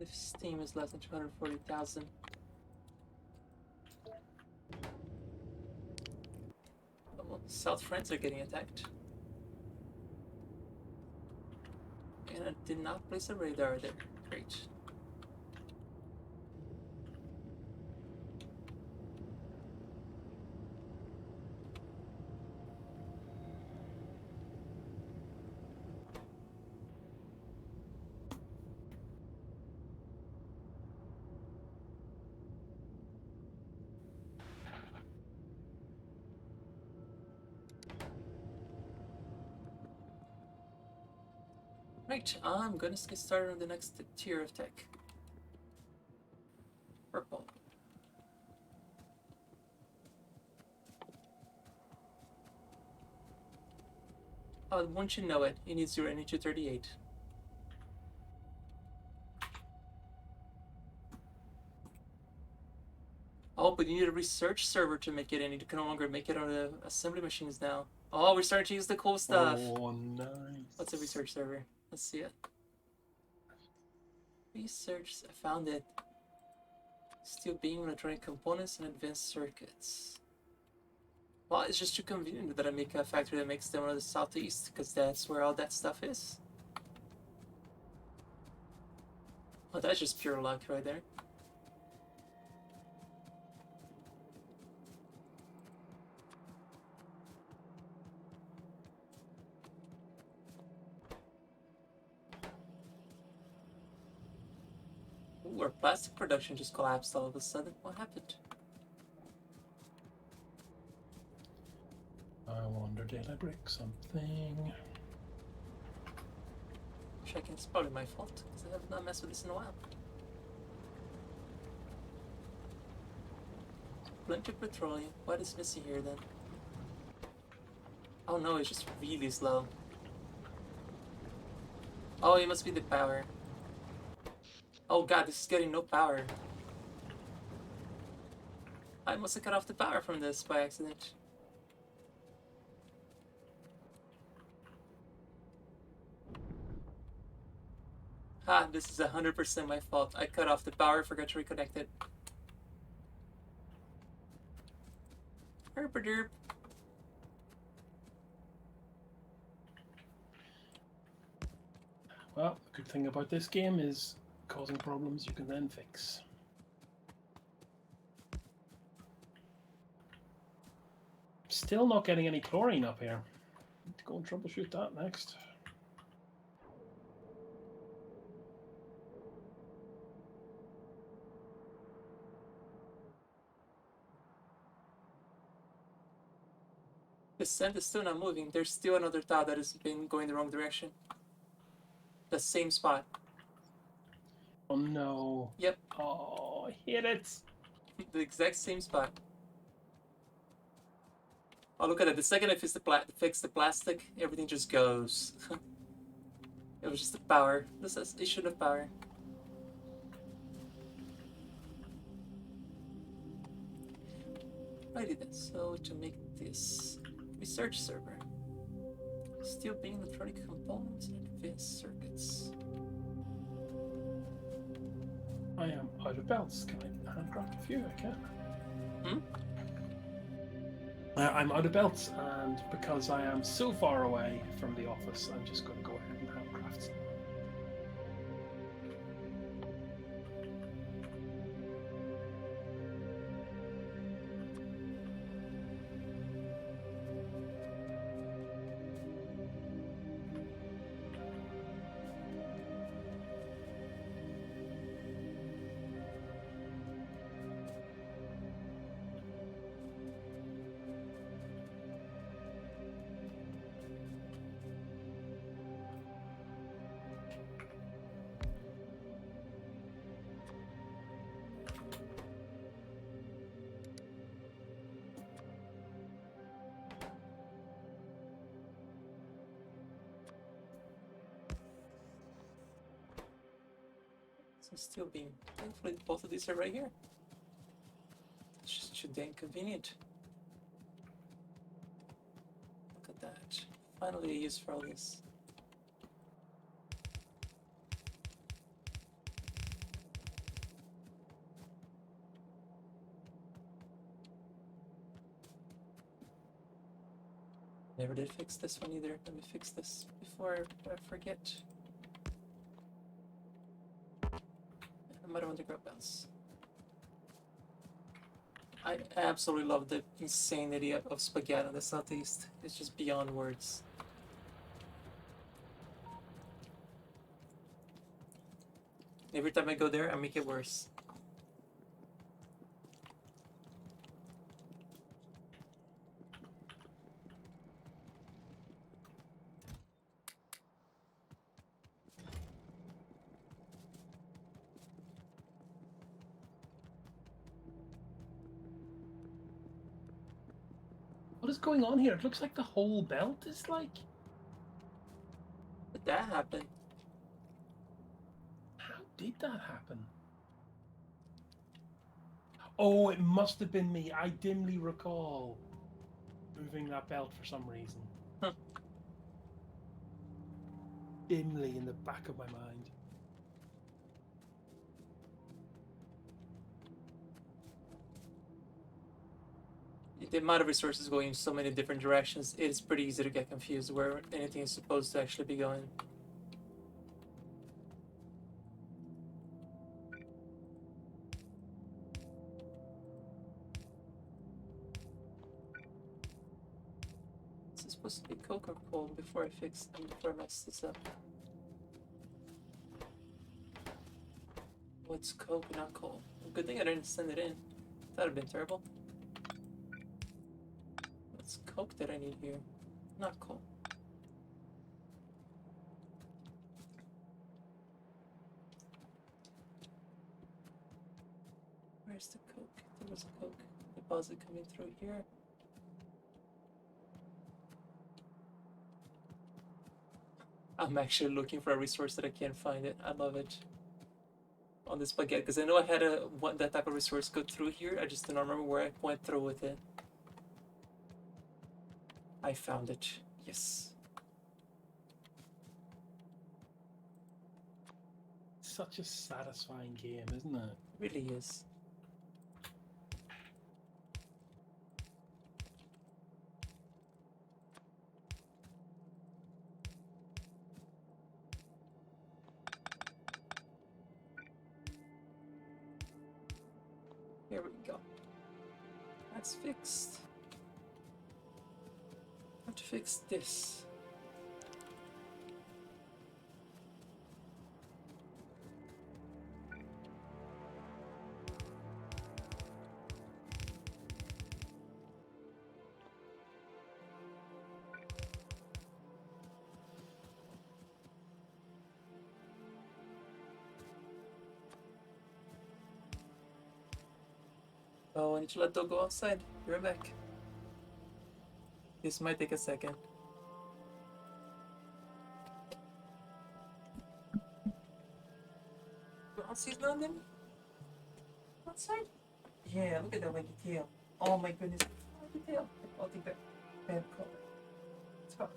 if steam is less than 240,000. Well, South France are getting attacked. And I did not place a radar there. Great. Right, I'm gonna get started on the next tier of tech. Purple. Oh, won't you know it, it needs your energy 38. Oh, but you need a research server to make it, and you can no longer make it on the assembly machines now. Oh, we're starting to use the cool stuff. Oh, nice. What's a research server? Let's see it. Research, I found it. Steel beam, electronic components, and advanced circuits. Well, it's just too convenient that I make a factory that makes them on the southeast, because that's where all that stuff is. Oh, that's just pure luck right there. Ooh, our plastic production just collapsed all of a sudden. What happened? I wonder, did I break something? Checking, it's probably my fault, because I have not messed with this in a while. Plenty of petroleum. What is missing here then? Oh no, it's just really slow. Oh, it must be the power. Oh god, this is getting no power. I must have cut off the power from this by accident. Ah, this is 100% my fault. I cut off the power, forgot to reconnect it. Herp-a-derp. Well, the good thing about this game is causing problems you can then fix. Still not getting any chlorine up here. Need to go and troubleshoot that next. The sand is still not moving. There's still another tile that has been going the wrong direction. The same spot. Oh no. Yep. Oh, I hit it. The exact same spot. Oh, look at it. The second I fix the plastic, everything just goes. It was just the power. This is issue of power. Righty then. So to make this research server, steel beam, electronic components, and advanced circuits. I am out of belts. Can I handcraft a few? I can. Hmm? I'm out of belts, and because I am so far away from the office, I'm just going to go ahead and handcraft some. So steel beam. Thankfully, both of these are right here. It's just too dang convenient. Look at that. Finally, a use for all this. Never did fix this one either. Let me fix this before I forget. I might want to grab bounce. I absolutely love the insanity of spaghetti in the southeast. It's just beyond words. Every time I go there, I make it worse. What is going on here? It looks like the whole belt is like. Did that happen? How did that happen? Oh, it must have been me. I dimly recall moving that belt for some reason. Huh. Dimly in the back of my mind. The amount of resources going in so many different directions, it is pretty easy to get confused where anything is supposed to actually be going. This is supposed to be coke or coal before I mess this up. Oh, it's coke, not coal. Good thing I didn't send it in. That would have been terrible. It's coke that I need here, not coal. Where's the coke? There was a coke deposit coming through here. I'm actually looking for a resource that I can't find it. I love it. On this spaghetti, because I know I had that type of resource go through here. I just do not remember where I went through with it. I found it. Yes. Such a satisfying game, isn't it? It really is. Here we go. That's fixed. I have to fix this. Oh, I need to let Doug go outside. Be right back. This might take a second. He's not in outside? Yeah, look at that waggy tail. Oh my goodness, waggy tail. I'll take that bad color. Let's go.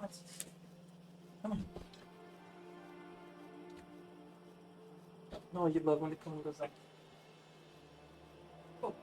Let's go. Come on. No, you love when the color goes up. Oh.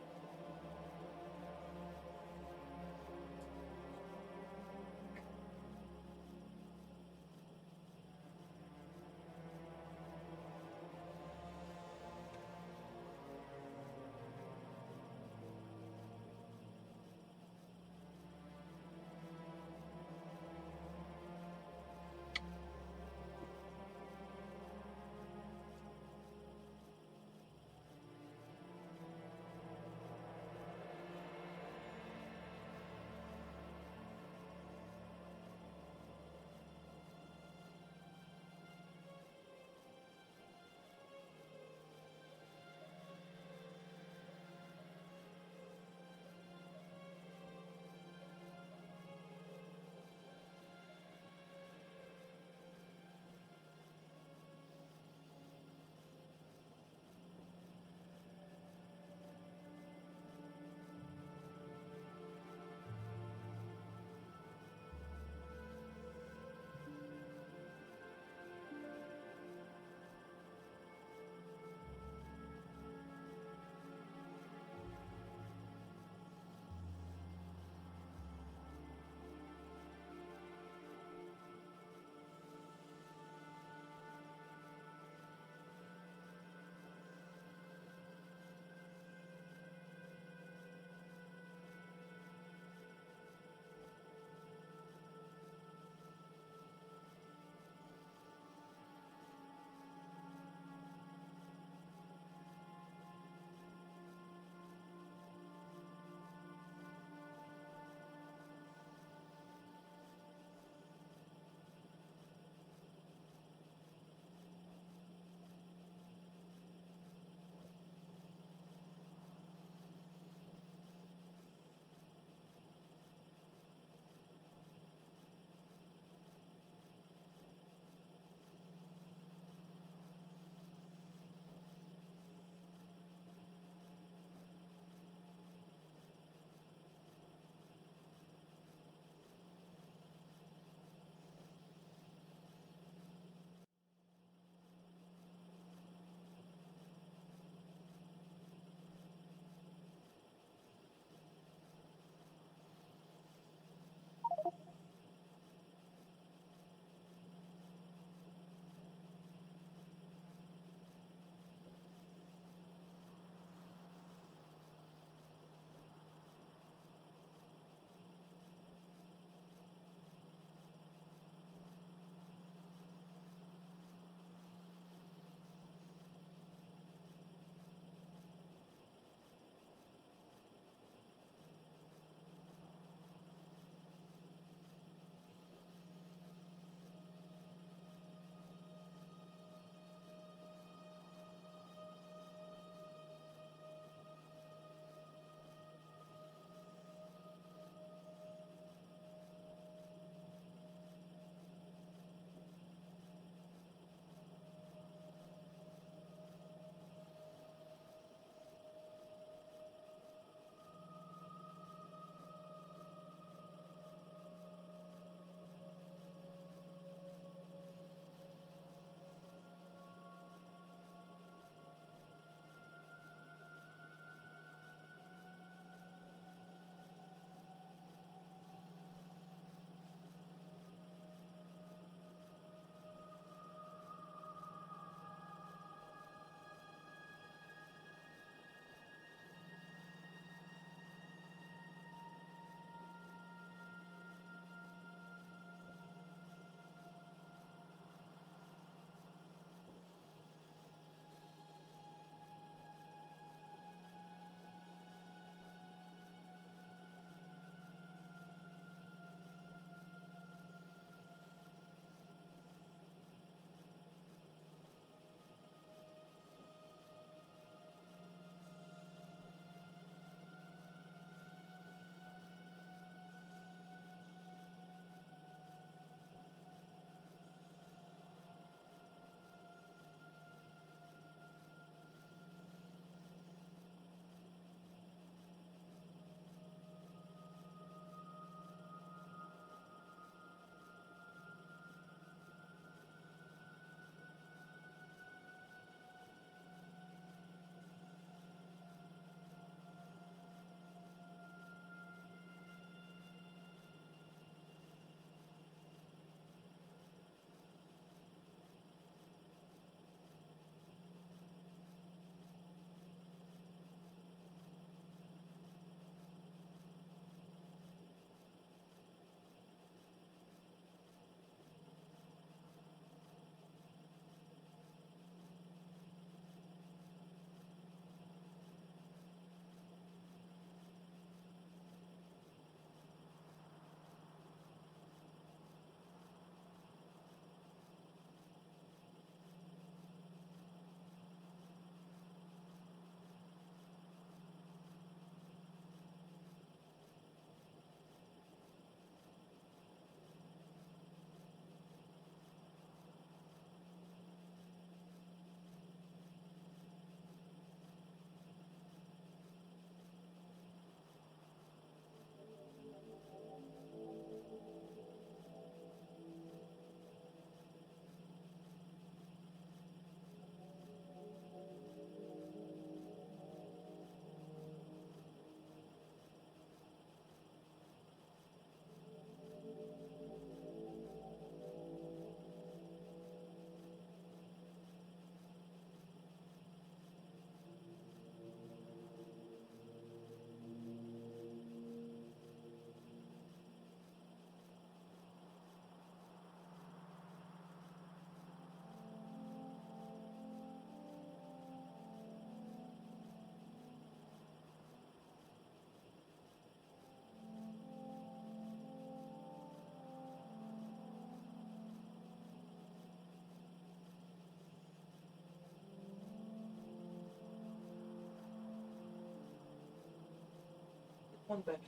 one back.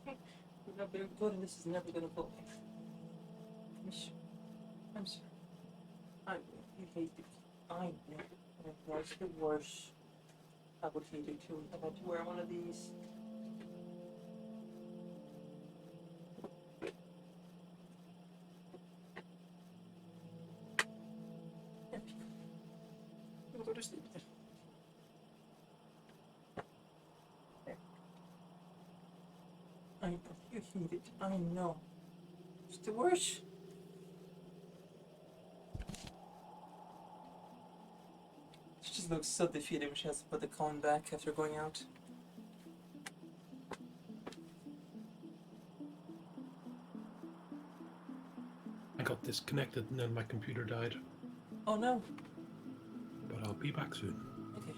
We're not very good, and this is never gonna go. I'm sorry. I hate it. I know. That's the worst. I would hate it too. I had to wear one of these. Go to sleep. I you hate it. I know. It's the worst. She just looks so defeated when she has to put the cone back after going out. I got disconnected and then my computer died. Oh no. But I'll be back soon. Okay.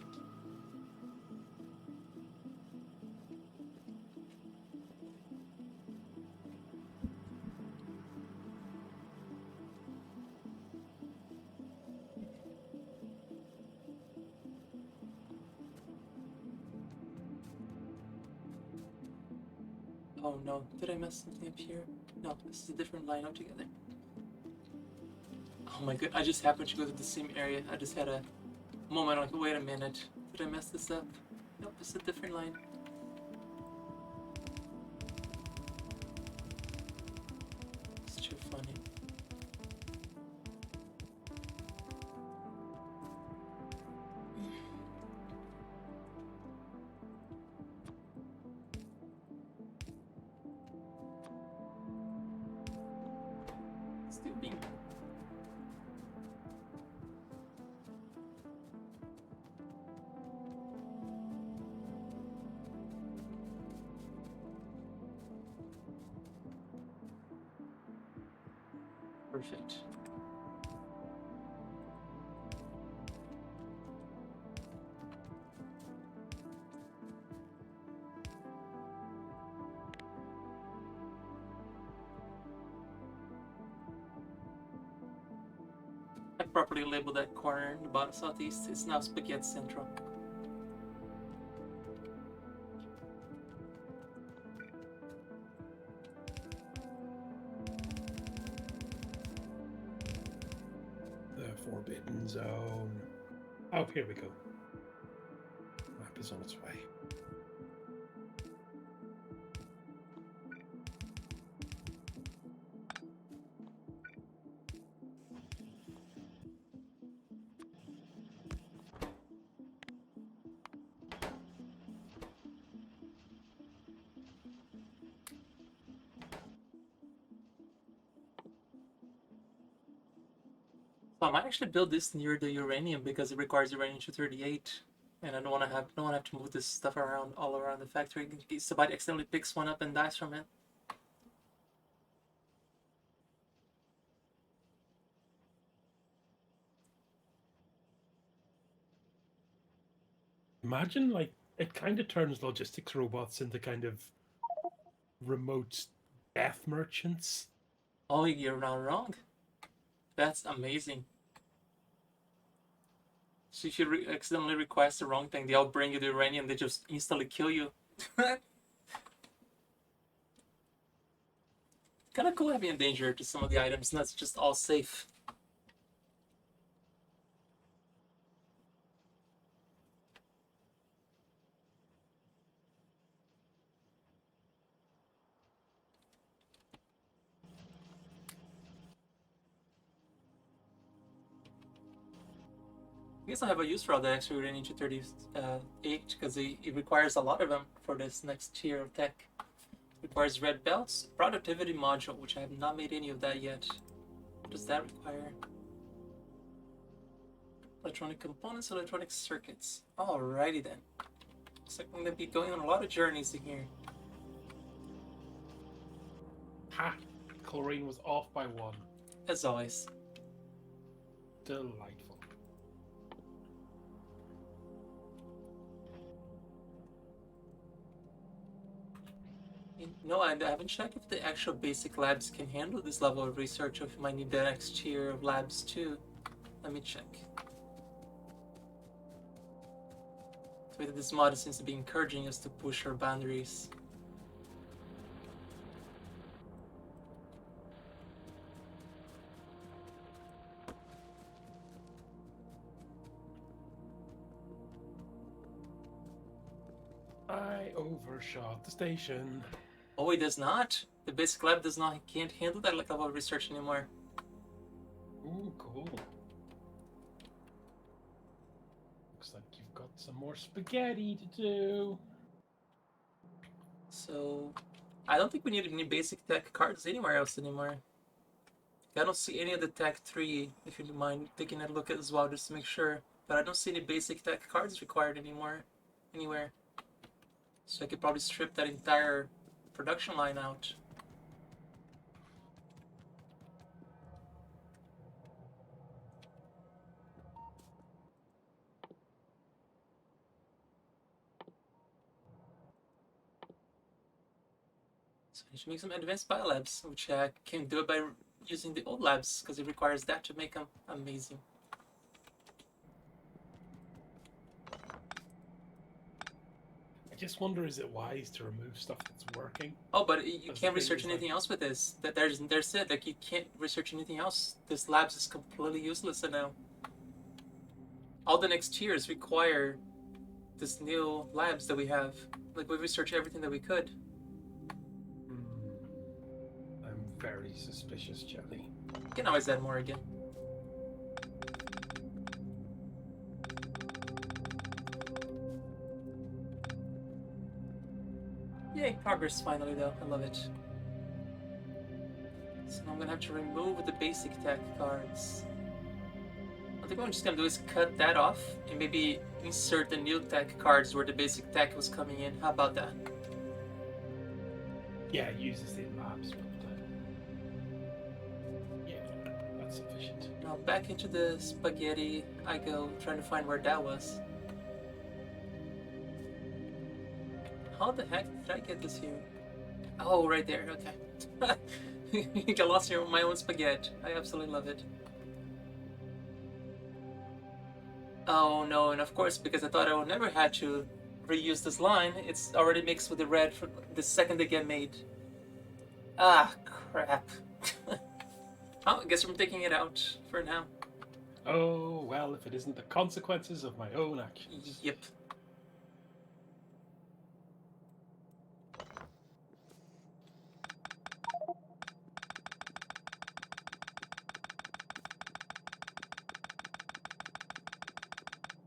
Oh no, did I mess something up here? No, this is a different line altogether. Oh my god, I just happened to go to the same area. I just had a moment like, wait a minute, did I mess this up? Nope, it's a different line. It's too funny. Still being perfect. I properly labeled that corner in the bottom southeast. It's now Spaghetti Central. The Forbidden Zone. Oh, here we go. Map is on its way. So I might actually build this near the uranium because it requires uranium-238, and I don't want to have to move this stuff around all around the factory in case somebody accidentally picks one up and dies from it. Imagine, like, it kind of turns logistics robots into kind of remote death merchants. Oh, you're not wrong. That's amazing. So if you accidentally request the wrong thing, they all bring you the uranium, they just instantly kill you. Kind of cool having a danger to some of the items, and that's just all safe. I guess I have a use for all the extra uranium-238 because it requires a lot of them for this next tier of tech. It requires red belts, productivity module, which I have not made any of that yet. What does that require? Electronic components, electronic circuits. Alrighty then. Looks like I'm gonna be going on a lot of journeys in here. Ha! Chlorine was off by 1. As always. Delightful. No, I haven't checked if the actual basic labs can handle this level of research, or if you might need the next tier of labs too. Let me check. The way that this mod seems to be encouraging us to push our boundaries. I overshot the station. Oh, it does not. The basic lab does not can't handle that level of research anymore. Ooh, cool. Looks like you've got some more spaghetti to do. So, I don't think we need any basic tech cards anywhere else anymore. I don't see any of the Tech 3, if you don't mind taking a look at as well, just to make sure. But I don't see any basic tech cards required anymore, anywhere. So I could probably strip that entire production line out. So I should make some advanced biolabs, which I can do it by using the old labs, because it requires that to make them amazing. I just wonder, is it wise to remove stuff that's working? Oh, but you That's can't the thing, research is anything like- else with this. There's it. Like, you can't research anything else. This labs is completely useless now. All the next tiers require this new labs that we have. Like, we researched everything that we could. I'm very suspicious, Jelly. You can always add more again. Yay, progress finally though. I love it. So now I'm gonna have to remove the basic tech cards. I think what I'm just gonna do is cut that off and maybe insert the new tech cards where the basic tech was coming in. How about that? Yeah, use the same labs, but yeah, that's sufficient. Now back into the spaghetti I go, trying to find where that was. How the heck did I get this here? Oh, right there, okay. I got lost here with my own spaghetti. I absolutely love it. Oh no, and of course, because I thought I would never had to reuse this line, it's already mixed with the red for the second they get made. Ah, crap. Oh, I guess I'm taking it out for now. Oh, well, if it isn't the consequences of my own actions. Yep.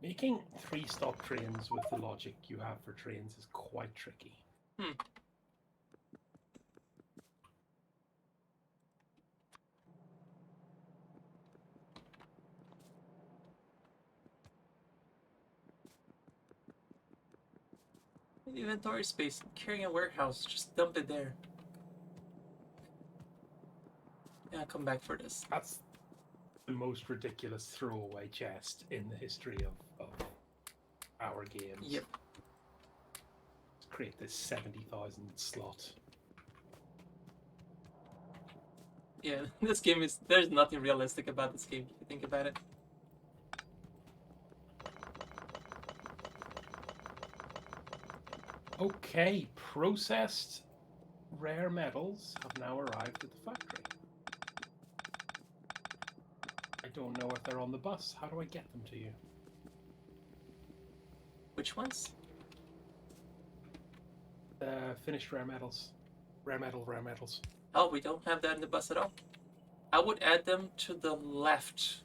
Making 3-stop trains with the logic you have for trains is quite tricky. Hmm. Inventory space. Carrying a warehouse. Just dump it there. Yeah, I'll come back for this. That's the most ridiculous throwaway chest in the history of our games. Yep. Let's create this 70,000 slot. Yeah, this game is... There's nothing realistic about this game, if you think about it. Okay, processed rare metals have now arrived at the factory. I don't know if they're on the bus. How do I get them to you? Which ones? Finished rare metals. Rare metals. Oh, we don't have that in the bus at all. I would add them to the left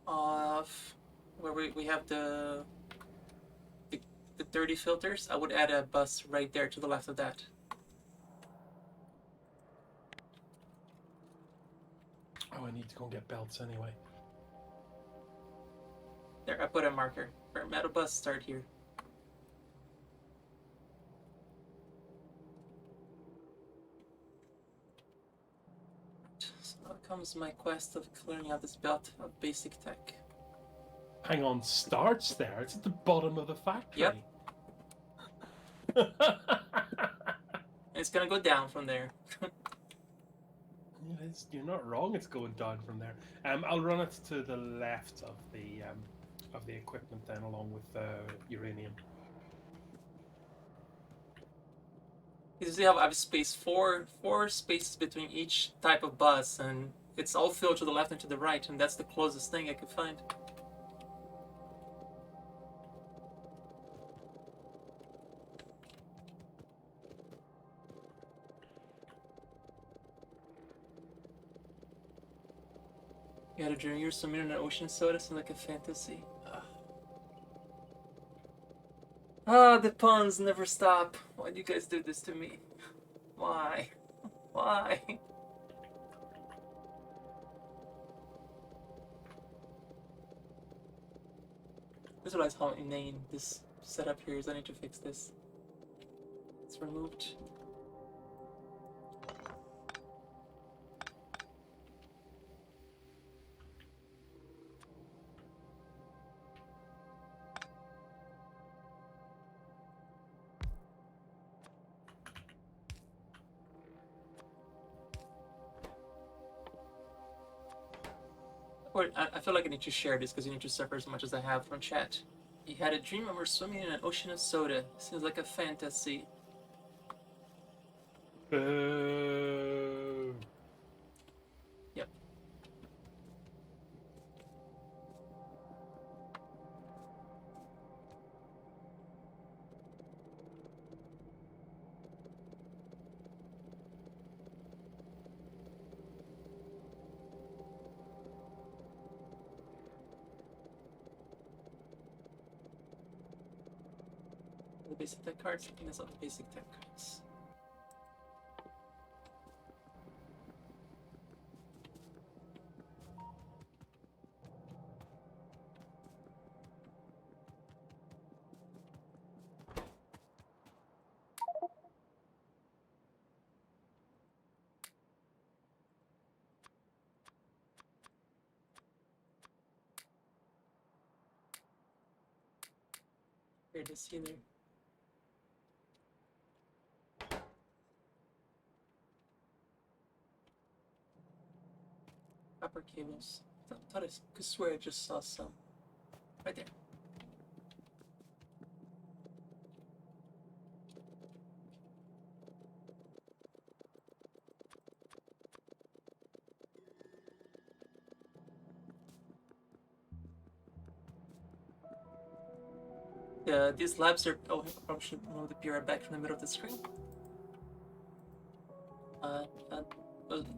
of where we have the 30 filters. I would add a bus right there to the left of that. Oh, I need to go and get belts anyway. There, I put a marker. For metal bus, start here. So now comes my quest of clearing out this belt of basic tech. Hang on, starts there? It's at the bottom of the factory. Yep. And it's gonna go down from there. You're not wrong. It's going down from there. I'll run it to the left of the equipment then, along with uranium. You see how I have space four spaces between each type of bus, and it's all filled to the left and to the right, and that's the closest thing I could find. You had a dream you were swimming in an ocean soda, sounds like a fantasy. The puns never stop. Why do you guys do this to me? Why? Why? Visualize how inane this setup here is. I need to fix this. It's removed. Or I feel like I need to share this because you need to suffer as much as I have from chat. You had a dream and we're swimming in an ocean of soda. Seems like a fantasy. Boo. Yep. The basic tech cards? I think that's all the basic tech cards. Here it is, healer. Copper cables. I thought I could swear I just saw some. Right there. These labs are. Oh, I probably should move the PR back from the middle of the screen.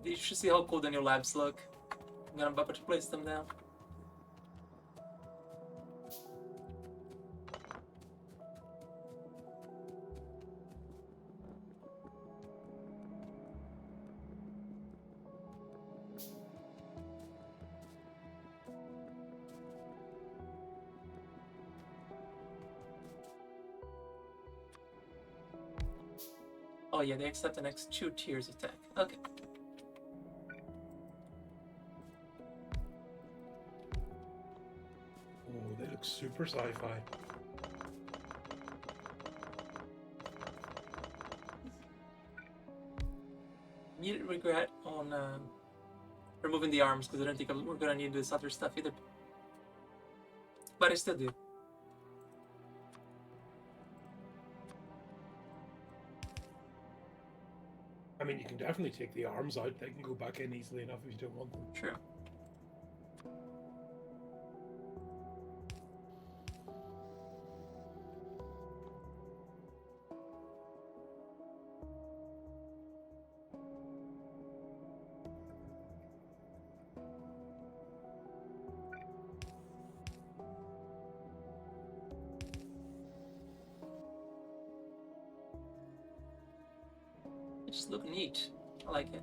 You should see how cool the new labs look. I'm about to place them down. Oh yeah, they accept the next 2 tiers of tech. Okay. Oh, they look super sci-fi. Immediate regret on removing the arms because I don't think we're gonna need this other stuff either. But I still do. I mean, you can definitely take the arms out. They can go back in easily enough if you don't want them. True. It just look neat. I like it.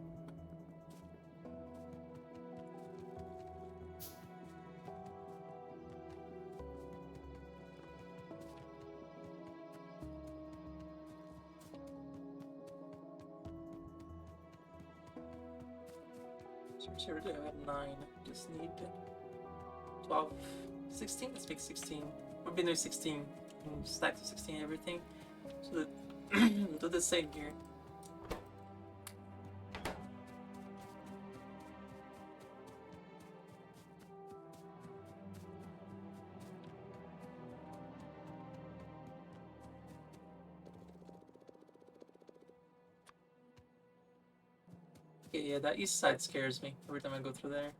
Sure, do I have 9. Just need 12, 16. Let's make 16. We've been doing 16 stacks of 16 everything. So we'll do the same here. Okay, yeah, that east side scares me every time I go through there.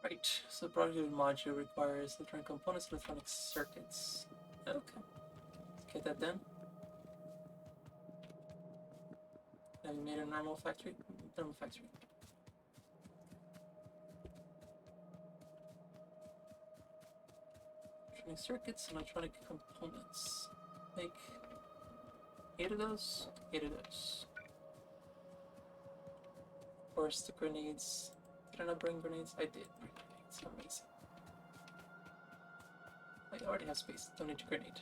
Right, so product module requires electronic components, electronic circuits. Okay, let's get that done. Have you made a normal factory? Normal factory. Electronic circuits and electronic components. Make 8 of those, 8 of those. Of course, the grenades. Did I not bring grenades? I did bring grenades. Amazing. I already have space. Don't need a grenade.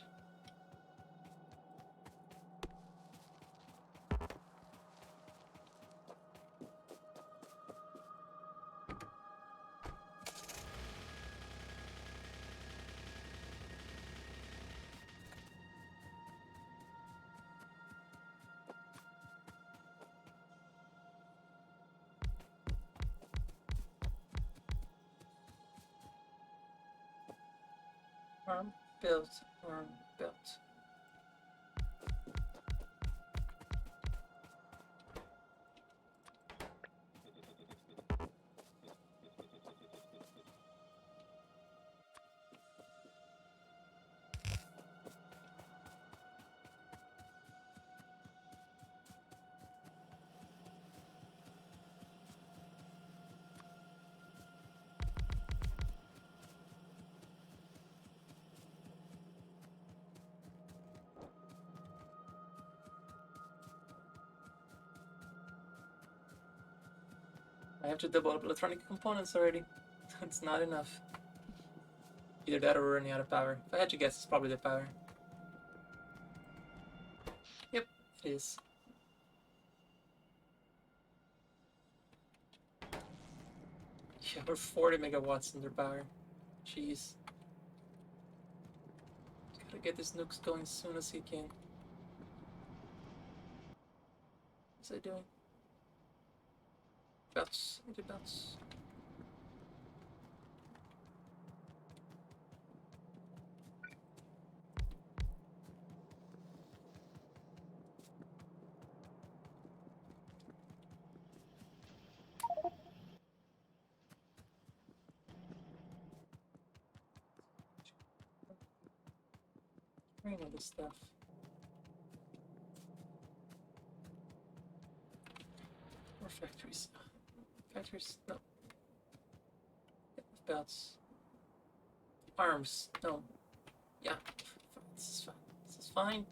Arm built, arm built. I have to double up electronic components already. That's not enough. Either that or we're running out of power. If I had to guess, it's probably the power. Yep, it is. Yeah, we're 40 megawatts under power. Jeez. Gotta get this nukes going as soon as he can. What's I doing? Bounce. I did bounce. Bring all this stuff. More factories. Factories? No. Belts. Arms. No. Yeah. This is fine. This is fine.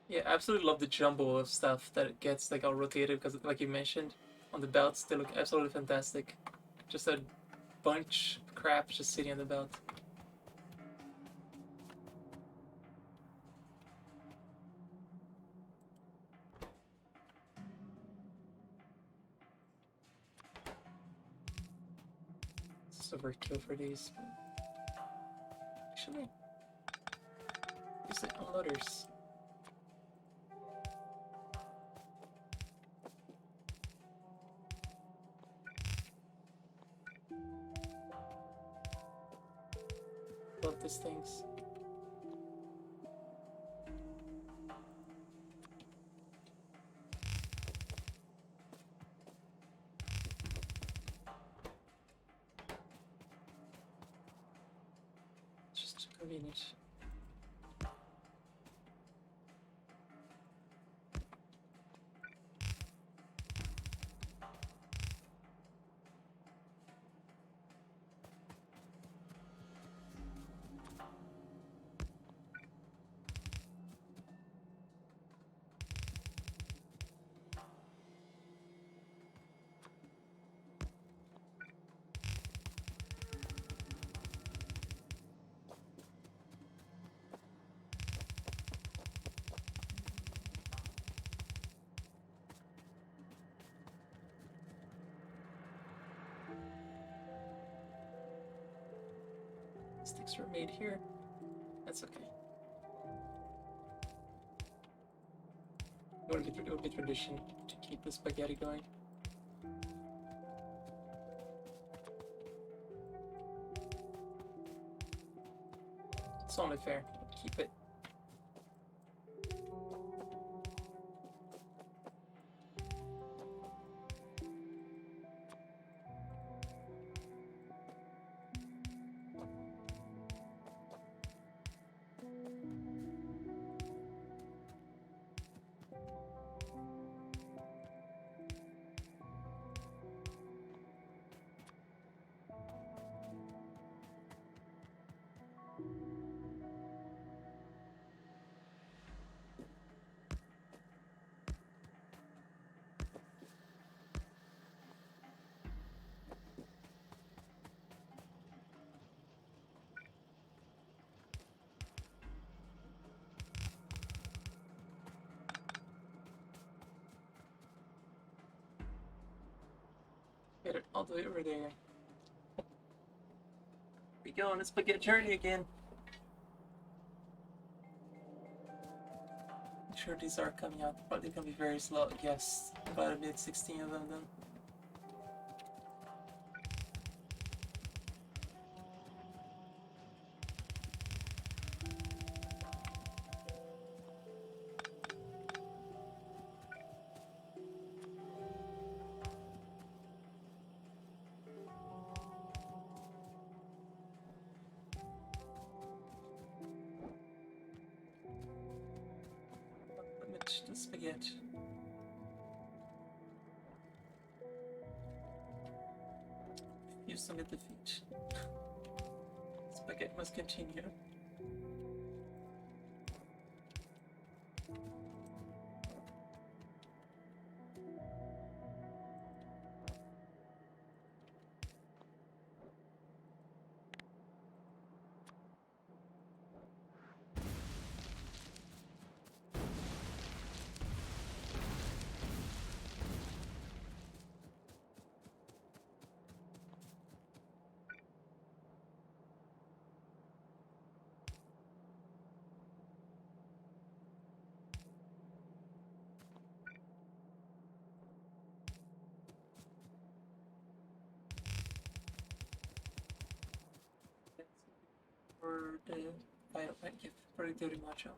Yeah, I absolutely love the jumble of stuff that it gets like all rotated because, like you mentioned, on the belts they look absolutely fantastic. Just a bunch of crap just sitting on the belt. It's overkill for these. Actually, use the unloaders. Love these things. It's just convenient. Sticks were made here. That's okay. It would be tradition to keep the spaghetti going. It's only fair. Keep it. Get it all the way over there. We go on a spaghetti journey again. I'm sure these are coming out. Probably gonna be very slow. Yes, about a minute 16 of them then. Limit the spaghetti. Use them at the feet. Spaghetti must continue. For the final thank you for the dirty macho.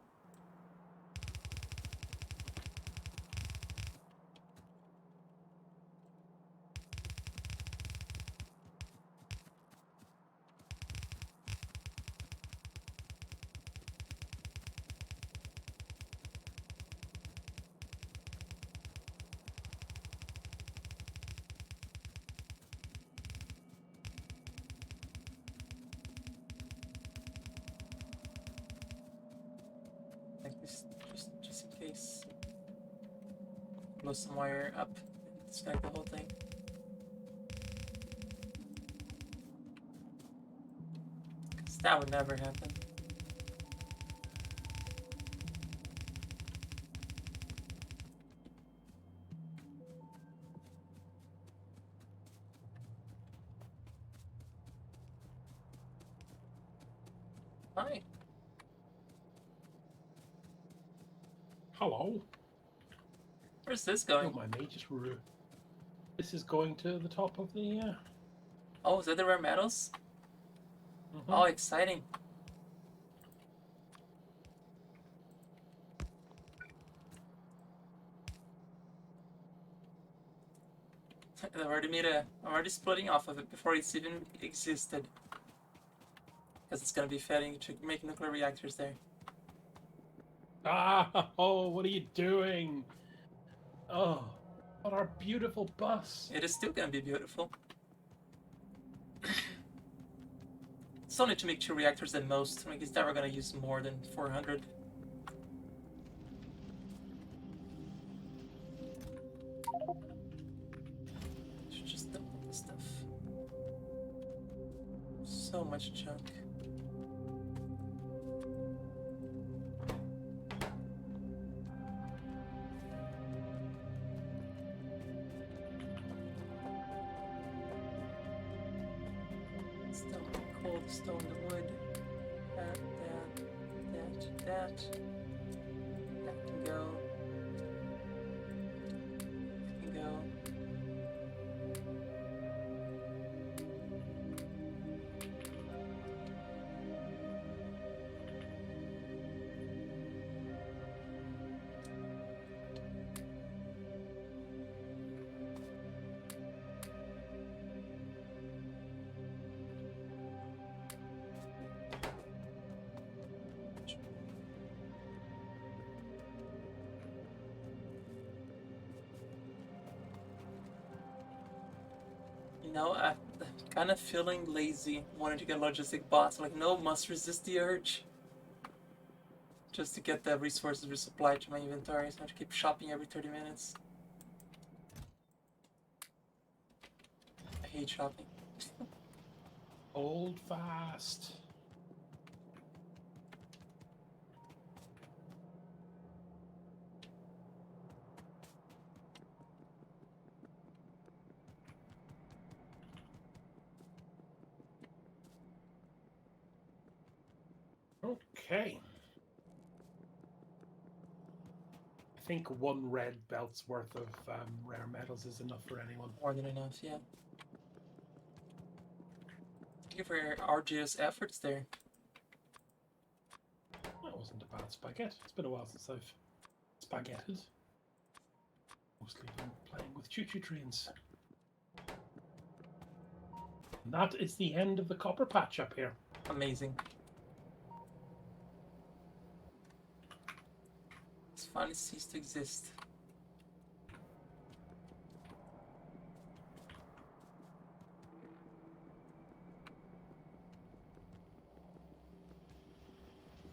Like this, just in case. Blow some wire up and disconnect the whole thing. Because that would never happen. Hi. Hello. Where's this Don't going? mind me, just this is going to the top of the. Oh, is that the rare metals? Mhm. Oh, exciting. I'm already splitting off of it before it's even existed. Because it's gonna be fitting to make nuclear reactors there. Ah! Oh, what are you doing? Oh, what our beautiful bus. It is still gonna be beautiful. It's only to make 2 reactors at most. Like, it's never gonna use more than 400. Should just dump all this stuff. So much junk. Stone, coal, the stone, the wood. That. That can go. No, I'm kind of feeling lazy, wanting to get logistic boss. Like, no, must resist the urge. Just to get the resources resupplied to my inventory, so I have to keep shopping every 30 minutes. I hate shopping. Hold fast. Okay. I think one red belt's worth of rare metals is enough for anyone. More than enough, yeah. Thank you for your arduous efforts there. That wasn't a bad spaghetti. It's been a while since I've spaghetted. Mostly been playing with choo-choo trains. And that is the end of the copper patch up here. Amazing. It's finally ceased to exist.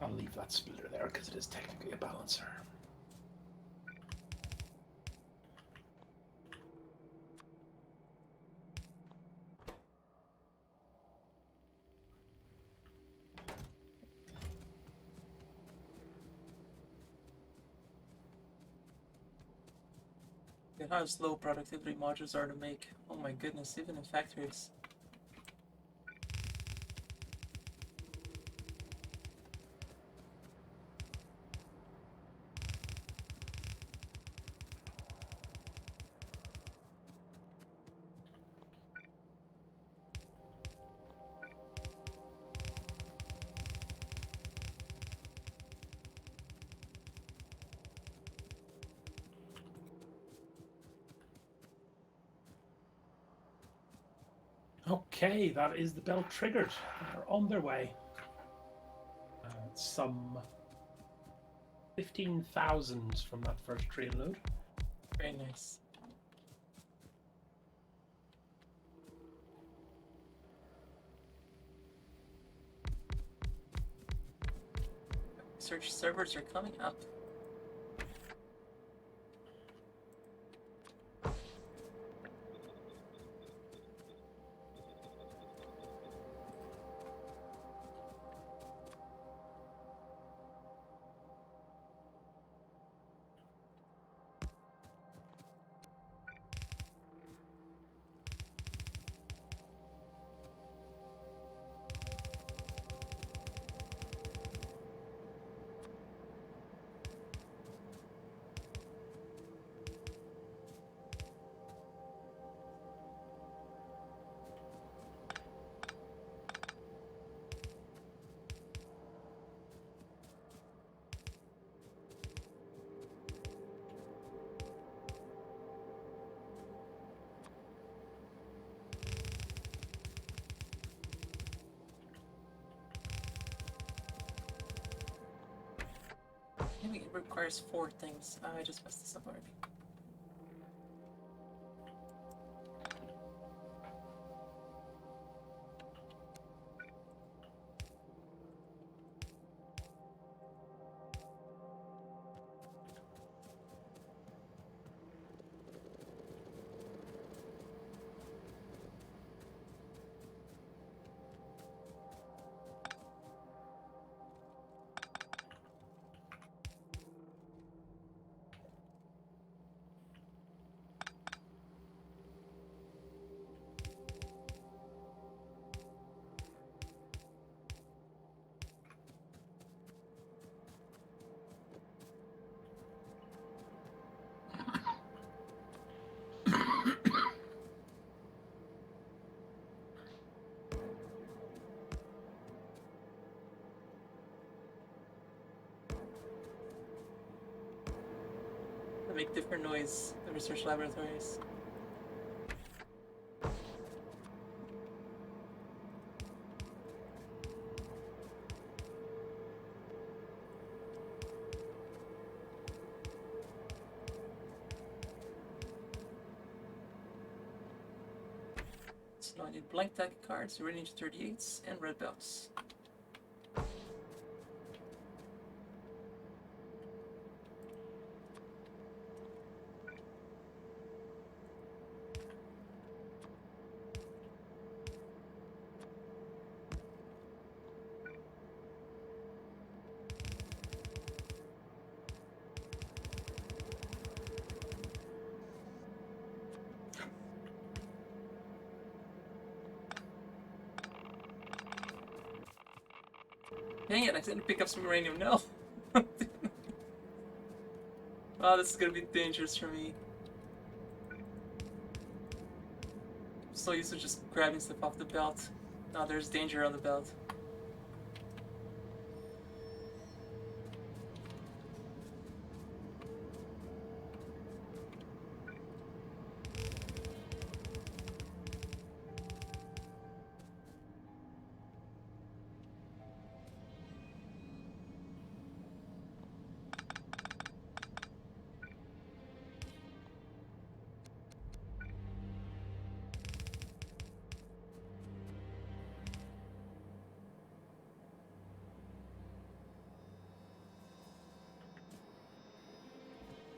I'll leave that splitter there because it is technically a balancer. Look at how slow productivity modules are to make. Oh my goodness, even in factories. Okay, that is the belt triggered. They're on their way. Some 15,000 from that first train load. Very nice. Search servers are coming up. Maybe it requires 4 things. Oh, I just messed this up already. They make different noise, the research laboratories. So now I need blank deck cards, Uranium 38s, and red belts. Dang it, I didn't pick up some uranium, no! Oh, this is gonna be dangerous for me. I'm so used to just grabbing stuff off the belt. Now there's danger on the belt.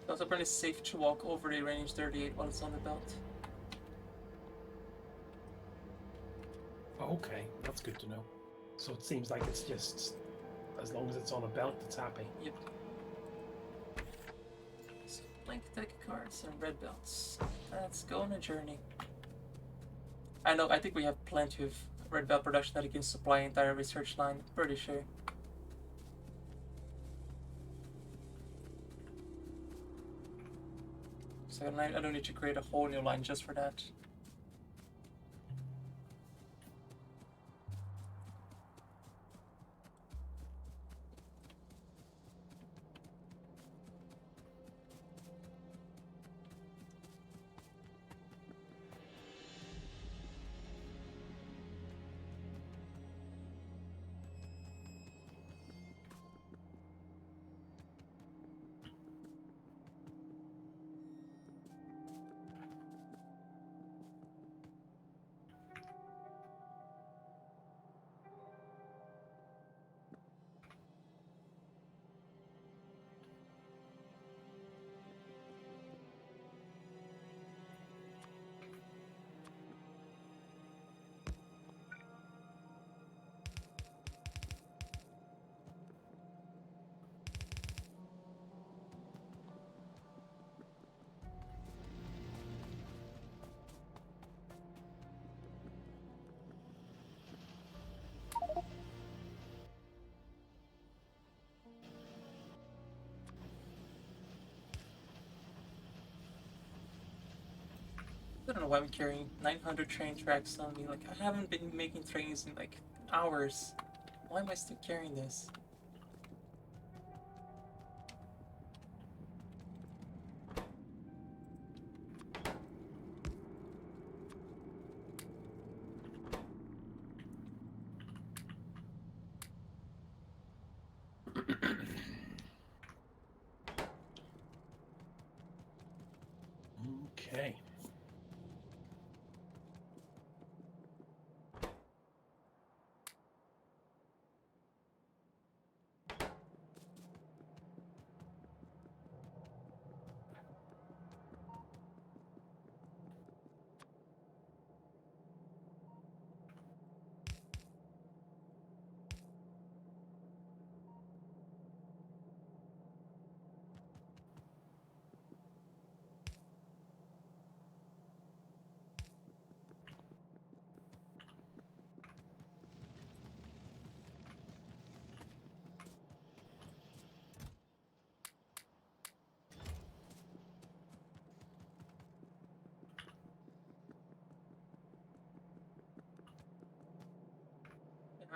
It's also pretty safe to walk over the range 38 while it's on the belt. Okay, that's good to know. So it seems like it's just as long as it's on a belt, it's happy. Yep. So blank deck of cards and red belts. Let's go on a journey. I think we have plenty of red belt production that can supply an entire research line, pretty sure. So I don't need to create a whole new line just for that. I don't know why I'm carrying 900 train tracks on me. Like, I haven't been making trains in like hours. Why am I still carrying this? Okay.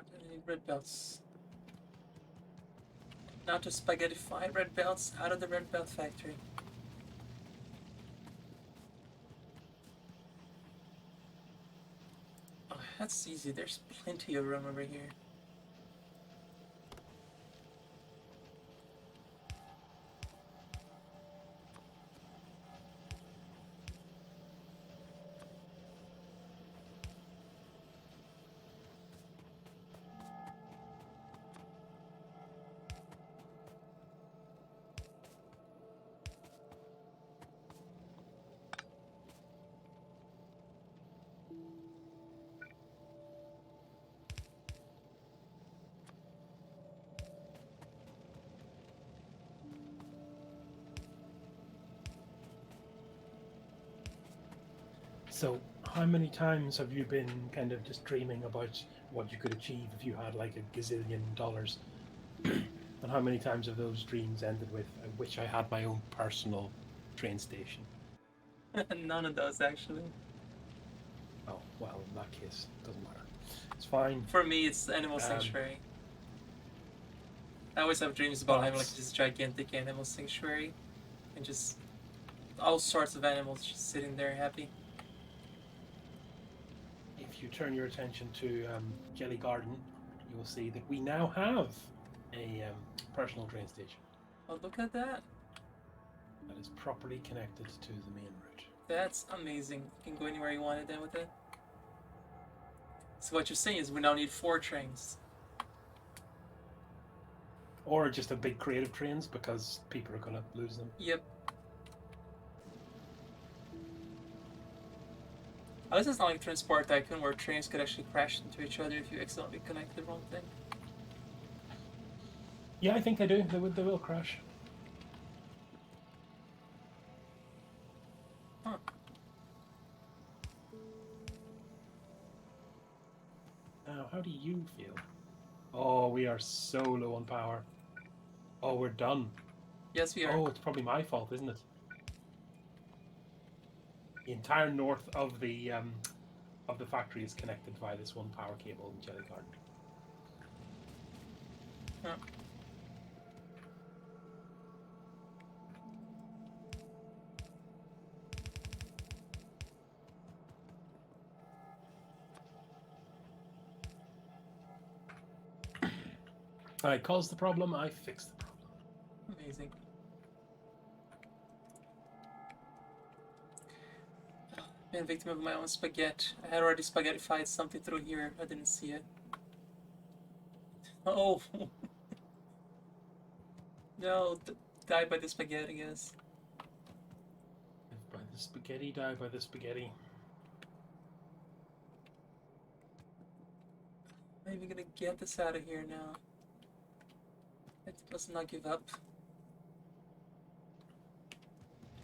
I need red belts. Not to spaghettify red belts out of the red belt factory. Oh, that's easy. There's plenty of room over here. So, how many times have you been kind of just dreaming about what you could achieve if you had like a gazillion dollars? And how many times have those dreams ended with, I wish I had my own personal train station? None of those actually. Oh, well, in that case, it doesn't matter. It's fine. For me, it's animal Um, sanctuary. I always have dreams about having like but this gigantic animal sanctuary, and just all sorts of animals just sitting there happy. if you turn your attention to Jelly Garden, you will see that we now have a personal train station Oh, look at that. that is properly connected to the main route. That's amazing. You can go anywhere you want it then with it. So what you're saying is we now need 4 trains. Or just a big creative trains because people are going to lose them. Yep. At least it's not like Transport Tycoon where trains could actually crash into each other if you accidentally connect the wrong thing. Yeah, I think they do. They will crash. Huh. Now, how do you feel? Oh, we are so low on power. Oh, we're done. Yes, we are. Oh, it's probably my fault, isn't it? The entire north of the factory is connected via this one power cable in Jelly Garden. Huh. I caused the problem, I fixed the problem. Amazing. Been a victim of my own spaghetti. I had already spaghettified something through here. I didn't see it. Oh. No, die by the spaghetti, I guess. Live by the spaghetti, die by the spaghetti. I'm even gonna get this out of here now. Let's not give up.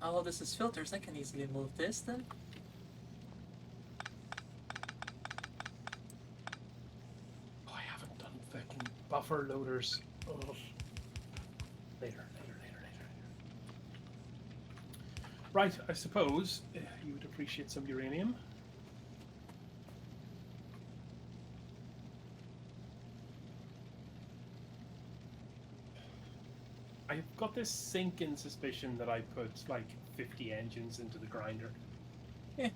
Oh, this is filters. I can easily move this then. Oh, I haven't done fucking buffer loaders. Oh. Later. Right, I suppose you would appreciate some uranium. I've got this sinking suspicion that I put like 50 engines into the grinder. Yeah.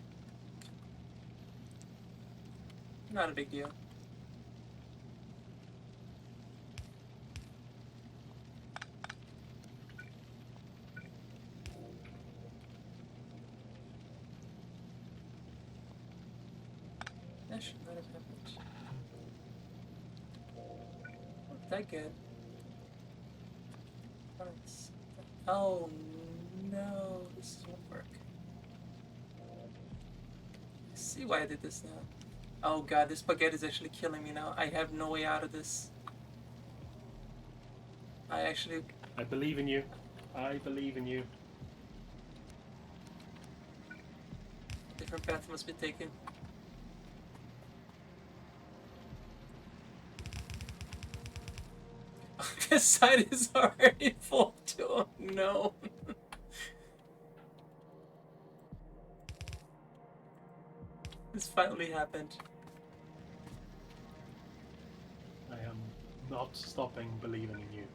Not a big deal. That should not have happened. Not that good. Oh no, this won't work. I see why I did this now. Oh god, this spaghetti is actually killing me now. I have no way out of this. I believe in you. I believe in you. Different path must be taken. This side is already full too. Oh, no. This finally happened. I am not stopping believing in you.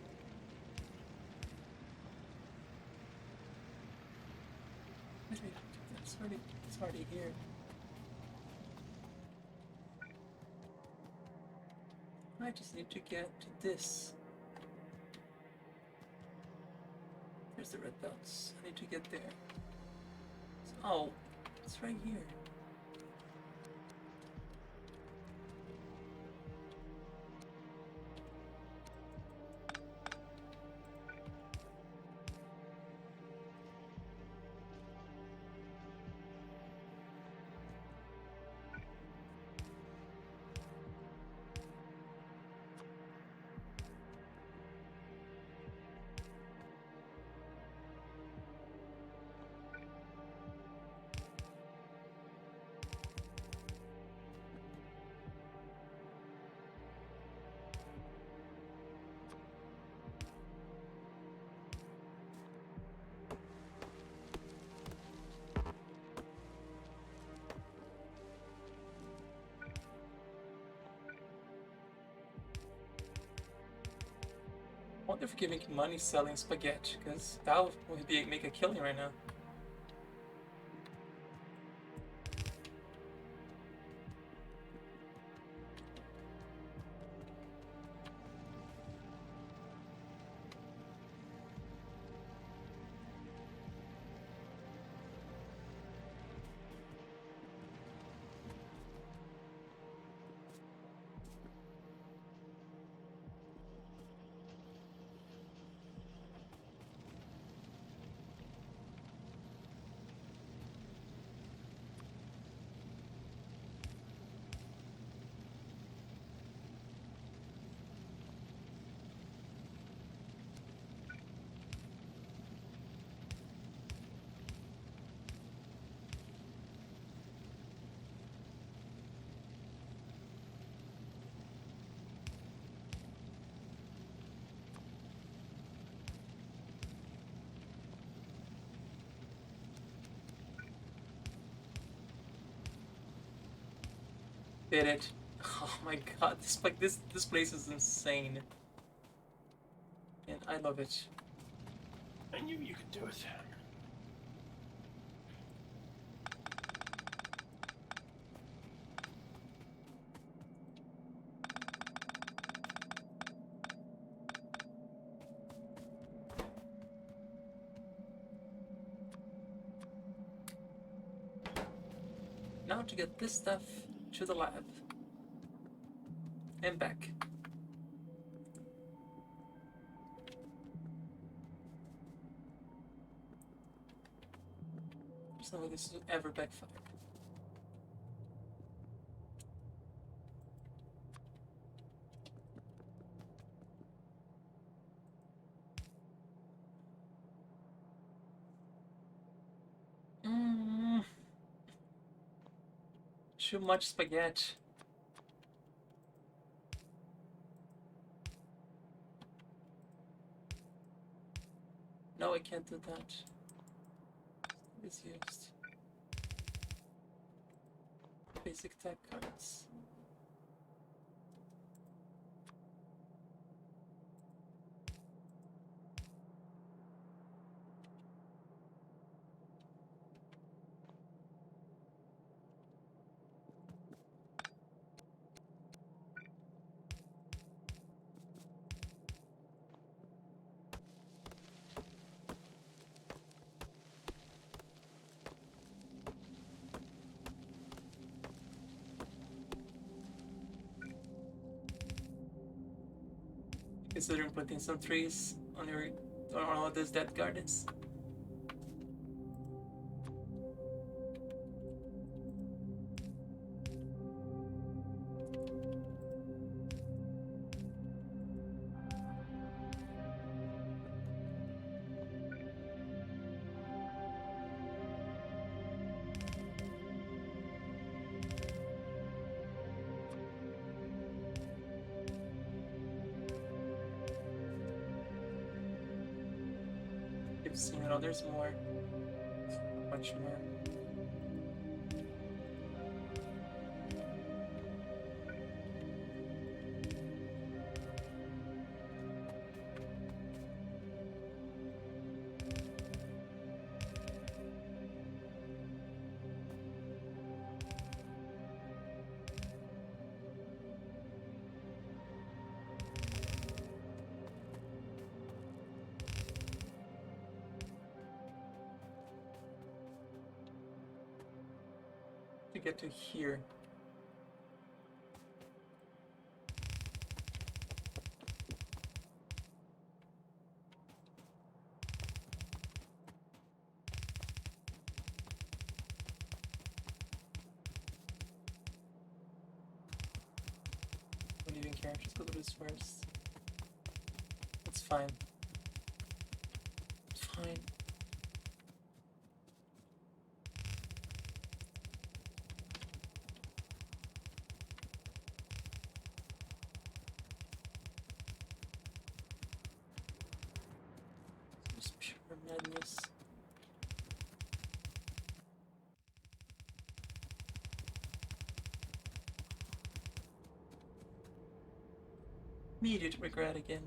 It's already here. I just need to get to this. There's the red dots. I need to get there. Oh, it's right here. wonder if we can make money selling spaghetti, because that would be make a killing right now. Did it. Oh my god, this place is insane. And I love it. I knew you could do it. Now to get this stuff to the lab. And back. There's no way this will ever backfire. Too much spaghetti. No, I can't do that. It's used. Basic tech cards. Considering putting some trees on all these dead gardens. Keep seeing, there's more. Much more. To get to here. Don't even care, just go to this first. It's fine. It's fine. Just pure madness. Immediate regret again.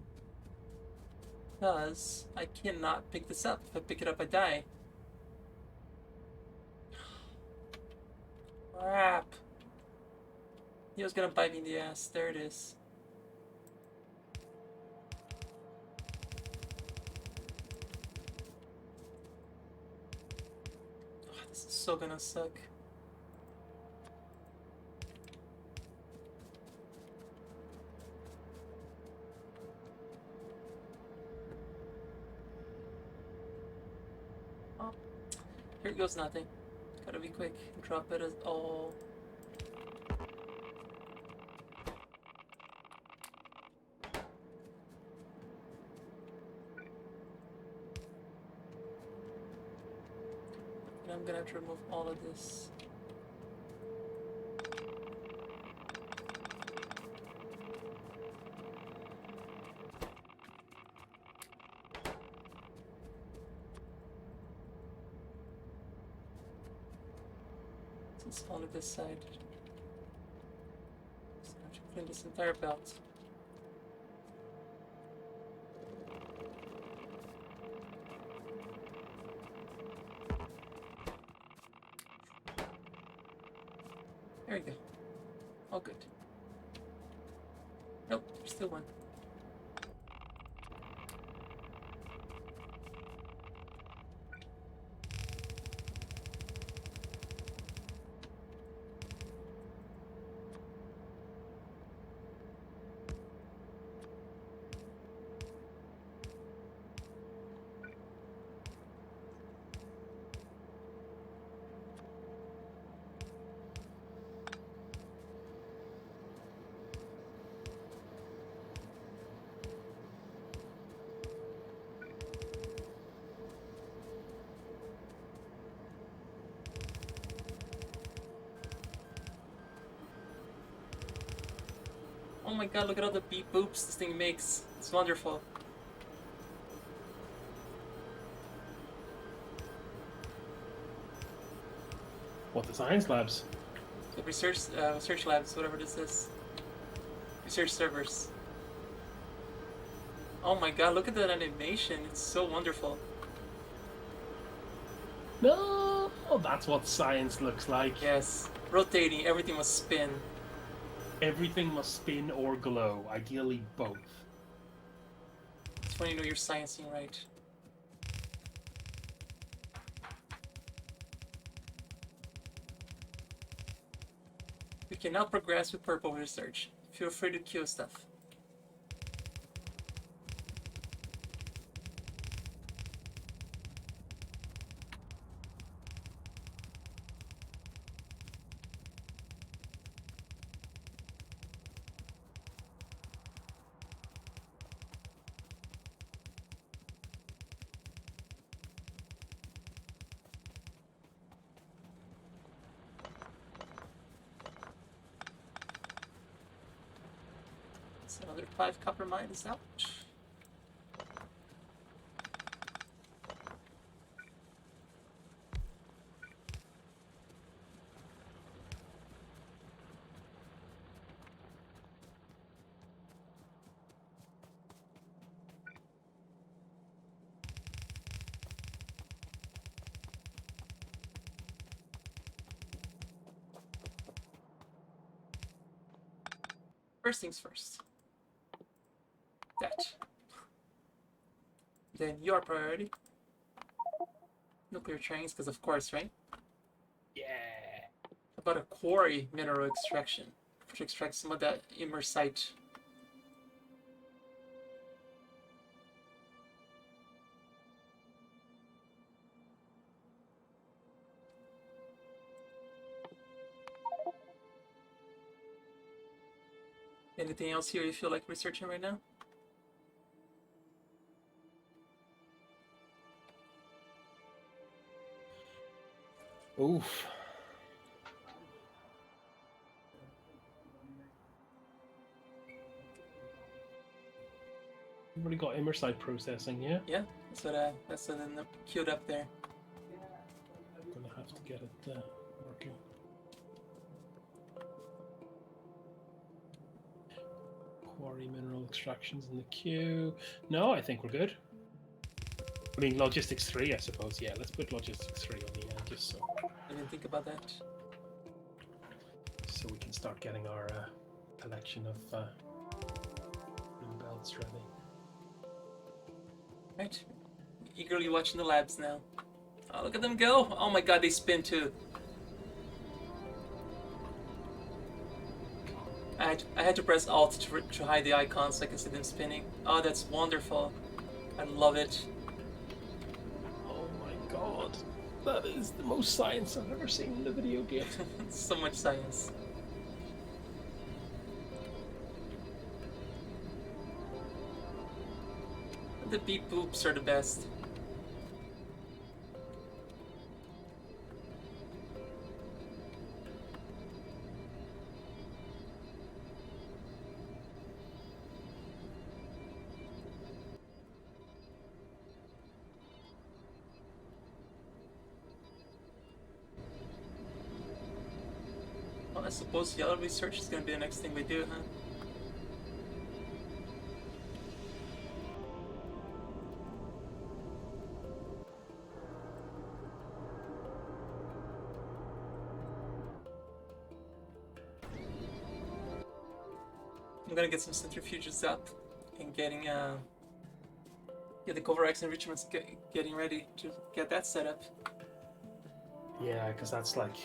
Because I cannot pick this up. If I pick it up, I die. Crap. He was gonna bite me in the ass. There it is. Oh, this is so gonna suck. Oh, here goes nothing. Gotta be quick. Drop it as all. And I'm gonna have to remove all of this. It's only this side. So I have to clean this entire belt. There we go. All good. Nope, there's still one. Oh my god, look at all the beep boops this thing makes. It's wonderful. What, the science labs? So research labs, whatever this is. Research servers. Oh my god, look at that animation. It's so wonderful. No, that's what science looks like. Yes. Rotating, everything must spin. Everything must spin or glow, ideally both. It's when you know you're sciencing right. We can now progress with purple research. Feel free to kill stuff. So another 5 copper mines out. First things first. That. Then your priority. Nuclear trains, because of course, right? Yeah. About a quarry mineral extraction. To extract some of that immersite. Anything else here you feel like researching right now? Oof. You've already got immersite processing, yeah? Yeah, that's what I queued up there. I'm gonna have to get it working. Quarry mineral extractions in the queue. No, I think we're good. I mean, logistics 3, I suppose. Yeah, let's put logistics 3 on the end, just I didn't think about that. so we can start getting our collection of blue belts ready. Right. Eagerly watching the labs now. Oh, look at them go! Oh my god, they spin too. I had to press Alt to hide the icons so I can see them spinning. Oh, that's wonderful. I love it. Oh my god, that is the most science I've ever seen in a video game. So much science. The beep boops are the best. Well, I suppose yellow research is gonna be the next thing we do, huh? I'm gonna get some centrifuges up and getting yeah, the cover X enrichments getting ready to get that set up Yeah, because that's like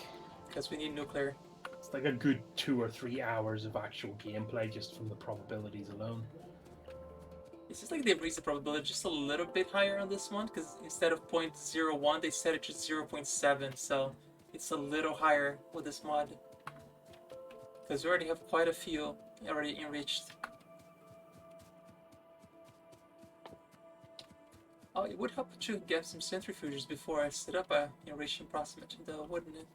because we need nuclear. it's like a good 2 or 3 hours of actual gameplay just from the probabilities alone. It's just like they've raised the probability just a little bit higher on this one because instead of 0.01 they set it to 0.7, so it's a little higher with this mod because we already have quite a few already enriched. Oh, it would help to get some centrifuges before I set up a enriching process though, wouldn't it?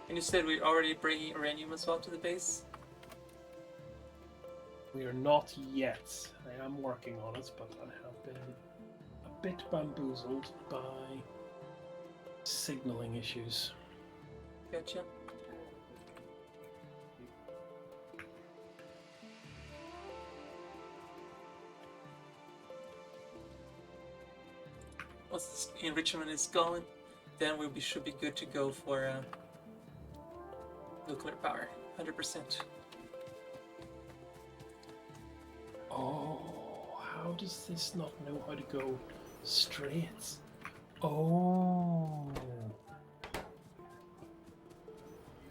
And you said we're already bringing uranium as well to the base? We are not yet. I am working on it, but I have been a bit bamboozled by signaling issues. Gotcha. Once this enrichment is going, then we should be good to go for nuclear power, 100%. Oh, how does this not know how to go straight? Oh.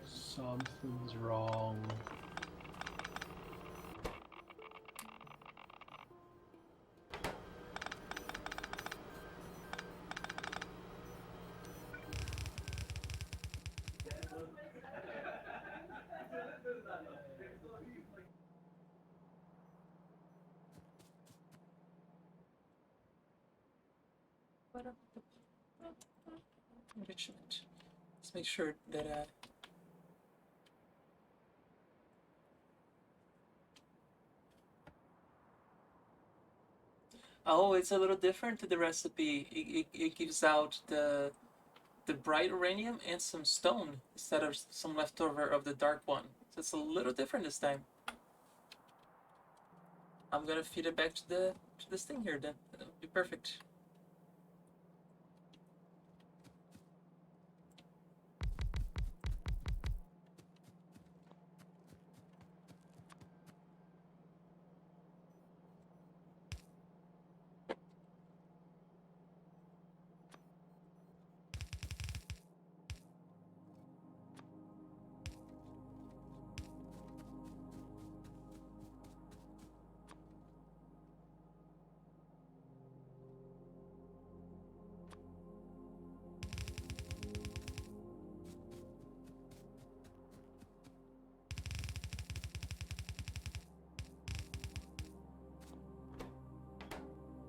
Something's wrong. Enrichment. Let's make sure that oh, it's a little different to the recipe. It gives out the bright uranium and some stone instead of some leftover of the dark one. So it's a little different this time. I'm gonna feed it back to this thing here then. That'll be perfect.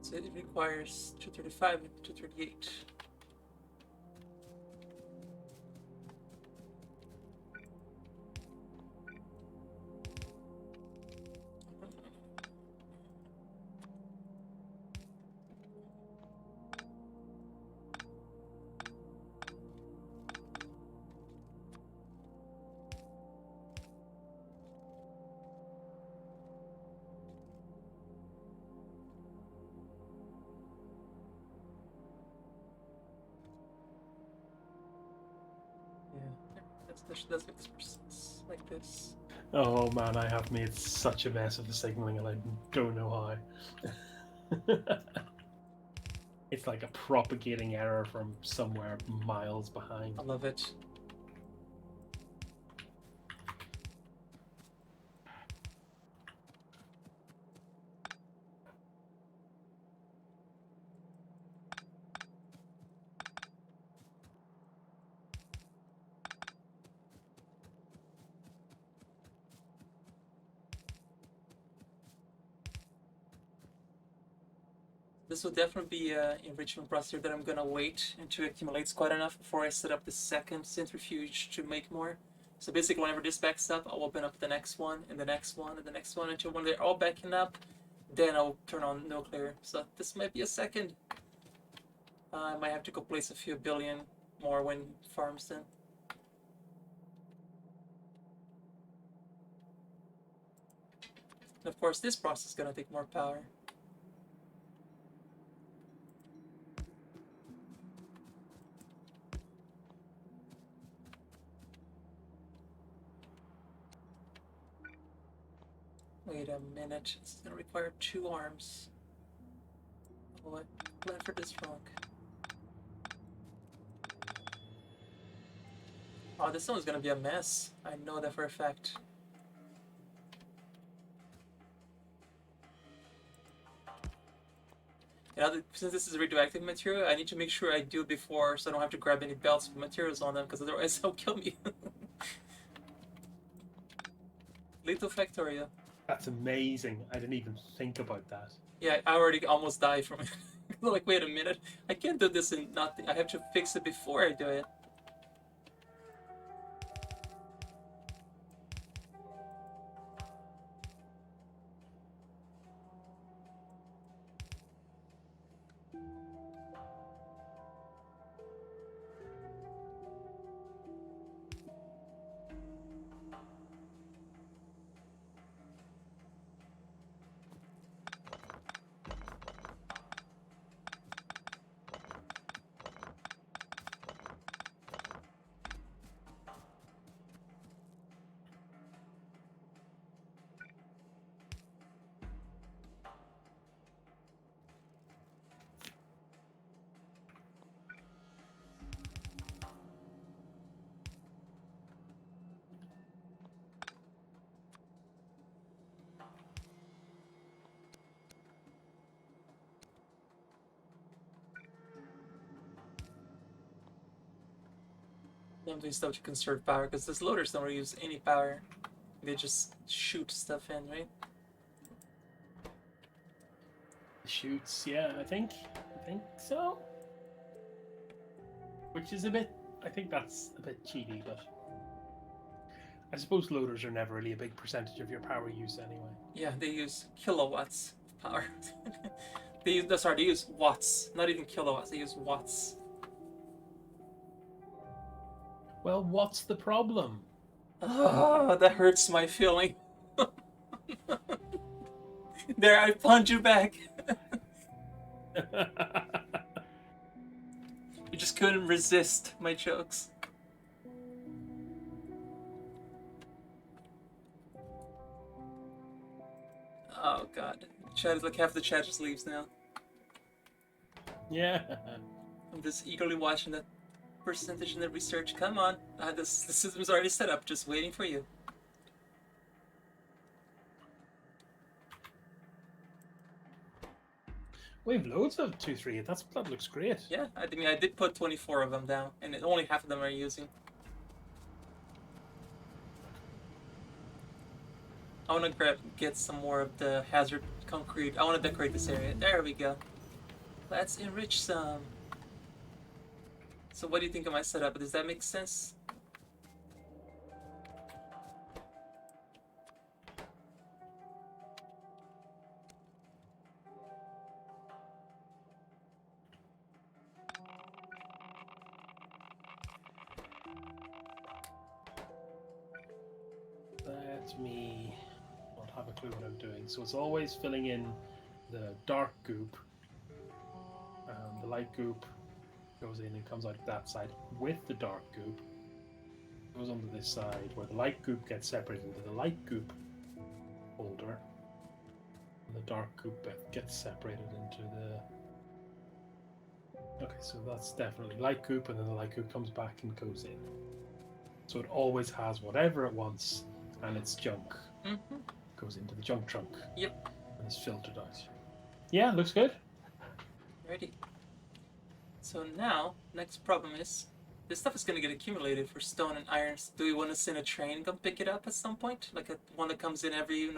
So it requires 235 and 238. Let's make this process like this. Oh man, I have made such a mess of the signaling and I don't know how. It's like a propagating error from somewhere miles behind. I love it. This will definitely be an enrichment processor that I'm gonna wait until it accumulates quite enough before I set up the second centrifuge to make more. So basically, whenever this backs up, I'll open up the next one and the next one and the next one until when they're all backing up, then I'll turn on nuclear. So this might be a second. I might have to go place a few billion more wind farms then. And of course, this process is gonna take more power. Wait a minute, it's gonna require 2 arms. Oh, I planned for this wrong. Oh, this one is gonna be a mess. I know that for a fact. Since this is radioactive material, I need to make sure I do it before so I don't have to grab any belts with materials on them, because otherwise they'll kill me. Lethal factorio. That's amazing. I didn't even think about that. Yeah, I already almost died from it. Like, wait a minute. I can't do this in nothing. I have to fix it before I do it. I'm doing stuff to conserve power, because these loaders don't really use any power. They just shoot stuff in, right? Shoots, yeah, I think so. Which is a bit, I think that's a bit cheaty, but I suppose loaders are never really a big percentage of your power use anyway. Yeah, they use kilowatts of power. They use watts, not even kilowatts. They use watts. Well, what's the problem? Oh, that hurts my feeling. There, I punch you back. You just couldn't resist my jokes. Oh god, chat is like half the chat just leaves now. Yeah. I'm just eagerly watching that percentage in the research. Come on, the system's already set up, just waiting for you. We have loads of 238. That looks great. Yeah, I mean, I did put 24 of them down, and only half of them are using. I want to get some more of the hazard concrete. I want to decorate this area. There we go. Let's enrich some. So what do you think of my setup? Does that make sense? Let me not have a clue what I'm doing. So it's always filling in the dark goop. The light goop goes in and comes out that side with the dark goop. goes onto this side where the light goop gets separated into the light goop folder, and the dark goop gets separated into the. Okay, so that's definitely light goop, and then the light goop comes back and goes in. So it always has whatever it wants, and its junk goes into the junk trunk. Yep. And is filtered out. Yeah, looks good. Ready. So now, next problem is, this stuff is going to get accumulated for stone and irons. Do we want to send a train come pick it up at some point? Like one that comes in every,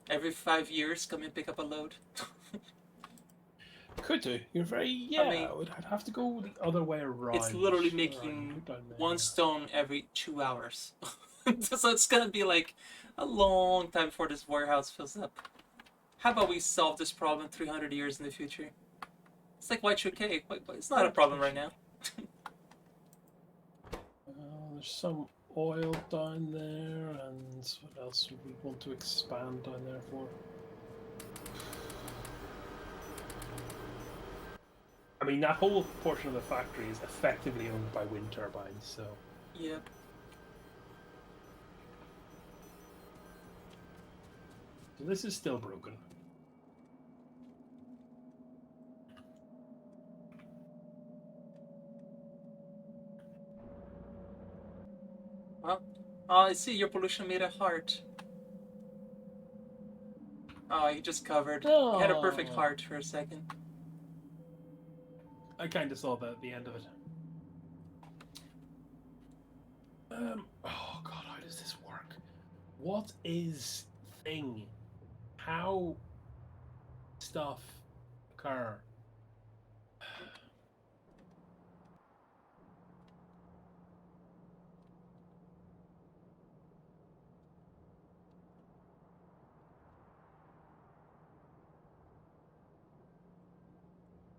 every 5 years, come and pick up a load? Could do. You're very. Yeah, I mean, I'd have to go the other way around. It's literally making one stone every 2 hours. So it's going to be like a long time before this warehouse fills up. How about we solve this problem 300 years in the future? It's like Y2K. It's not a problem right now. There's some oil down there, and what else would we want to expand down there for? I mean, that whole portion of the factory is effectively owned by wind turbines, so... Yeah. So this is still broken. Well, I see your pollution made a heart. Oh, you just covered. You had a perfect heart for a second. I kind of saw that at the end of it. Oh god, how does this work? What is thing? How stuff occur?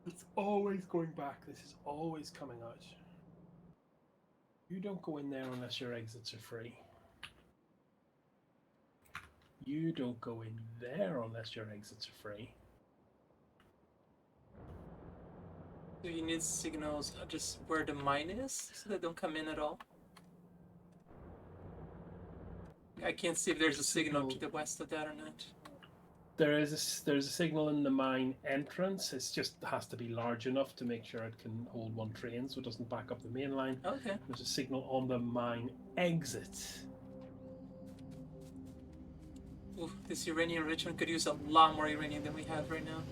It's always going back. This is always coming out. You don't go in there unless your exits are free. You don't go in there unless your exits are free. Do you need signals just where the mine is so they don't come in at all? I can't see if there's a signal to the west of that or not. There's a signal in the mine entrance. It just has to be large enough to make sure it can hold one train, so it doesn't back up the main line. Okay. There's a signal on the mine exit. Ooh, this uranium enrichment could use a lot more uranium than we have right now.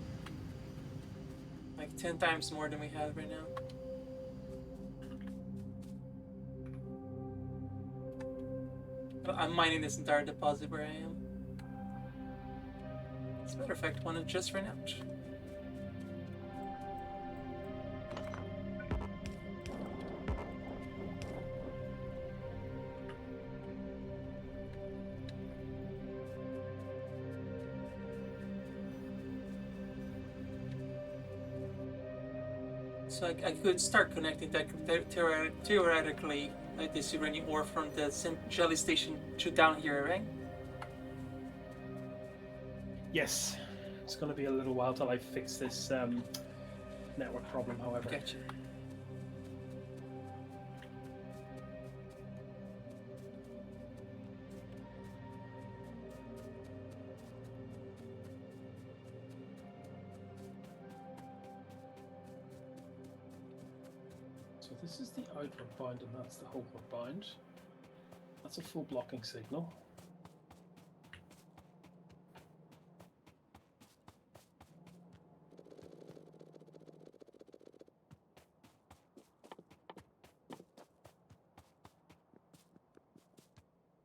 Like 10 times more than we have right now. I'm mining this entire deposit where I am. As a matter of fact, one just ran out. So I could start connecting that theoretically, like this uranium ore from the jelly station to down here, right? Yes. It's going to be a little while till I fix this network problem, however. Gotcha. So this is the outward bound and that's the homeward bound. That's a full blocking signal.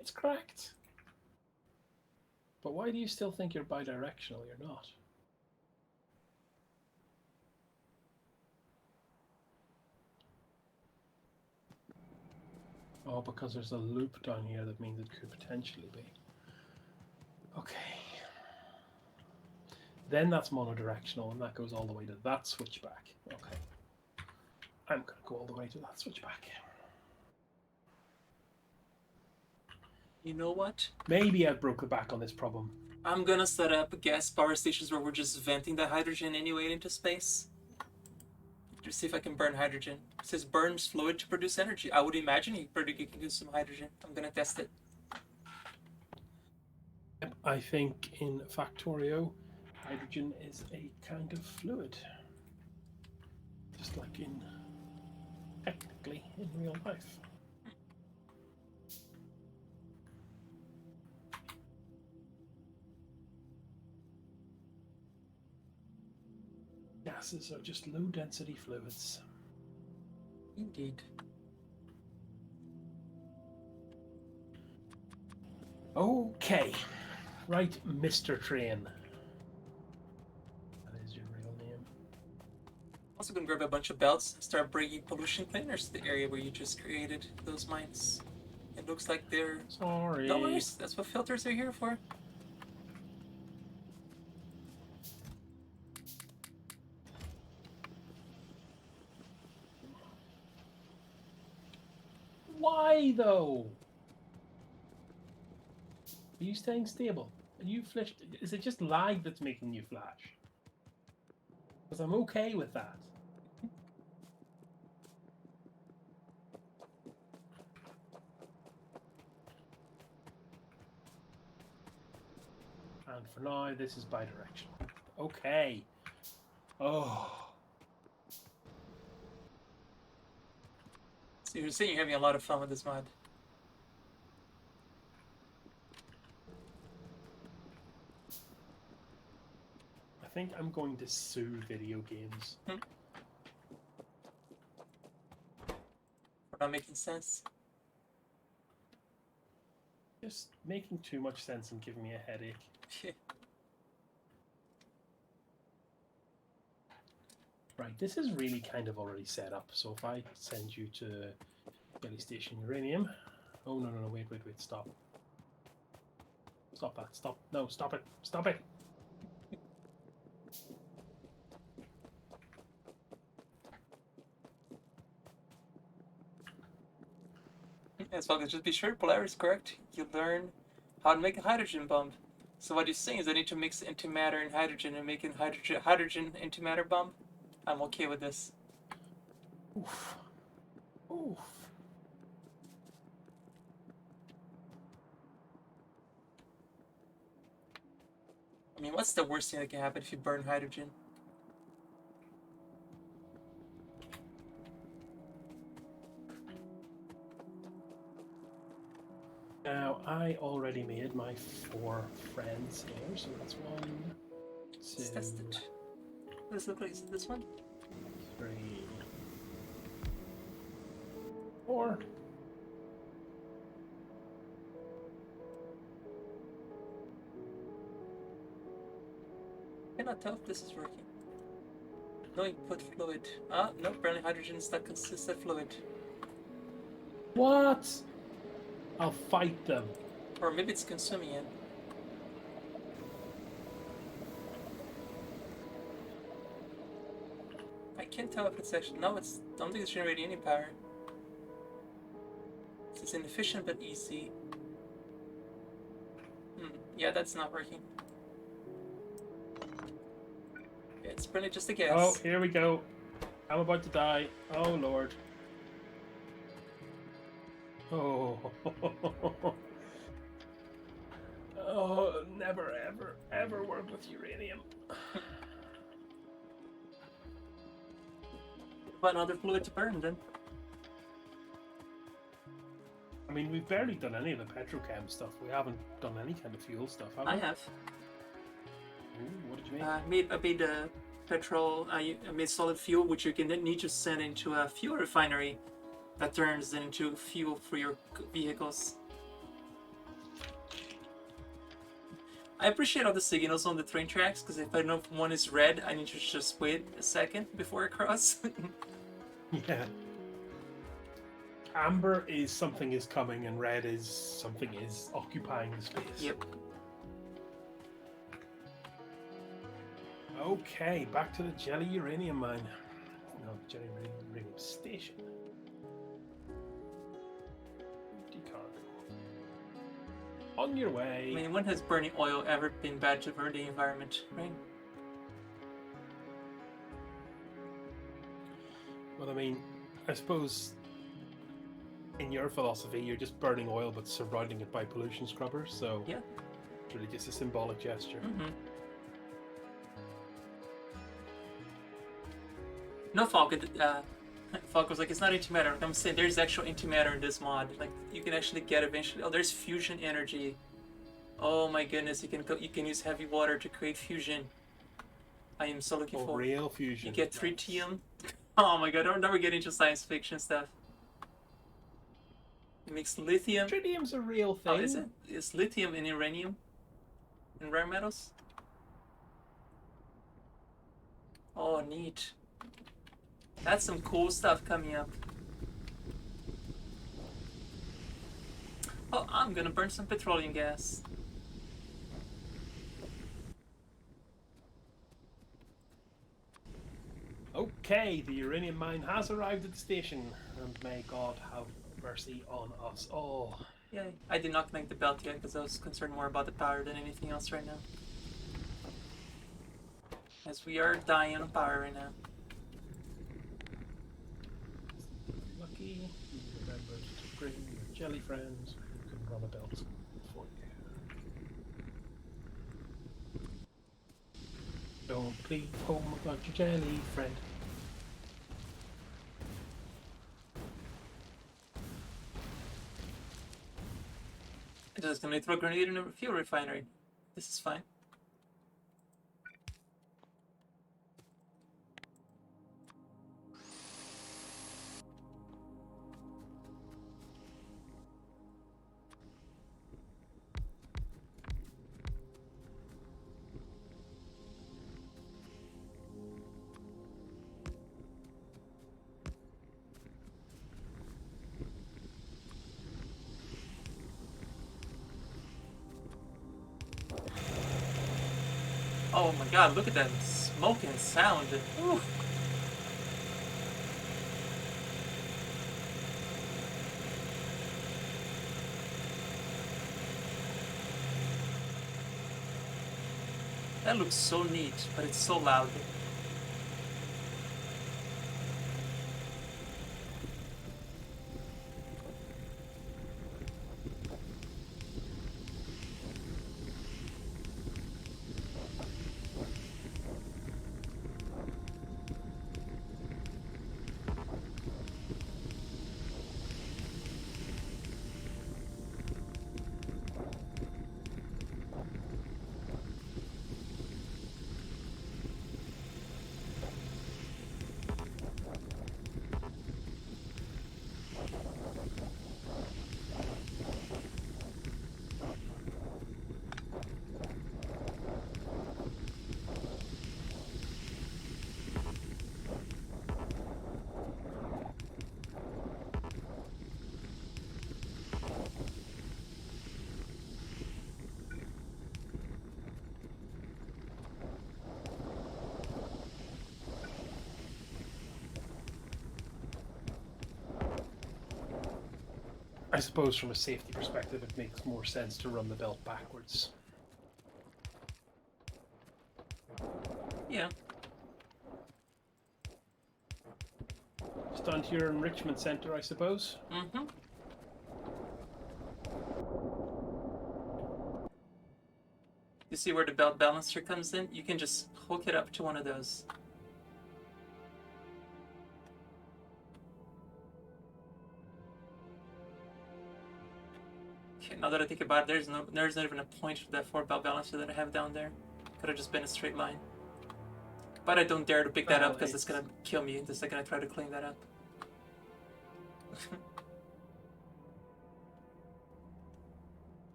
It's cracked. But why do you still think you're bidirectional? You're not. Oh, because there's a loop down here that means it could potentially be. Okay. Then that's monodirectional and that goes all the way to that switchback. Okay. I'm going to go all the way to that switchback. You know what? Maybe I broke the back on this problem. I'm gonna set up gas power stations where we're just venting the hydrogen anyway into space. to see if I can burn hydrogen. It says burns fluid to produce energy. I would imagine you can use some hydrogen. I'm gonna test it. Yep, I think in Factorio, hydrogen is a kind of fluid. Just like technically in real life. Gases are just low density fluids. Indeed. Okay. Right, Mr. Train. That is your real name. Also gonna grab a bunch of belts and start bringing pollution cleaners to the area where you just created those mines. It looks like they're... Sorry. No worries, that's what filters are here for. Why though? Are you staying stable? Are you flashed? Is it just lag that's making you flash? Because I'm okay with that. And for now, this is bidirectional. Okay. Oh. So you're saying you're having a lot of fun with this mod. I think I'm going to sue video games. For not making sense. Just making too much sense and giving me a headache. Right, this is really kind of already set up. So if I send you to Jelly Station Uranium... Oh, no, wait, stop. Stop that, stop. No, stop it, stop it! As long as just be sure Polaris is correct, you learn how to make a hydrogen bomb. So what you're saying is I need to mix antimatter and hydrogen and make a hydrogen antimatter bomb? I'm okay with this. Oof. Oof. I mean, what's the worst thing that can happen if you burn hydrogen? Now, I already made my 4 friends here, so that's 1, 2, Let's test it. What does it look like? Is it this one? 3, 4. I cannot tell if this is working. No input fluid. Ah, no, burning hydrogen is not consistent fluid. What? I'll fight them. Or maybe it's consuming it. I can't tell if it's actually... No, it's... I don't think it's generating any power. It's inefficient but easy. Yeah, that's not working. Yeah, it's burning just a gas. Oh, here we go. I'm about to die. Oh, Lord. Oh. Oh, never, ever work with uranium. Find another fluid to burn then. I mean, we've barely done any of the petrochem stuff. We haven't done any kind of fuel stuff, have we? I have. Ooh, what did you make? I made petrol. I made solid fuel, which you can then need to send into a fuel refinery that turns into fuel for your vehicles. I appreciate all the signals on the train tracks, because if I know if one is red, I need to just wait a second before I cross. Yeah. Amber is something is coming, and red is something is occupying the space. Yep. Okay, back to the Jelly Uranium Mine. No, Jelly Uranium Station. Empty cargo. On your way. I mean, when has burning oil ever been bad for the environment, right? Well, I mean, I suppose in your philosophy, you're just burning oil but surrounding it by pollution scrubbers, so Yeah. it's really just a symbolic gesture. Mm-hmm. No, Falk. Falk was like, it's not antimatter. I'm saying there's actual antimatter in this mod. Like, you can actually get eventually. Oh, there's fusion energy. Oh my goodness, you can use heavy water to create fusion. I am so looking for. Real fusion. You get Nice. tritium. Oh my god, don't never get into science fiction stuff. It makes lithium. Tritium's a real thing. Oh, is it? It's lithium and uranium and rare metals. Oh, neat. That's some cool stuff coming up. Oh, I'm gonna burn some petroleum gas. Okay, the uranium mine has arrived at the station, and may God have mercy on us all. Yay. I did not connect the belt yet because I was concerned more about the power than anything else right now. As we are dying on power right now. Lucky you remembered to bring your jelly friends who can run a belt for you. Don't plead home about your jelly friend. I'm just gonna throw a grenade in a fuel refinery. This is fine. Oh my god, look at that smoke and sound. Ooh. That looks so neat, but it's so loud. I suppose from a safety perspective it makes more sense to run the belt backwards. Yeah. Just down to your enrichment center, I suppose. Mm-hmm. You see where the belt balancer comes in? You can just hook it up to one of those. Okay, now that I think about it, there's not even a point for that 4 belt balancer that I have down there. Could have just been a straight line. But I don't dare to pick that up because it's gonna kill me the second I try to clean that up.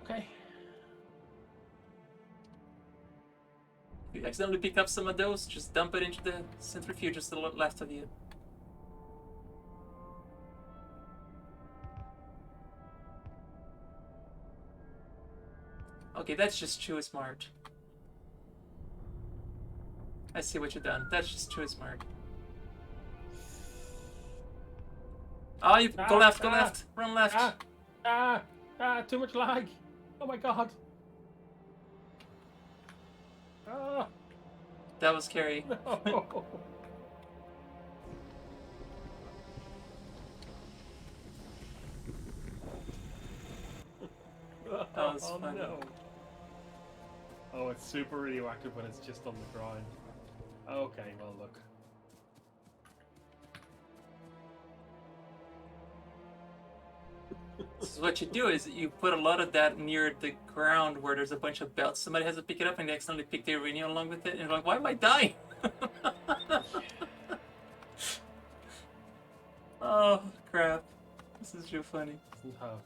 Okay. If you accidentally pick up some of those, just dump it into the centrifuge just to the left of you. Okay, that's just too smart. I see what you've done. That's just too smart. Oh, you go left, run left. Too much lag. Oh my god. That was scary. No. was Oh funny. no. Oh, it's super radioactive when it's just on the ground. Okay, well look. So what you do is you put a lot of that near the ground where there's a bunch of belts. Somebody has to pick it up and they accidentally pick the uranium along with it. And you're like, why am I dying? Oh, crap. This is real funny. Doesn't have.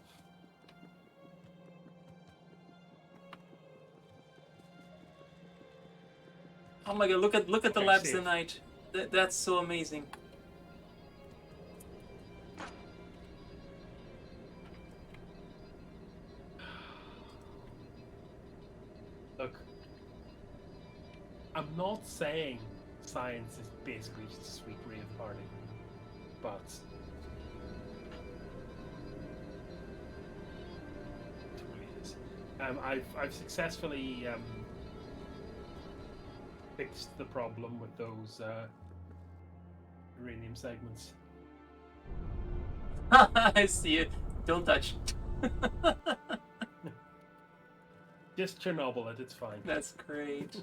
Oh my god, look at the Okay, labs safe. tonight. That's so amazing. Look, I'm not saying science is basically just a sweet rave party, but it really is. I've successfully fixed the problem with those uranium segments. I see it. Don't touch. Just Chernobyl it, it's fine. That's great.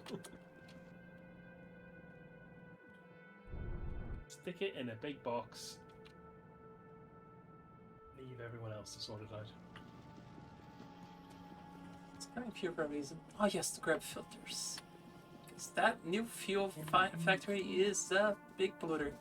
Stick it in a big box. Leave everyone else to sort it out. It's kind of pure for a reason. Oh yes, the grab filters. Because that new fuel factory is a big polluter.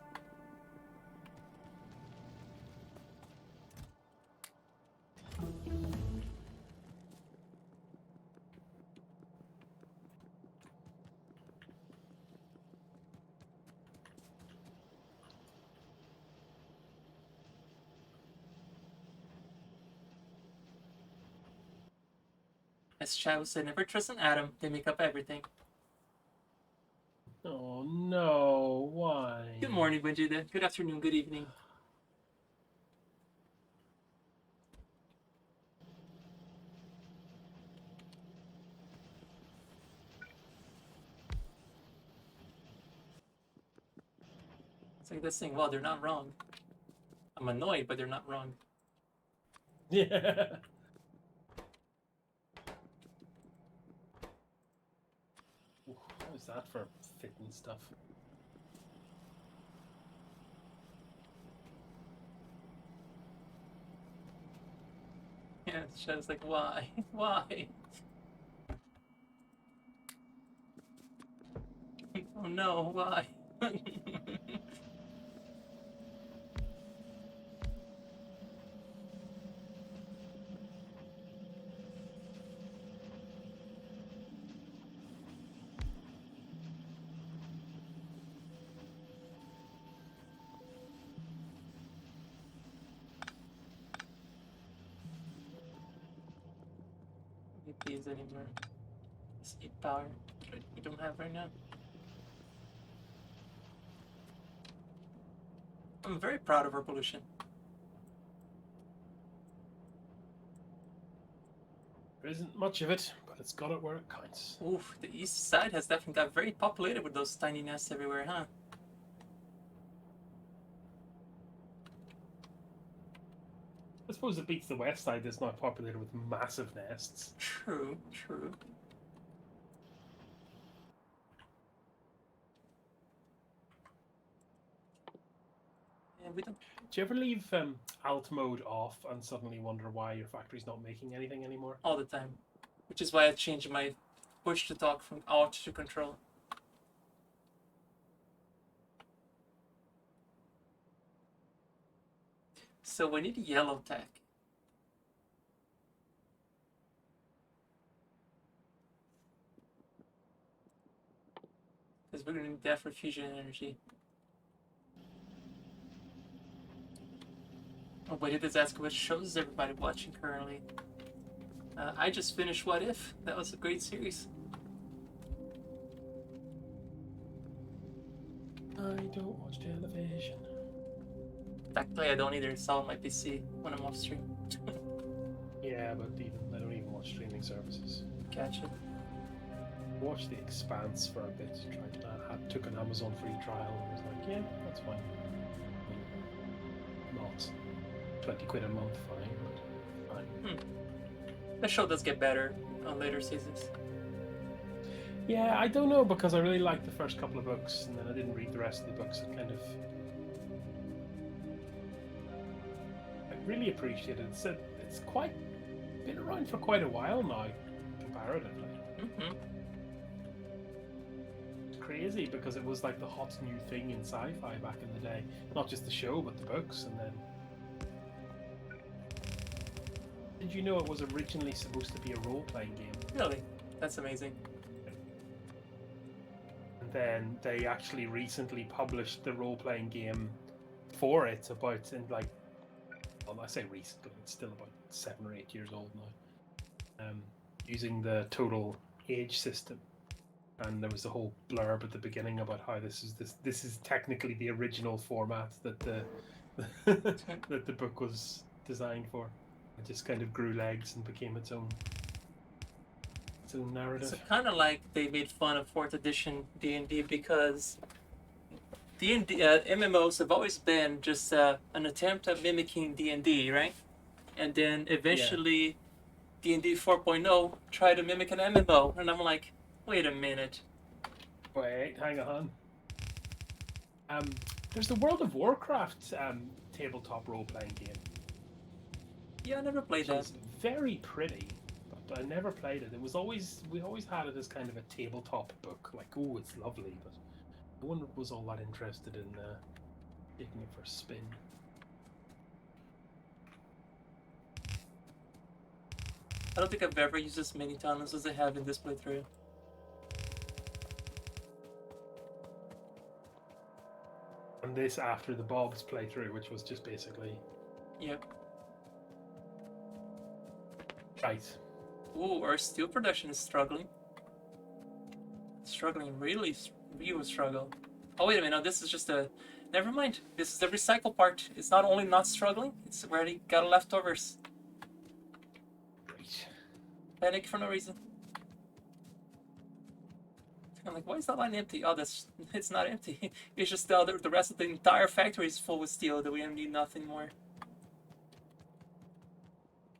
As Chavo said, never trust an atom. They make up everything. Oh no, why? Good morning, Benjida. Good afternoon, good evening. It's like this thing, well, they're not wrong. I'm annoyed, but they're not wrong. Yeah. What was that for fitting stuff? Yeah, Shadow's like, why? Why? Oh no, why? These anymore. This 8 power we don't have right now. I'm very proud of our pollution. There isn't much of it, but it's got it where it counts. Oof, the east side has definitely got very populated with those tiny nests everywhere, huh? I suppose it beats the west side that's not populated with massive nests. True, true. Yeah, we don't. Do you ever leave alt mode off and suddenly wonder why your factory's not making anything anymore? All the time. Which is why I changed my push to talk from alt to control. So we need a yellow tech. Because we're going to need that for fusion energy. Oh, wait, it is asking what shows is everybody watching currently. I just finished What If. That was a great series. I don't watch television. Thankfully, I don't either. It's all on my PC when I'm off stream. Yeah, but I don't even watch streaming services. Gotcha. I watched The Expanse for a bit. Took an Amazon free trial and was like, yeah, that's fine. Not 20 quid a month, fine, but fine. The show does get better on later seasons. Yeah, I don't know because I really liked the first couple of books, and then I didn't read the rest of the books. It kind of, I really appreciate it. It's quite been around for quite a while now, comparatively. Mm-hmm. It's crazy because it was like the hot new thing in sci-fi back in the day. Not just the show, but the books, and then. Did you know it was originally supposed to be a role-playing game? Really? That's amazing. And then they actually recently published the role-playing game for it about in like, well, I say recently, it's still about 7 or 8 years old now. Using the total age system, and there was a whole blurb at the beginning about how this is technically the original format that the that the book was designed for. It just kind of grew legs and became its own narrative. It's kind of like they made fun of 4th edition D&D because D&D MMOs have always been just an attempt at mimicking D&D, right? And then eventually D&D 4.0 tried to mimic an MMO, and I'm like, wait a minute. Wait, hang on. There's the World of Warcraft tabletop role-playing game. Yeah, I never played that. It's very pretty, but I never played it. We always had it as kind of a tabletop book. Like, oh, it's lovely, but no one was all that interested in taking it for a spin. I don't think I've ever used as many tunnels as I have in this playthrough. And this after the Bob's playthrough, which was just basically... Yep. Right. Ooh, our steel production is struggling. Struggling, really struggle. Oh, wait a minute, no, this is just a... Never mind, this is the recycle part. It's not only not struggling, it's already got leftovers. Right. Panic for no reason. I'm like, why is that line empty? Oh, it's not empty. It's just the rest of the entire factory is full with steel that we need nothing more.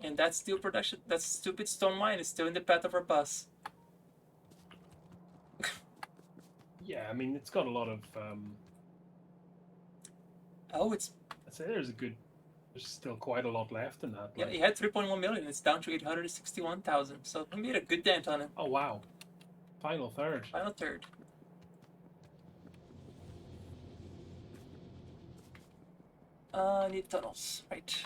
And that steel production, that stupid stone mine is still in the path of our bus. Yeah, I mean, it's got a lot of... Oh, it's... I'd say there's still quite a lot left in that. Yeah, Like... it had 3.1 million. It's down to 861,000. So we made a good dent on it. Oh, wow. Final third. Final third. Need tunnels. Right.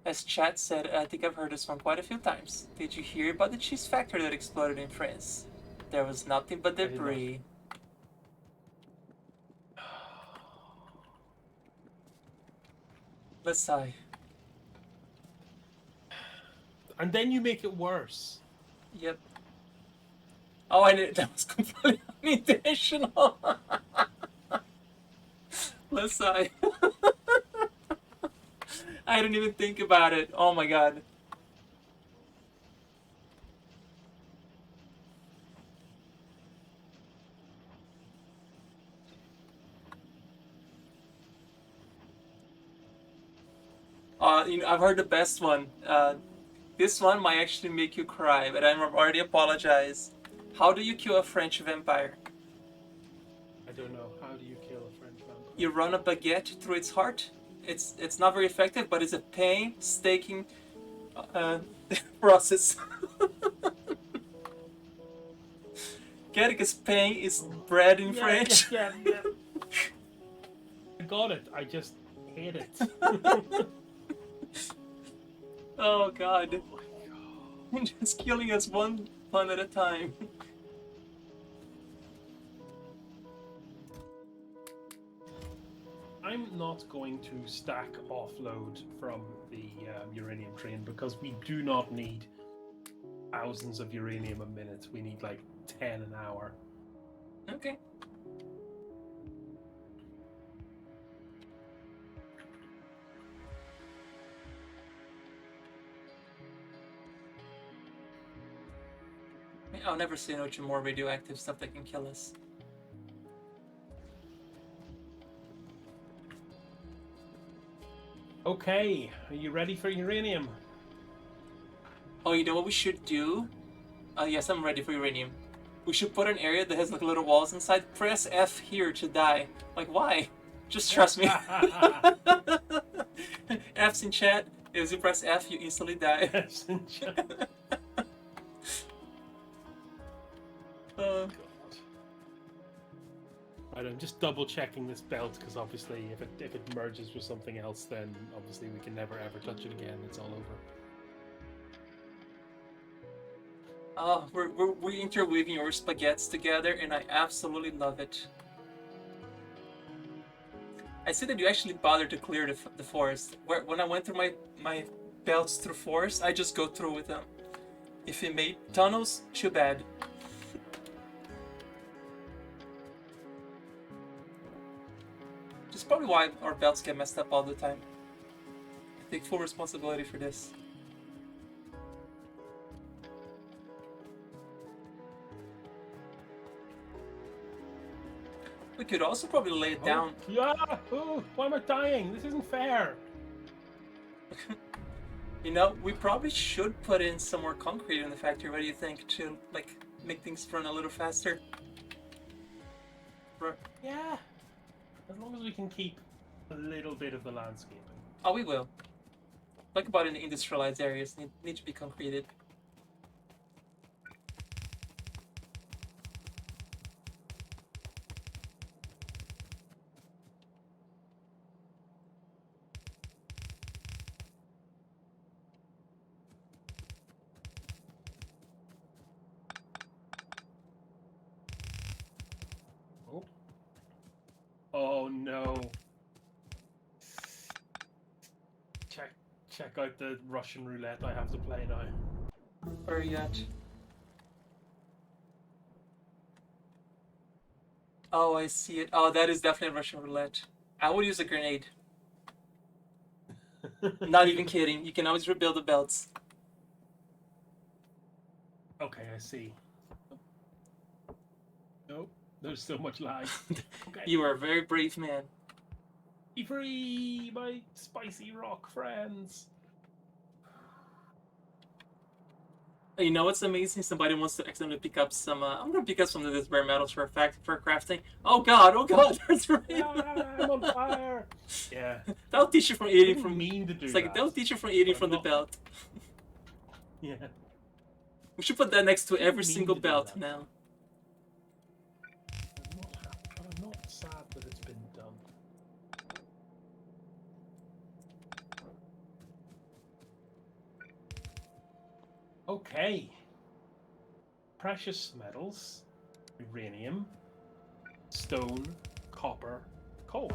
As chat said, I think I've heard this one quite a few times. Did you hear about the cheese factory that exploded in France? There was nothing but debris. Let's sigh. And then you make it worse. Yep. Oh, I did. That was completely unintentional. Let's sigh. I didn't even think about it. Oh my god. I've heard the best one. This one might actually make you cry, but I'm already apologize. How do you kill a French vampire? I don't know. How do you kill a French vampire? You run a baguette through its heart. It's not very effective, but it's a painstaking process. Get it? Because pain is bread in French. Yeah. I got it. I just hate it. Oh god. Oh my god. Just killing us one at a time. I'm not going to stack offload from the uranium train because we do not need thousands of uranium a minute. We need like 10 an hour. Okay. I'll never see much more radioactive stuff that can kill us. Okay, are you ready for uranium? Oh, you know what we should do? Yes, I'm ready for uranium. We should put an area that has like little walls inside. Press F here to die. Like, why? Just trust me. F's in chat. If you press F, you instantly die. God. Right, I'm just double checking this belt because obviously, if it merges with something else, then obviously we can never ever touch it again. It's all over. We're interweaving our spaghettis together, and I absolutely love it. I see that you actually bother to clear the forest. When I went through my belts through forest, I just go through with them. If it made tunnels, too bad. Which is probably why our belts get messed up all the time. I take full responsibility for this. We could also probably lay it down. Yeah! Oh, why am I dying? This isn't fair. You know, we probably should put in some more concrete in the factory. What do you think? To like make things run a little faster. Yeah, as long as we can keep a little bit of the landscaping. Oh, we will. Like about in the industrialized areas, need to be concreted. Oh. Oh no. Check out the Russian roulette I have to play now. Where are you at? Oh, I see it. Oh, that is definitely Russian roulette. I would use a grenade. Not even kidding. You can always rebuild the belts. Okay, I see. Nope, there's so much lag. Okay. You are a very brave man. Be free, my spicy rock friends. You know what's amazing? Somebody wants to accidentally pick up some. I'm gonna pick up some of this rare metals for crafting. Oh god! Oh god! That's right. I'm on fire. Yeah. That'll teach you from eating Didn't from. mean to do It's like that. that'll teach you from eating But from the not- belt. Yeah. We should put that next to every Didn't mean single to do belt that. now. I'm not sad that it's been done. Okay. Precious metals, uranium, stone, copper, coal.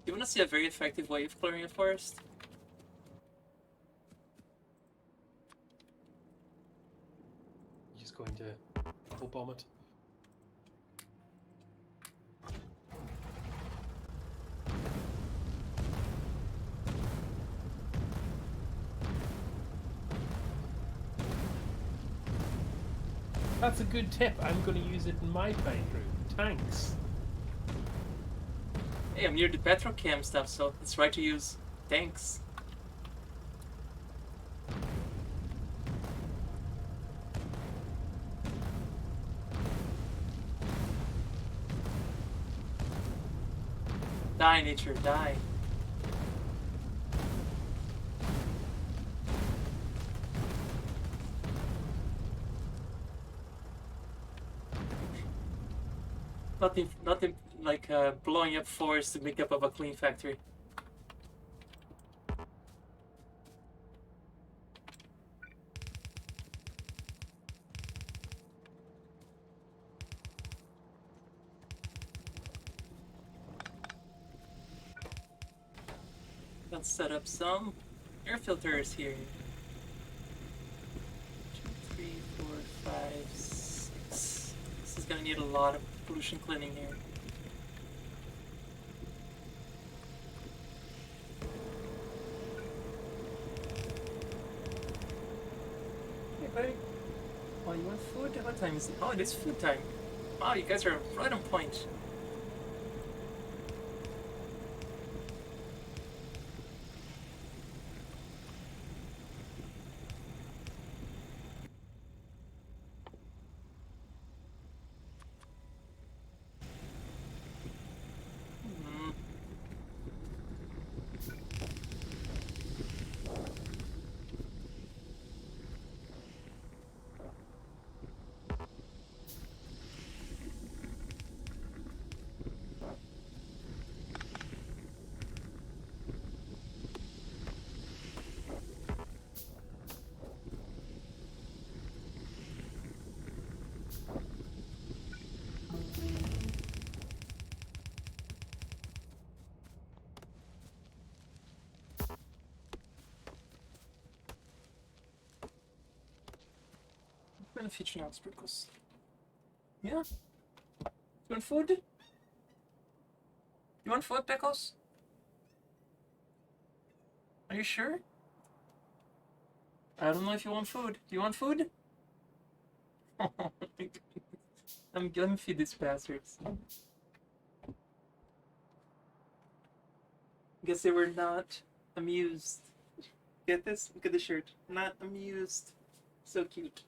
You want to see a very effective way of clearing a forest? Just going to bubble bomb it. That's a good tip. I'm going to use it in my playthrough. Tanks. Hey, I'm near the petrochem stuff, so it's right to use tanks. Die, nature, die. Nothing like blowing up forests to make up of a clean factory. Let's set up some air filters here. 2, 3, 4, 5, 6. This is gonna need a lot of pollution cleaning here. Hey, buddy. Oh, you want food? What time is it? Oh, it is food time. Wow, you guys are right on point. gonna feed you now, Sprinkles. Yeah? You want food? You want food, Pickles? Are you sure? I don't know if you want food. Do you want food? I'm gonna feed these bastards. Guess they were not amused. Get this? Look at the shirt. Not amused. So cute.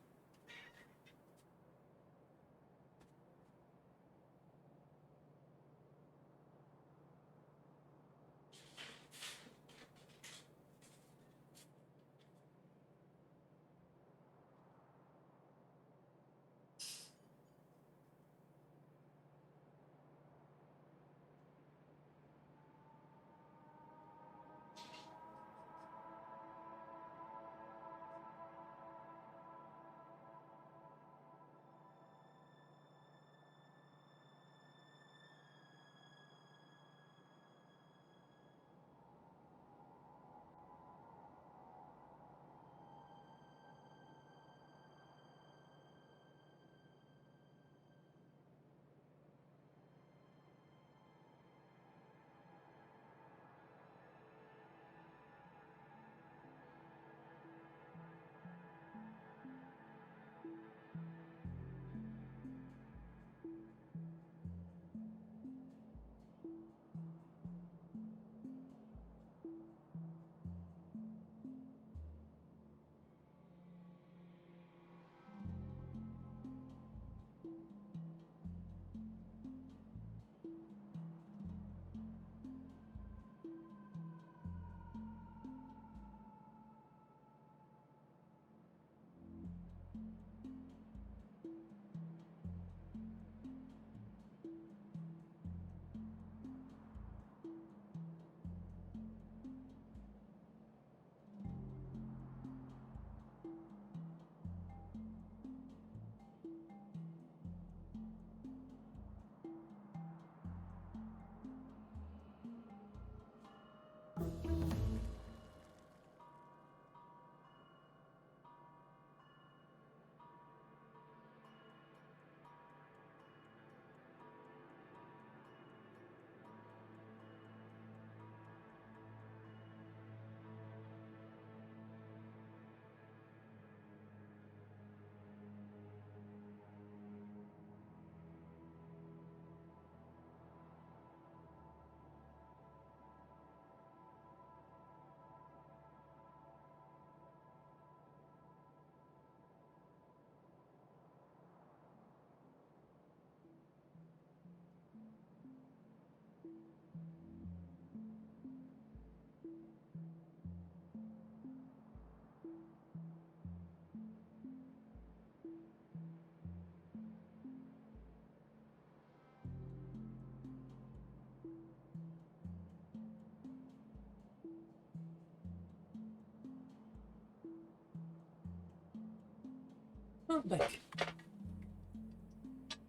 Oh, back.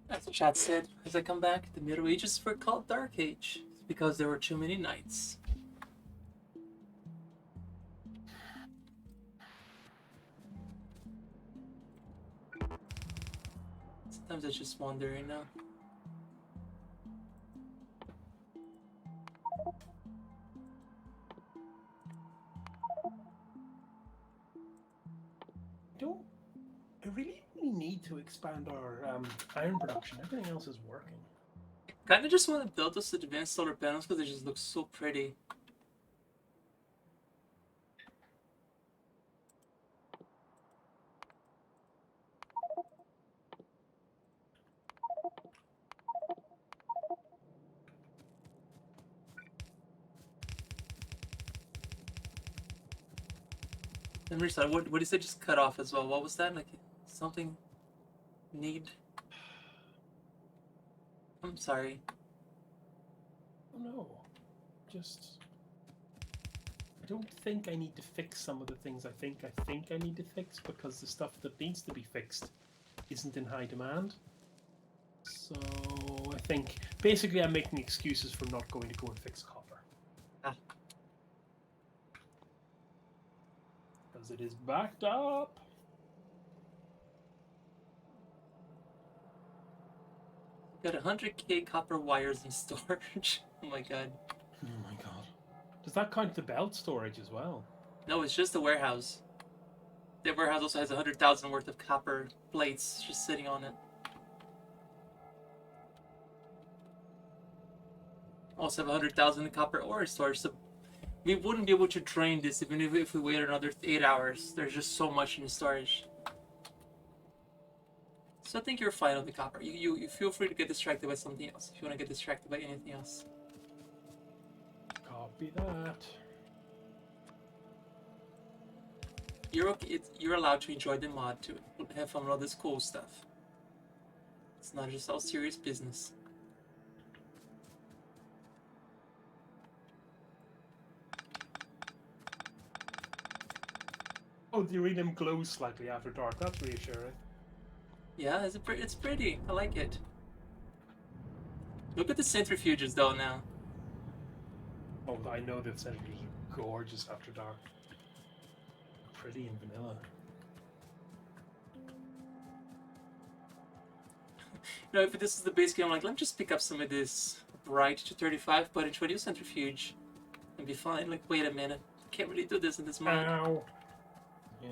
As the chat said, as I come back, the Middle Ages were called Dark Age because there were too many knights. Sometimes I just wonder, you know. Don't I really need to expand our iron production? Everything else is working. Kinda just want to build those advanced solar panels because they just look so pretty. And Marisa, what did you say just cut off as well? What was that? Like something need? I'm sorry. Oh no. Just I don't think I need to fix some of the things I think I need to fix because the stuff that needs to be fixed isn't in high demand. So I think basically I'm making excuses for not going to go and fix copper. Ah. Because it is backed up. Got 100k copper wires in storage. Oh my god. Oh my god. Does that count the belt storage as well? No, it's just a warehouse. The warehouse also has 100,000 worth of copper plates just sitting on it. Also have 100,000 copper ore storage, so we wouldn't be able to drain this even if we waited another 8 hours. There's just so much in storage. So I think you're fine on the copper. You feel free to get distracted by something else if you want to get distracted by anything else. Copy that. You're okay, you're allowed to enjoy the mod to have fun with all this cool stuff. It's not just all serious business. Oh, the uranium glows slightly after dark. That's reassuring. Yeah, it's pretty. I like it. Look at the centrifuges though now. Oh, I know the centrifuges are gorgeous after dark. Pretty in vanilla. You know, if this is the base game, I'm like, let me just pick up some of this bright 235, put into a new centrifuge, and be fine. Like, wait a minute, can't really do this in this mod. Ow. Yeah.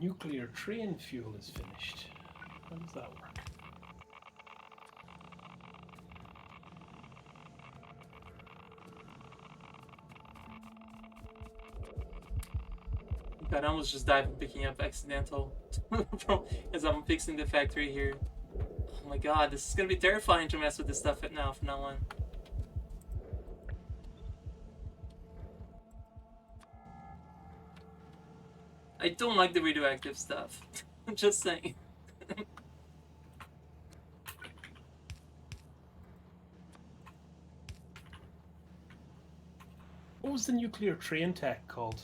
Nuclear train fuel is finished. How does that work? God, I almost just died from picking up accidental as I'm fixing the factory here. Oh my god, this is gonna be terrifying to mess with this stuff from now on. I don't like the radioactive stuff. I'm just saying. What was the nuclear train tech called?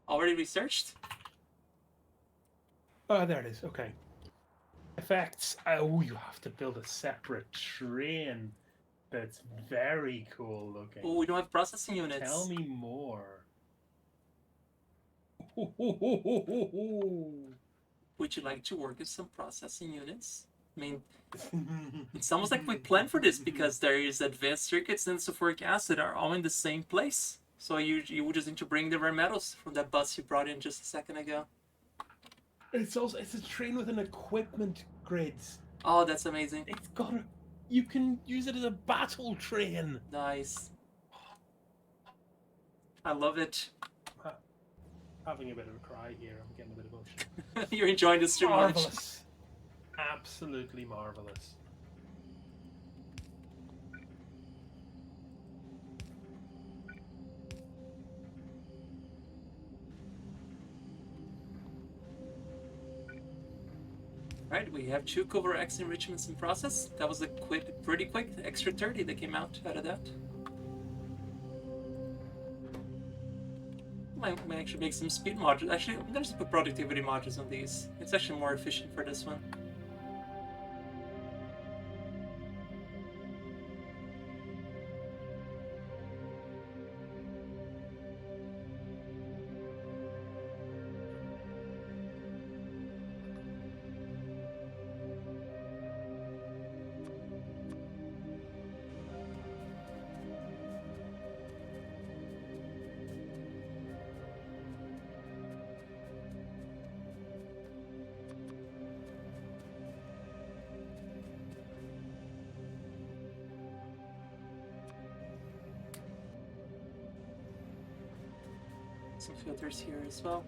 Already researched? Oh, there it is. Okay. Effects. Oh, you have to build a separate train. That's very cool looking. Oh, we don't have processing units. Tell me more. Would you like to work with some processing units? I mean, it's almost like we planned for this because there is advanced circuits and sulfuric acid are all in the same place. So you would just need to bring the rare metals from that bus you brought in just a second ago. It's a train with an equipment grid. Oh, that's amazing. It's got a. You can use it as a battle train. Nice. I love it. Having a bit of a cry here. I'm getting a bit emotional. You're enjoying this too much. Marvelous. Absolutely marvelous. Right, we have 2 Covert X enrichments in process. That was a pretty quick extra 30 that came out of that. Might actually make some speed modules. Actually, I'm gonna just put productivity modules on these. It's actually more efficient for this one. Some filters here as well.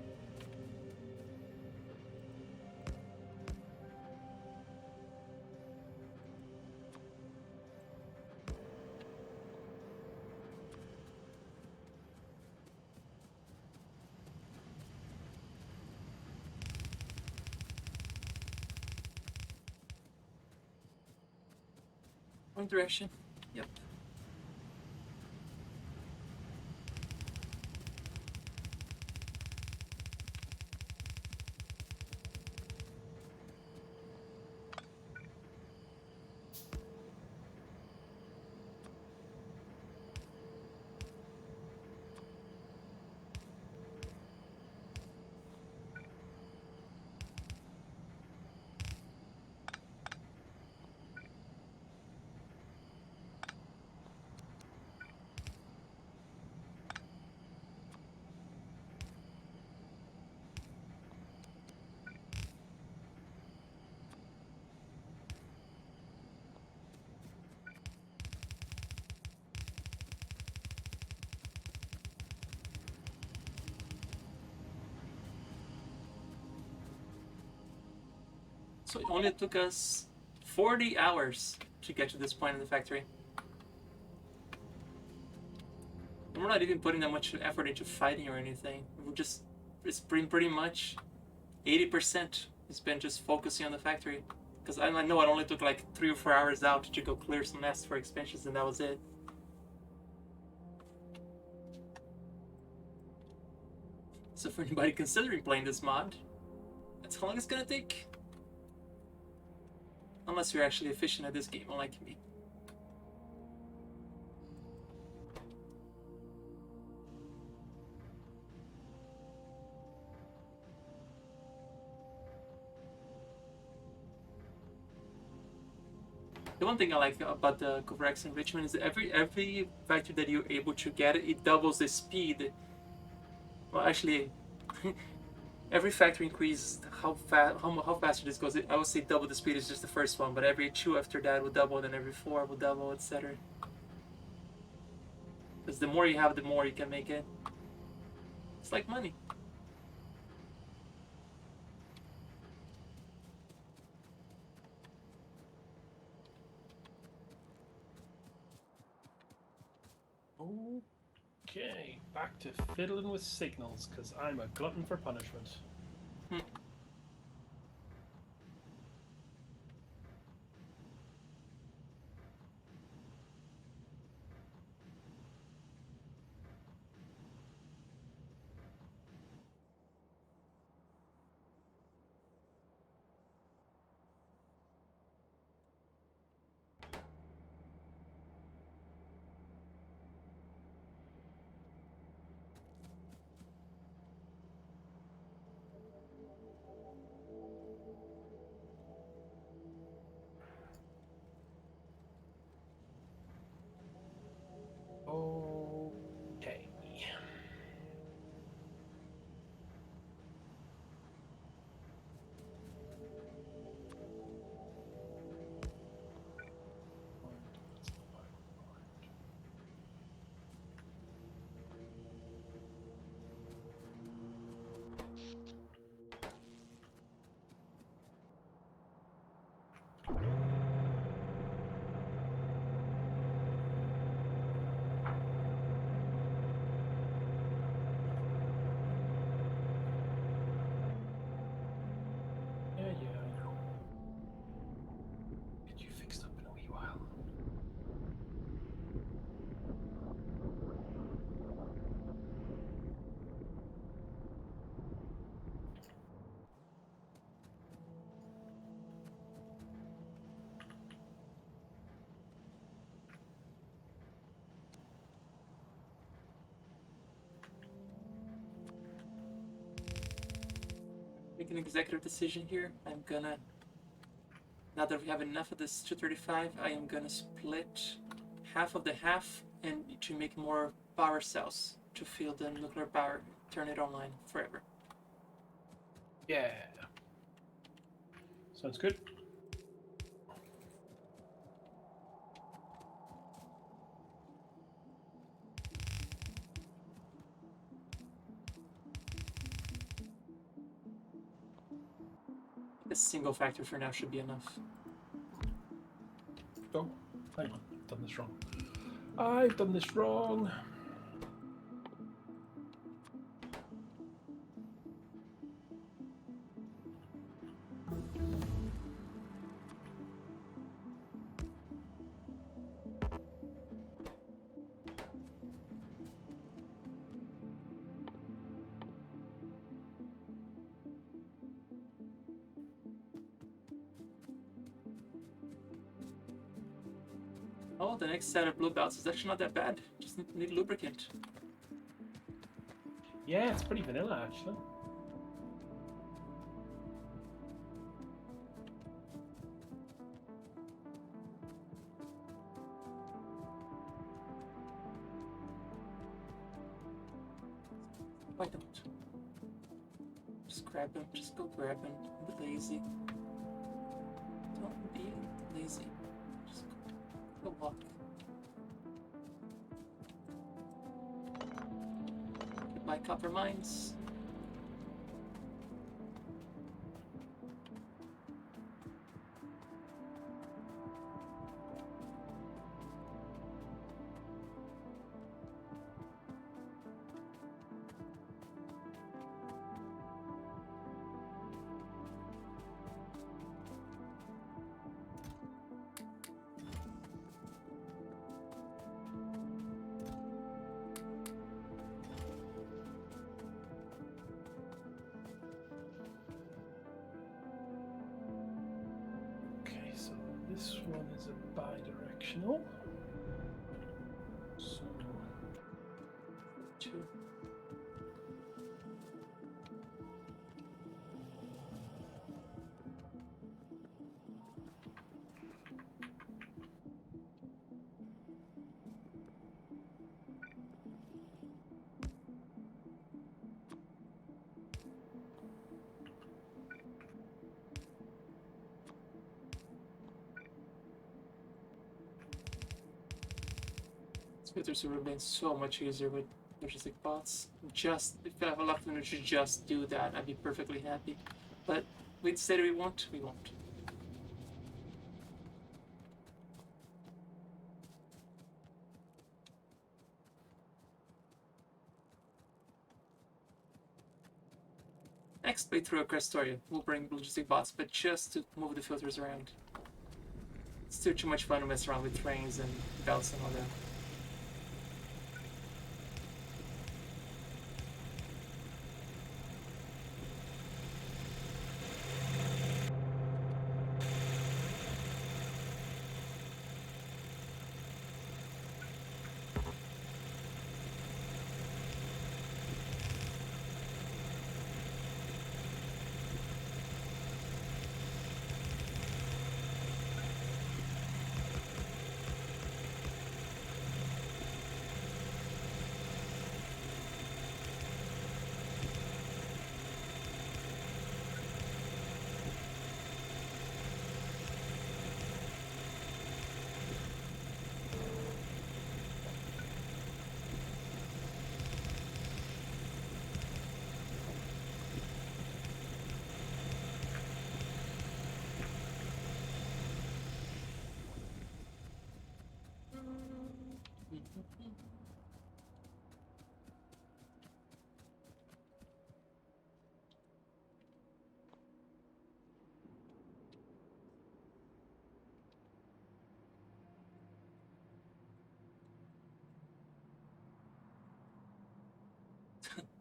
Wrong direction. Yep. So it only took us 40 hours to get to this point in the factory. And we're not even putting that much effort into fighting or anything. It's been pretty much 80% has been just focusing on the factory. Because I know it only took like 3 or 4 hours out to go clear some nests for expansions, and that was it. So for anybody considering playing this mod, that's how long it's gonna take. Unless you're actually efficient at this game, unlike me. The one thing I like about the Covarex enrichment is that every factory that you're able to get it doubles the speed. Well, actually, every factory increases how fast this goes. I would say double the speed is just the first one, but every 2 after that will double, then every 4 will double, etc. Because the more you have, the more you can make it. It's like money. Okay, back to fiddling with signals, because I'm a glutton for punishment. Okay. Yeah. Get you fixed up in a wee while. Make an executive decision here. I'm gonna, now that we have enough of this 235, I am gonna split half of the half and to make more power cells to fill the nuclear power, turn it online forever. Yeah. Sounds good. A single factory for now should be enough. Oh, hang on. I've done this wrong. I've done this wrong. Oh, the next set of blue belts is actually not that bad. Just need lubricant. Yeah, it's pretty vanilla actually. Why don't? Just grab him. Just go grab him. Don't be lazy. Don't be lazy. Just go walk. Goodbye, copper mines. Okay, so this one is a bi-directional. So Two. Splitters would have been so much easier with logistic bots. Just if I have a lot of them to just do that, I'd be perfectly happy. But we said we won't, we won't. Next playthrough of Krastorio, we'll bring logistic bots, but just to move the filters around. It's still too much fun to mess around with trains and belts and all that.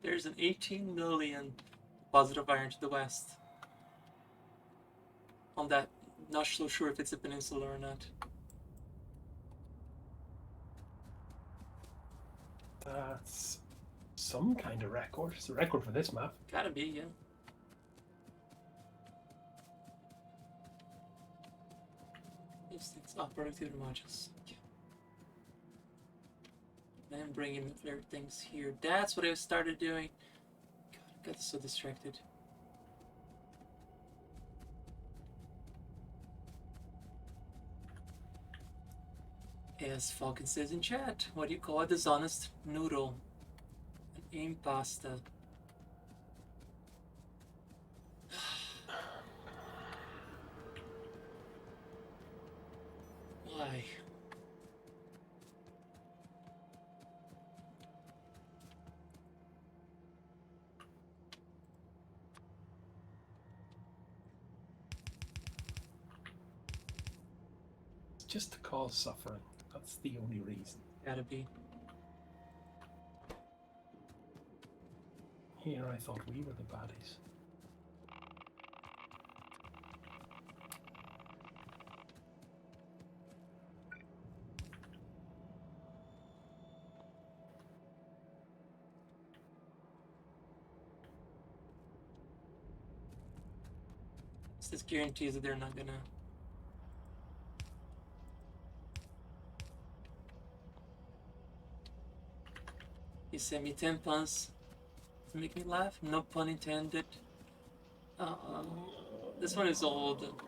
There's an 18 million deposit of iron to the west. On that, not so sure if it's a peninsula or not. that's some kind of record. It's a record for this map. Gotta be, yeah. These things are productivity modules. Then bringing nuclear things here. That's what I started doing. God, I got so distracted. As Falcon says in chat, what do you call a dishonest noodle? An impasta. Why? It's just to cause suffering. That's the only reason. Gotta be. Here I thought we were the baddies. This guarantees that they're not gonna. He sent me 10 puns to make me laugh. No pun intended. This one is old.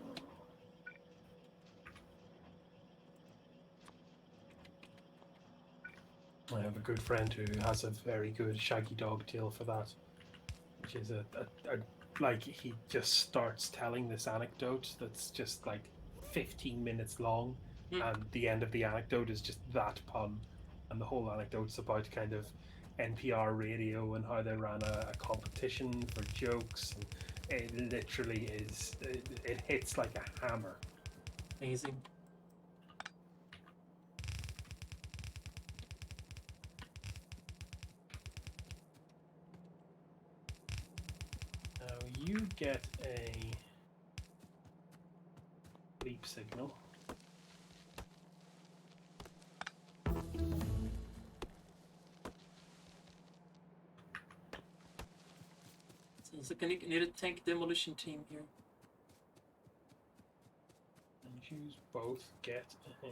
I have a good friend who has a very good shaggy dog tale for that, which is a like he just starts telling this anecdote that's just like 15 minutes long, and the end of the anecdote is just that pun, and the whole anecdote's about kind of NPR radio and how they ran a competition for jokes, and it literally is it hits like a hammer. Amazing. Now you get a bleep signal. Sounds like I need a tank demolition team here. And you both get a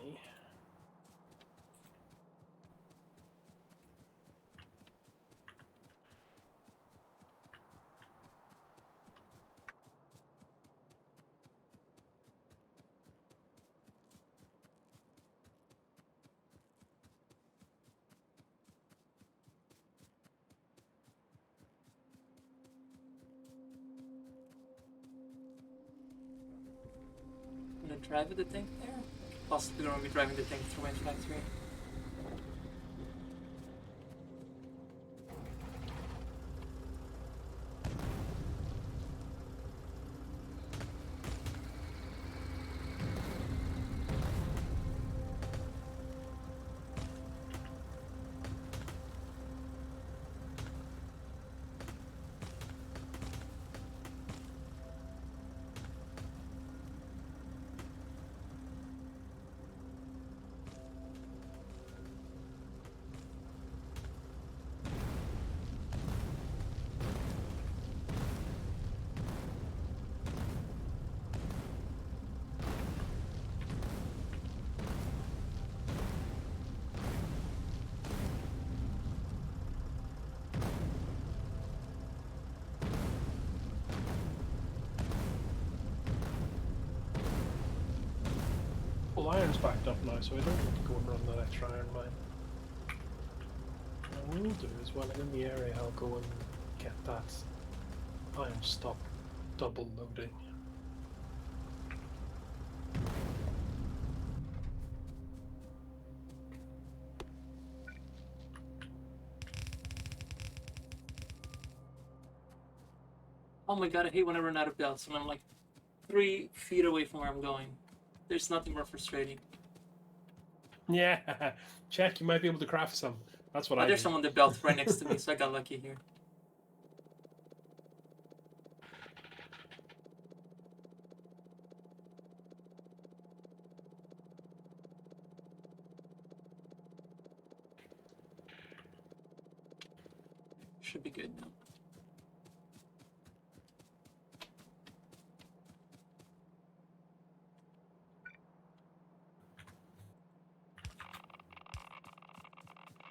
I'm gonna drive the tank there. Possibly gonna be driving the tank through my factory. Well, iron's backed up now, so I don't need to go and run that extra iron mine. What I will do is while I'm in the area, I'll go and get that iron stop double loading. Oh my god, I hate when I run out of belts when I'm like 3 feet away from where I'm going. There's nothing more frustrating. Yeah, check. You might be able to craft some. That's what I There's do. someone that belt right next to me, so I got lucky here. Should be good now.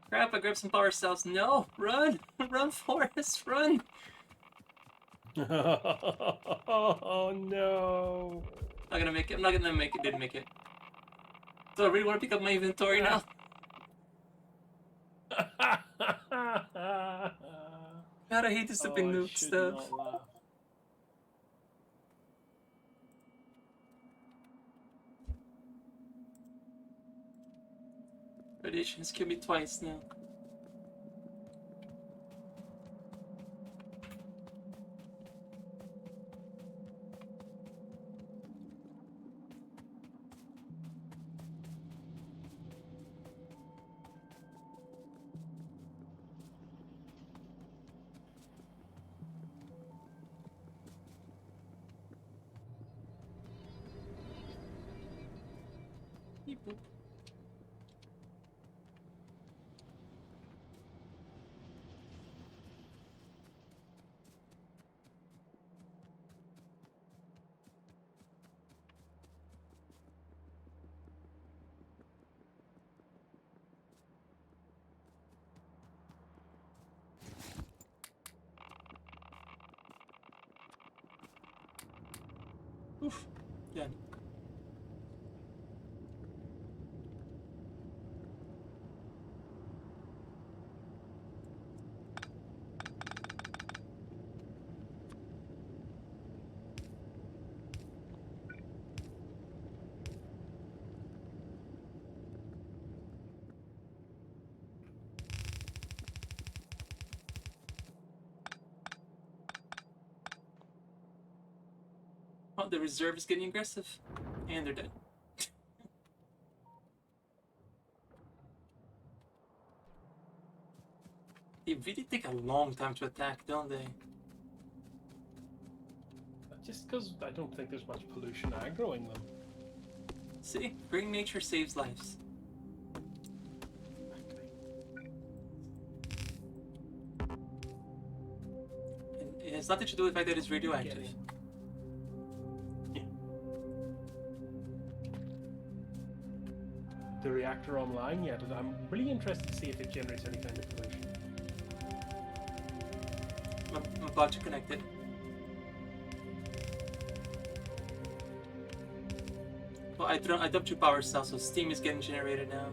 Crap, I grabbed some power cells. No! Run! Run, Forrest, run! Oh no! Not gonna make it. I'm not gonna make it. Didn't make it. So I really want to pick up my inventory now. God, I hate this stupid nuke stuff. Not laugh. Radiation has killed me twice now. Beep boop. Oof. Done. Oh, the reserve is getting aggressive. And they're dead. They really take a long time to attack, don't they? Just because I don't think there's much pollution aggroing them. See? Green nature saves lives. And it has nothing to do with the fact that it's radioactive. The reactor online yet, and I'm really interested to see if it generates any kind of pollution. I'm about to connect it. Well, I dumped 2 power cells, so steam is getting generated now.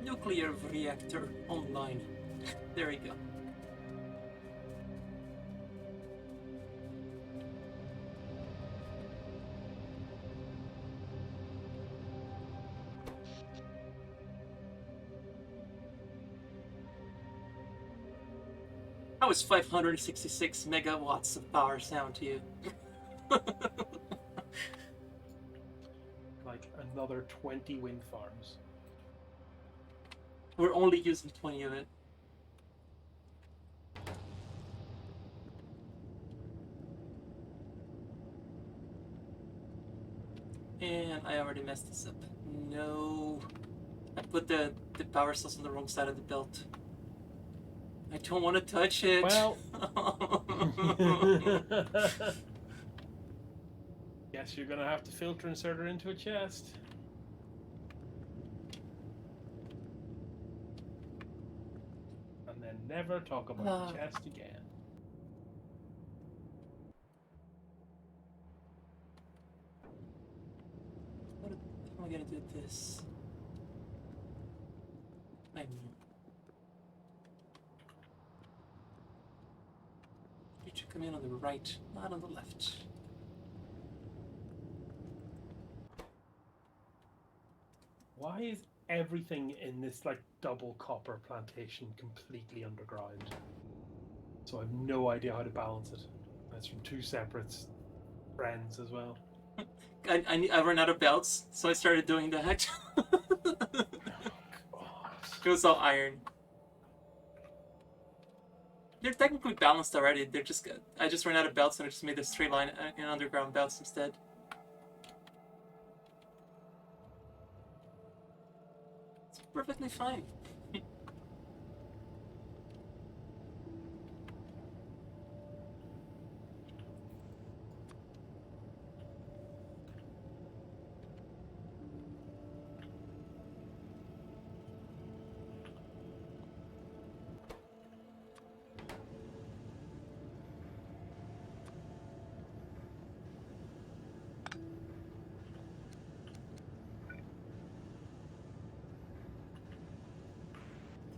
Nuclear reactor online. There we go. That was 566 megawatts of power sound to you. Like another 20 wind farms. We're only using 20 of it. And I already messed this up. No. I put the power cells on the wrong side of the belt. I don't want to touch it. Well. Guess you're gonna have to filter insert her into a chest. And then never talk about the chest again. How am I gonna do this? I know. You should come in on the right, not on the left. Why is everything in this like double copper plantation completely underground? So I have no idea how to balance it. That's from 2 separate friends as well. I ran out of belts, so I started doing that. It was all iron. They're technically balanced already. They're just I just ran out of belts and I just made a straight line in underground belts instead. It's perfectly fine.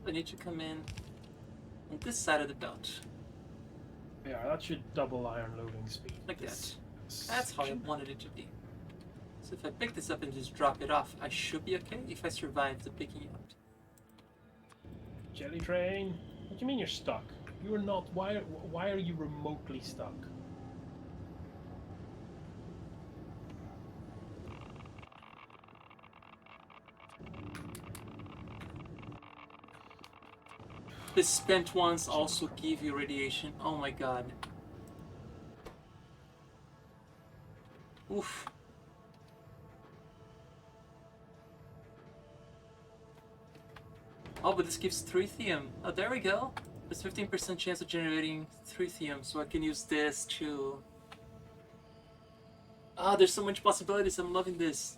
I need to come in on this side of the belt. Yeah, that should double iron loading speed. Like that. That's how I wanted it to be. So if I pick this up and just drop it off, I should be okay if I survive the picking up. Jelly train. What do you mean you're stuck? You are not. Why are you remotely stuck? The spent ones also give you radiation. Oh my god. Oof. Oh, but this gives tritium. Oh, there we go. There's 15% chance of generating tritium, so I can use this to... Ah, there's so much possibilities. I'm loving this.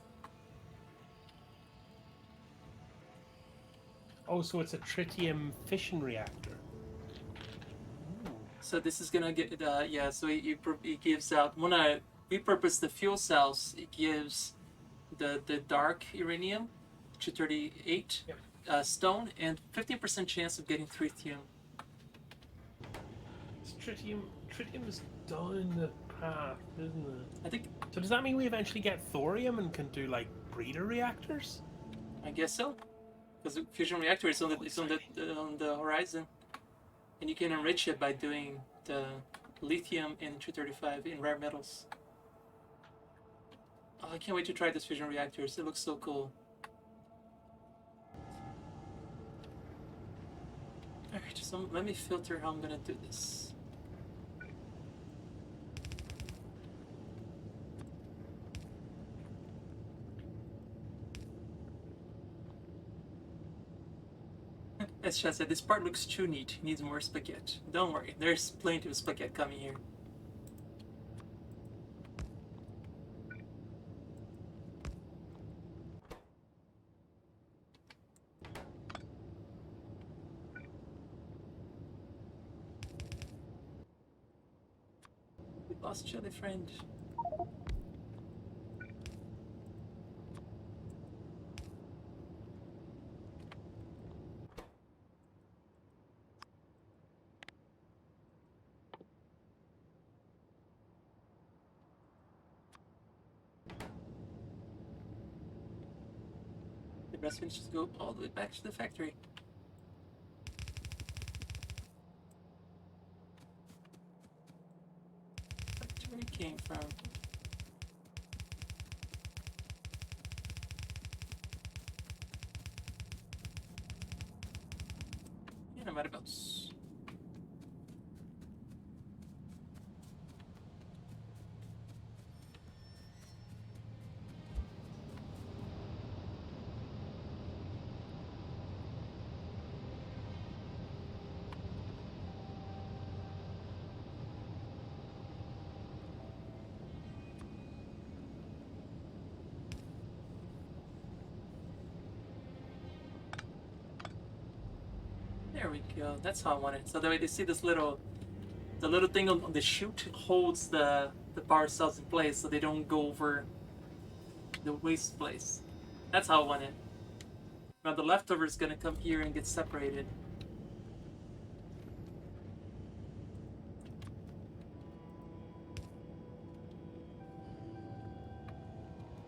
Oh, so it's a tritium fission reactor. So this is gonna get yeah. So it gives out when I repurpose the fuel cells, it gives the dark uranium, 238 Yep. stone, and 15% chance of getting tritium. It's tritium. Tritium is down the path, isn't it? I think So does that mean we eventually get thorium and can do like breeder reactors? I guess so, because the fusion reactor is on the horizon, and you can enrich it by doing the lithium and 235 in rare metals. Oh, I can't wait to try this fusion reactors. It looks so cool. Alright, so let me filter how I'm gonna do this. As Chad said, this part looks too neat. It needs more spaghetti. Don't worry, there's plenty of spaghetti coming here. We lost each other, friend. The rest of it just go all the way back to the factory. Back to where it came from. And I'm out of boats. There we go. That's how I want it. So that way they see this little, the little thing on the chute holds the power cells in place, so they don't go over the waste place. That's how I want it. Now the leftover is gonna come here and get separated.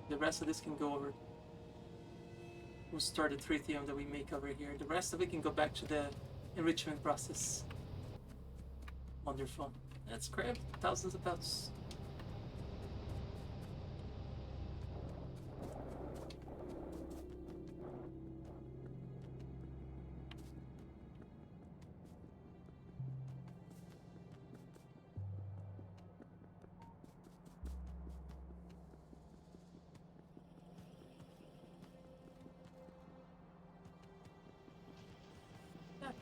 The rest of this can go over. We'll start the tritium that we make over here. The rest of it can go back to the enrichment process. Wonderful. Let's grab thousands of boats. Back.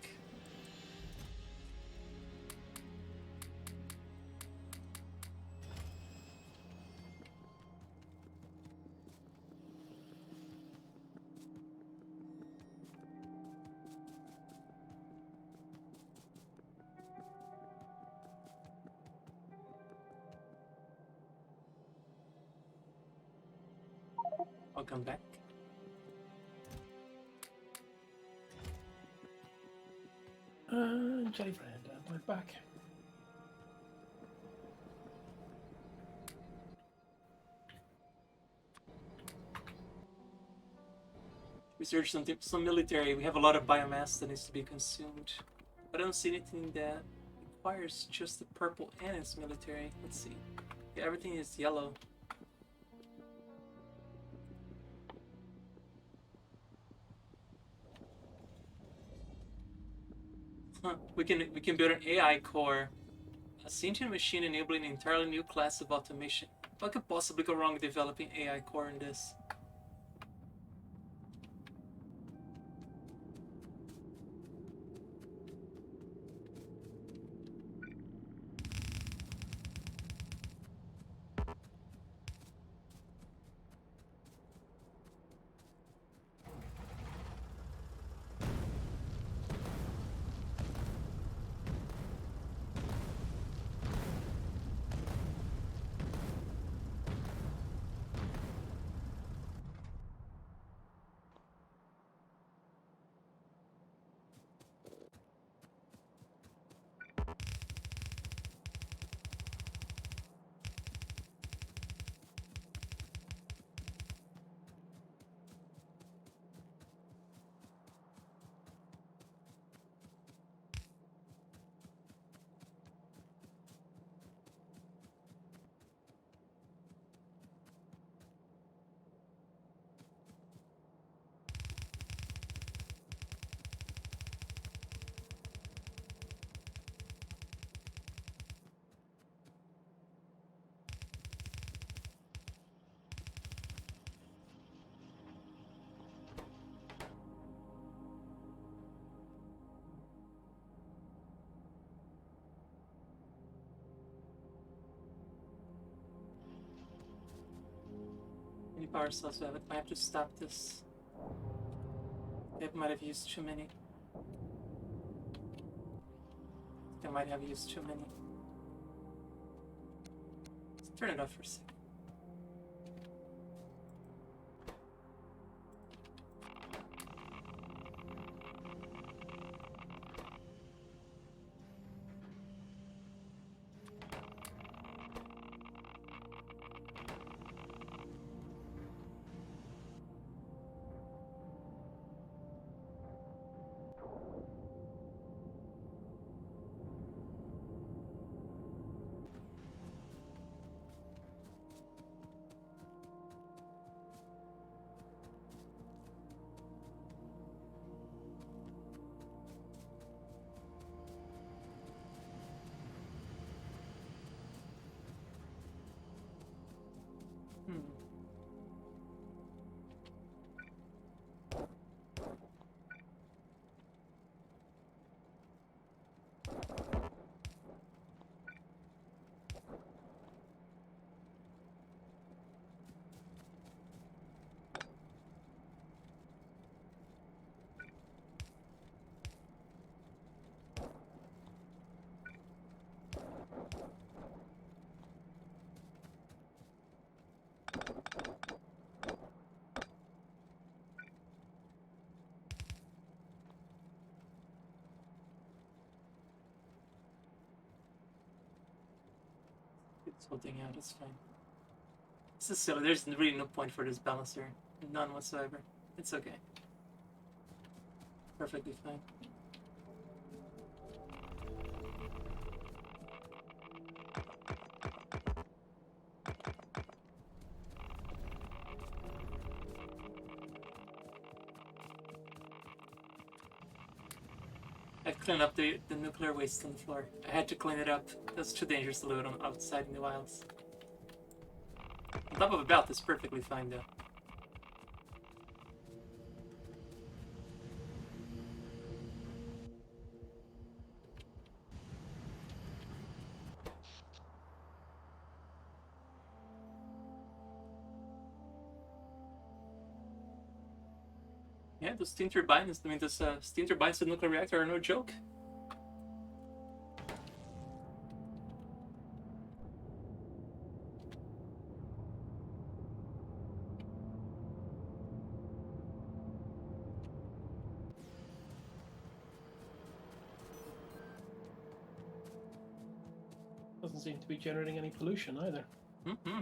Welcome back. Jelly friend, I'm back. Research some military. We have a lot of biomass that needs to be consumed. But I don't see anything that requires just the purple and it's military. Let's see. Yeah, everything is yellow. Huh. We can build an AI core, a sentient machine enabling an entirely new class of automation. What could possibly go wrong with developing AI core in this? power cells, so I have to stop this. They might have used too many. They might have used too many. Let's turn it off for a second. Hmm. It's holding out, it's fine. This is silly. There's really no point for this balancer. None whatsoever. It's okay. Perfectly fine. I've cleaned up the nuclear waste on the floor. I had to clean it up. That's too dangerous to leave it on outside in the wilds. On top of a belt is perfectly fine though. Yeah, those steam turbines, those steam turbines to the nuclear reactor are no joke. Doesn't seem to be generating any pollution either. Mm-hmm.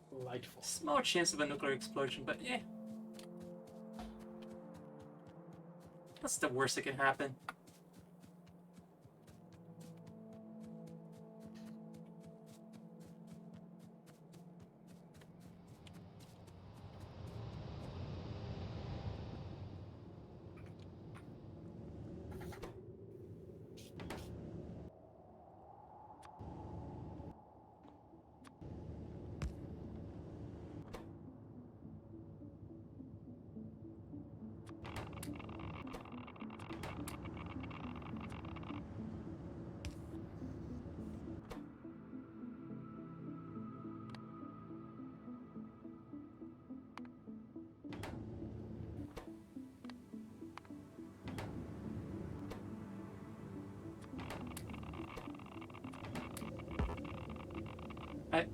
Delightful. Small chance of a nuclear explosion, but yeah. That's the worst that can happen.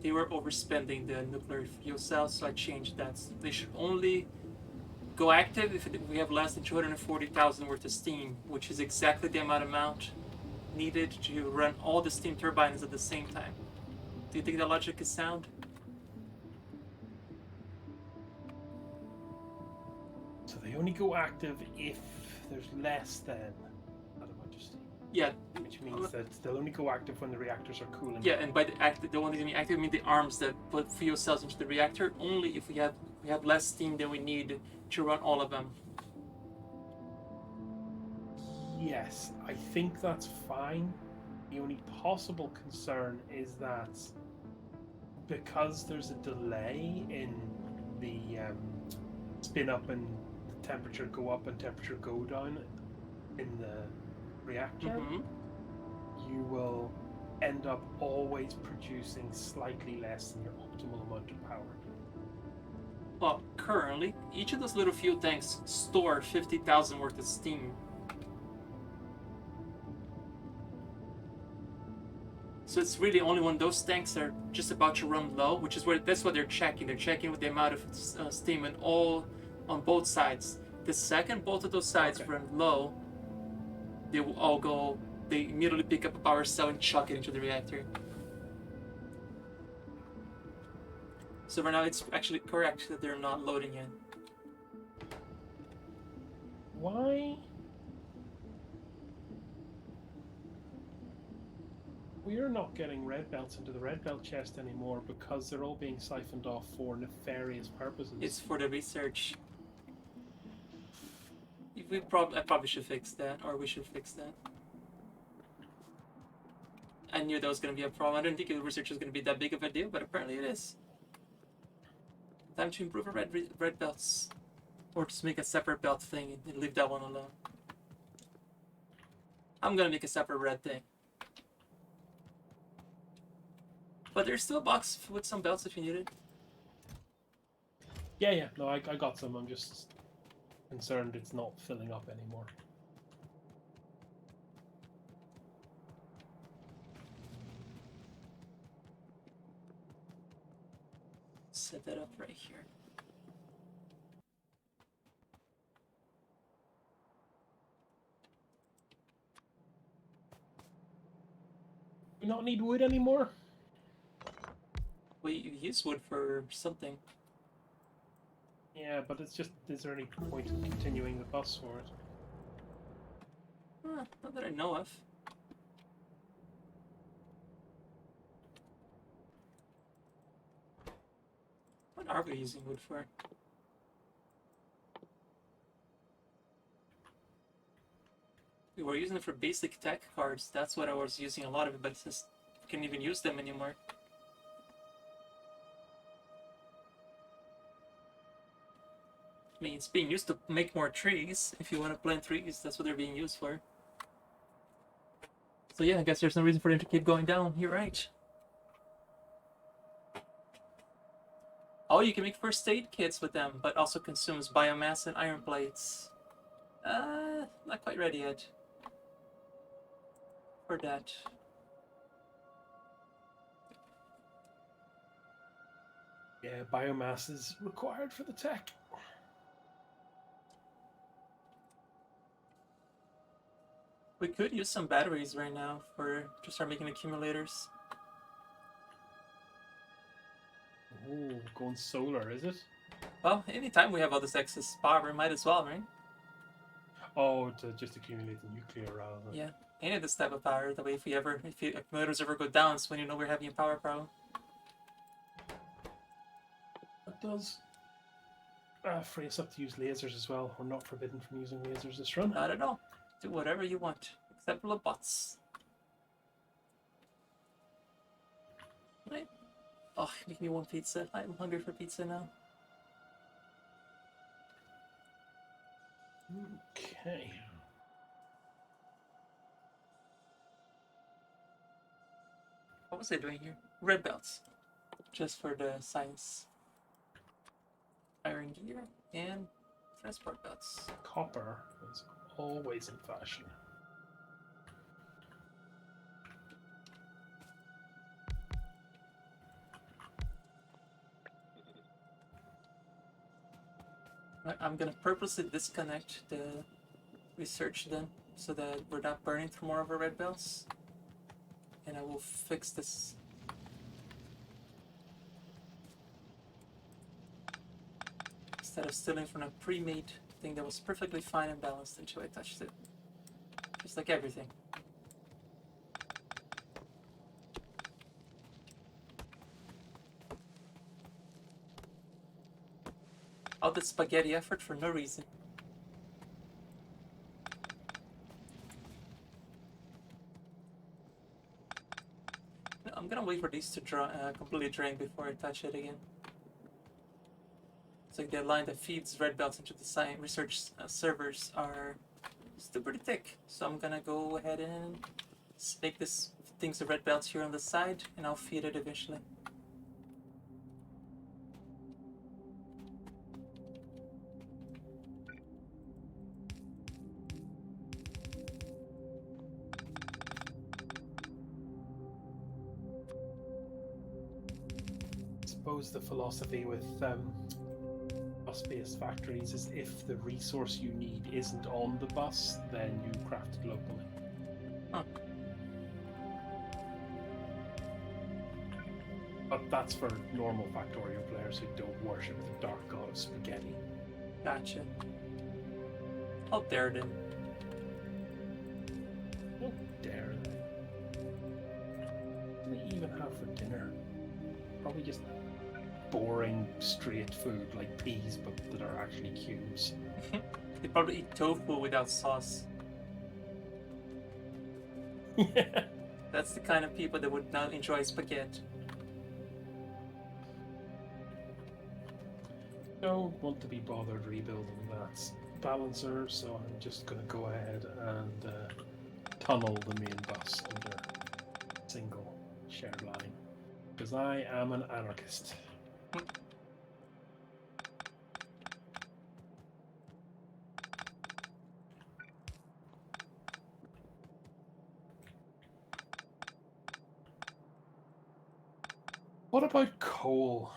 They were overspending the nuclear fuel cells, so I changed that. They should only go active if we have less than 240,000 worth of steam, which is exactly the amount needed to run all the steam turbines at the same time. Do you think the logic is sound? So they only go active if there's less than that amount of steam. Yeah. Which means that they'll only go active when the reactors are cooling. Yeah, and by the only thing active, I mean the arms that put fuel cells into the reactor. Only if we have less steam than we need to run all of them. Yes, I think that's fine. The only possible concern is that because there's a delay in the spin up and the temperature go up and temperature go down in the reactor, Mm-hmm. you will end up always producing slightly less than your optimal amount of power. Well, currently, each of those little fuel tanks store 50,000 worth of steam. So it's really only when those tanks are just about to run low, which is that's what they're checking. They're checking with the amount of steam and all on both sides. The second both of those sides run low, they will all go. They immediately pick up a power cell and chuck it into the reactor. So right now it's actually correct that they're not loading yet. Why? We're not getting red belts into the red belt chest anymore because they're all being siphoned off for nefarious purposes. It's for the research. I probably should fix that, or we should fix that. I knew that was going to be a problem. I didn't think the research was going to be that big of a deal, but apparently it is. Time to improve our red belts. Or just make a separate belt thing and leave that one alone. I'm going to make a separate red thing. But there's still a box with some belts if you need it. Yeah. No, I got some. I'm just concerned it's not filling up anymore. Set that up right here. We not need wood anymore? We use wood for something. Yeah, but it's just, is there any point in continuing the bus for it? Not that I know of. What are we using wood for? We were using it for basic tech cards. That's what I was using a lot of it, but it's just, I can't even use them anymore. I mean, it's being used to make more trees. If you want to plant trees, that's what they're being used for. So yeah, I guess there's no reason for them to keep going down. You're right. Oh, you can make first aid kits with them, but also consumes biomass and iron plates. Not quite ready yet. For that. Yeah, biomass is required for the tech. We could use some batteries right now to start making accumulators. Oh, going solar, is it? Well, anytime we have all this excess power, we might as well, right? Oh, to just accumulate the nuclear rather than... Yeah, any of this type of power. That way, if the accumulators ever go down, it's when you know we're having a power problem. That does free us up to use lasers as well. We're not forbidden from using lasers this run. Not at all. Do whatever you want, except for the bots. Right? Oh, make me one pizza. I'm hungry for pizza now. Okay. What was I doing here? Red belts. Just for the science. Iron gear and transport belts. Copper is always in fashion. I'm gonna purposely disconnect the research then, so that we're not burning through more of our red belts. And I will fix this. Instead of stealing from a pre-made thing that was perfectly fine and balanced until I touched it. Just like everything. All the spaghetti effort for no reason. No, I'm gonna wait for these to completely drain before I touch it again. It's like the line that feeds red belts into the science research servers are still pretty thick. So I'm gonna go ahead and make this things the red belts here on the side, and I'll feed it eventually. I suppose the philosophy with bus-based factories is if the resource you need isn't on the bus, then you craft it locally. Huh. But that's for normal Factorio players who don't worship the dark god of spaghetti. Gotcha. I'll dare them. Oh, dare they? What do they even have for dinner? Probably just boring, straight food like peas, but that are actually cubes. They probably eat tofu without sauce. Yeah. That's the kind of people that would not enjoy spaghetti. Don't want to be bothered rebuilding that balancer, so I'm just going to go ahead and tunnel the main bus under a single shared line. Because I am an anarchist. What about coal?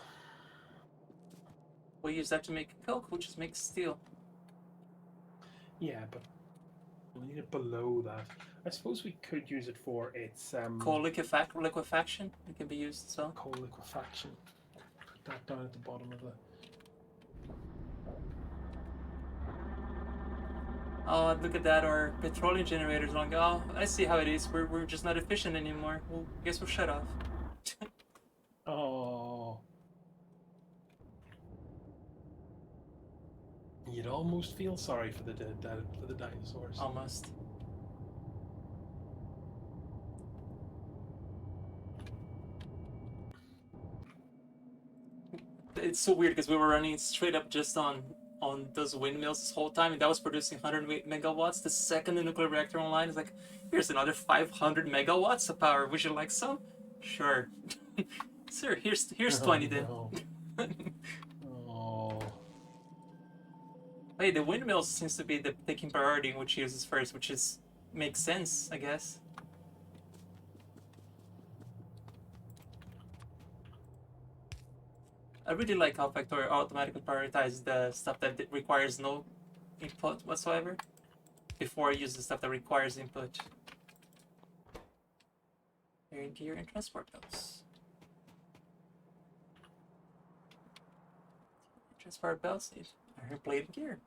We'll use that to make coke, which just makes steel. Yeah, but we need it below that. I suppose we could use it for its Coal liquefaction, it can be used as well. coal liquefaction. Put that down at the bottom of the. Oh, look at that, our petroleum generators going, oh, I see how it is. We're just not efficient anymore. Well, I guess we'll shut off. Oh. You'd almost feel sorry for the dinosaurs. Almost. It's so weird because we were running straight up just on those windmills this whole time, and that was producing 100 megawatts. The second the nuclear reactor online is like, here's another 500 megawatts of power. Would you like some? Sure. Sir, here's 20 then. No. Oh. Hey, the windmills seems to be the taking priority, which uses first, which is makes sense, I guess. I really like how Factorio automatically prioritizes the stuff that requires no input whatsoever before I use the stuff that requires input. Air gear and transport belts. Transport belts need iron plated gear.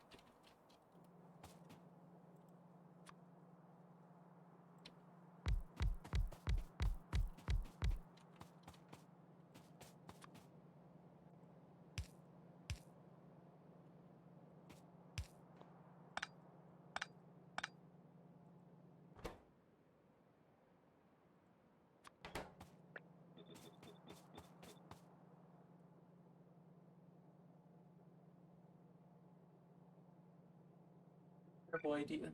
Terrible idea.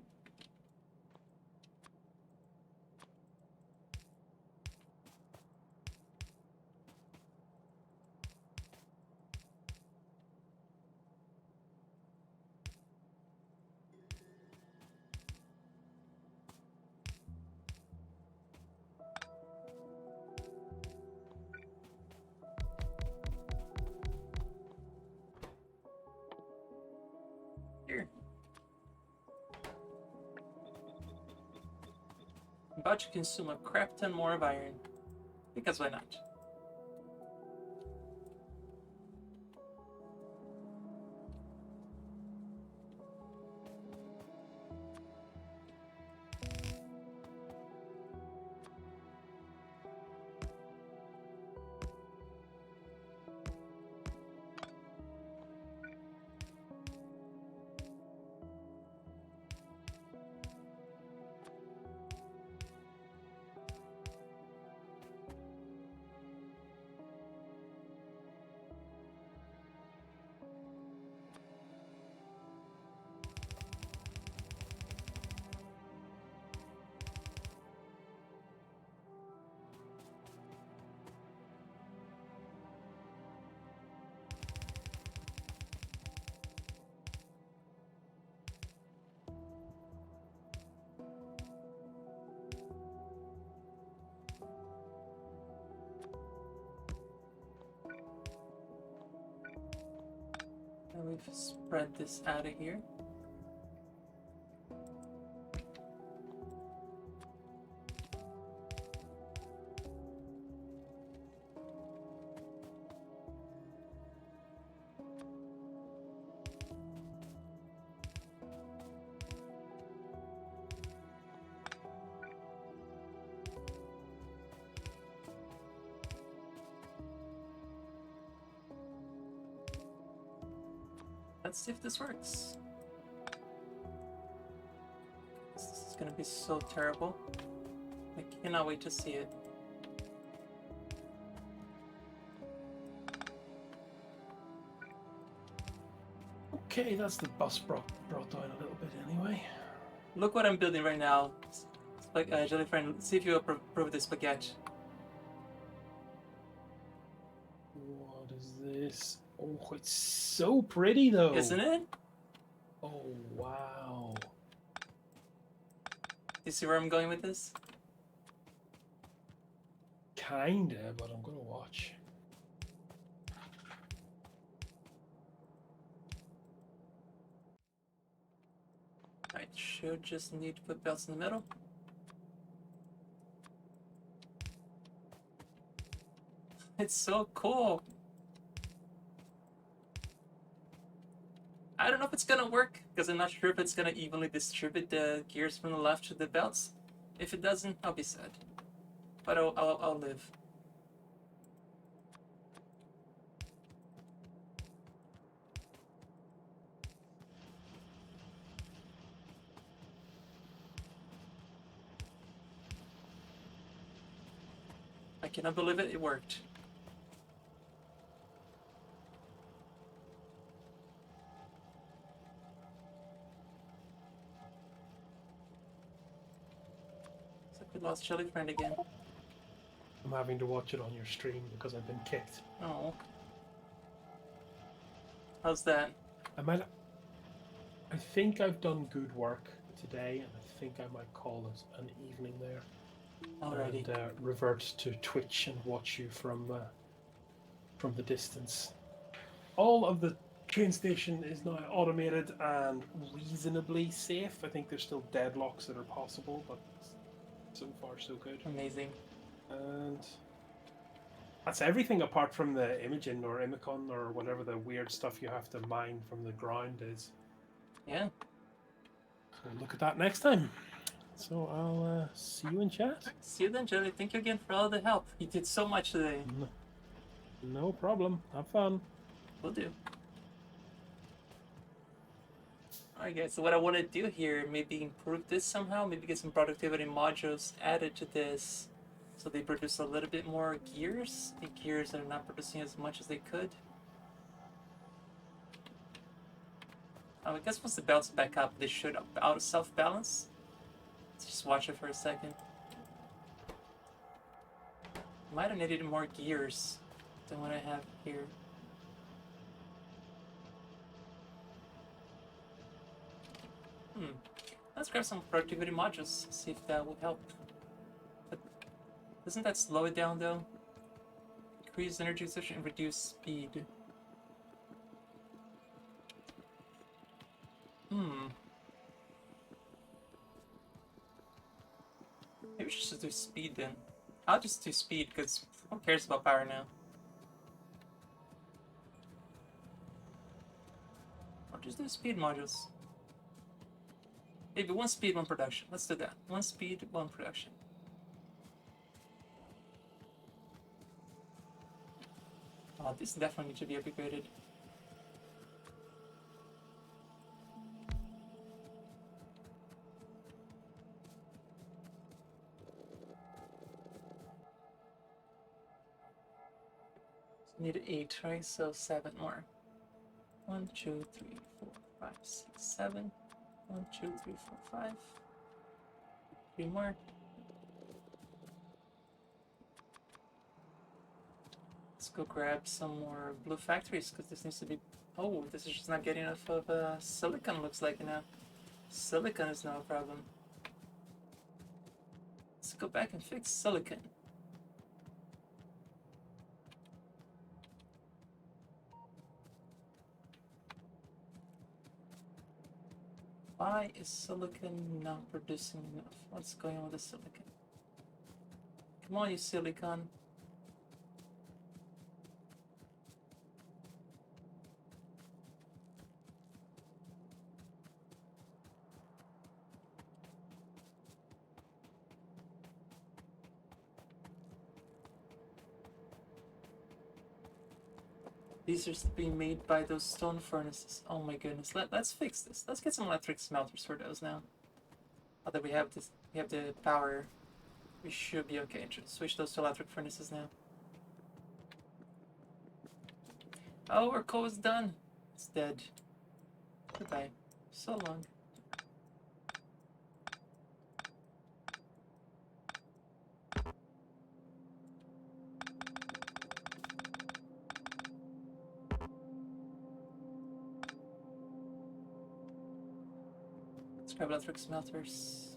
Here. I'm about to consume a crap ton more of iron. Because why not? We've spread this out of here. Let's see if this works. This is gonna be so terrible. I cannot wait to see it. Okay, that's the bus brought down a little bit anyway. Look what I'm building right now. Jellyfriend, see if you approve this baguette. What is this? Oh, it's so pretty though. Isn't it? Oh, wow. You see where I'm going with this? Kinda, but I'm gonna watch. I should just need to put belts in the middle. It's so cool. I don't know if it's gonna work because I'm not sure if it's gonna evenly distribute the gears from the left to the belts. If it doesn't, I'll be sad. But I'll live. I cannot believe it. It worked. Except we lost Jellyfriend again. I'm having to watch it on your stream because I've been kicked. Oh. How's that? I think I've done good work today, and I think I might call it an evening there. Alrighty. And revert to Twitch and watch you from the distance. All of the train station is now automated and reasonably safe. I think there's still deadlocks that are possible, but so far so good. Amazing. And that's everything apart from the Imogen or Imicon or whatever the weird stuff you have to mine from the ground is. Yeah. So look at that next time. So I'll see you in chat. See you then, Jelly. Thank you again for all the help. You did so much today. No problem. Have fun. Will do. Alright guys, so what I want to do here, maybe improve this somehow, maybe get some productivity modules added to this so they produce a little bit more gears. The gears are not producing as much as they could. I guess once the belts back up, they should out of self-balance. Let's just watch it for a second. Might have needed more gears than what I have here. Let's grab some productivity modules, see if that will help. But doesn't that slow it down though? Increase energy efficiency and reduce speed. Maybe we should just do speed then. I'll just do speed because who cares about power now? I'll just do speed modules. Maybe one speed, one production. Let's do that. One speed, one production. Oh, this definitely needs to be upgraded. So need 8, right? So 7 more. 1, 2, 3, 4, 5, 6, 7. 1, 2, 3, 4, 5. 3 more. Let's go grab some more blue factories because this needs to be. Oh, this is just not getting enough of silicon. Looks like now. Silicon is now a problem. Let's go back and fix silicon. Why is silicon not producing enough? What's going on with the silicon? Come on, you silicon. These are being made by those stone furnaces. Oh my goodness. Let's fix this. Let's get some electric smelters for those now. Now that we have this, we have the power. We should be okay. Just switch those to electric furnaces now. Oh, our coal is done. It's dead. Goodbye. So long. Let's grab electric smelters.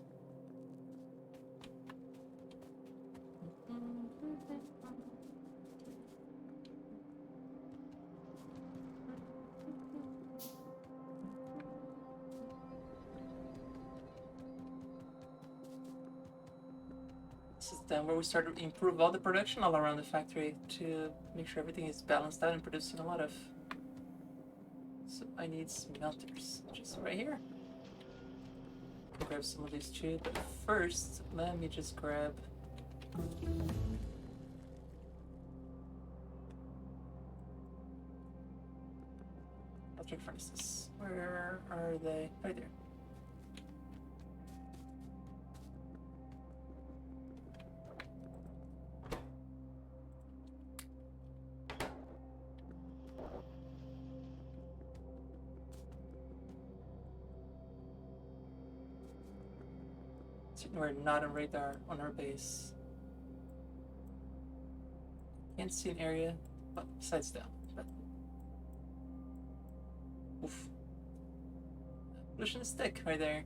This is then where we start to improve all the production all around the factory to make sure everything is balanced out and producing a lot of. So I need smelters, just right here. I'll grab some of these too, but first let me just grab electric furnaces. Where are they? Right there. We're not on radar on our base. Can't see an area, but besides down. But oof. Pollution stick right there.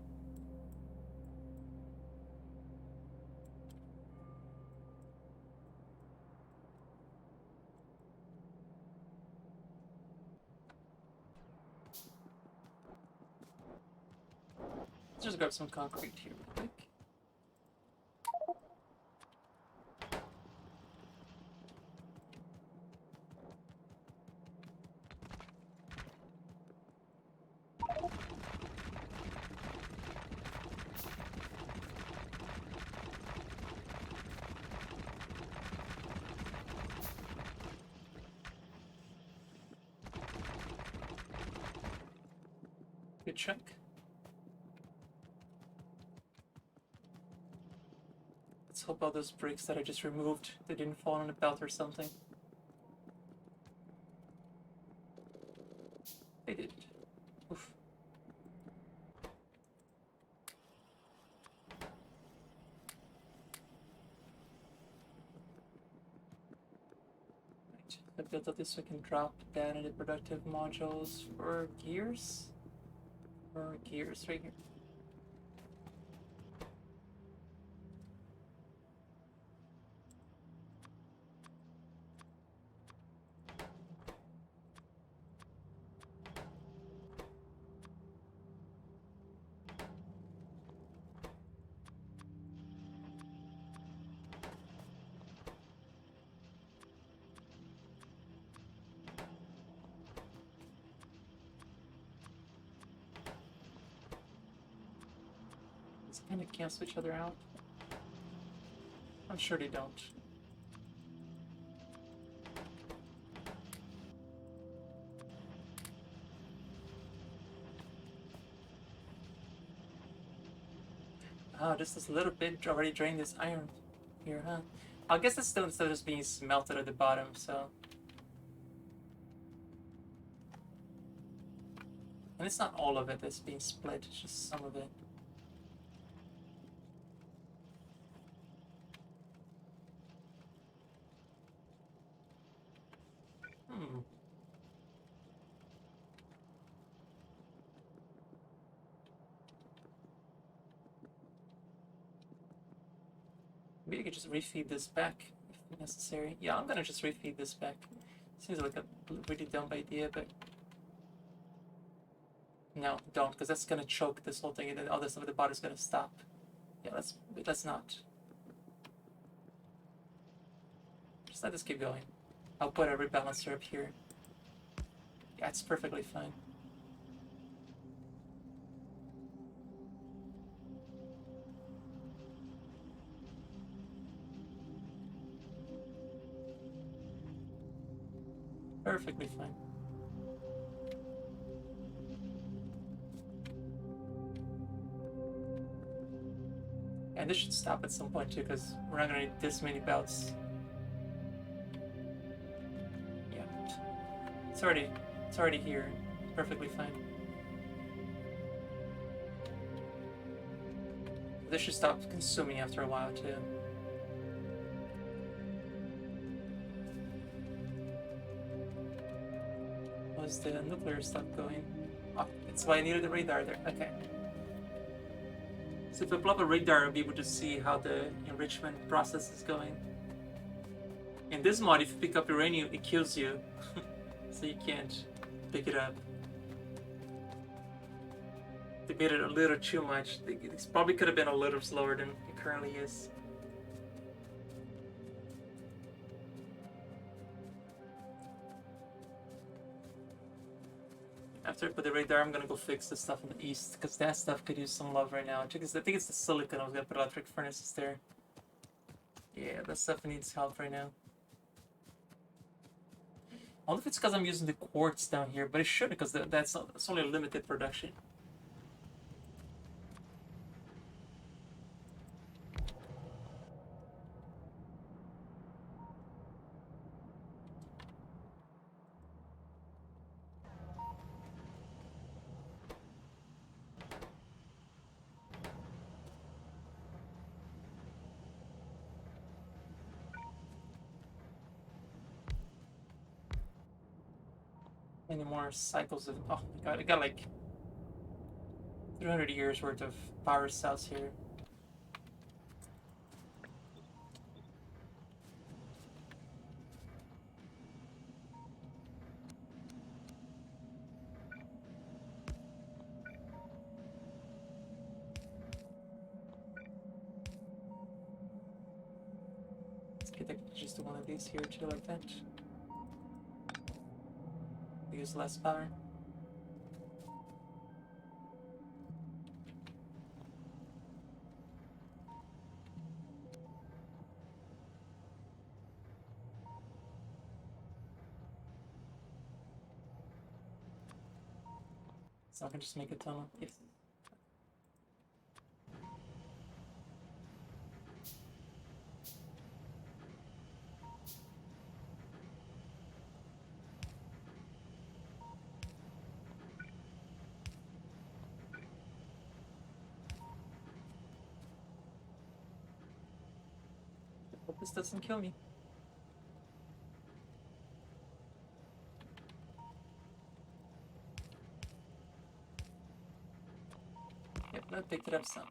Let's just grab some concrete here real quick. Good chunk. Let's hope all those bricks that I just removed, they didn't fall on a belt or something. They didn't. Oof. Right. I built up this so I can drop down into productive modules for gears. For gears right here. These kind of cancel each other out. I'm sure they don't. Oh, just this little bit already drained this iron here, huh? I guess it's still instead of just being smelted at the bottom, so. And it's not all of it that's being split, it's just some of it. Hmm. Maybe I could just refeed this back if necessary. Yeah, I'm gonna just refeed this back. Seems like a really dumb idea, but No, don't, because that's gonna choke this whole thing, and then all the stuff at the bottom is gonna stop. Yeah, let's not. Just let this keep going. I'll put a rebalancer up here. Yeah, it's perfectly fine. Perfectly fine. And this should stop at some point too, because we're not gonna need this many belts. Yeah. It's already here. Perfectly fine. This should stop consuming after a while too. Was the nuclear stuff going? Oh, that's why I needed the radar there. Okay. So if I pull up a radar, I'll be able to see how the enrichment process is going. In this mod, if you pick up uranium, it kills you. So you can't pick it up. They made it a little too much. This probably could have been a little slower than it currently is. After I put the radar, I'm gonna go fix the stuff in the east, because that stuff could use some love right now. I think it's the silicon. I was gonna put electric furnaces there. Yeah, that stuff needs help right now. I wonder if it's because I'm using the quartz down here, but it shouldn't, because that's only a limited production. Any more cycles of... Oh my god, I got like 300 years worth of power cells here. Let's get just one of these here too, like that. Use less power. So I can just make a tunnel. Yes. Hope this doesn't kill me. Yep, that picked it up some.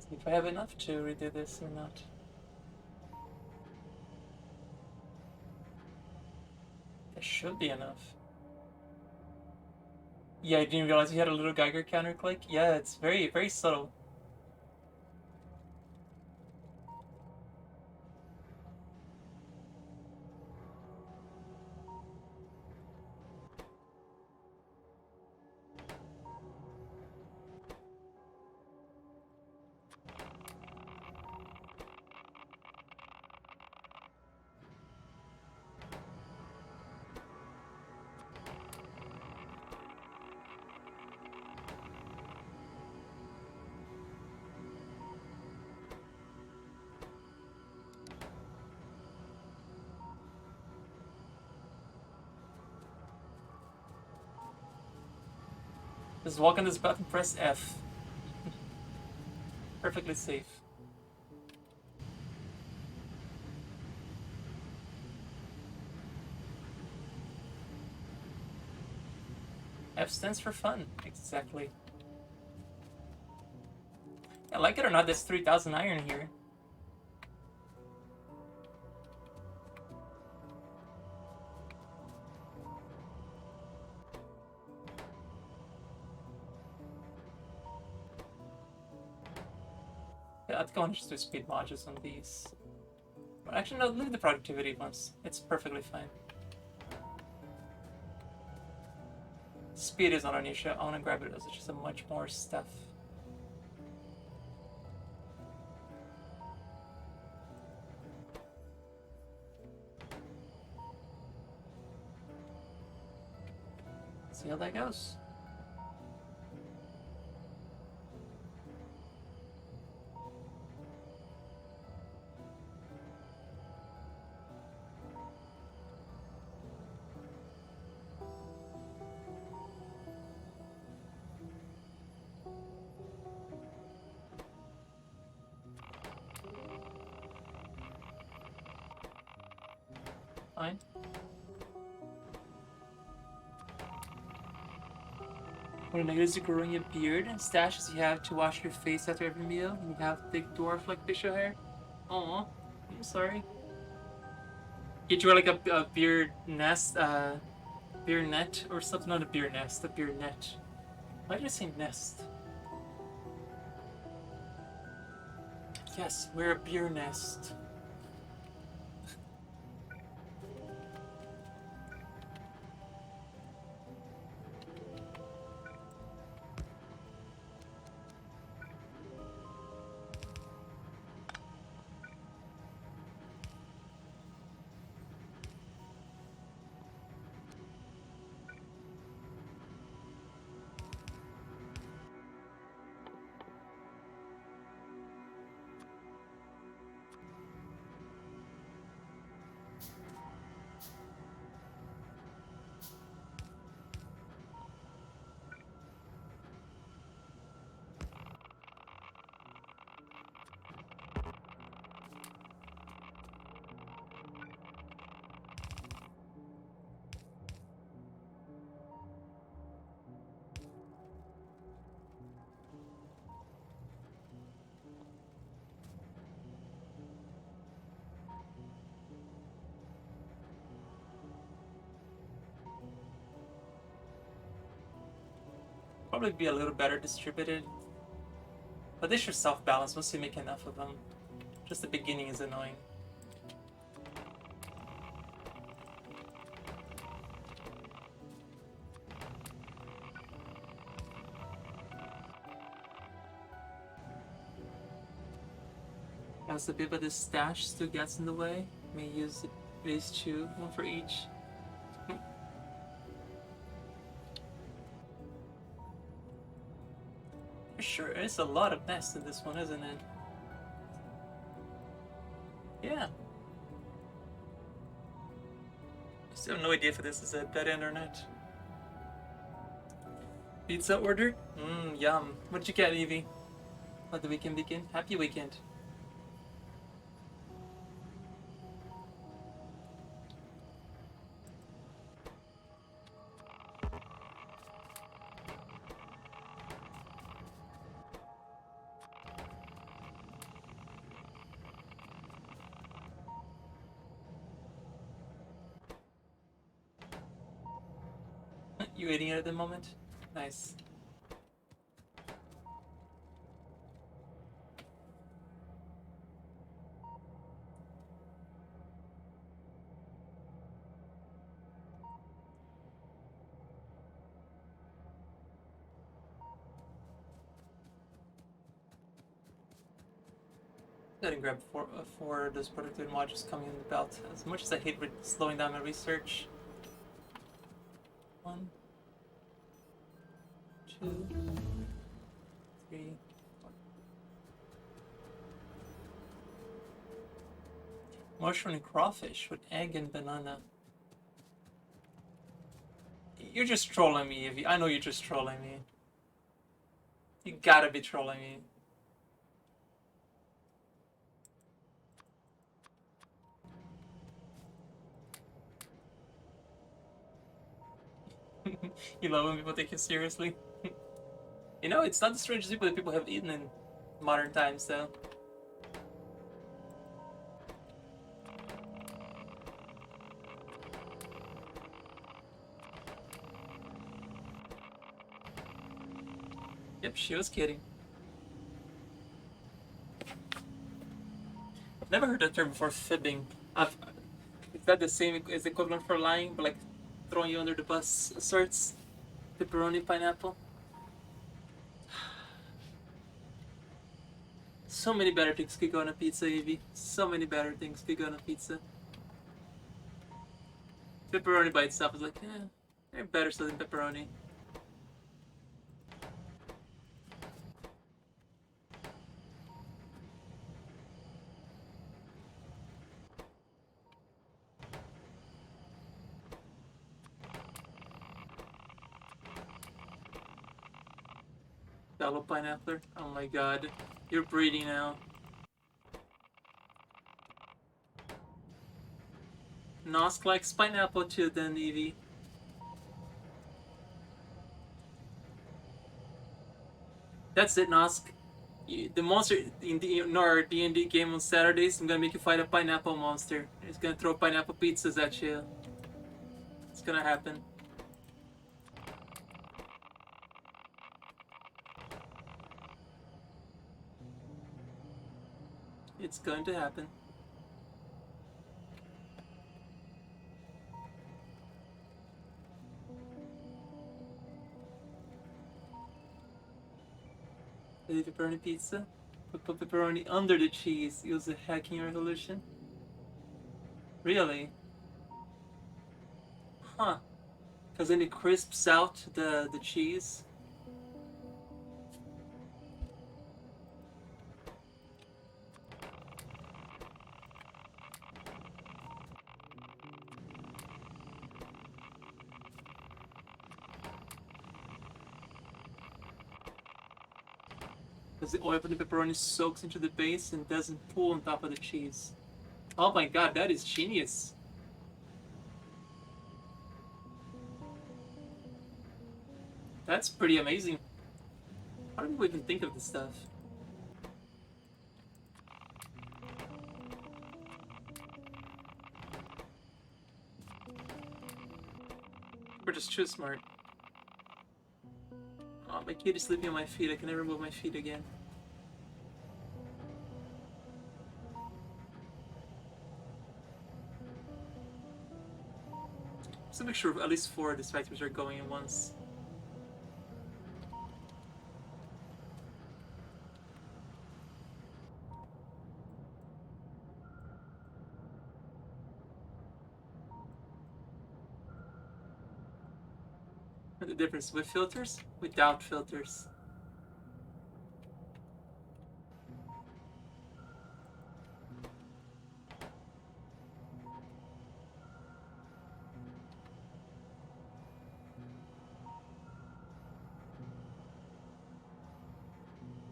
See if I have enough to redo this or not. There should be enough. Yeah, I didn't realize you had a little Geiger counter click. Yeah, it's very, very subtle. Just walk on this button, press F. Perfectly safe. F stands for fun. Exactly. Yeah, like it or not, there's 3,000 iron here. Yeah, I'd go and just do speed modules on these. But actually, no, leave the productivity ones. It's perfectly fine. Speed is not an issue. I want to grab it as just a much more stuff. See how that goes. Fine. One of the negatives of growing a beard and stash is you have to wash your face after every meal and you have thick dwarf like facial hair. Aw, I'm sorry. You wear like a beard nest, beard net or something, not a beard nest, a beard net. Why did I say nest? Yes, wear a beer nest. Probably be a little better distributed. But they should self-balance once you make enough of them. Just the beginning is annoying. As the bit of this stash still gets in the way, may use these two, one for each. Sure, it's a lot of nests in this one, isn't it? Yeah. Still have no idea if this is a dead end or not. Pizza ordered? Mmm, yum. What did you get, Evie? Let the weekend begin. Happy weekend. You eating it at the moment? Nice. Go ahead and grab four of those productivity modules coming in the belt. As much as I hate slowing down my research. 1, 2, 3, 4. Mushroom and crawfish with egg and banana. You're just trolling me, Evie. I know you're just trolling me. You gotta be trolling me. You love when people take you seriously. You know, it's not the strangest people that people have eaten in modern times, though. Yep, she was kidding. I've never heard that term before, fibbing. Is that the same as equivalent for lying, but like throwing you under the bus sorts? Pepperoni, pineapple? So many better things could go on a pizza, Evie. So many better things could go on a pizza. Pepperoni by itself is like, they're better so than pepperoni. Fellow pineapple. Oh my god. You're breeding now. Nosk likes pineapple too then, Evie. That's it, Nosk. The monster in our D&D game on Saturdays, I'm gonna make you fight a pineapple monster. It's gonna throw pineapple pizzas at you. It's gonna happen. It's going to happen. The pepperoni pizza? Put pepperoni under the cheese. Use a hacking resolution. Really? Huh. Because then it crisps out the cheese. Because the oil from the pepperoni soaks into the base and doesn't pool on top of the cheese. Oh my god, that is genius. That's pretty amazing. How do people even think of this stuff? We're just too smart. Oh, my kid is sleeping on my feet. I can never move my feet again. Just to make sure at least 4 of these factories are going at once. The difference with filters, without filters.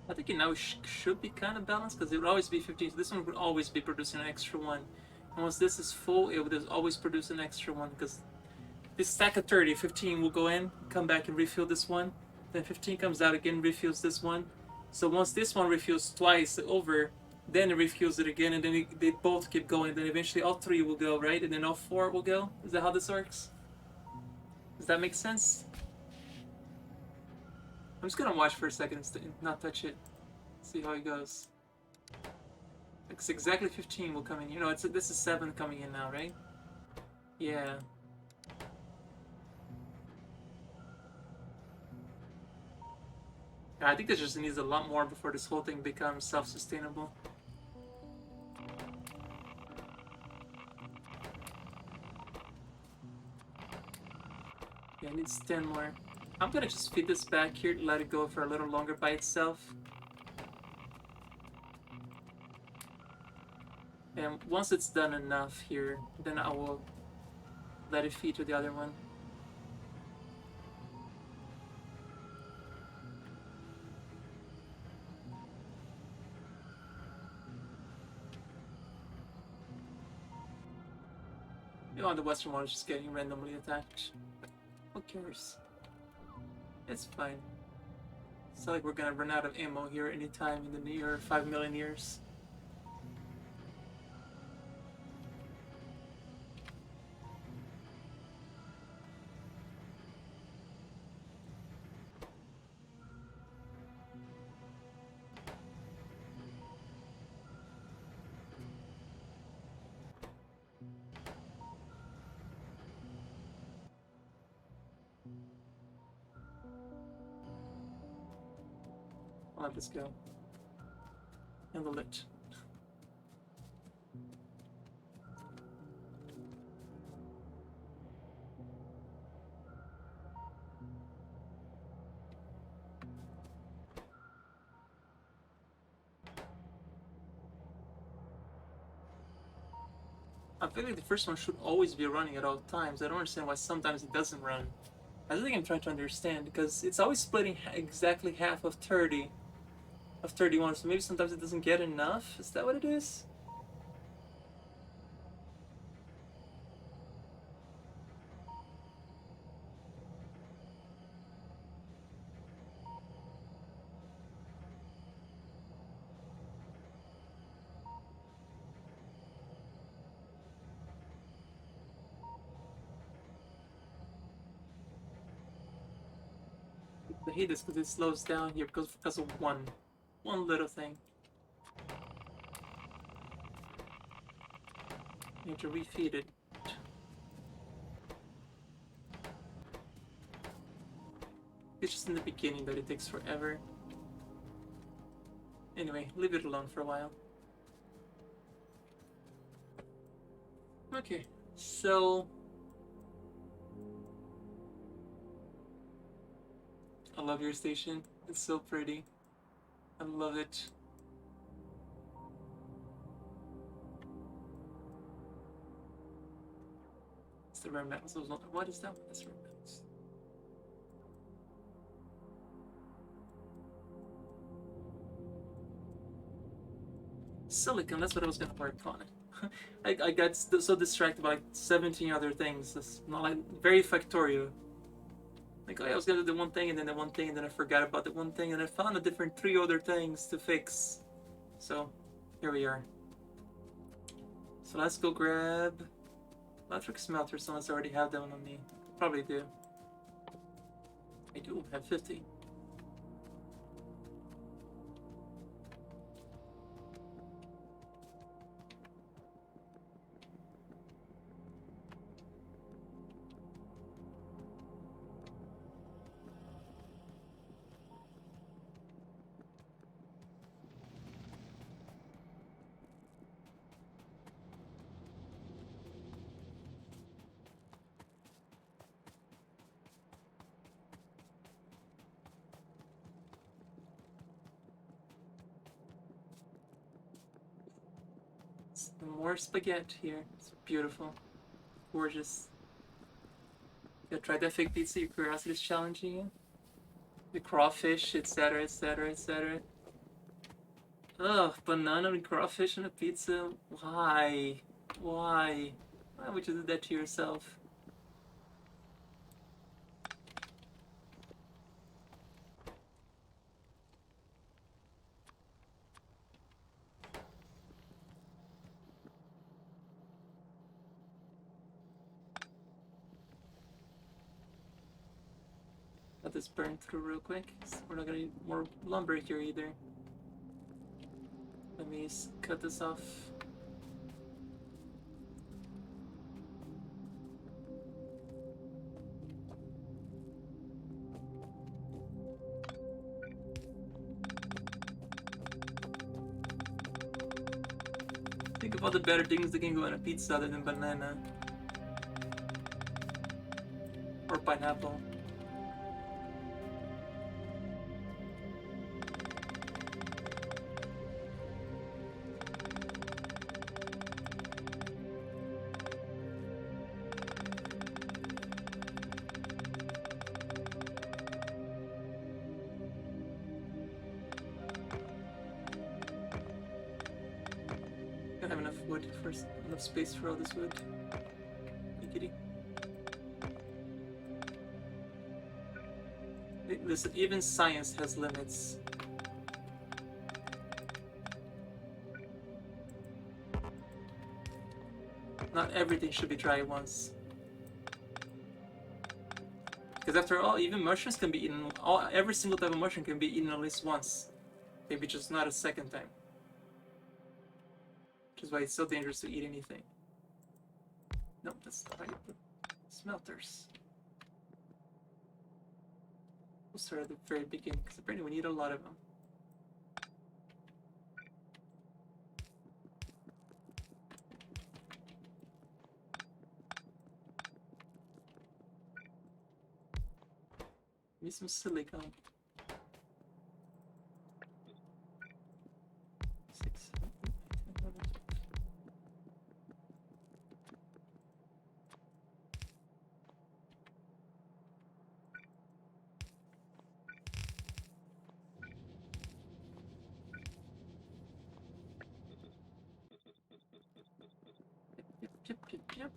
I think it now should be kind of balanced because it would always be 15. So this one would always be producing an extra one. And once this is full, it would always produce an extra one because this stack of 30, 15 will go in, come back and refill this one. Then 15 comes out again, refills this one. So once this one refills twice over, then it refills it again, and then they both keep going. Then eventually all 3 will go, right? And then all 4 will go. Is that how this works? Does that make sense? I'm just gonna watch for a second and not touch it. See how it goes. It's exactly 15 will come in. You know, this is 7 coming in now, right? Yeah. I think this just needs a lot more before this whole thing becomes self-sustainable. Yeah, it needs 10 more. I'm gonna just feed this back here, let it go for a little longer by itself. And once it's done enough here, then I will let it feed to the other one. You know, the western one is just getting randomly attacked. Who cares? It's fine. It's not like we're gonna run out of ammo here anytime in the near 5 million years. I'll let this go. Handle it. I feel like the first one should always be running at all times. I don't understand why sometimes it doesn't run. I think I'm trying to understand because it's always splitting exactly half of 30 of 31, so maybe sometimes it doesn't get enough. Is that what it is? I hate this because it slows down here because of one little thing. You have to refeed it. It's just in the beginning that it takes forever. Anyway, leave it alone for a while. Okay, so I love your station. It's so pretty. I love it. It's the rare metals. What is that? That's rare metals. Silicon, that's what I was gonna work on. I got so distracted by like 17 other things. It's not like very factorio. Like, oh, I was gonna do the one thing and then the one thing and then I forgot about the one thing and I found a different 3 other things to fix. So, here we are. So let's go grab electric smelters unless I already have them on me. Probably do. I do have 50. More spaghetti here. It's beautiful. Gorgeous. You tried that fake pizza, your curiosity is challenging you. The crawfish, etc., etc., etc. Ugh, banana and crawfish on a pizza? Why? Why? Why would you do that to yourself? Let this burn through real quick. We're not gonna need more lumber here either. Let me cut this off. Think of all the better things that can go on a pizza other than banana. Or pineapple. Don't have enough wood for enough space for all this wood. Hey, kitty. Listen, even science has limits. Not everything should be tried once. Because after all, even mushrooms can be eaten. Every single type of mushroom can be eaten at least once. Maybe just not a second time. Which is why it's so dangerous to eat anything. No, that's not right. Smelters. We'll start at the very beginning, because apparently we need a lot of them. Need some silicone. 6, 7, 8, 9, 10, 11. Yep.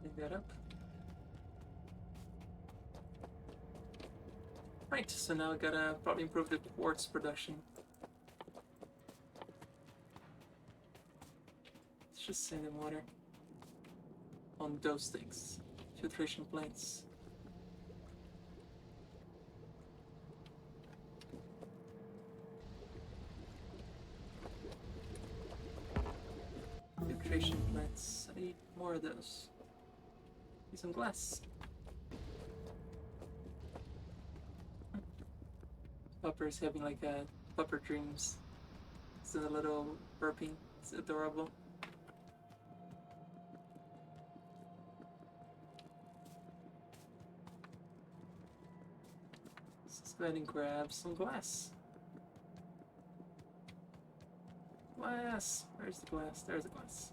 Let's clean that up. Right, so now we gotta probably improve the quartz production. Let's just send in water on those things. Filtration plates. Filtration plants. I need more of those. Need some glass. Pupper's having like a pupper dreams. It's a little burping. It's adorable. Let's go ahead and grab some glass. Glass! Where's the glass? There's the glass.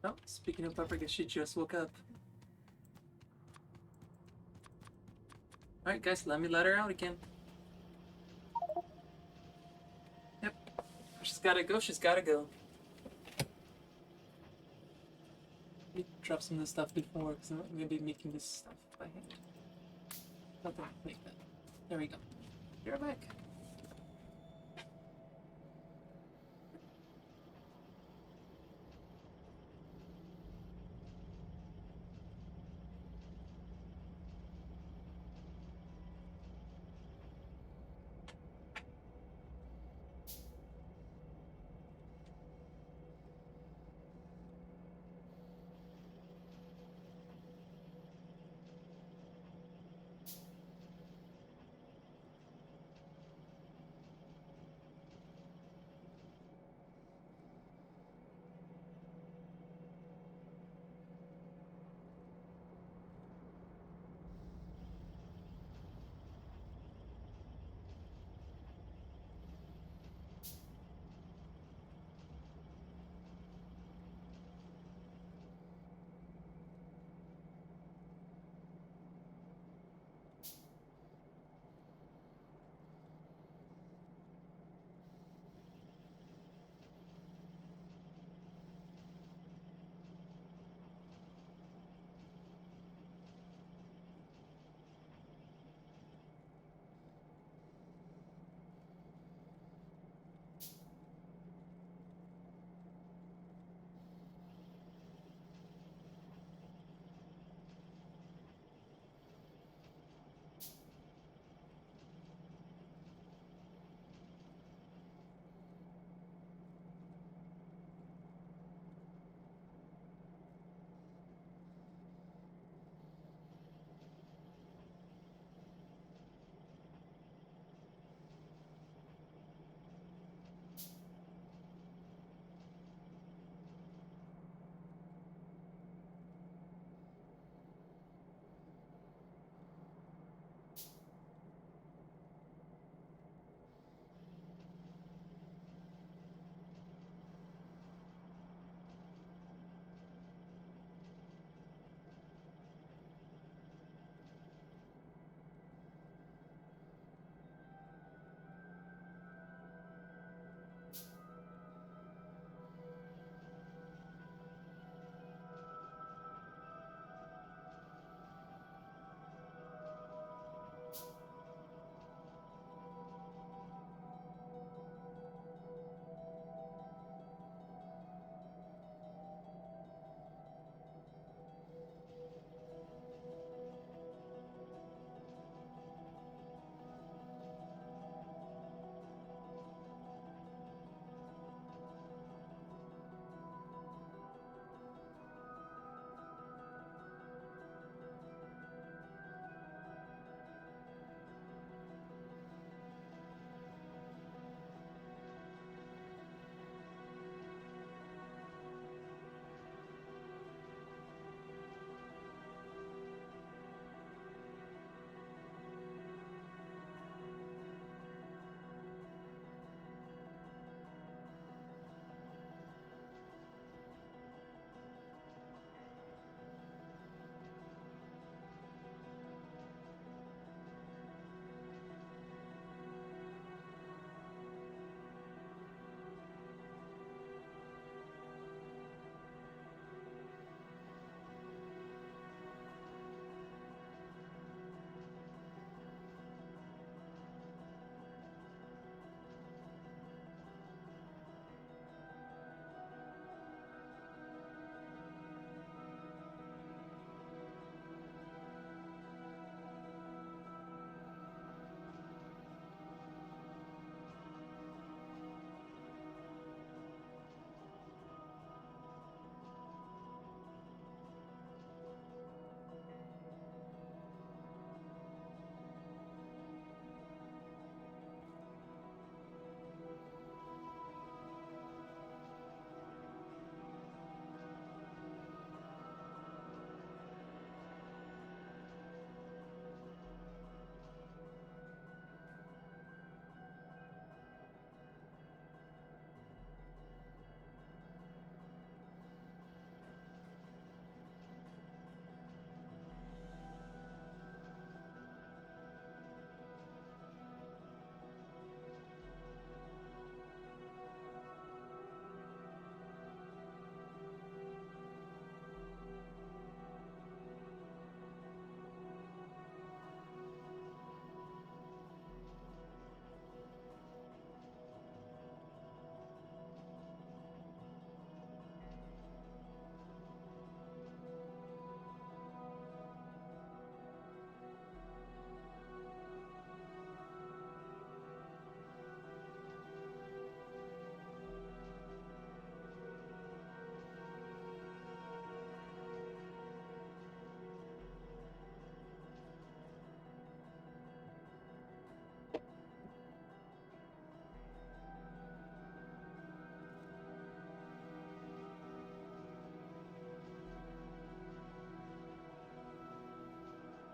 Oh, speaking of Pepper, I guess she just woke up. Alright guys, let me let her out again. Yep. She's gotta go, she's gotta go. Let me drop some of this stuff before, because I'm gonna be making this stuff by hand. Nothing like that. There we go. You're back.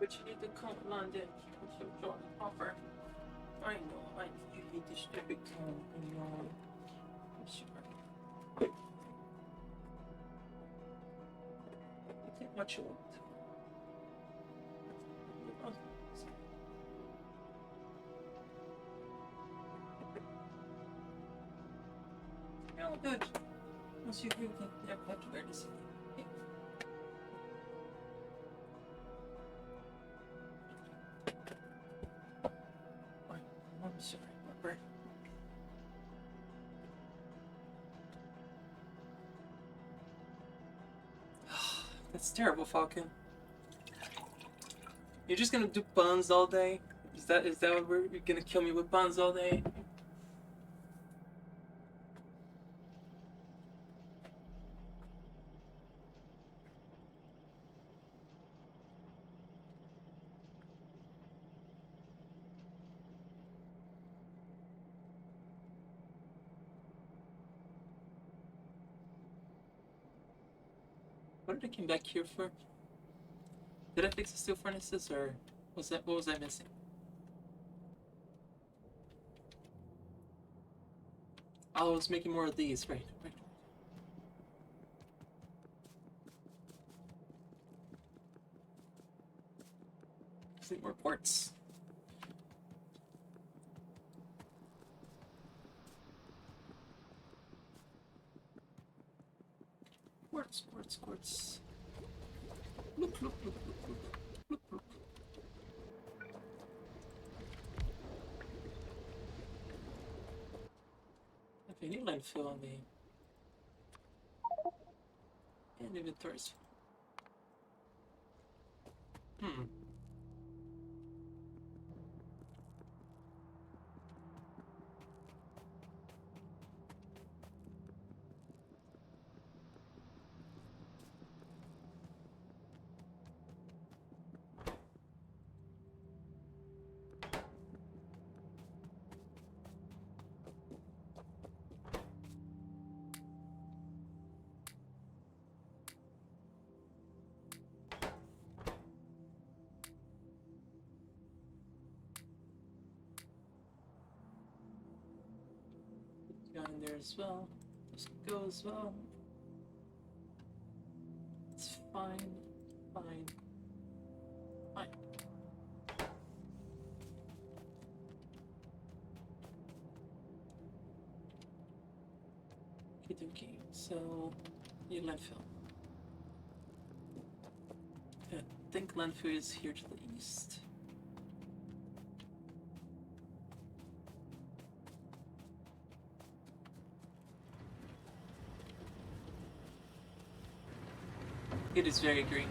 But you need to come London with your Jordan Hopper. I know, you hate this stupid cone. I know. I'm sure. You take what you want. You're all good. Once you can never have to wear this again. Okay? I'm sorry, Robert. That's terrible, Falcon. You're just gonna do buns all day? Is that what you're gonna kill me with buns all day? What did I come back here for? Did I fix the steel furnaces, or what was I missing? Oh, I was making more of these, right. Need more ports. Quartz. Look. Okay, new landfill on the and inventories. Go in there as well. Just go as well. It's fine. Okay, so new landfill. I think landfill is here to the east. It is very green.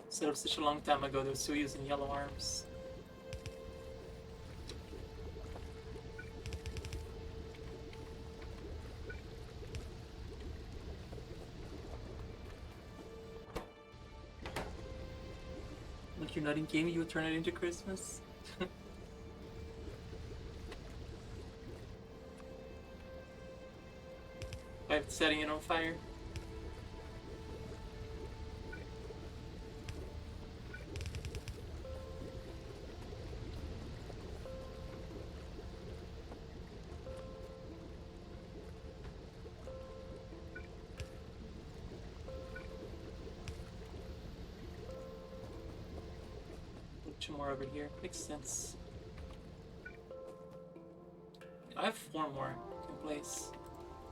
Set up such a long time ago, they were still using yellow arms. Like you're not in game, you would turn it into Christmas. By setting it on fire. 2 more over here. Makes sense. I have 4 more in place.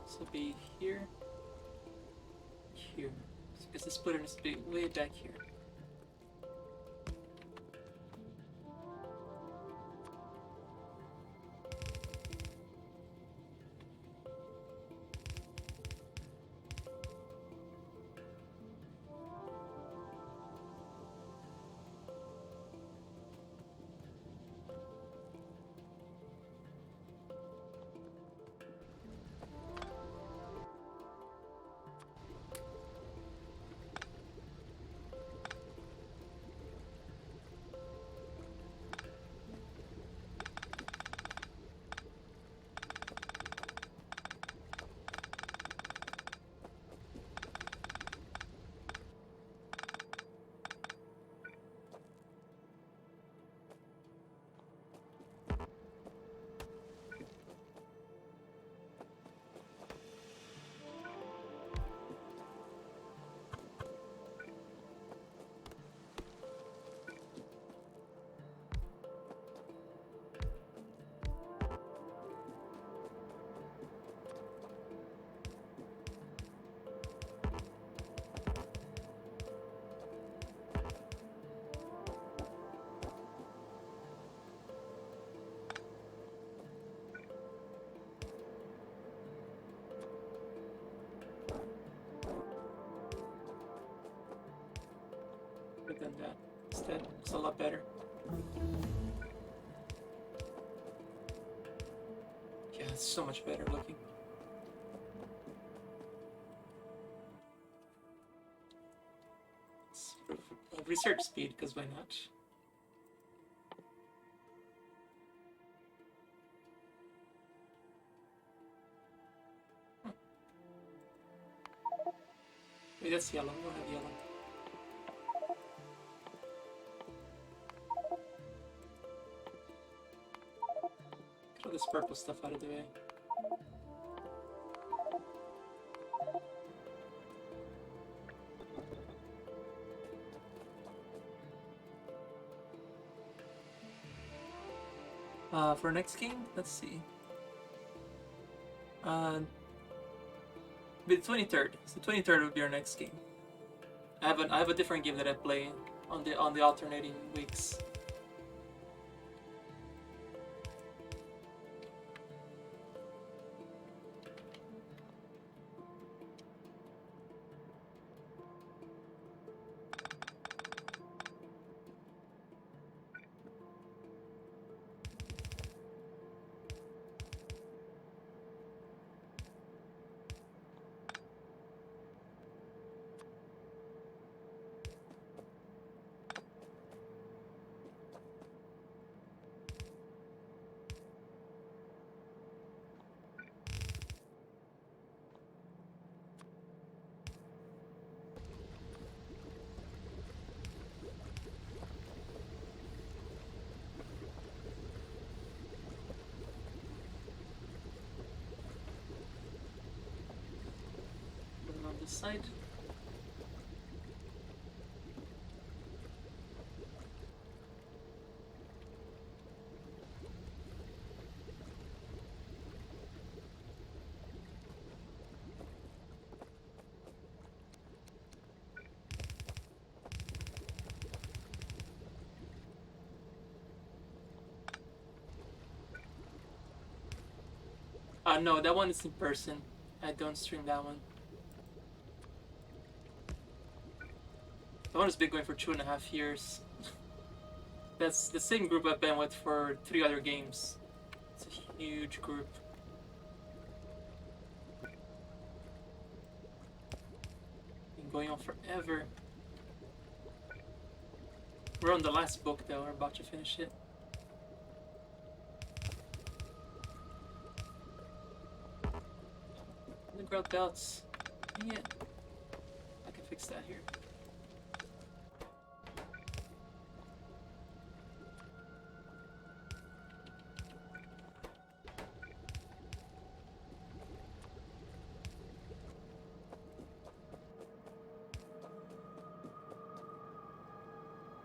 So it'll be here. Here. So I guess the splitter needs to be way back here. But then that instead, it's a lot better. Yeah, it's so much better looking. Research speed, because why not? Wait, that's yellow. We'll have yellow. Get all this purple stuff out of the way. For next game, let's see. The 23rd. So 23rd would be our next game. I have a different game that I play on the alternating weeks. On this side. No, that one is in person. I don't stream that one. That one has been going for 2.5 years. That's the same group I've been with for 3 other games. It's a huge group. Been going on forever. We're on the last book though, we're about to finish it. Underground belts. Yeah. I can fix that here.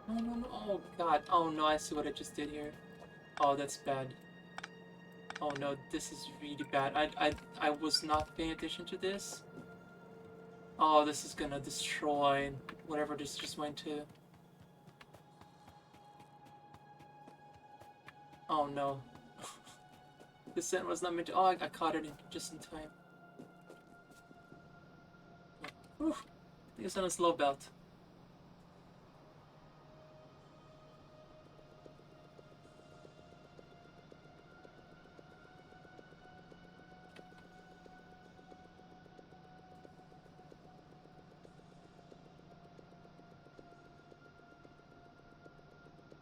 No, no, no. Oh, God. Oh, no, I see what I just did here. Oh, that's bad. Oh, no, this is really bad. I was not paying attention to this. Oh, this is gonna destroy whatever this just went to. Oh, no. The scent was not meant to. Oh, I caught it just in time. Whew. I think it's on a slow belt.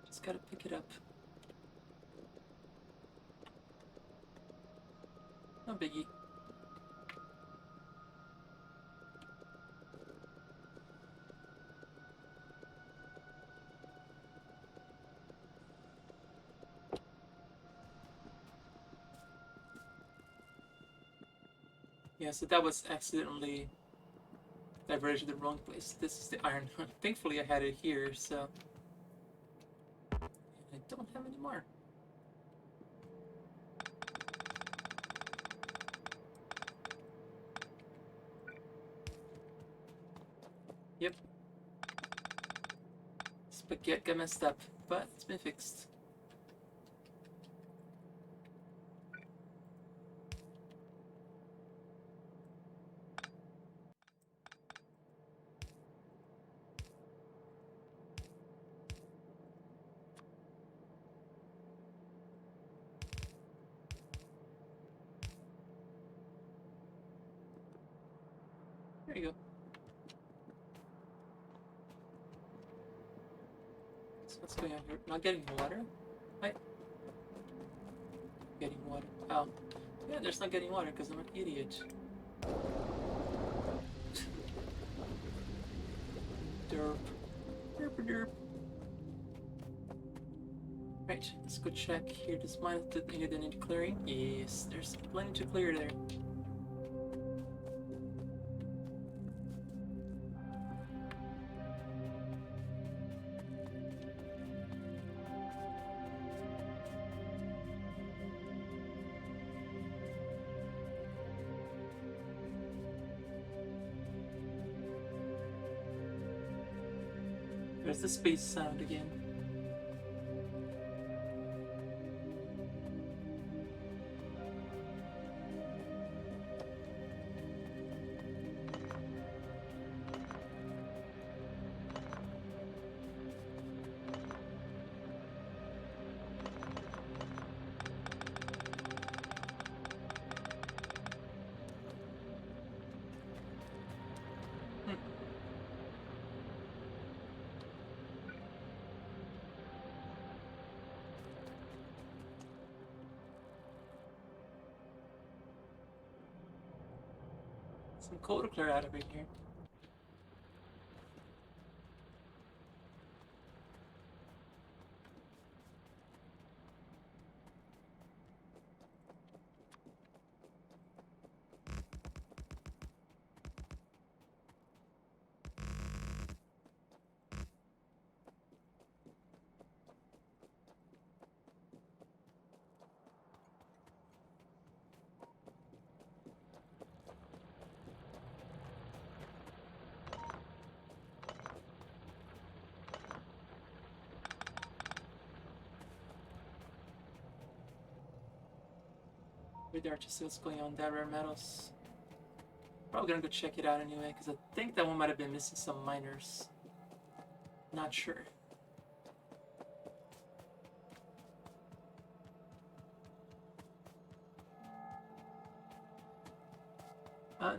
Just gotta pick it up. No biggie. Yeah, so that was accidentally diverted to the wrong place. This is the iron. Thankfully, I had it here, so. And I don't have any more. Yep. Spaghetti got messed up, but it's been fixed. There you go. So what's going on here? Not getting water? Right? Getting water. Oh. Yeah, there's not getting water because I'm an idiot. Derp. Derp derp. Right, let's go check here. Does mine need clearing? Yes, there's plenty to clear there. There's the space sound again. Some coal to clear out of it here. With the archer what's going on that rare metals. Probably gonna go check it out anyway, because I think that one might have been missing some miners. Not sure.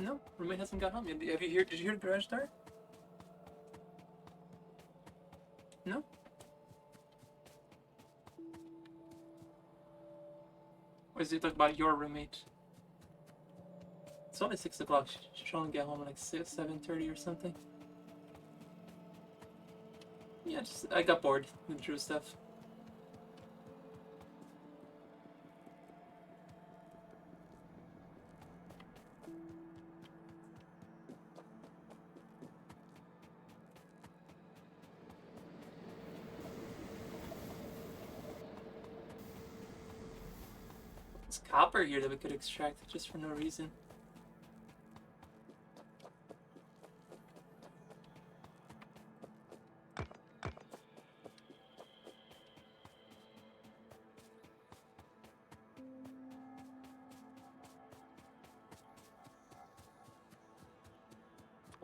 No, roommate hasn't got home yet. Have you heard? Did you hear the garage door? No? Or is it talking about your roommate? It's only 6 o'clock. She should only get home at like 6, 7:30 or something. Yeah, just I got bored with Drew stuff. There's copper here that we could extract just for no reason.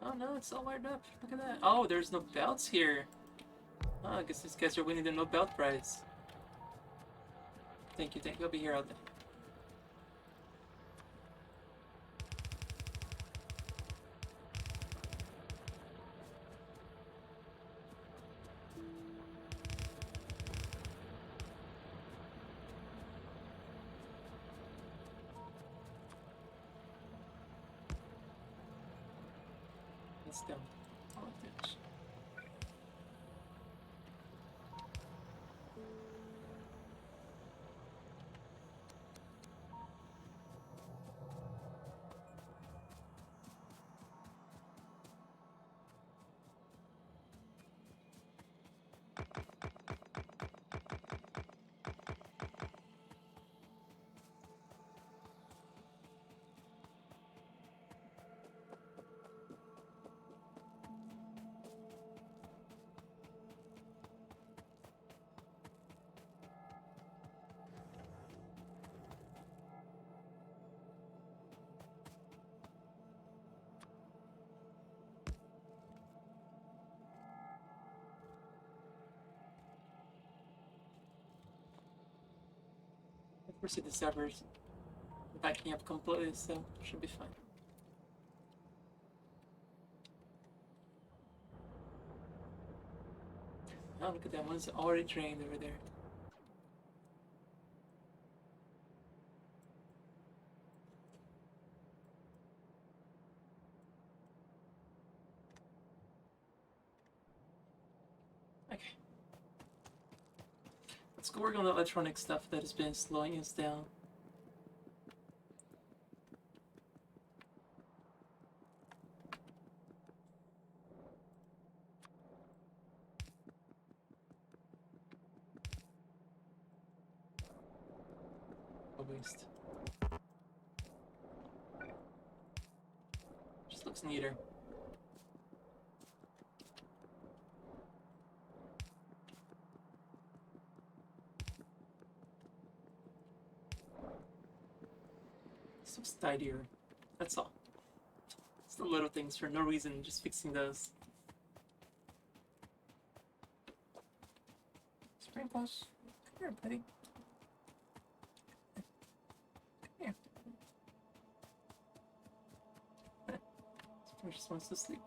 Oh no, it's all wired up. Look at that. Oh, there's no belts here. Oh, I guess these guys are winning the no belt prize. Thank you, I'll be here all day. It's them. Oh, bitch. Of course, the servers backing up completely, so should be fine. Oh, look at that one's already drained over there. Okay. Let's go work on the electronic stuff that has been slowing us down. A waste. Just looks neater. This looks tidier. That's all. It's the little things for no reason, just fixing those. Spring Pulse, come here, buddy. Come here. Spring just wants to sleep.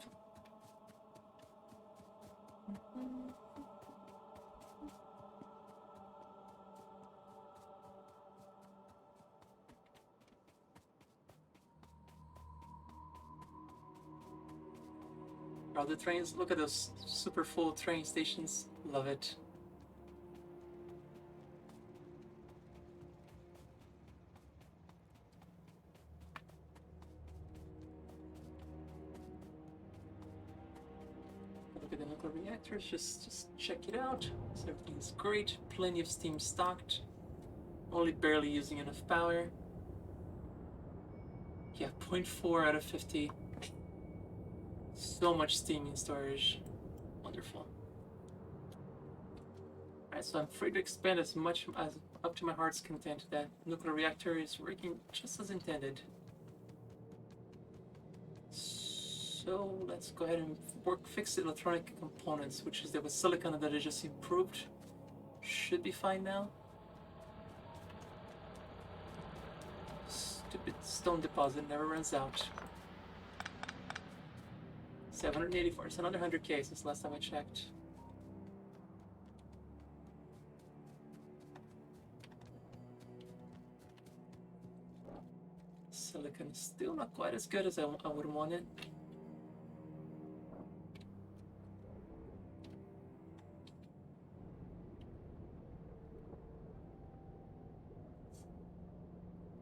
Oh, the trains, look at those super full train stations. Love it. Look at the nuclear reactors, just check it out. So everything's great, plenty of steam stocked. Only barely using enough power. Yeah, 0.4 out of 50. So much steam in storage. Wonderful. Alright, so I'm free to expand as much as up to my heart's content. That nuclear reactor is working just as intended. So let's go ahead and fix the electronic components, which is there was silicon that I just improved. Should be fine now. Stupid stone deposit never runs out. 784, it's another 100k since last time I checked. Silicon is still not quite as good as I would want it.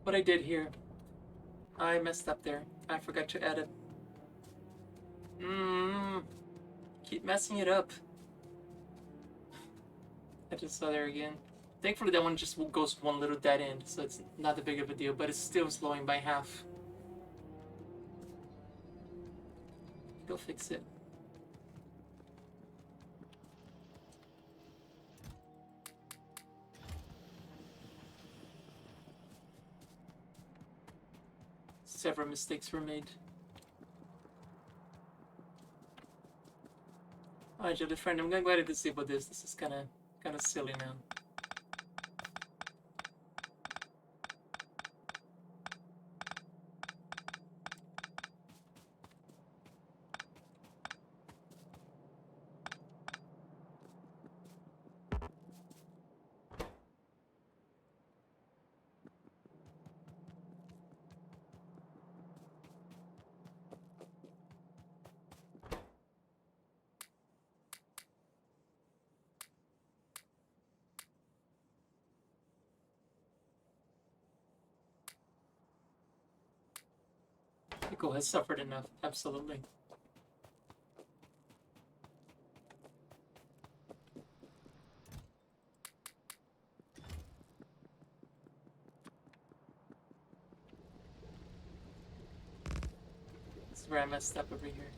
What I did here, I messed up there. I forgot to add it. Keep messing it up. I just saw there again. Thankfully, that one just goes one little dead end, so it's not that big of a deal, but it's still slowing by half. Go fix it. Several mistakes were made. Alright, Jelly friend, I'm gonna go ahead and disable this. This is kind of silly now. Pico has suffered enough, absolutely. This is where I messed up over here.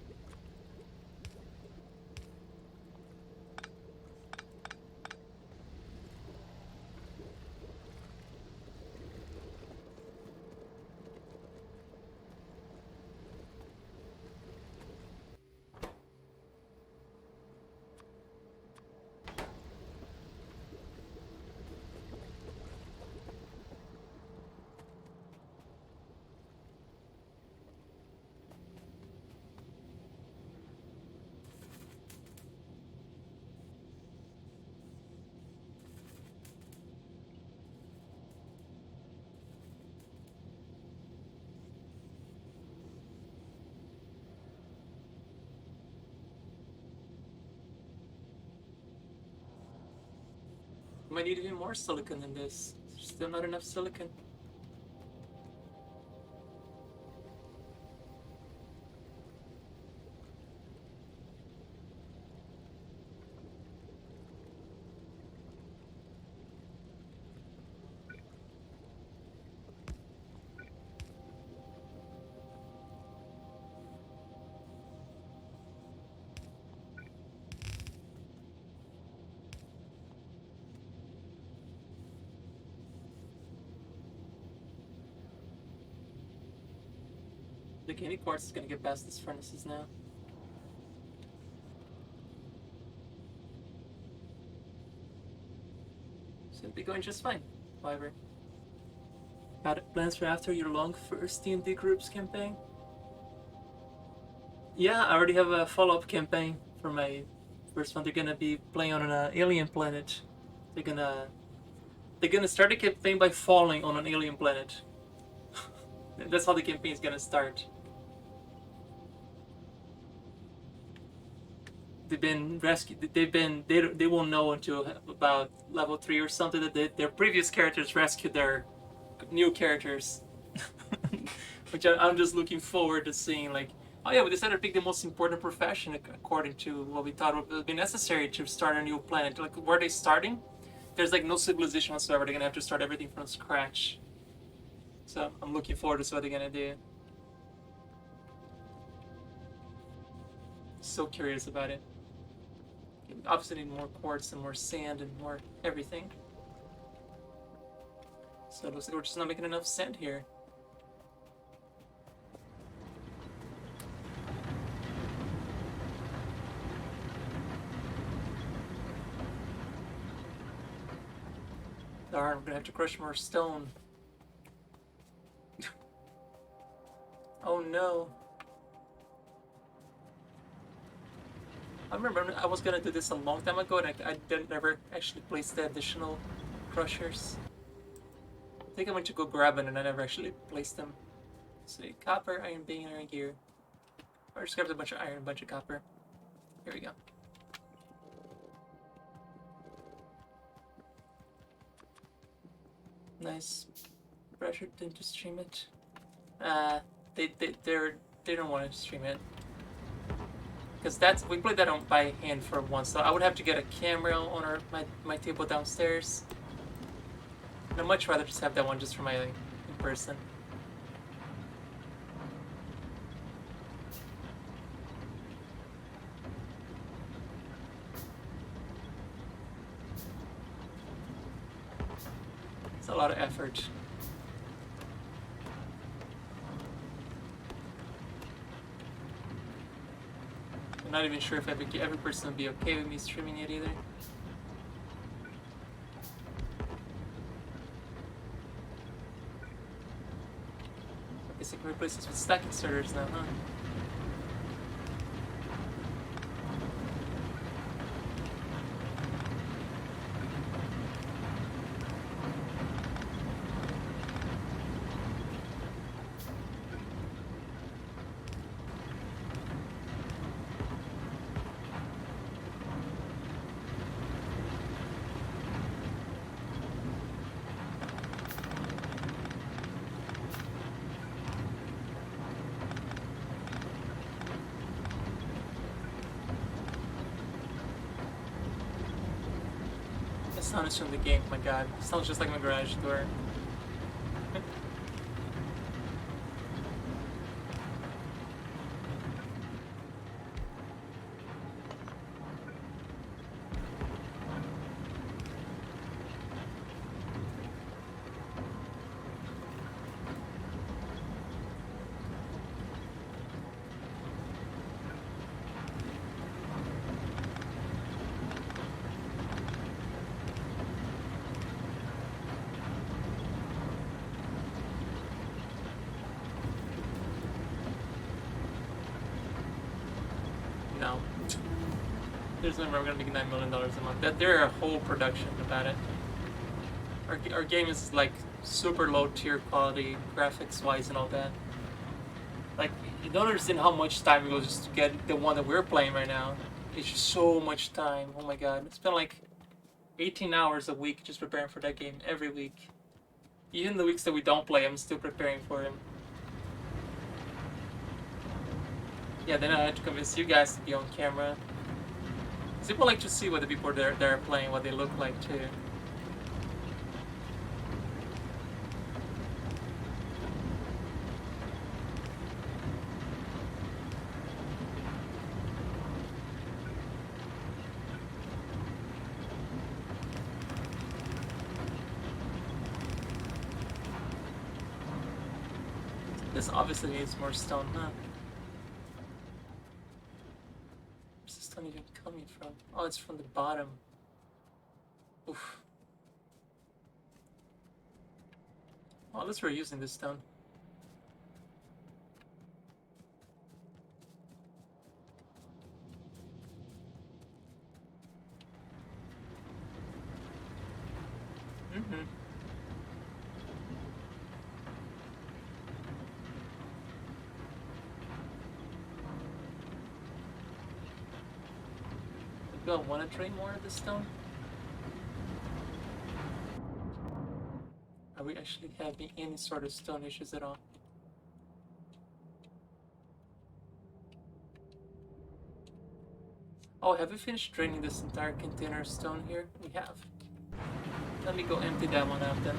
Might need even more silicon than this. There's still not enough silicon. The candy quartz is gonna get past these furnaces now. Should be going just fine, however. Got plans for after your long first D&D groups campaign? Yeah, I already have a follow-up campaign for my first one. They're gonna be playing on an alien planet. They're gonna start the campaign by falling on an alien planet. That's how the campaign is gonna start. They've been rescued. They won't know until about level 3 or something that their previous characters rescued their new characters. Which I'm just looking forward to seeing. Like, oh yeah, we decided to pick the most important profession according to what we thought would be necessary to start a new planet. Like, where are they starting? There's like no civilization whatsoever. They're gonna have to start everything from scratch. So I'm looking forward to see what they're gonna do. So curious about it. Obviously need more quartz and more sand and more everything. So it looks like we're just not making enough sand here. Darn, we're gonna have to crush more stone. Oh no. I remember I was gonna do this a long time ago and I didn't never actually place the additional crushers. I think I went to go grab them and I never actually placed them. So copper, iron beam, iron gear. Or just grabbed a bunch of iron, a bunch of copper. Here we go. Nice. Pressure them to stream it. They don't want to stream it. Because we played that on by hand for once, so I would have to get a camera on my table downstairs. I'd much rather just have that one just for my in person. It's a lot of effort. I'm not even sure if every person would be okay with me streaming it either. I guess I can replace this with stack inserters now, huh? The sound is from the game, my god. It sounds just like my garage door. No. There's no way we're gonna make $9 million a month. There are a whole production about it. Our game is like super low tier quality, graphics wise and all that. Like, you don't understand how much time it goes just to get the one that we're playing right now. It's just so much time. Oh my god. I spend like 18 hours a week just preparing for that game every week. Even the weeks that we don't play, I'm still preparing for him. Yeah, then I had to convince you guys to be on camera. People like to see what the people they're playing, what they look like too. This obviously needs more stone, huh? Where's the stone even coming from? Oh, it's from the bottom. Oof. Oh, at least we're using this stone. Mm-hmm. Do I want to drain more of this stone? Are we actually having any sort of stone issues at all? Oh, have we finished draining this entire container of stone here? We have. Let me go empty that one out then.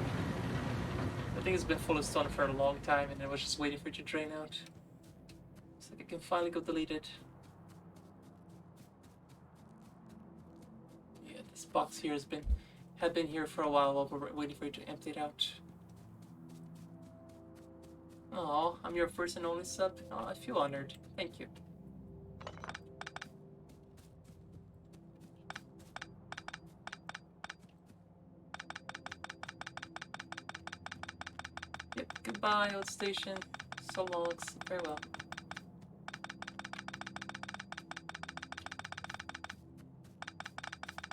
I think it's been full of stone for a long time and I was just waiting for it to drain out. So I can finally go delete it. Yeah, this box here had been here for a while we're waiting for you to empty it out. Oh, I'm your first and only sub. Oh, I feel honored. Thank you. Yep, goodbye, old station. So long, farewell.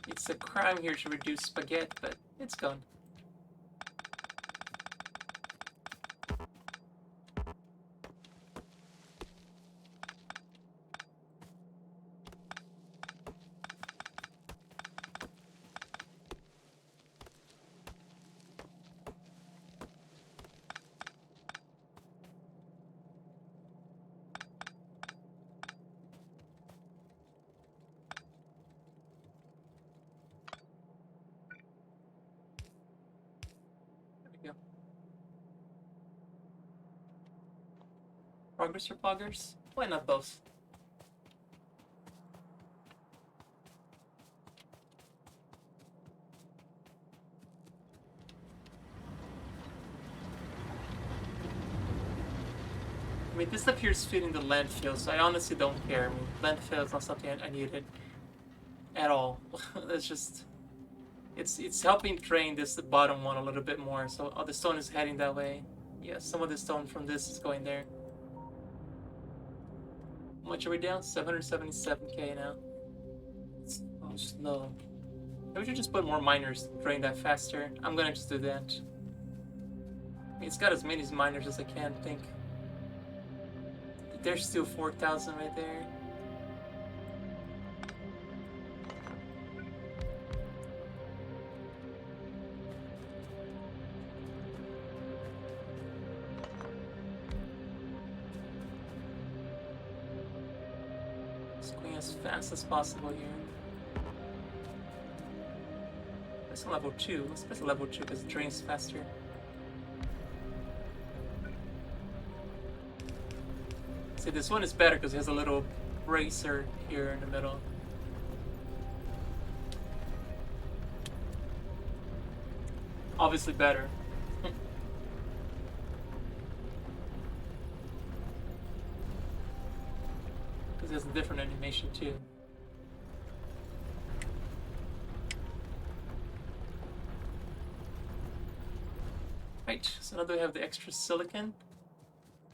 It's a crime here to reduce spaghetti, but it's gone. progress or poggers? Why not both? I mean, this stuff here is feeding the landfill, so I honestly don't care. I mean, landfill is not something I needed at all. It's just, it's helping drain this bottom one a little bit more. So the stone is heading that way. Yeah, some of the stone from this is going there. How much are we down? 777k now. It's so slow. Maybe we should just put more miners, drain that faster. I'm gonna just do that. I mean, it's got as many miners as I can think. There's still 4,000 right there. Just going as fast as possible here. That's a level 2. Let's press level 2 because it drains faster. See, this one is better because it has a little bracer here in the middle. Obviously better. Because it has a different animation too. Right, so now that we have the extra silicon.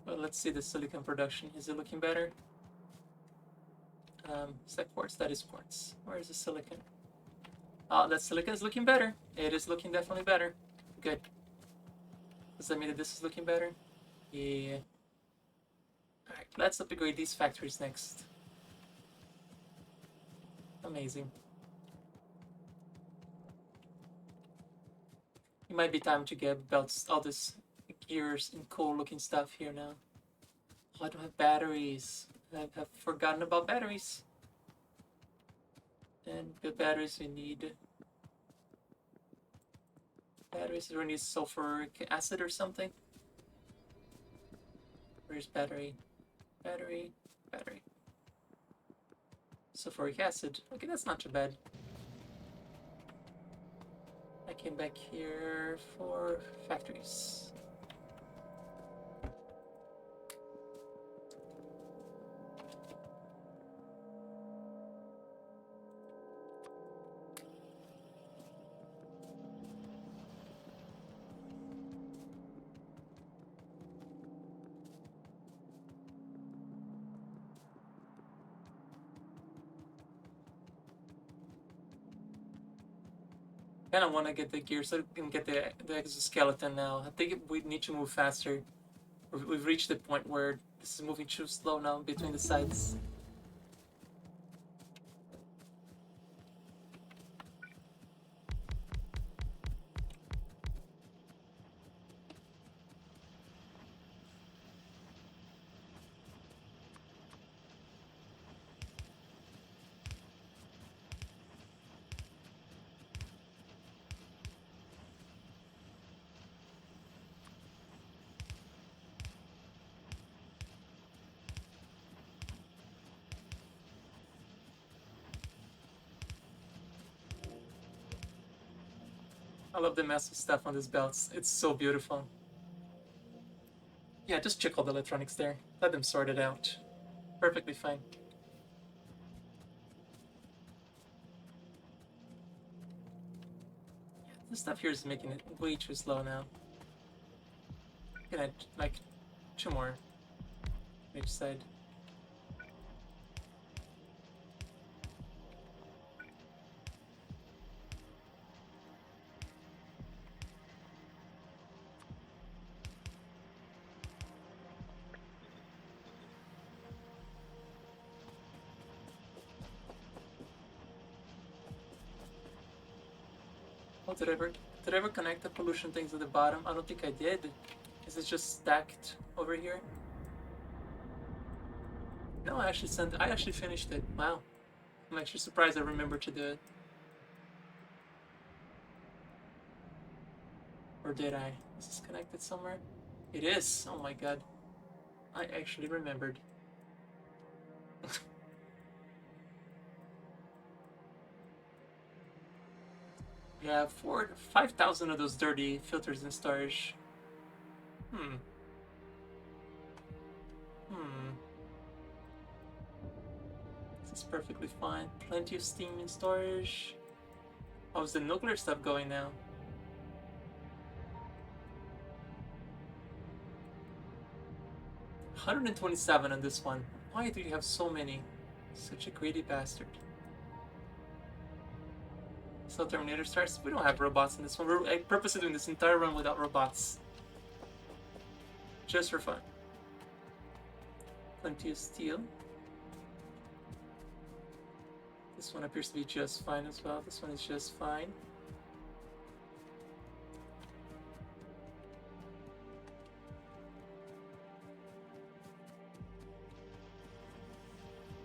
Well, let's see the silicon production. Is it looking better? Is that quartz? That is quartz. Where is the silicon? Oh, that silicon is looking better. It is looking definitely better. Good. Does that mean that this is looking better? Yeah. Alright, let's upgrade these factories next. Amazing. It might be time to get belts, all this gears and cool looking stuff here now. Oh, I don't have batteries. I've forgotten about batteries. And the batteries we need. Batteries, we need sulfuric acid or something. Where's battery? Battery, battery. Sulfuric acid. Okay, that's not too bad. I came back here for factories. Kind of want to get the gear so we can get the exoskeleton now. I think we need to move faster. We've reached the point where this is moving too slow now between the sides. I love the massive stuff on these belts. It's so beautiful. Yeah, just check all the electronics there. Let them sort it out. Perfectly fine. Yeah, this stuff here is making it way too slow now. Gonna like 2 more on each side. Oh, did I ever connect the pollution things at the bottom? I don't think I did. Is it just stacked over here? No, I actually finished it. Wow. I'm actually surprised I remembered to do it. Or did I? Is this connected somewhere? It is. Oh my god. I actually remembered. We have 5,000 of those dirty filters in storage. Hmm. This is perfectly fine. Plenty of steam in storage. How's the nuclear stuff going now? 127 on this one. Why do you have so many? Such a greedy bastard. So Terminator starts. We don't have robots in this one. We're purposely doing this entire run without robots. Just for fun. Plenty of steel. This one appears to be just fine as well. This one is just fine.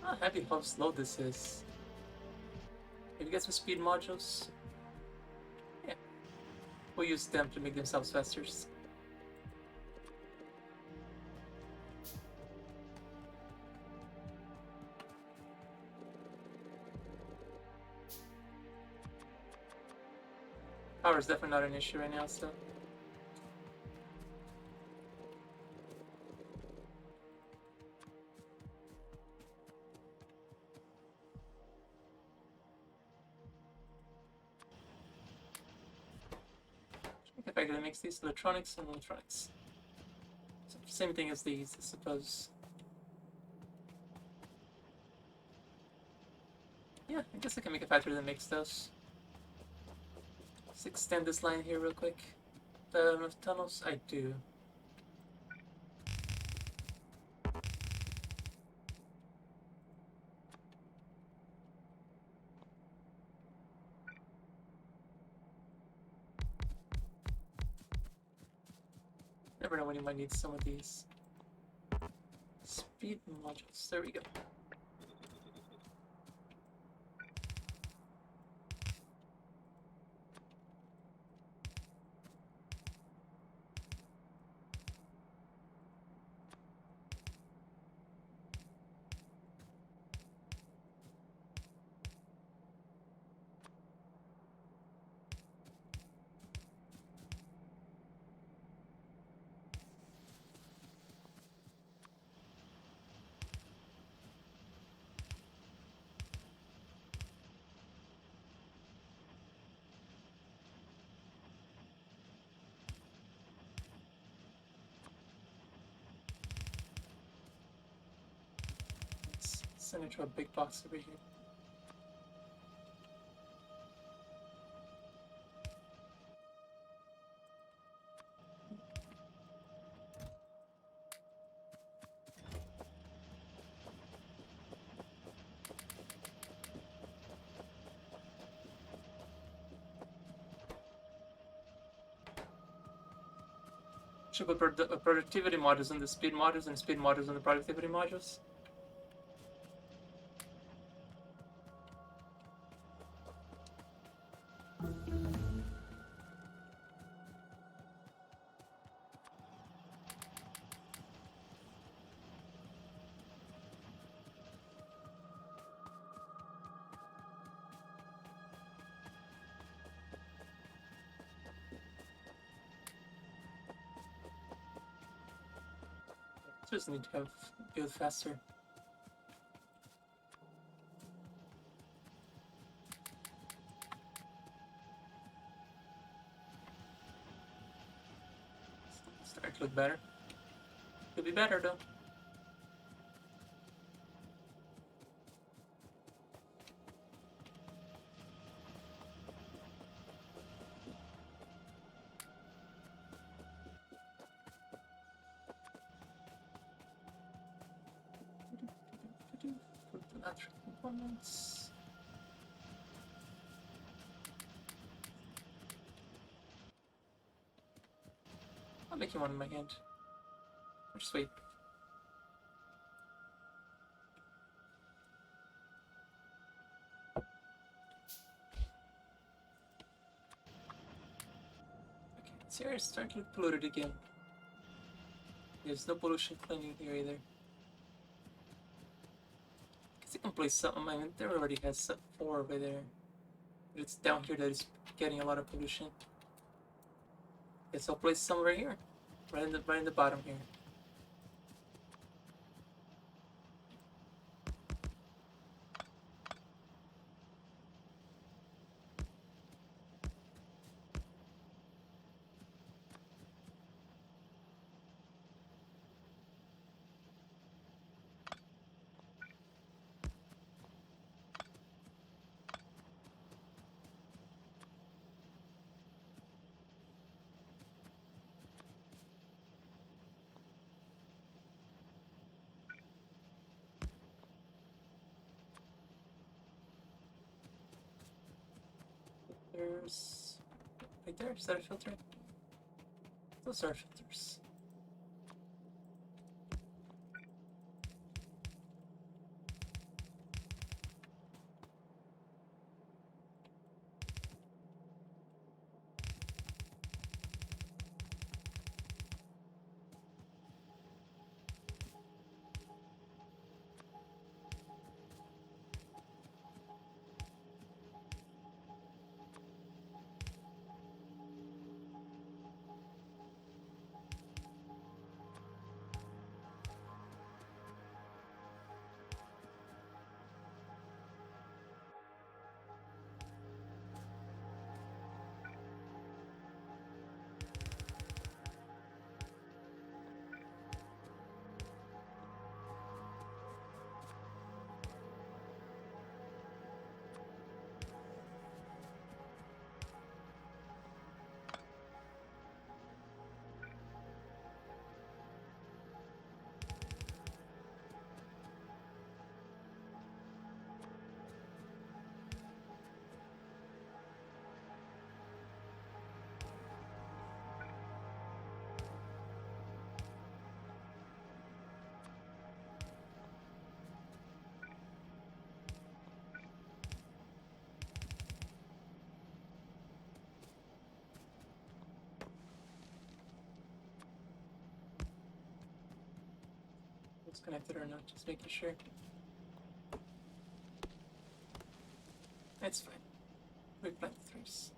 I'm happy how slow this is. Have you got some speed modules? Yeah. We'll use them to make themselves faster. Power is definitely not an issue right now, so. Get back to the mix these electronics and electronics. So, same thing as these, I suppose. Yeah, I guess I can make a factory that makes those. Let's extend this line here real quick. Do I have enough tunnels? I do. Never know when you might need some of these. Speed modules, there we go. Let's send it to a big box over here. Should put productivity modules on the speed modules and speed modules on the productivity modules. Just need to build faster. Start to look better. Could be better though. Put the electric components. I'll make you one in my hand. Or just wait. Okay, this area is starting to look polluted again. There's no pollution cleaning here either. Guess I can place something. My inventory already has 4 over there. But it's down here that is getting a lot of pollution. Guess I'll place some right here. Right in the bottom here. There's right there. Is that a filter? Those are filters. It's connected or not, just making sure. That's fine. Replant the trees.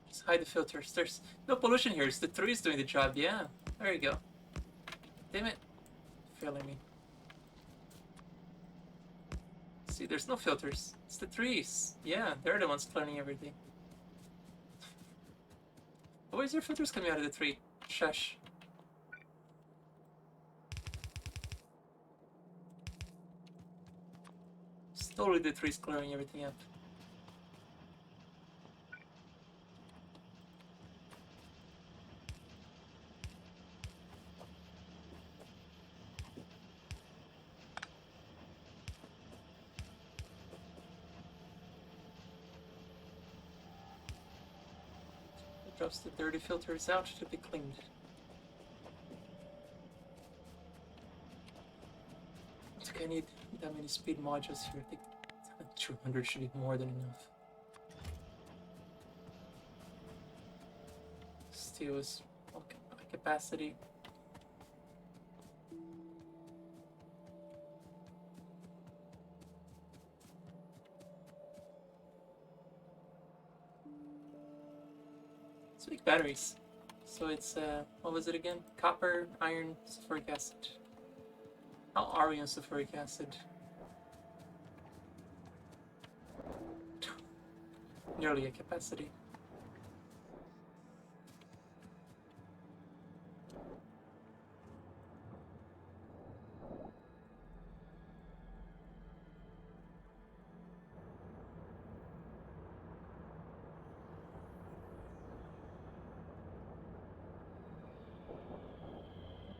Just hide the filters. There's no pollution here. It's the trees doing the job. Yeah. There you go. Damn it. Failing me. See, there's no filters. It's the trees. Yeah, they're the ones cleaning everything. Why is there filters coming out of the tree? Shush. It's totally the trees clearing everything up. It drops the dirty filters out to be cleaned. I think I need that many speed modules here. I think 200 should be more than enough. Steel is capacity. Let's make batteries. So it's, what was it again? Copper, iron, sulfuric acid. How are we on sulfuric acid? Nearly a capacity.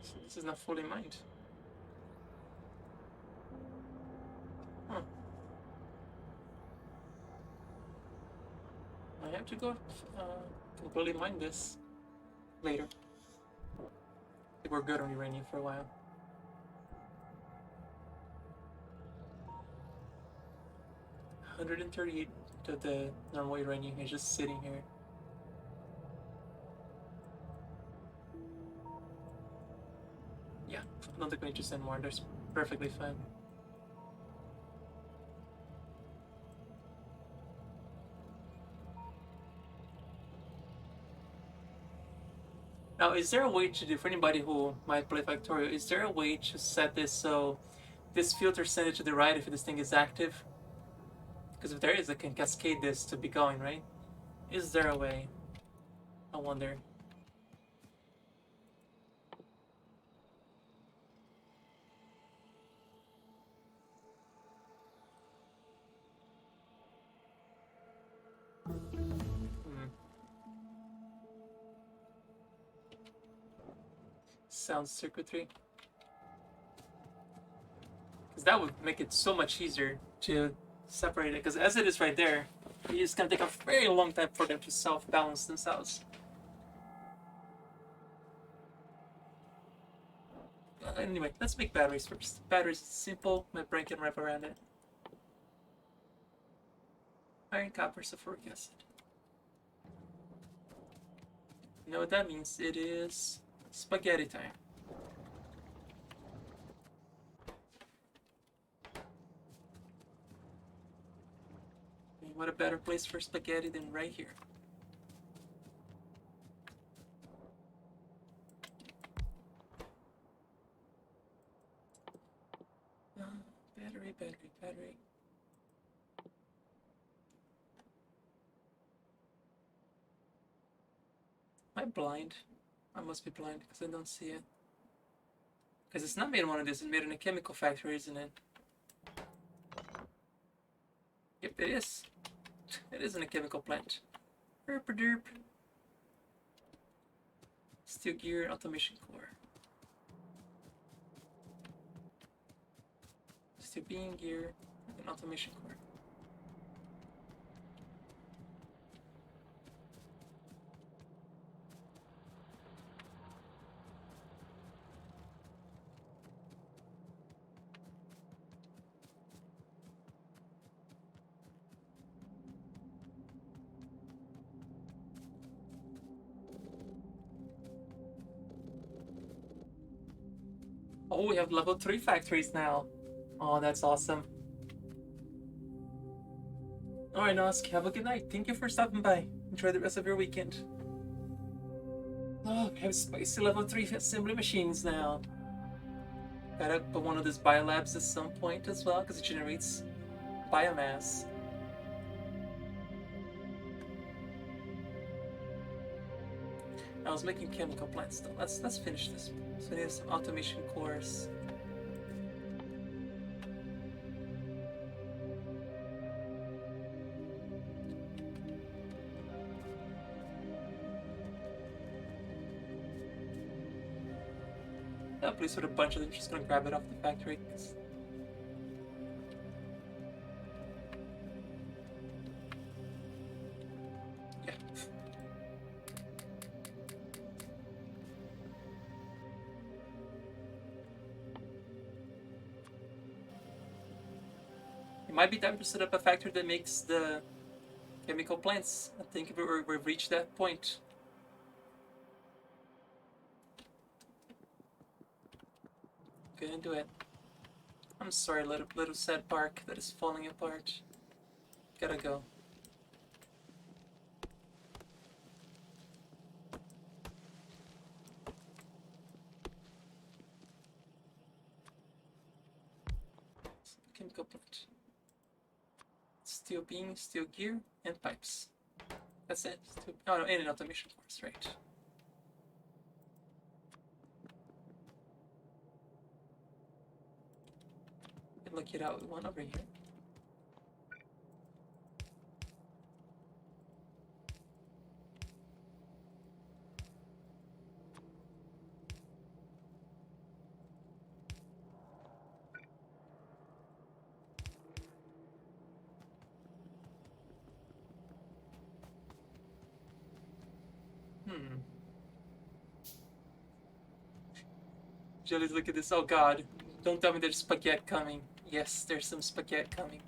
So this is not fully mined. Huh. I have to go completely mine this later. I think we're good on uranium for a while. 138 of the normal uranium is just sitting here. Yeah, I don't think we need to send more. That's perfectly fine. Now, is there a way to do, for anybody who might play Factorio, is there a way to set this so this filter send it to the right if this thing is active? Because if there is, I can cascade this to be going, right? Is there a way? I wonder. Hmm. Sound circuitry. Because that would make it so much easier to separate it. Because as it is right there, it's gonna take a very long time for them to self-balance themselves. Anyway, let's make batteries first. Batteries is simple, my brain can wrap around it. Iron, copper, sulfuric acid. You know what that means? It is spaghetti time. And what a better place for spaghetti than right here. Battery, battery, battery. Am I blind? I must be blind because I don't see it. Because it's not made in one of these, it's made in a chemical factory, isn't it? Yep, it is. It is in a chemical plant. Derp derp. Steel gear, automation core. Steel beam gear, and automation core. Oh, we have level 3 factories now. Oh, that's awesome. Alright, Nosk, have a good night. Thank you for stopping by. Enjoy the rest of your weekend. Oh, we have spicy level 3 assembly machines now. Gotta put one of these biolabs at some point as well, because it generates biomass. I was making chemical plants though. Let's finish this. So we have some automation cores. That place with a bunch of them, just gonna grab it off the factory. Yeah. It might be time to set up a factory that makes the chemical plants. I think we've reached that point. Gonna do it. I'm sorry, little sad park that is falling apart. Gotta go. Chemical plant. Steel beam, steel gear, and pipes. That's it. Oh no, and an automation course, right. Look it out with one over here. Hmm. Jelly's look at this. Oh god. Don't tell me there's spaghetti coming. Yes, there's some spaghetti coming.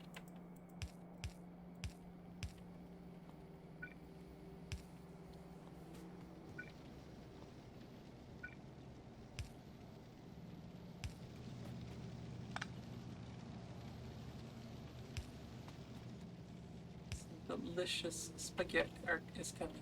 delicious spaghetti is coming.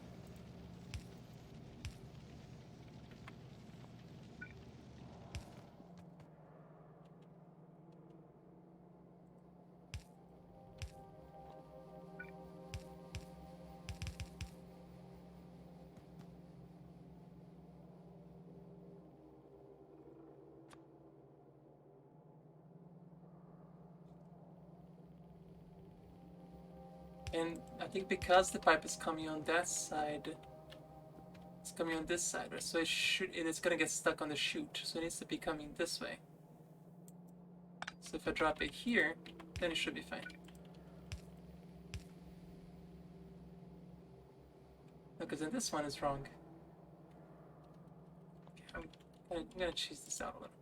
And I think because the pipe is coming on that side, it's coming on this side, right? So it's gonna get stuck on the chute, so it needs to be coming this way. So if I drop it here, then it should be fine. Because then this one is wrong. Okay, I'm gonna cheese this out a little.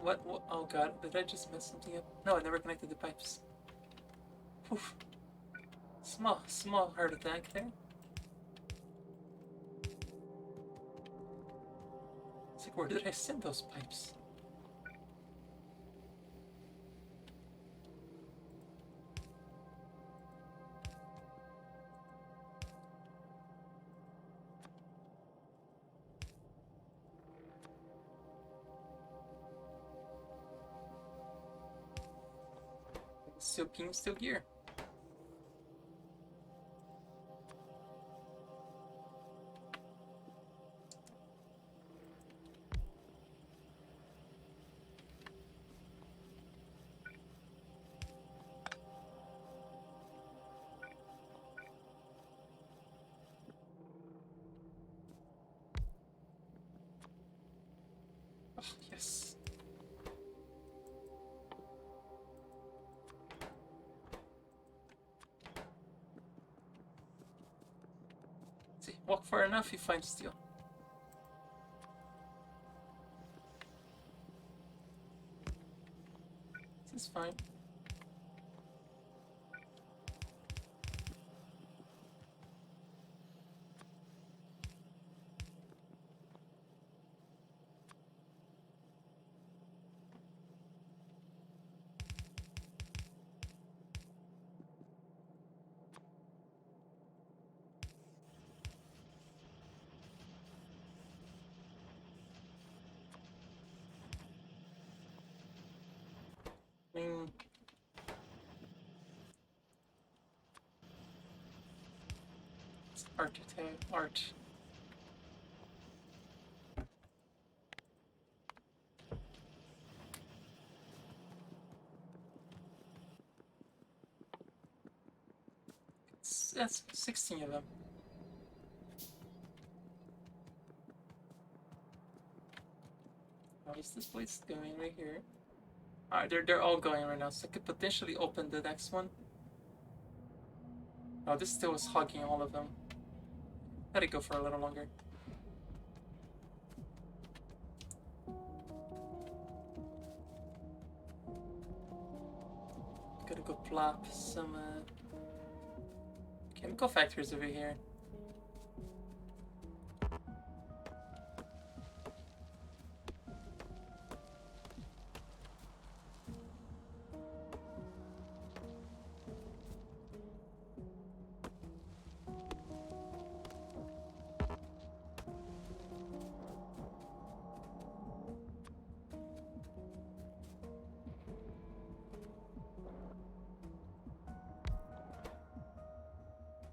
What? Oh god, did I just mess something up? No, I never connected the pipes. Poof. Small heart attack there. It's like, where did I send those pipes? Still beam, still gear. Oh, yes. See, walk far enough, you find steel. This is fine. I mean, it's art. That's 16 of them. How is this place going right here? Alright, they're all going right now, so I could potentially open the next one. Oh, this still is hogging all of them. Let it go for a little longer. Gotta go plop some chemical factories over here.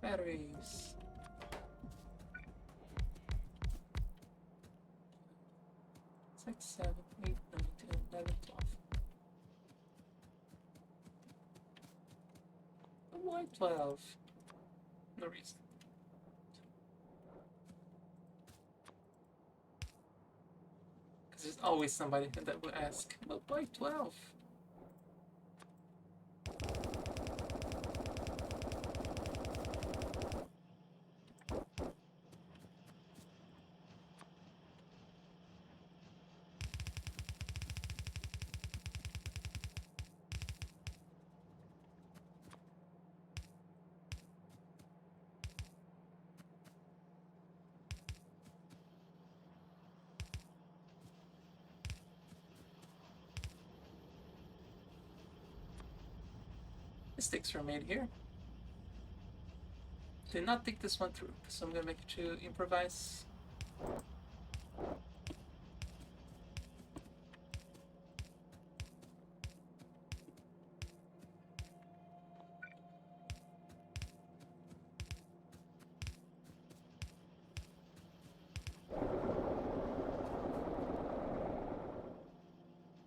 Batteries. 6, 7, 8, 9, 10, 11, 12. Why 12? No reason. Because there's always somebody that will ask, but why 12? mistakes were made here. Did not think this one through, so I'm gonna make it to improvise.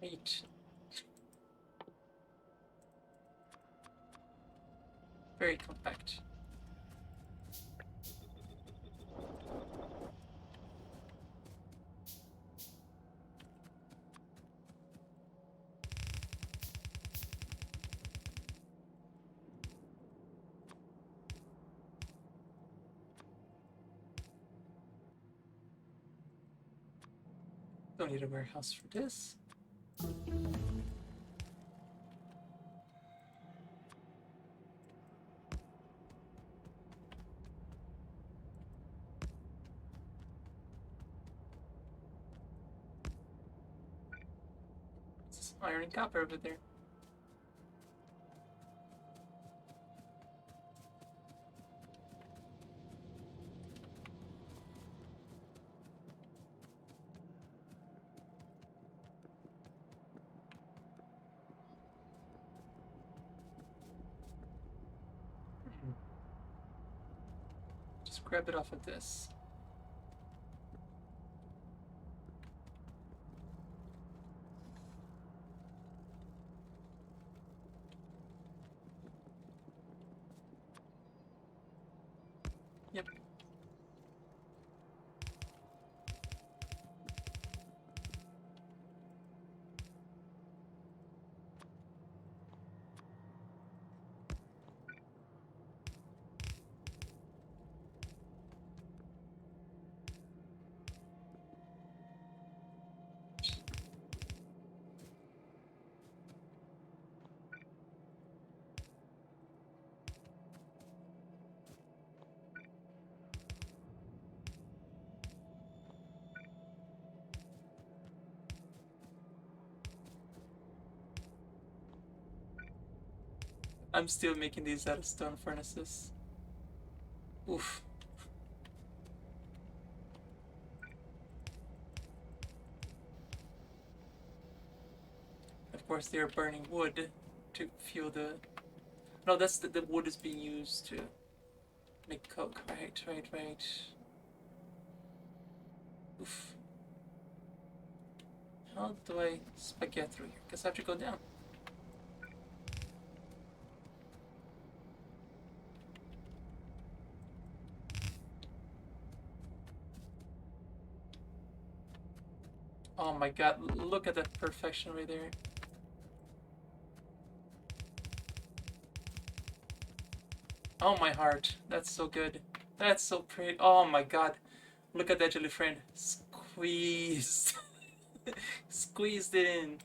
Eight. Very compact. Don't need a warehouse for this. It's iron and copper over there. Just grab it off of this. Yep. I'm still making these out of stone furnaces. Oof. Of course, they're burning wood to fuel the. No, that's the wood is being used to make coke. Right. Oof. How do I spaghetti through here? Guess I have to go down. Oh my god, look at that perfection right there. Oh my heart, that's so good. That's so pretty. Oh my god, look at that jelly friend. Squeezed. Squeezed it in.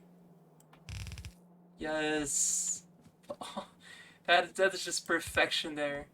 Yes. Oh, that is just perfection there.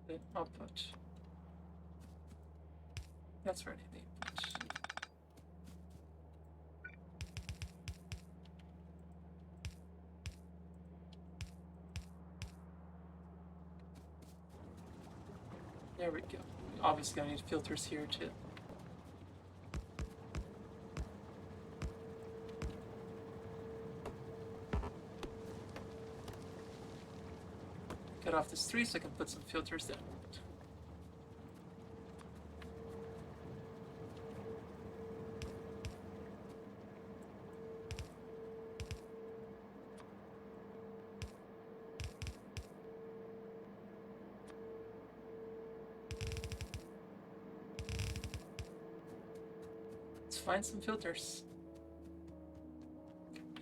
The output. That's ready. The input. There we go. Obviously, gonna need filters here too. Cut off this tree so I can put some filters down. find some filters.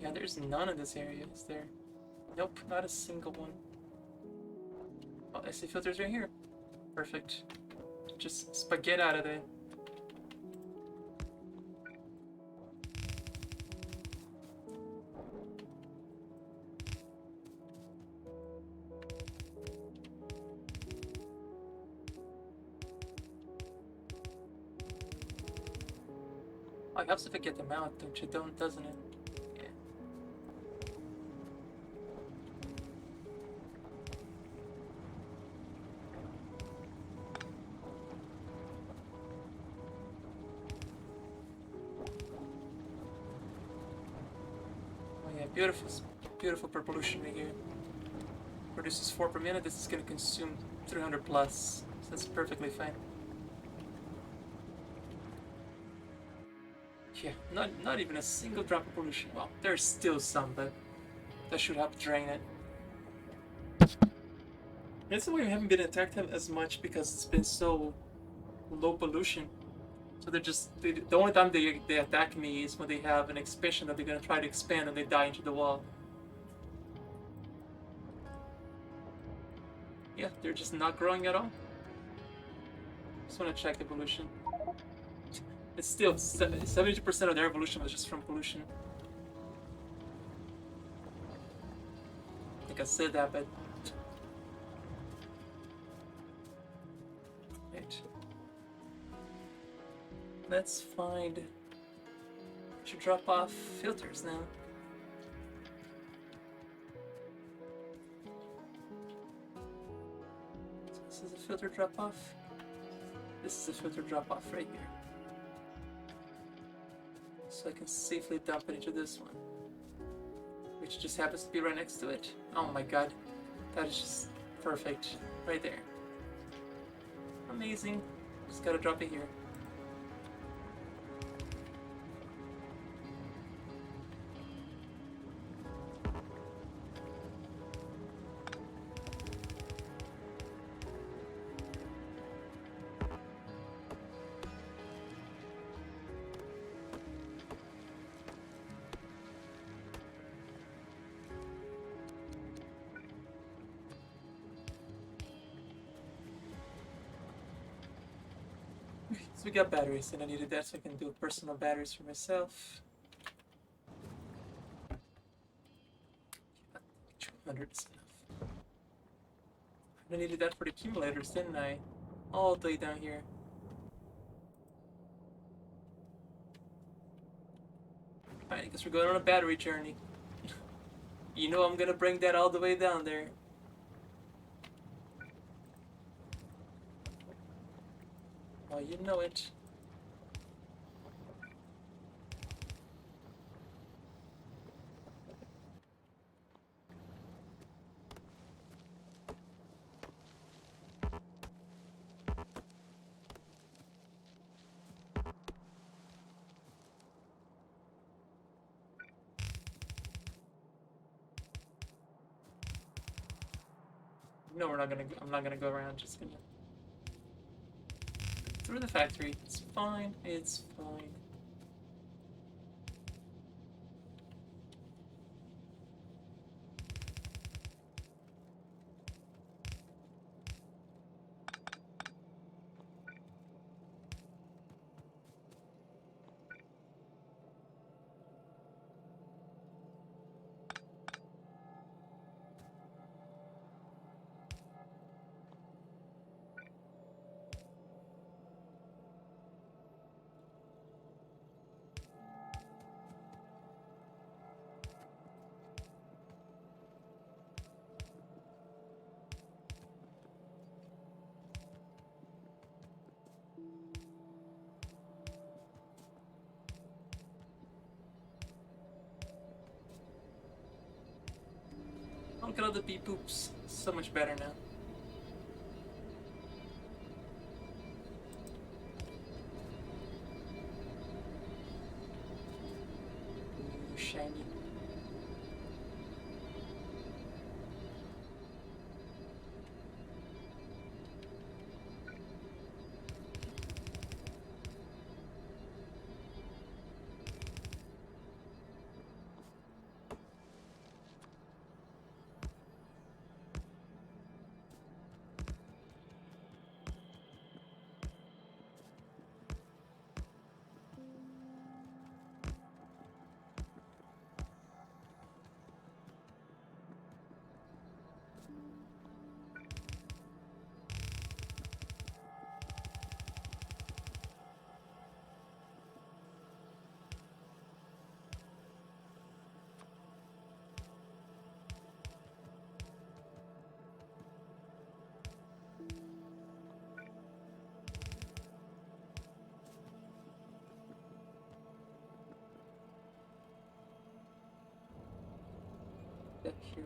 Yeah, there's none in this area, is there? Nope, not a single one. Oh, I see filters right here. Perfect. Just spaghetti out of there. Oh, it helps if I get them out, doesn't it? Yeah. Oh yeah, beautiful, beautiful propulsion right here. Produces 4 per minute. This is gonna consume 300 plus, so that's perfectly fine. Yeah, not even a single drop of pollution. Well, there's still some, but that should help drain it. That's why we haven't been attacked as much, because it's been so low pollution. So the only time they attack me is when they have an expansion that they're gonna try to expand and they die into the wall. Yeah, they're just not growing at all. Just want to check the pollution. It's still 70% of their evolution was just from pollution. I think I said that, but right. Let's find. Should drop off filters now. So this is a filter drop off. This is a filter drop off right here. So I can safely dump it into this one, which just happens to be right next to it. Oh my god, that is just perfect right there. Amazing. Just gotta drop it here. So we got batteries, and I needed that so I can do personal batteries for myself. 200 is enough. I needed that for the accumulators, didn't I? All the way down here. Alright, I guess we're going on a battery journey. You know I'm gonna bring that all the way down there. Oh, you know it. No, we're not gonna. I'm not gonna go around. Just gonna through the factory. It's fine. It's fine. Oh, look at all the beep boops. So much better now. Ooh, shiny.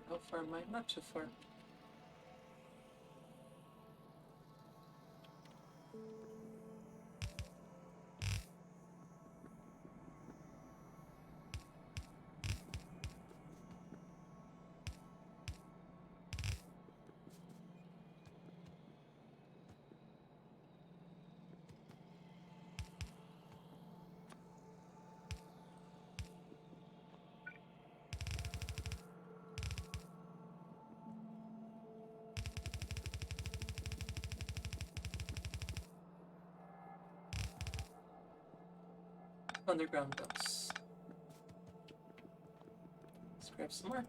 How far am I? Not too far. Underground dumps. Let's grab some more.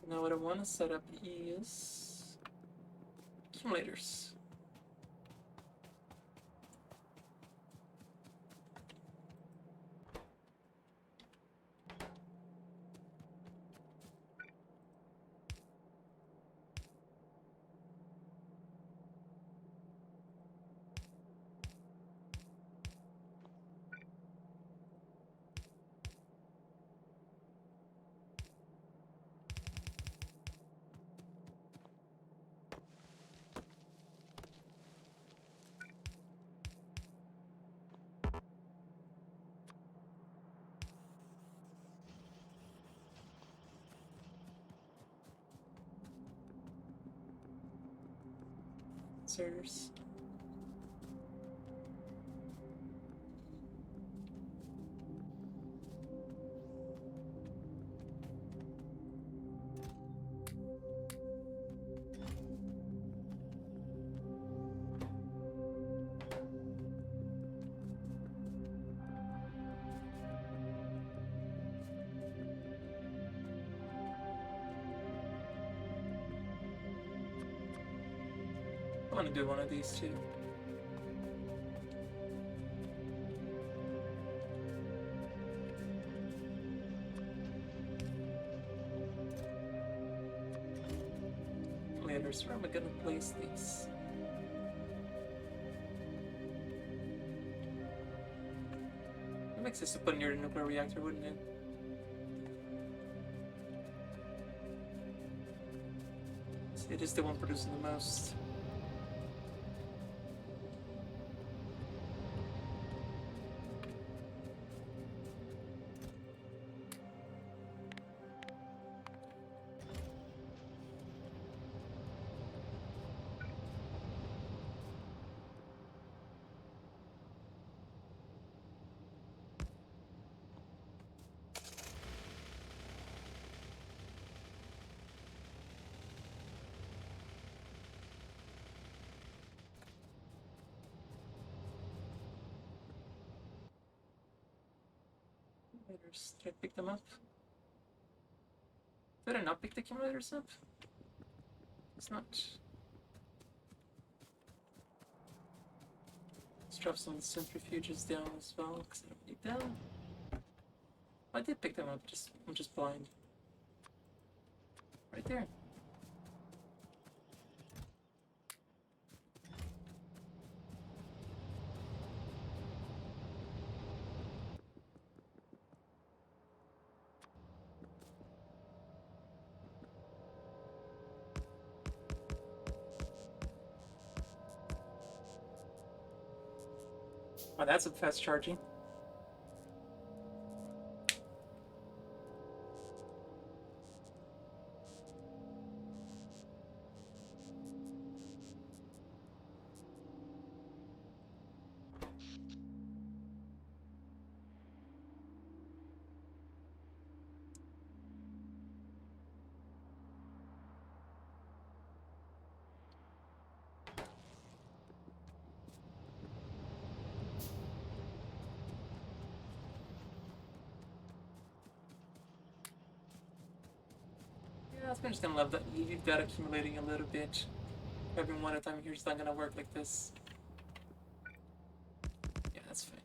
Now what I want to set up is accumulators. Inserters. I want to do one of these too. Accumulators. Where am I going to place these? It makes sense to put near the nuclear reactor, wouldn't it? It is the one producing the most. Accumulators. Did I pick them up? Did I not pick the accumulators up? It's not. Let's drop some of the centrifuges down as well, because I don't need them. I did pick them up, I'm just blind. Right there. Oh, that's a fast charging. I'm just gonna leave that accumulating a little bit. Having one at a time here is not gonna work like this. Yeah, that's fine.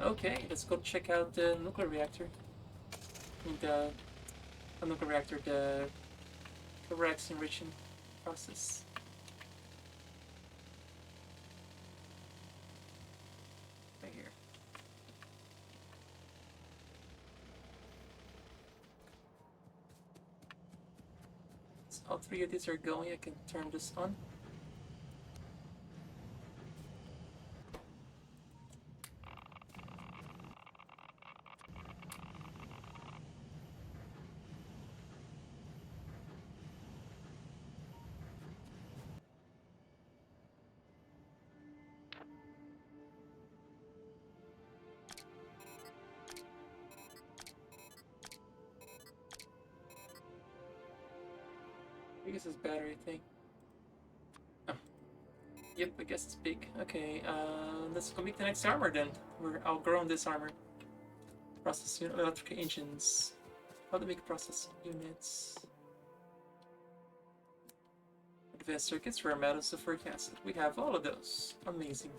Okay, let's go check out the nuclear reactor. The nuclear reactor, the Corex enriching process. Right here. So all three of these are going. I can turn this on. I guess it's battery thing. Oh. Yep, I guess it's big. Okay, let's go make the next armor then. We're outgrown this armor. Process unit, electric engines. How to make process units. Advanced circuits, rare metals, sulfuric acid. We have all of those. Amazing.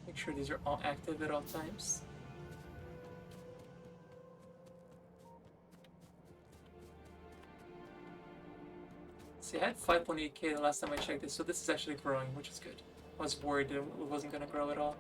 Make sure these are all active at all times. See, I had 5.8k the last time I checked this, so this is actually growing, which is good. I was worried it wasn't going to grow at all.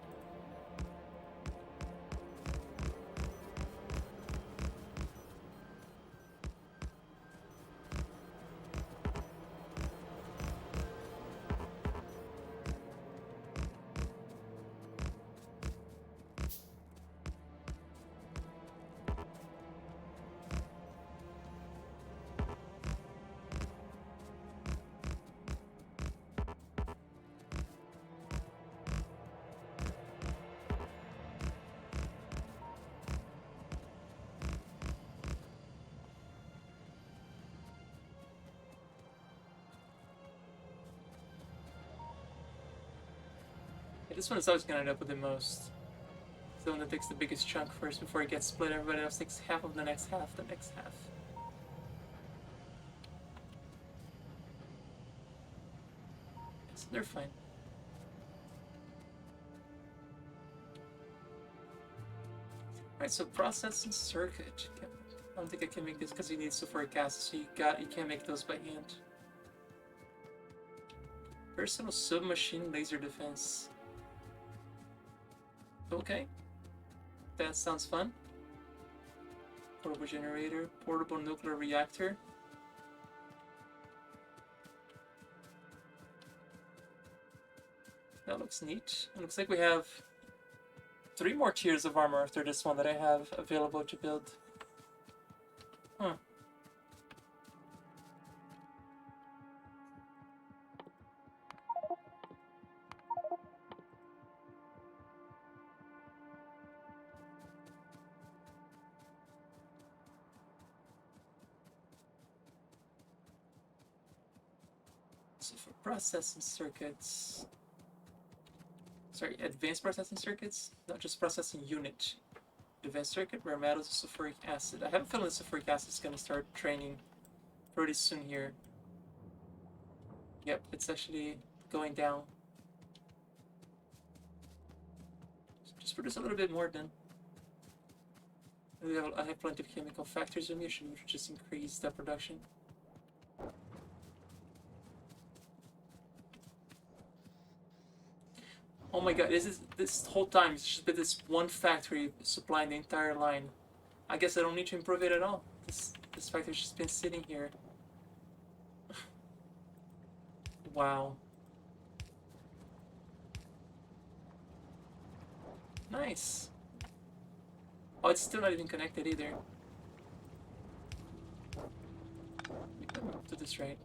Yeah, this one is always going to end up with the most. It's the one that takes the biggest chunk first before it gets split. Everybody else takes half of the next half, the next half. So they're fine. Alright, so process and circuit. I don't think I can make this because you need sulfuric acid, so you can't make those by hand. Personal submachine laser defense. Okay. That sounds fun. Portable generator, portable nuclear reactor. That looks neat. It looks like we have 3 more tiers of armor after this one that I have available to build. Huh. So for processing circuits... Sorry, advanced processing circuits? Not just processing unit. Advanced circuit, rare metals, sulfuric acid. I have a feeling sulfuric acid is going to start training pretty soon here. Yep, it's actually going down. Just produce a little bit more then. I have plenty of chemical factors in me, should just increase the production. Oh my god, this whole time it's just been this one factory supplying the entire line. I guess I don't need to improve it at all. This factory's just been sitting here. Wow. Nice. Oh, it's still not even connected either. Let me do this right.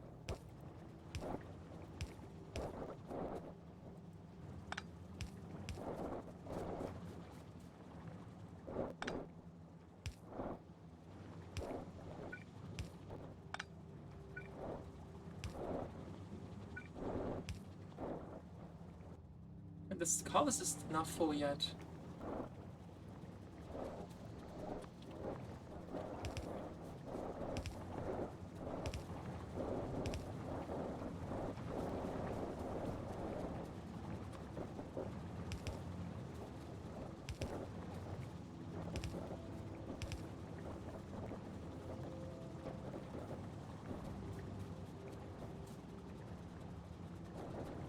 this column is not full yet.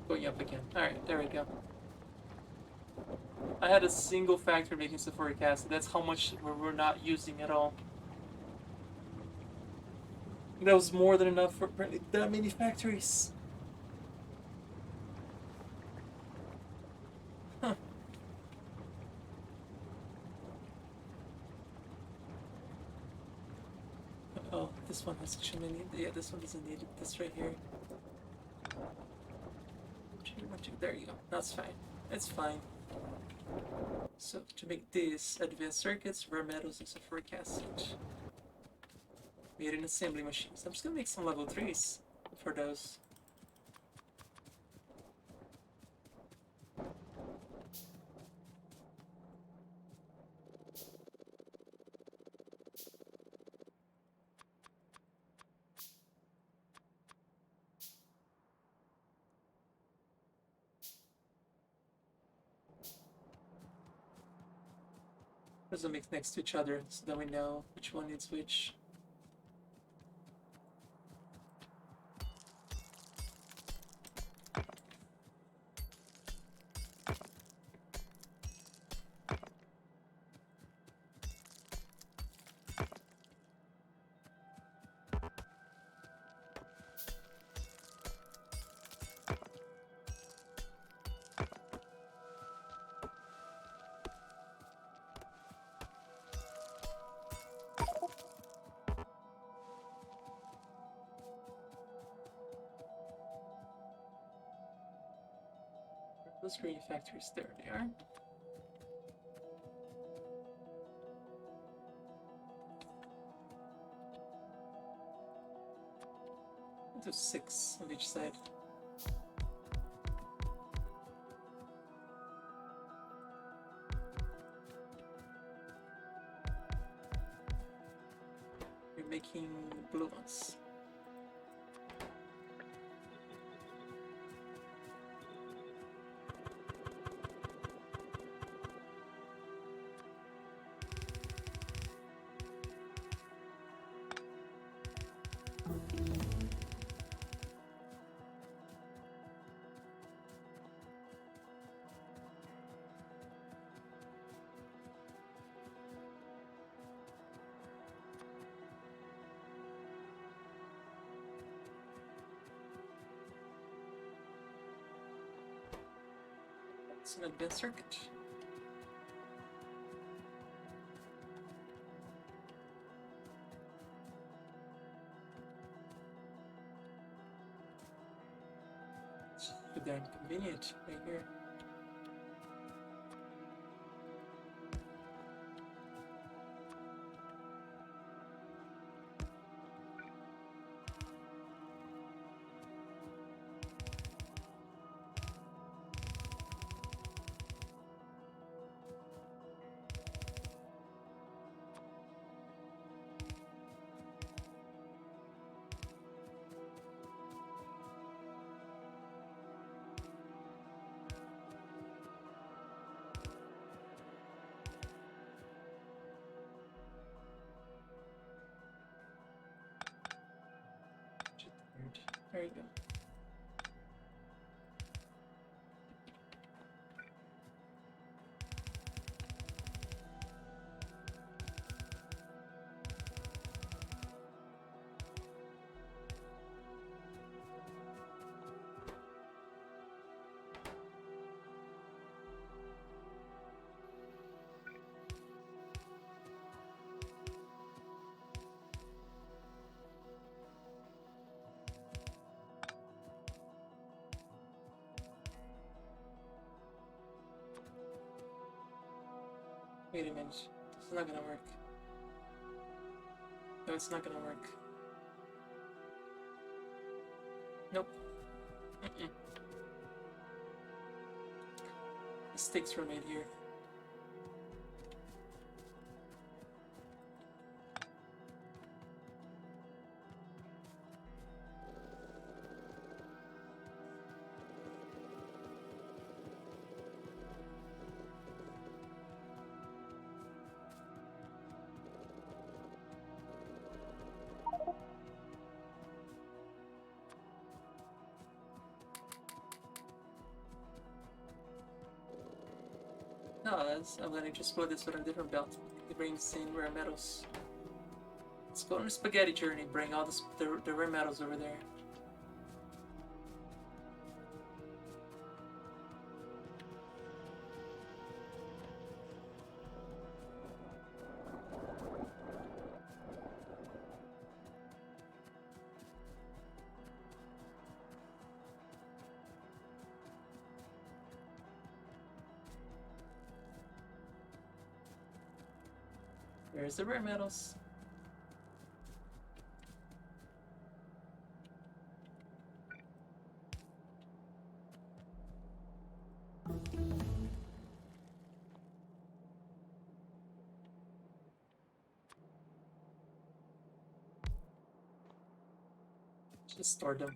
Going up again. Alright, there we go. I had a single factory making sulfuric acid. That's how much we're not using at all. That was more than enough for apparently that many factories. Huh. Oh, this one has too many. Yeah, this one doesn't need it. This right here. There you go. That's fine. It's fine. So to make this advanced circuits, rare metals, and sulfuric acid. Made in assembly machines. I'm just gonna make some level 3s for those. Let's mix next to each other so that we know which one needs which. Those green factories, there they are. I'll do 6 on each side. We're making blue ones. It's an advanced circuit. It's damn convenient right here. There you go. Wait a minute. This is not gonna work. No, it's not gonna work. Nope. Sticks were made here. No, I'm gonna just explore this with a different belt. It brings in rare metals. Let's go on a spaghetti journey. Bring all the rare metals over there. There's the rare metals. Just store them.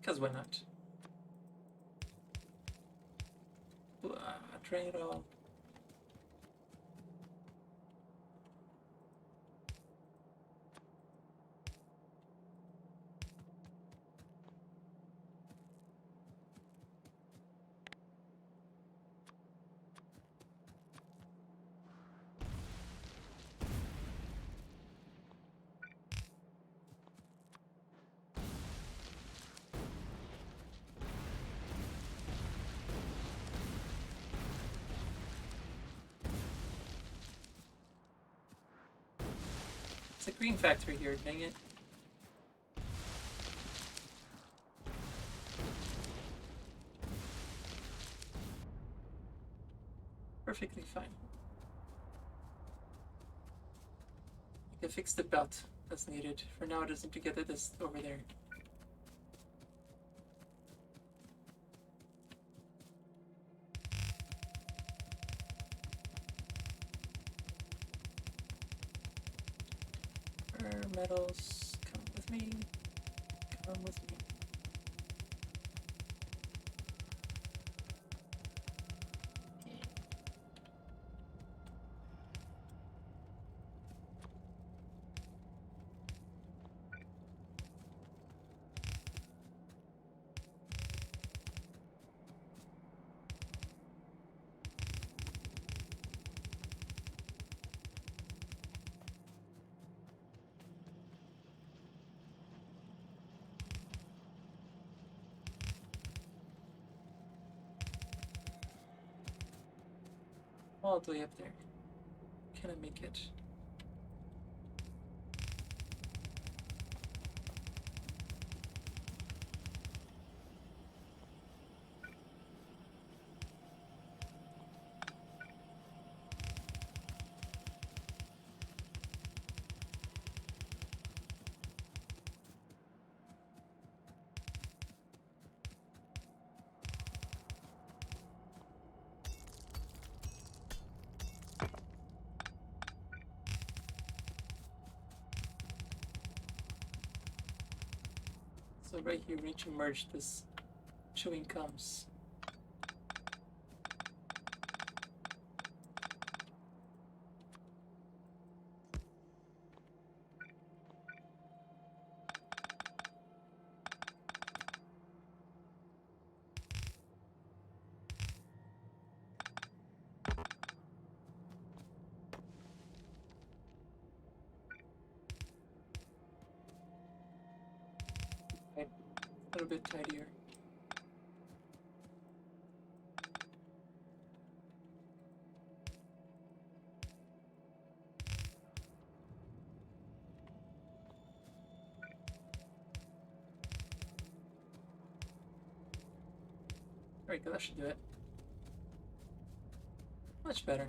Because why not? Trade all. It's a green factory here, dang it. Perfectly fine. I can fix the belt that's needed. For now, I just need to get this over there. Metals, come with me. Come with me. All the way up there. Can I make it? So right here, we need to merge this chewing gums. Okay, a little bit tidier. There we go, that should do it. Much better.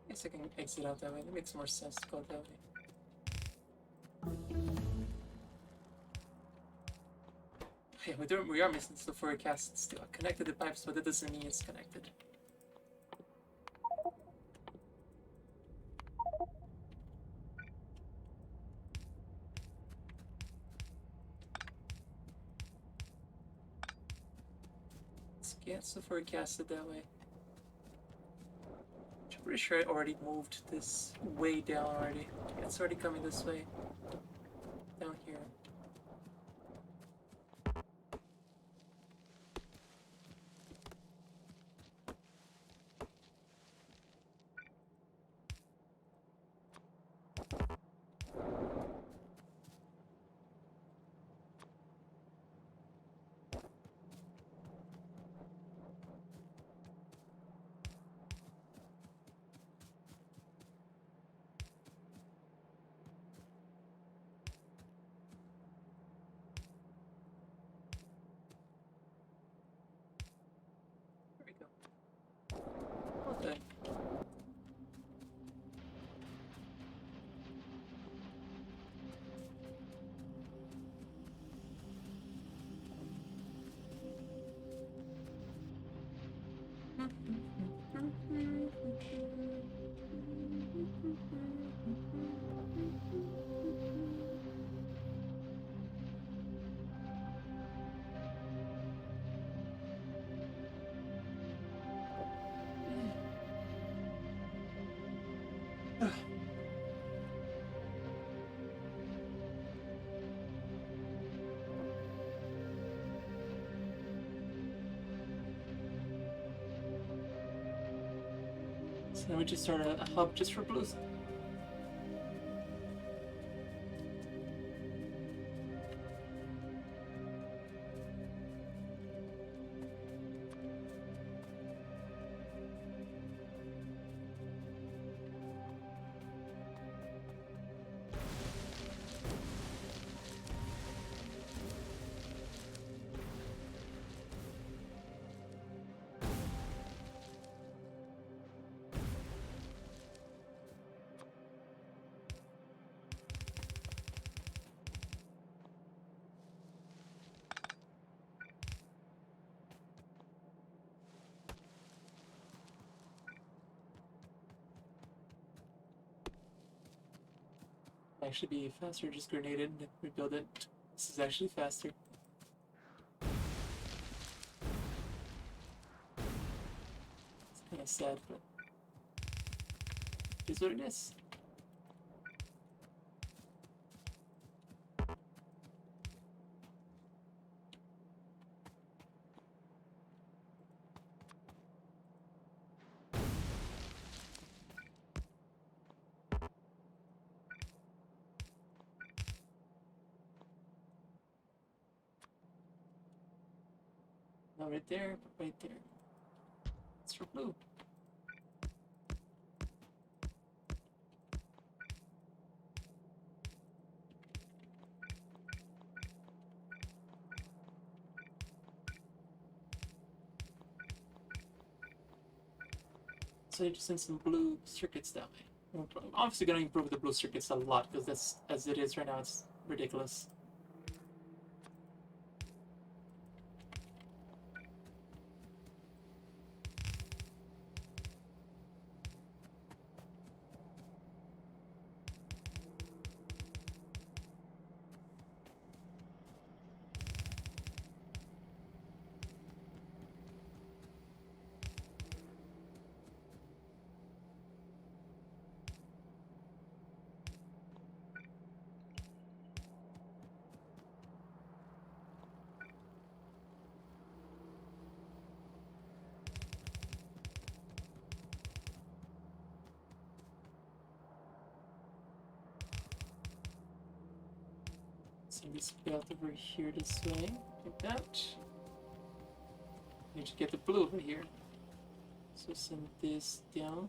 Guess I can exit out that way. That makes more sense to go that way. Okay, we are missing sulfuric acid still. I connected the pipes, but that doesn't mean it's connected. Let's get sulfuric acid that way. I'm pretty sure I already moved this way down already. Yeah, it's already coming this way. Down here. There we go. Okay. So then we just start a hub just for blues. Actually be faster, just grenade it and rebuild it. This is actually faster. It's kind of sad, but it is what it is. Not right there, but right there. It's for blue. So you just send some blue circuits that way. I'm obviously gonna improve the blue circuits a lot because that's as it is right now. It's ridiculous. Send this belt over here this way, like that. Need to get the blue over here. So send this down.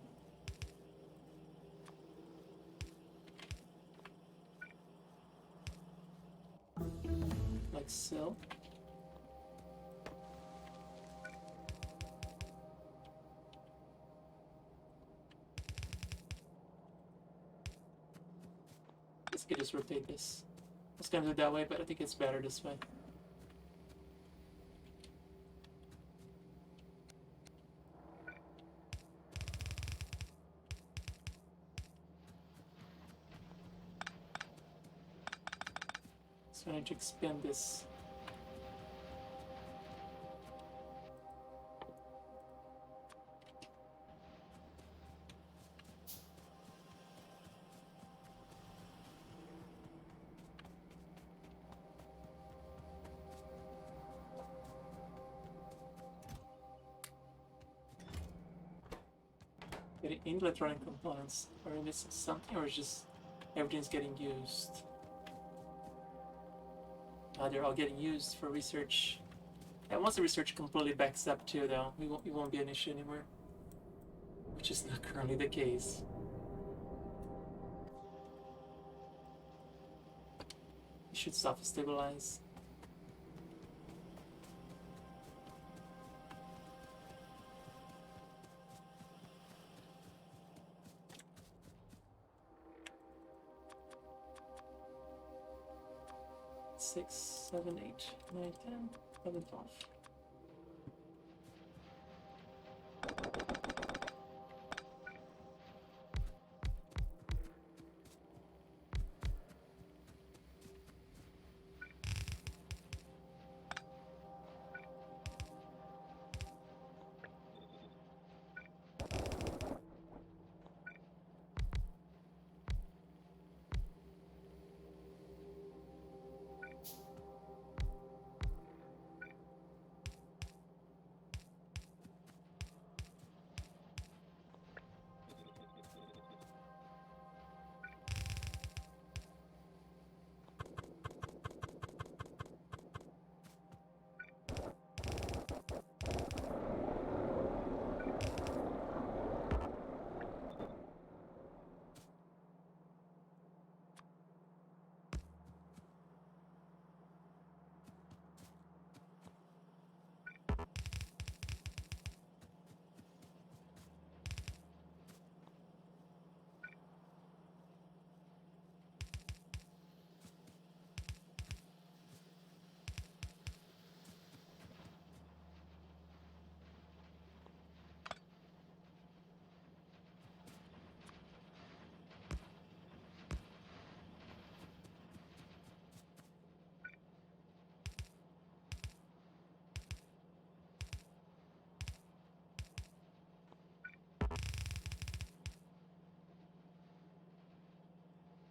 Like so. could just rotate this. I was gonna do it that way, but I think it's better this way. So I need to expand this. Getting electronic components. Are we missing something, or is just everything's getting used? They're all getting used for research. And once the research completely backs up too, though, it won't be an issue anymore. Which is not currently the case. You should self-stabilize. Six, 7, 8, 9, 10, 11, 12.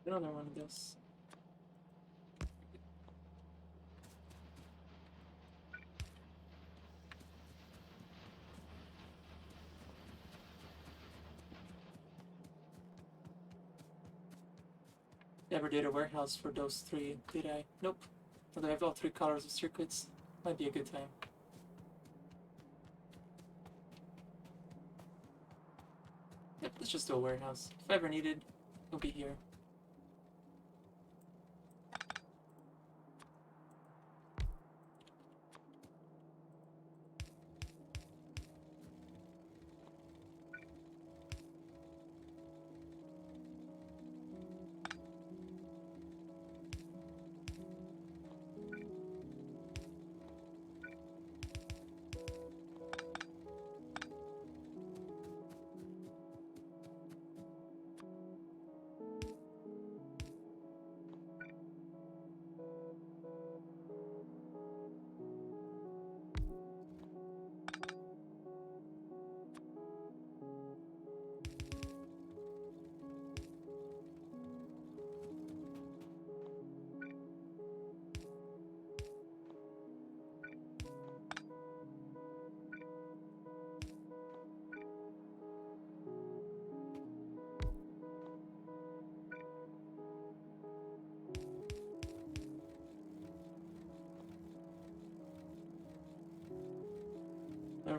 Another one of those. Never did a warehouse for those three, did I? Nope. Although I have all three colors of circuits. Might be a good time. Yep, let's just do a warehouse. If ever needed, it'll be here.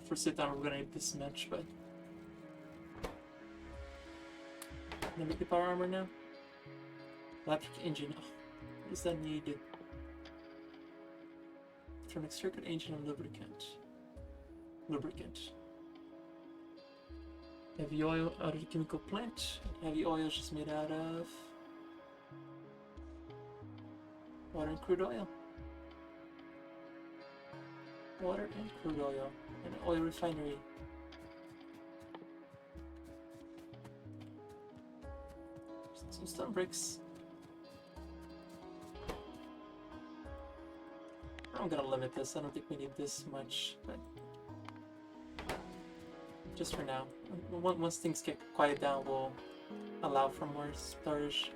For sit down, we're gonna need this match, but can I make the power armor now? Electric engine. Oh, what does that need? Electronic circuit engine and lubricant. Lubricant. Heavy oil out of the chemical plant. Heavy oil is just made out of Water and crude oil. Water and crude oil. An oil refinery. Some stone bricks. I'm gonna limit this. I don't think we need this much, but just for now. Once things get quiet down, we'll allow for more storage.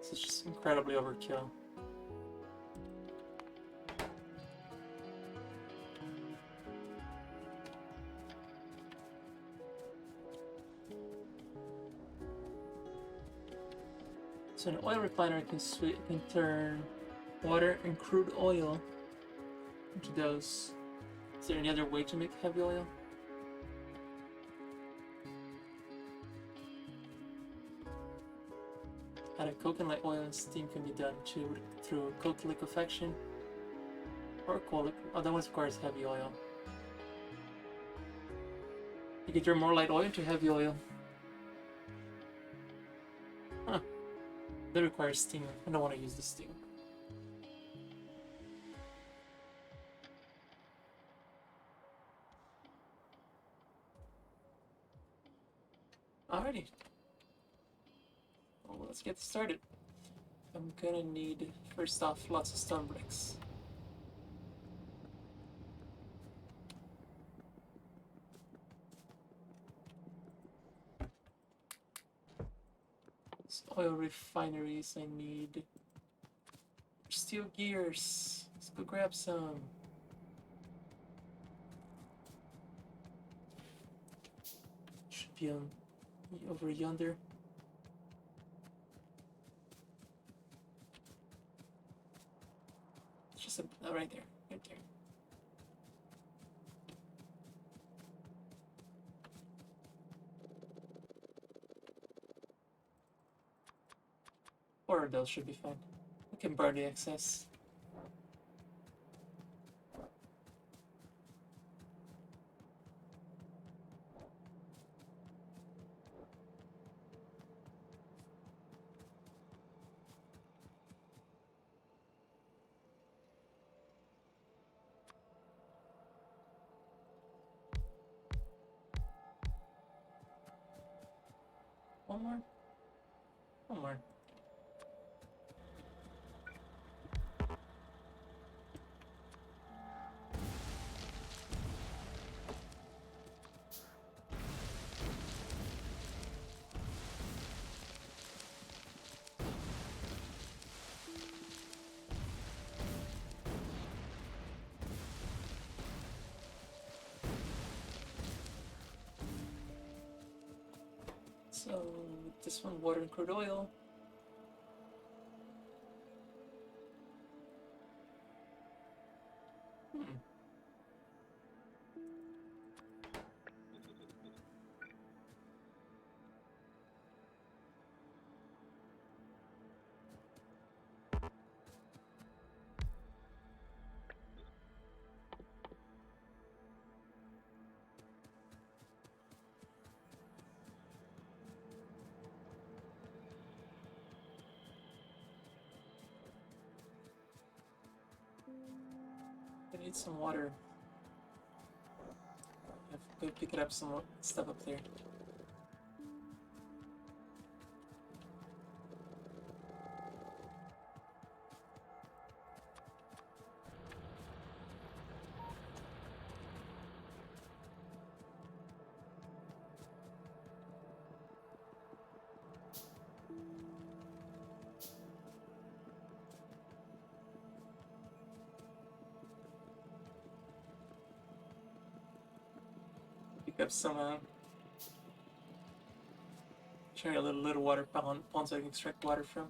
This is just incredibly overkill. So an oil refiner can turn water and crude oil into those. Is there any other way to make heavy oil? Out of coconut oil and steam can be done too through coke liquefaction or coal. Oh, that one requires heavy oil. You can turn more light oil into heavy oil. Huh. That requires steam. I don't want to use the steam. Alrighty. Well, let's get started. I'm gonna need, first off, lots of stone bricks. So oil refineries, I need steel gears. Let's go grab some. Should be on over yonder. It's just right there, right there. Or those should be fine. We can burn the excess. One more? One more. So, this one, water and crude oil. I need some water. I have to go pick it up some stuff up there. Pick up some, try a little water pond so I can extract water from.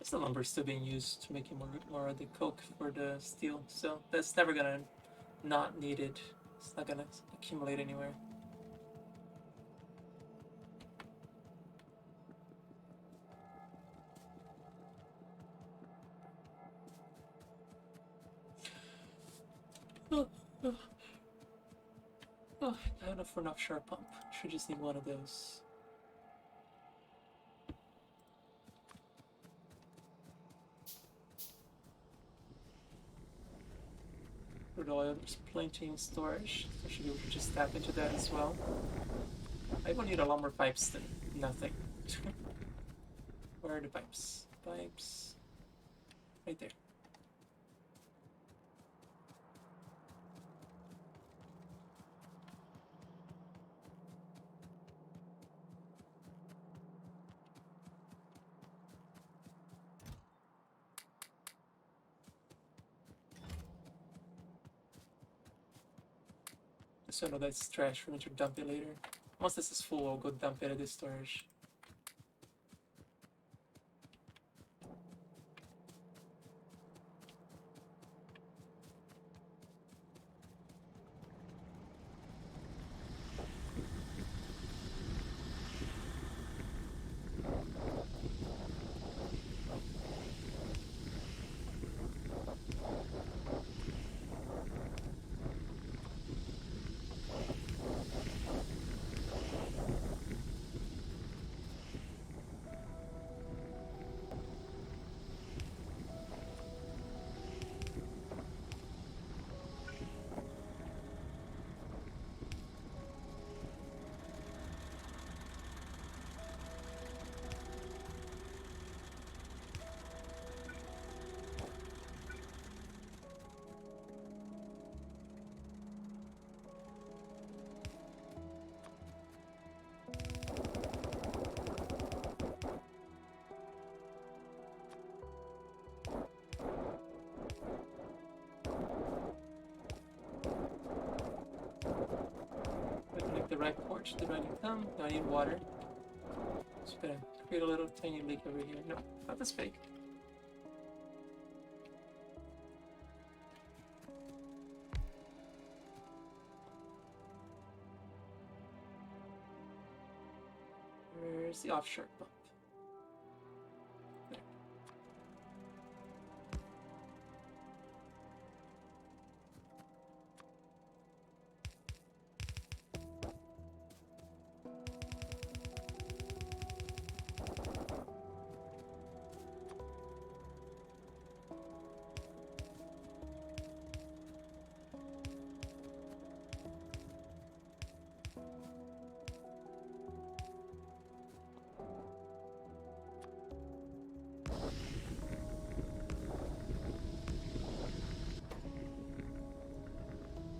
The lumber is still being used to make more of the coke for the steel, so that's never gonna not need it. It's not gonna accumulate anywhere. Oh, oh, oh, I have enough for an offshore pump. Should just need one of those. Crude oil, there's plenty in storage, so I should be able to just tap into that as well. I will need a lot more pipes than nothing. Where are the pipes? Pipes. Right there. So I know that's trash for me to dump it later. Once this is full, I'll go dump it at the storage. Connect the right port to the right income. Now I need water. Just gonna create a little tiny lake over here. No, not this big. Where's the offshore pump? There.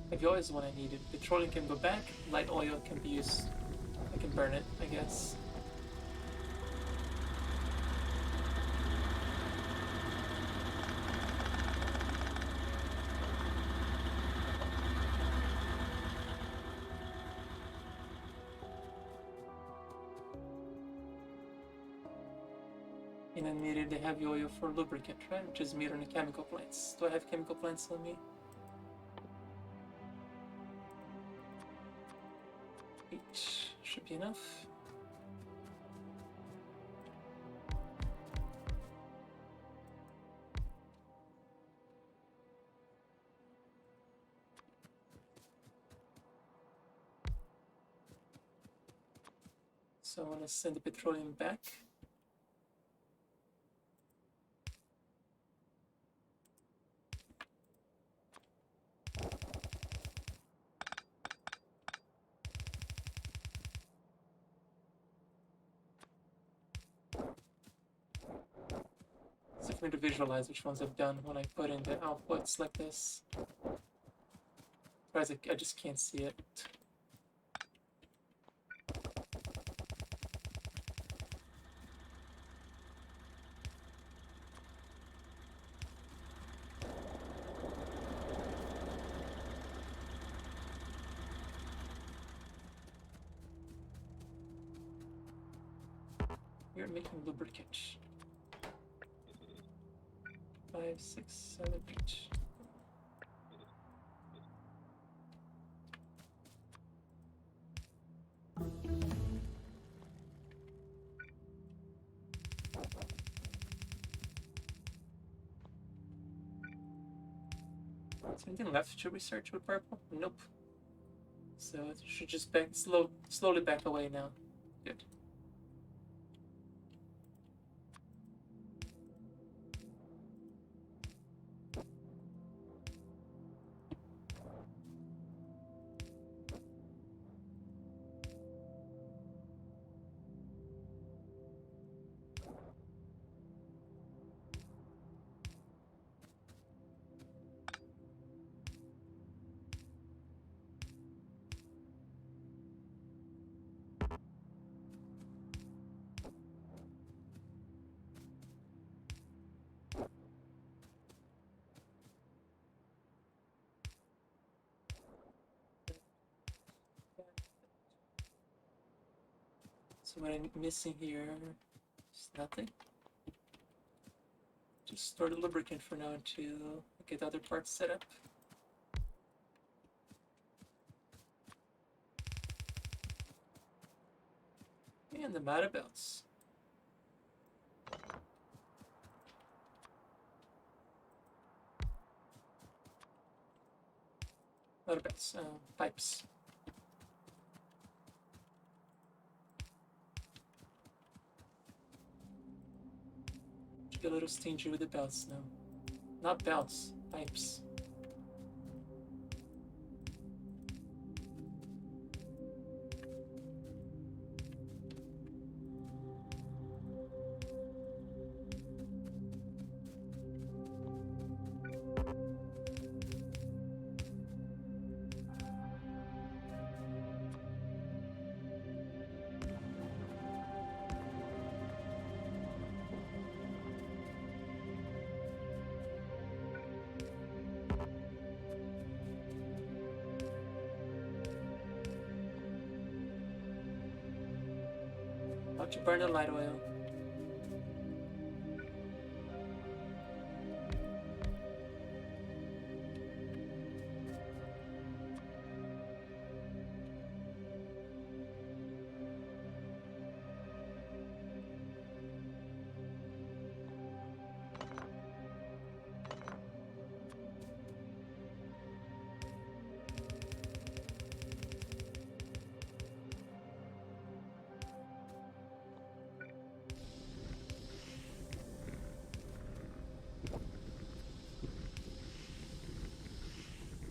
Heavy oil is the one I needed. Petroleum can go back. Light oil can be used. I can burn it, I guess. And then needed the heavy oil for lubricant, right? Which is made on the chemical plants. Do I have chemical plants on me? 8 should be enough. So I want to send the petroleum back. So for me to visualize which ones I've done when I put in the outputs like this. Otherwise, I just can't see it. We're making lubricant. 5, 6, 7, 8. Is there anything left to research with purple? Nope. So it should just slowly back away now. Good. So what I'm missing here is nothing. Just store the lubricant for now until I get other parts set up. And the matter belts. Matter belts, pipes. Should get a little stingy with the belts now. Not belts, pipes. How to burn the light oil.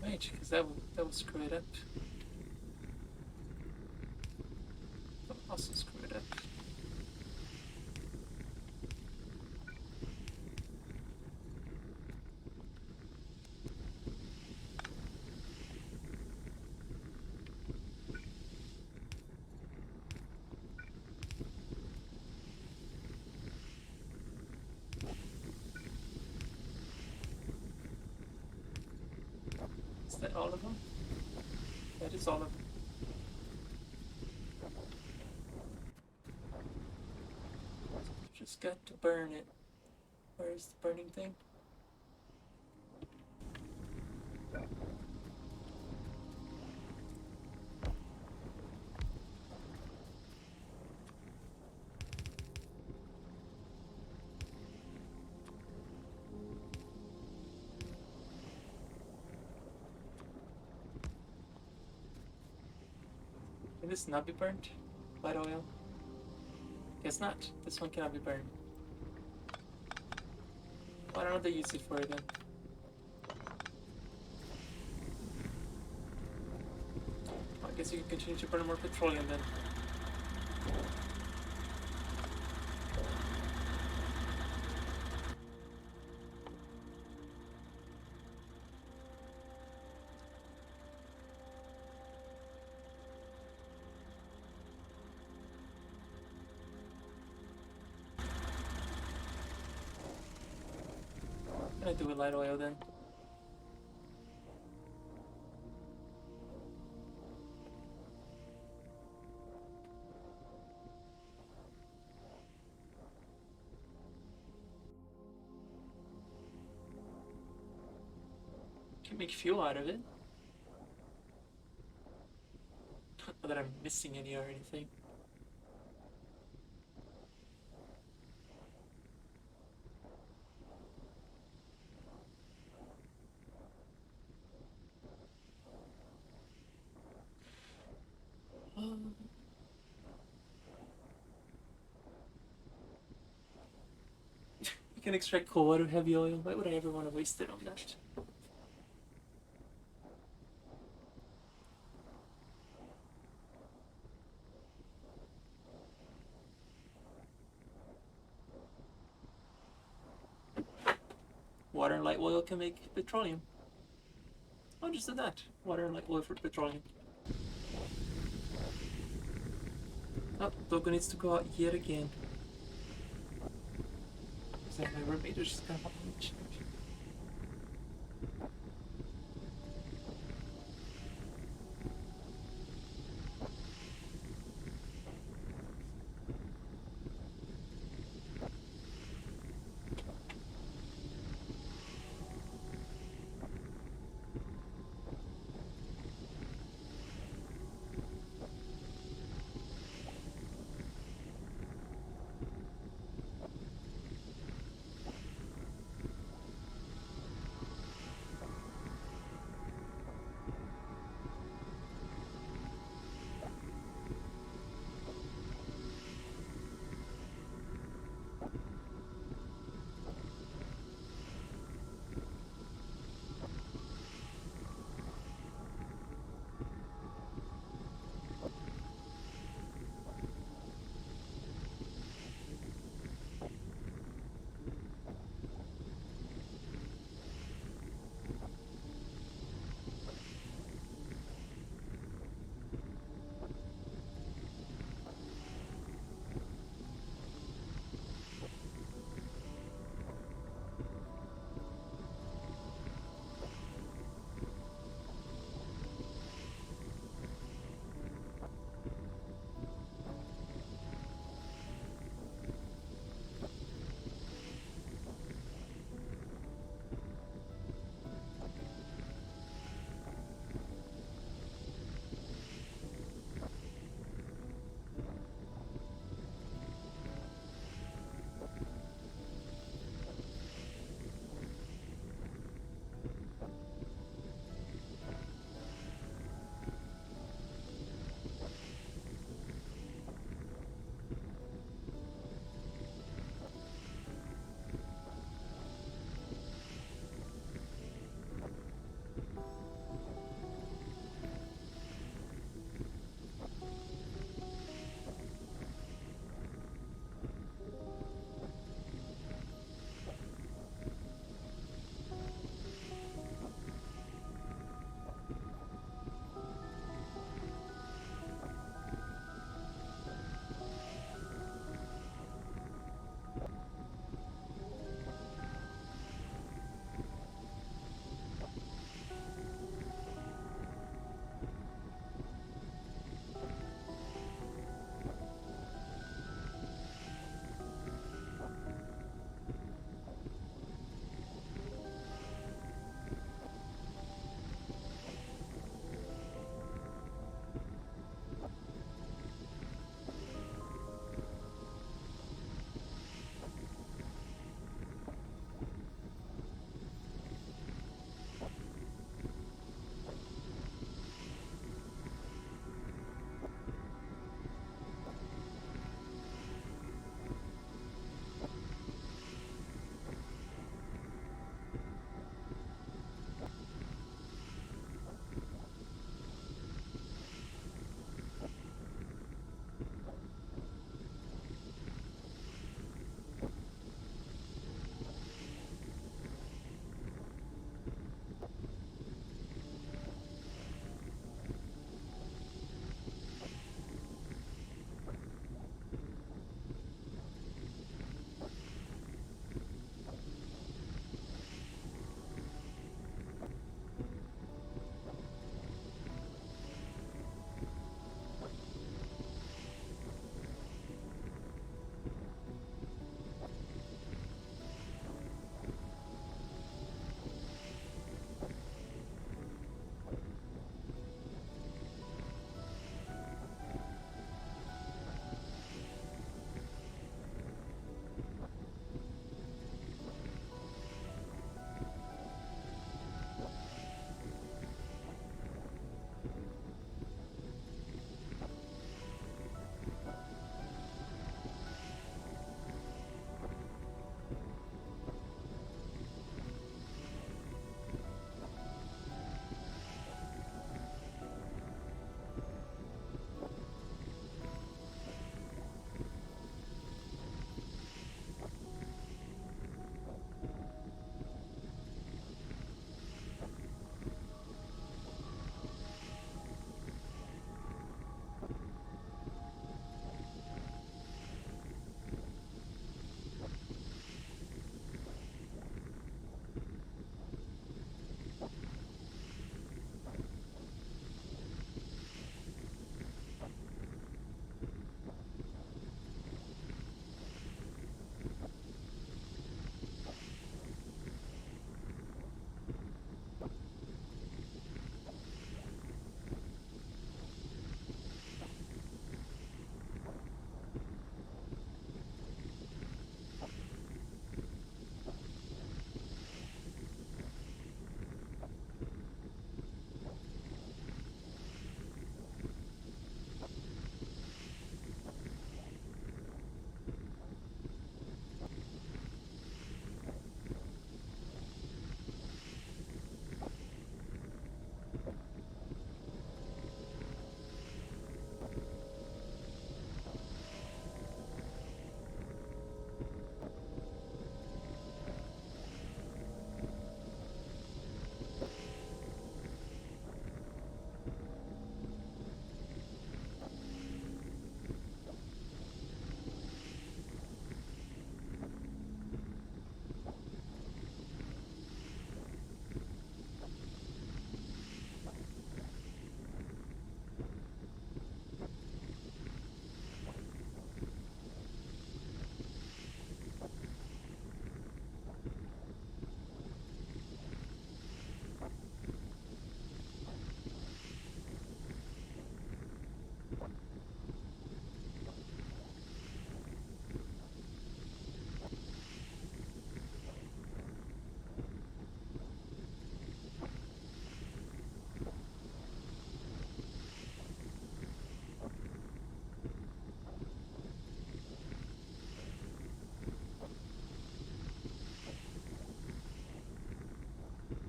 Right, because that will screw it up. That will also screw it up. Is that all of them? That is all of them. Just got to burn it. Where's the burning thing? Can this not be burned? Light oil? Guess not. This one cannot be burned. Well, I don't know what they use it for then. I guess you can continue to burn more petroleum then. What can I do with light oil then? Can make fuel out of it. Not that I'm missing any or anything. You can extract coal out of heavy oil. Why would I ever want to waste it on that? Water and light oil can make petroleum. Oh, just did that. Water and light oil for petroleum. Oh, Dogo needs to go out yet again. Is that my roommate or just gonna hop on the chat?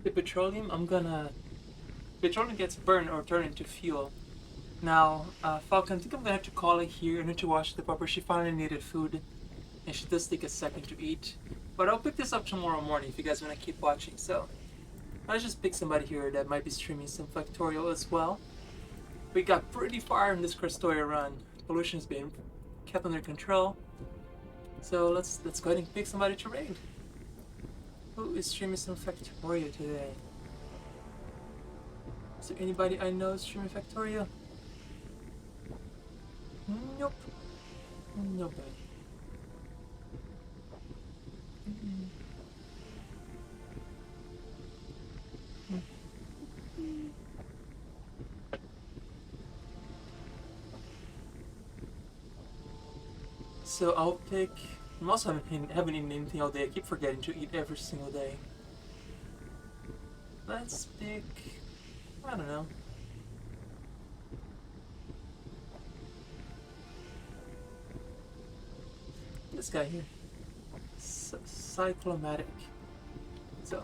the petroleum, petroleum gets burned or turned into fuel. Now, Falcon, I think I'm gonna have to call it here. I need to wash the pupper. She finally needed food, and she does take a second to eat. But I'll pick this up tomorrow morning if you guys wanna keep watching. So, let's just pick somebody here that might be streaming some factorial as well. We got pretty far in this Krastorio run. Pollution's been kept under control. So let's go ahead and pick somebody to raid. Who is streaming some factorio today? Is there anybody I know streaming factorio? Nope. Nobody. So I'll pick. I'm also haven't eaten anything all day. I keep forgetting to eat every single day. Let's pick. I don't know. This guy here. Cyclomatic. So,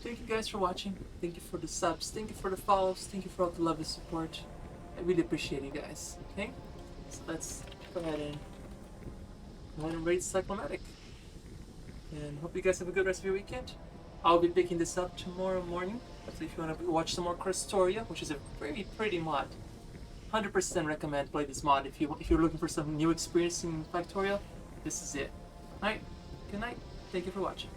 thank you guys for watching. Thank you for the subs. Thank you for the follows. Thank you for all the love and support. I really appreciate you guys. Okay? So let's go ahead and raid Cyclomatic. And hope you guys have a good rest of your weekend. I'll be picking this up tomorrow morning. So if you want to watch some more Krastorio, which is a very pretty mod, 100% recommend play this mod if you're looking for some new experience in Factorio. This is it. Alright, good night. Thank you for watching.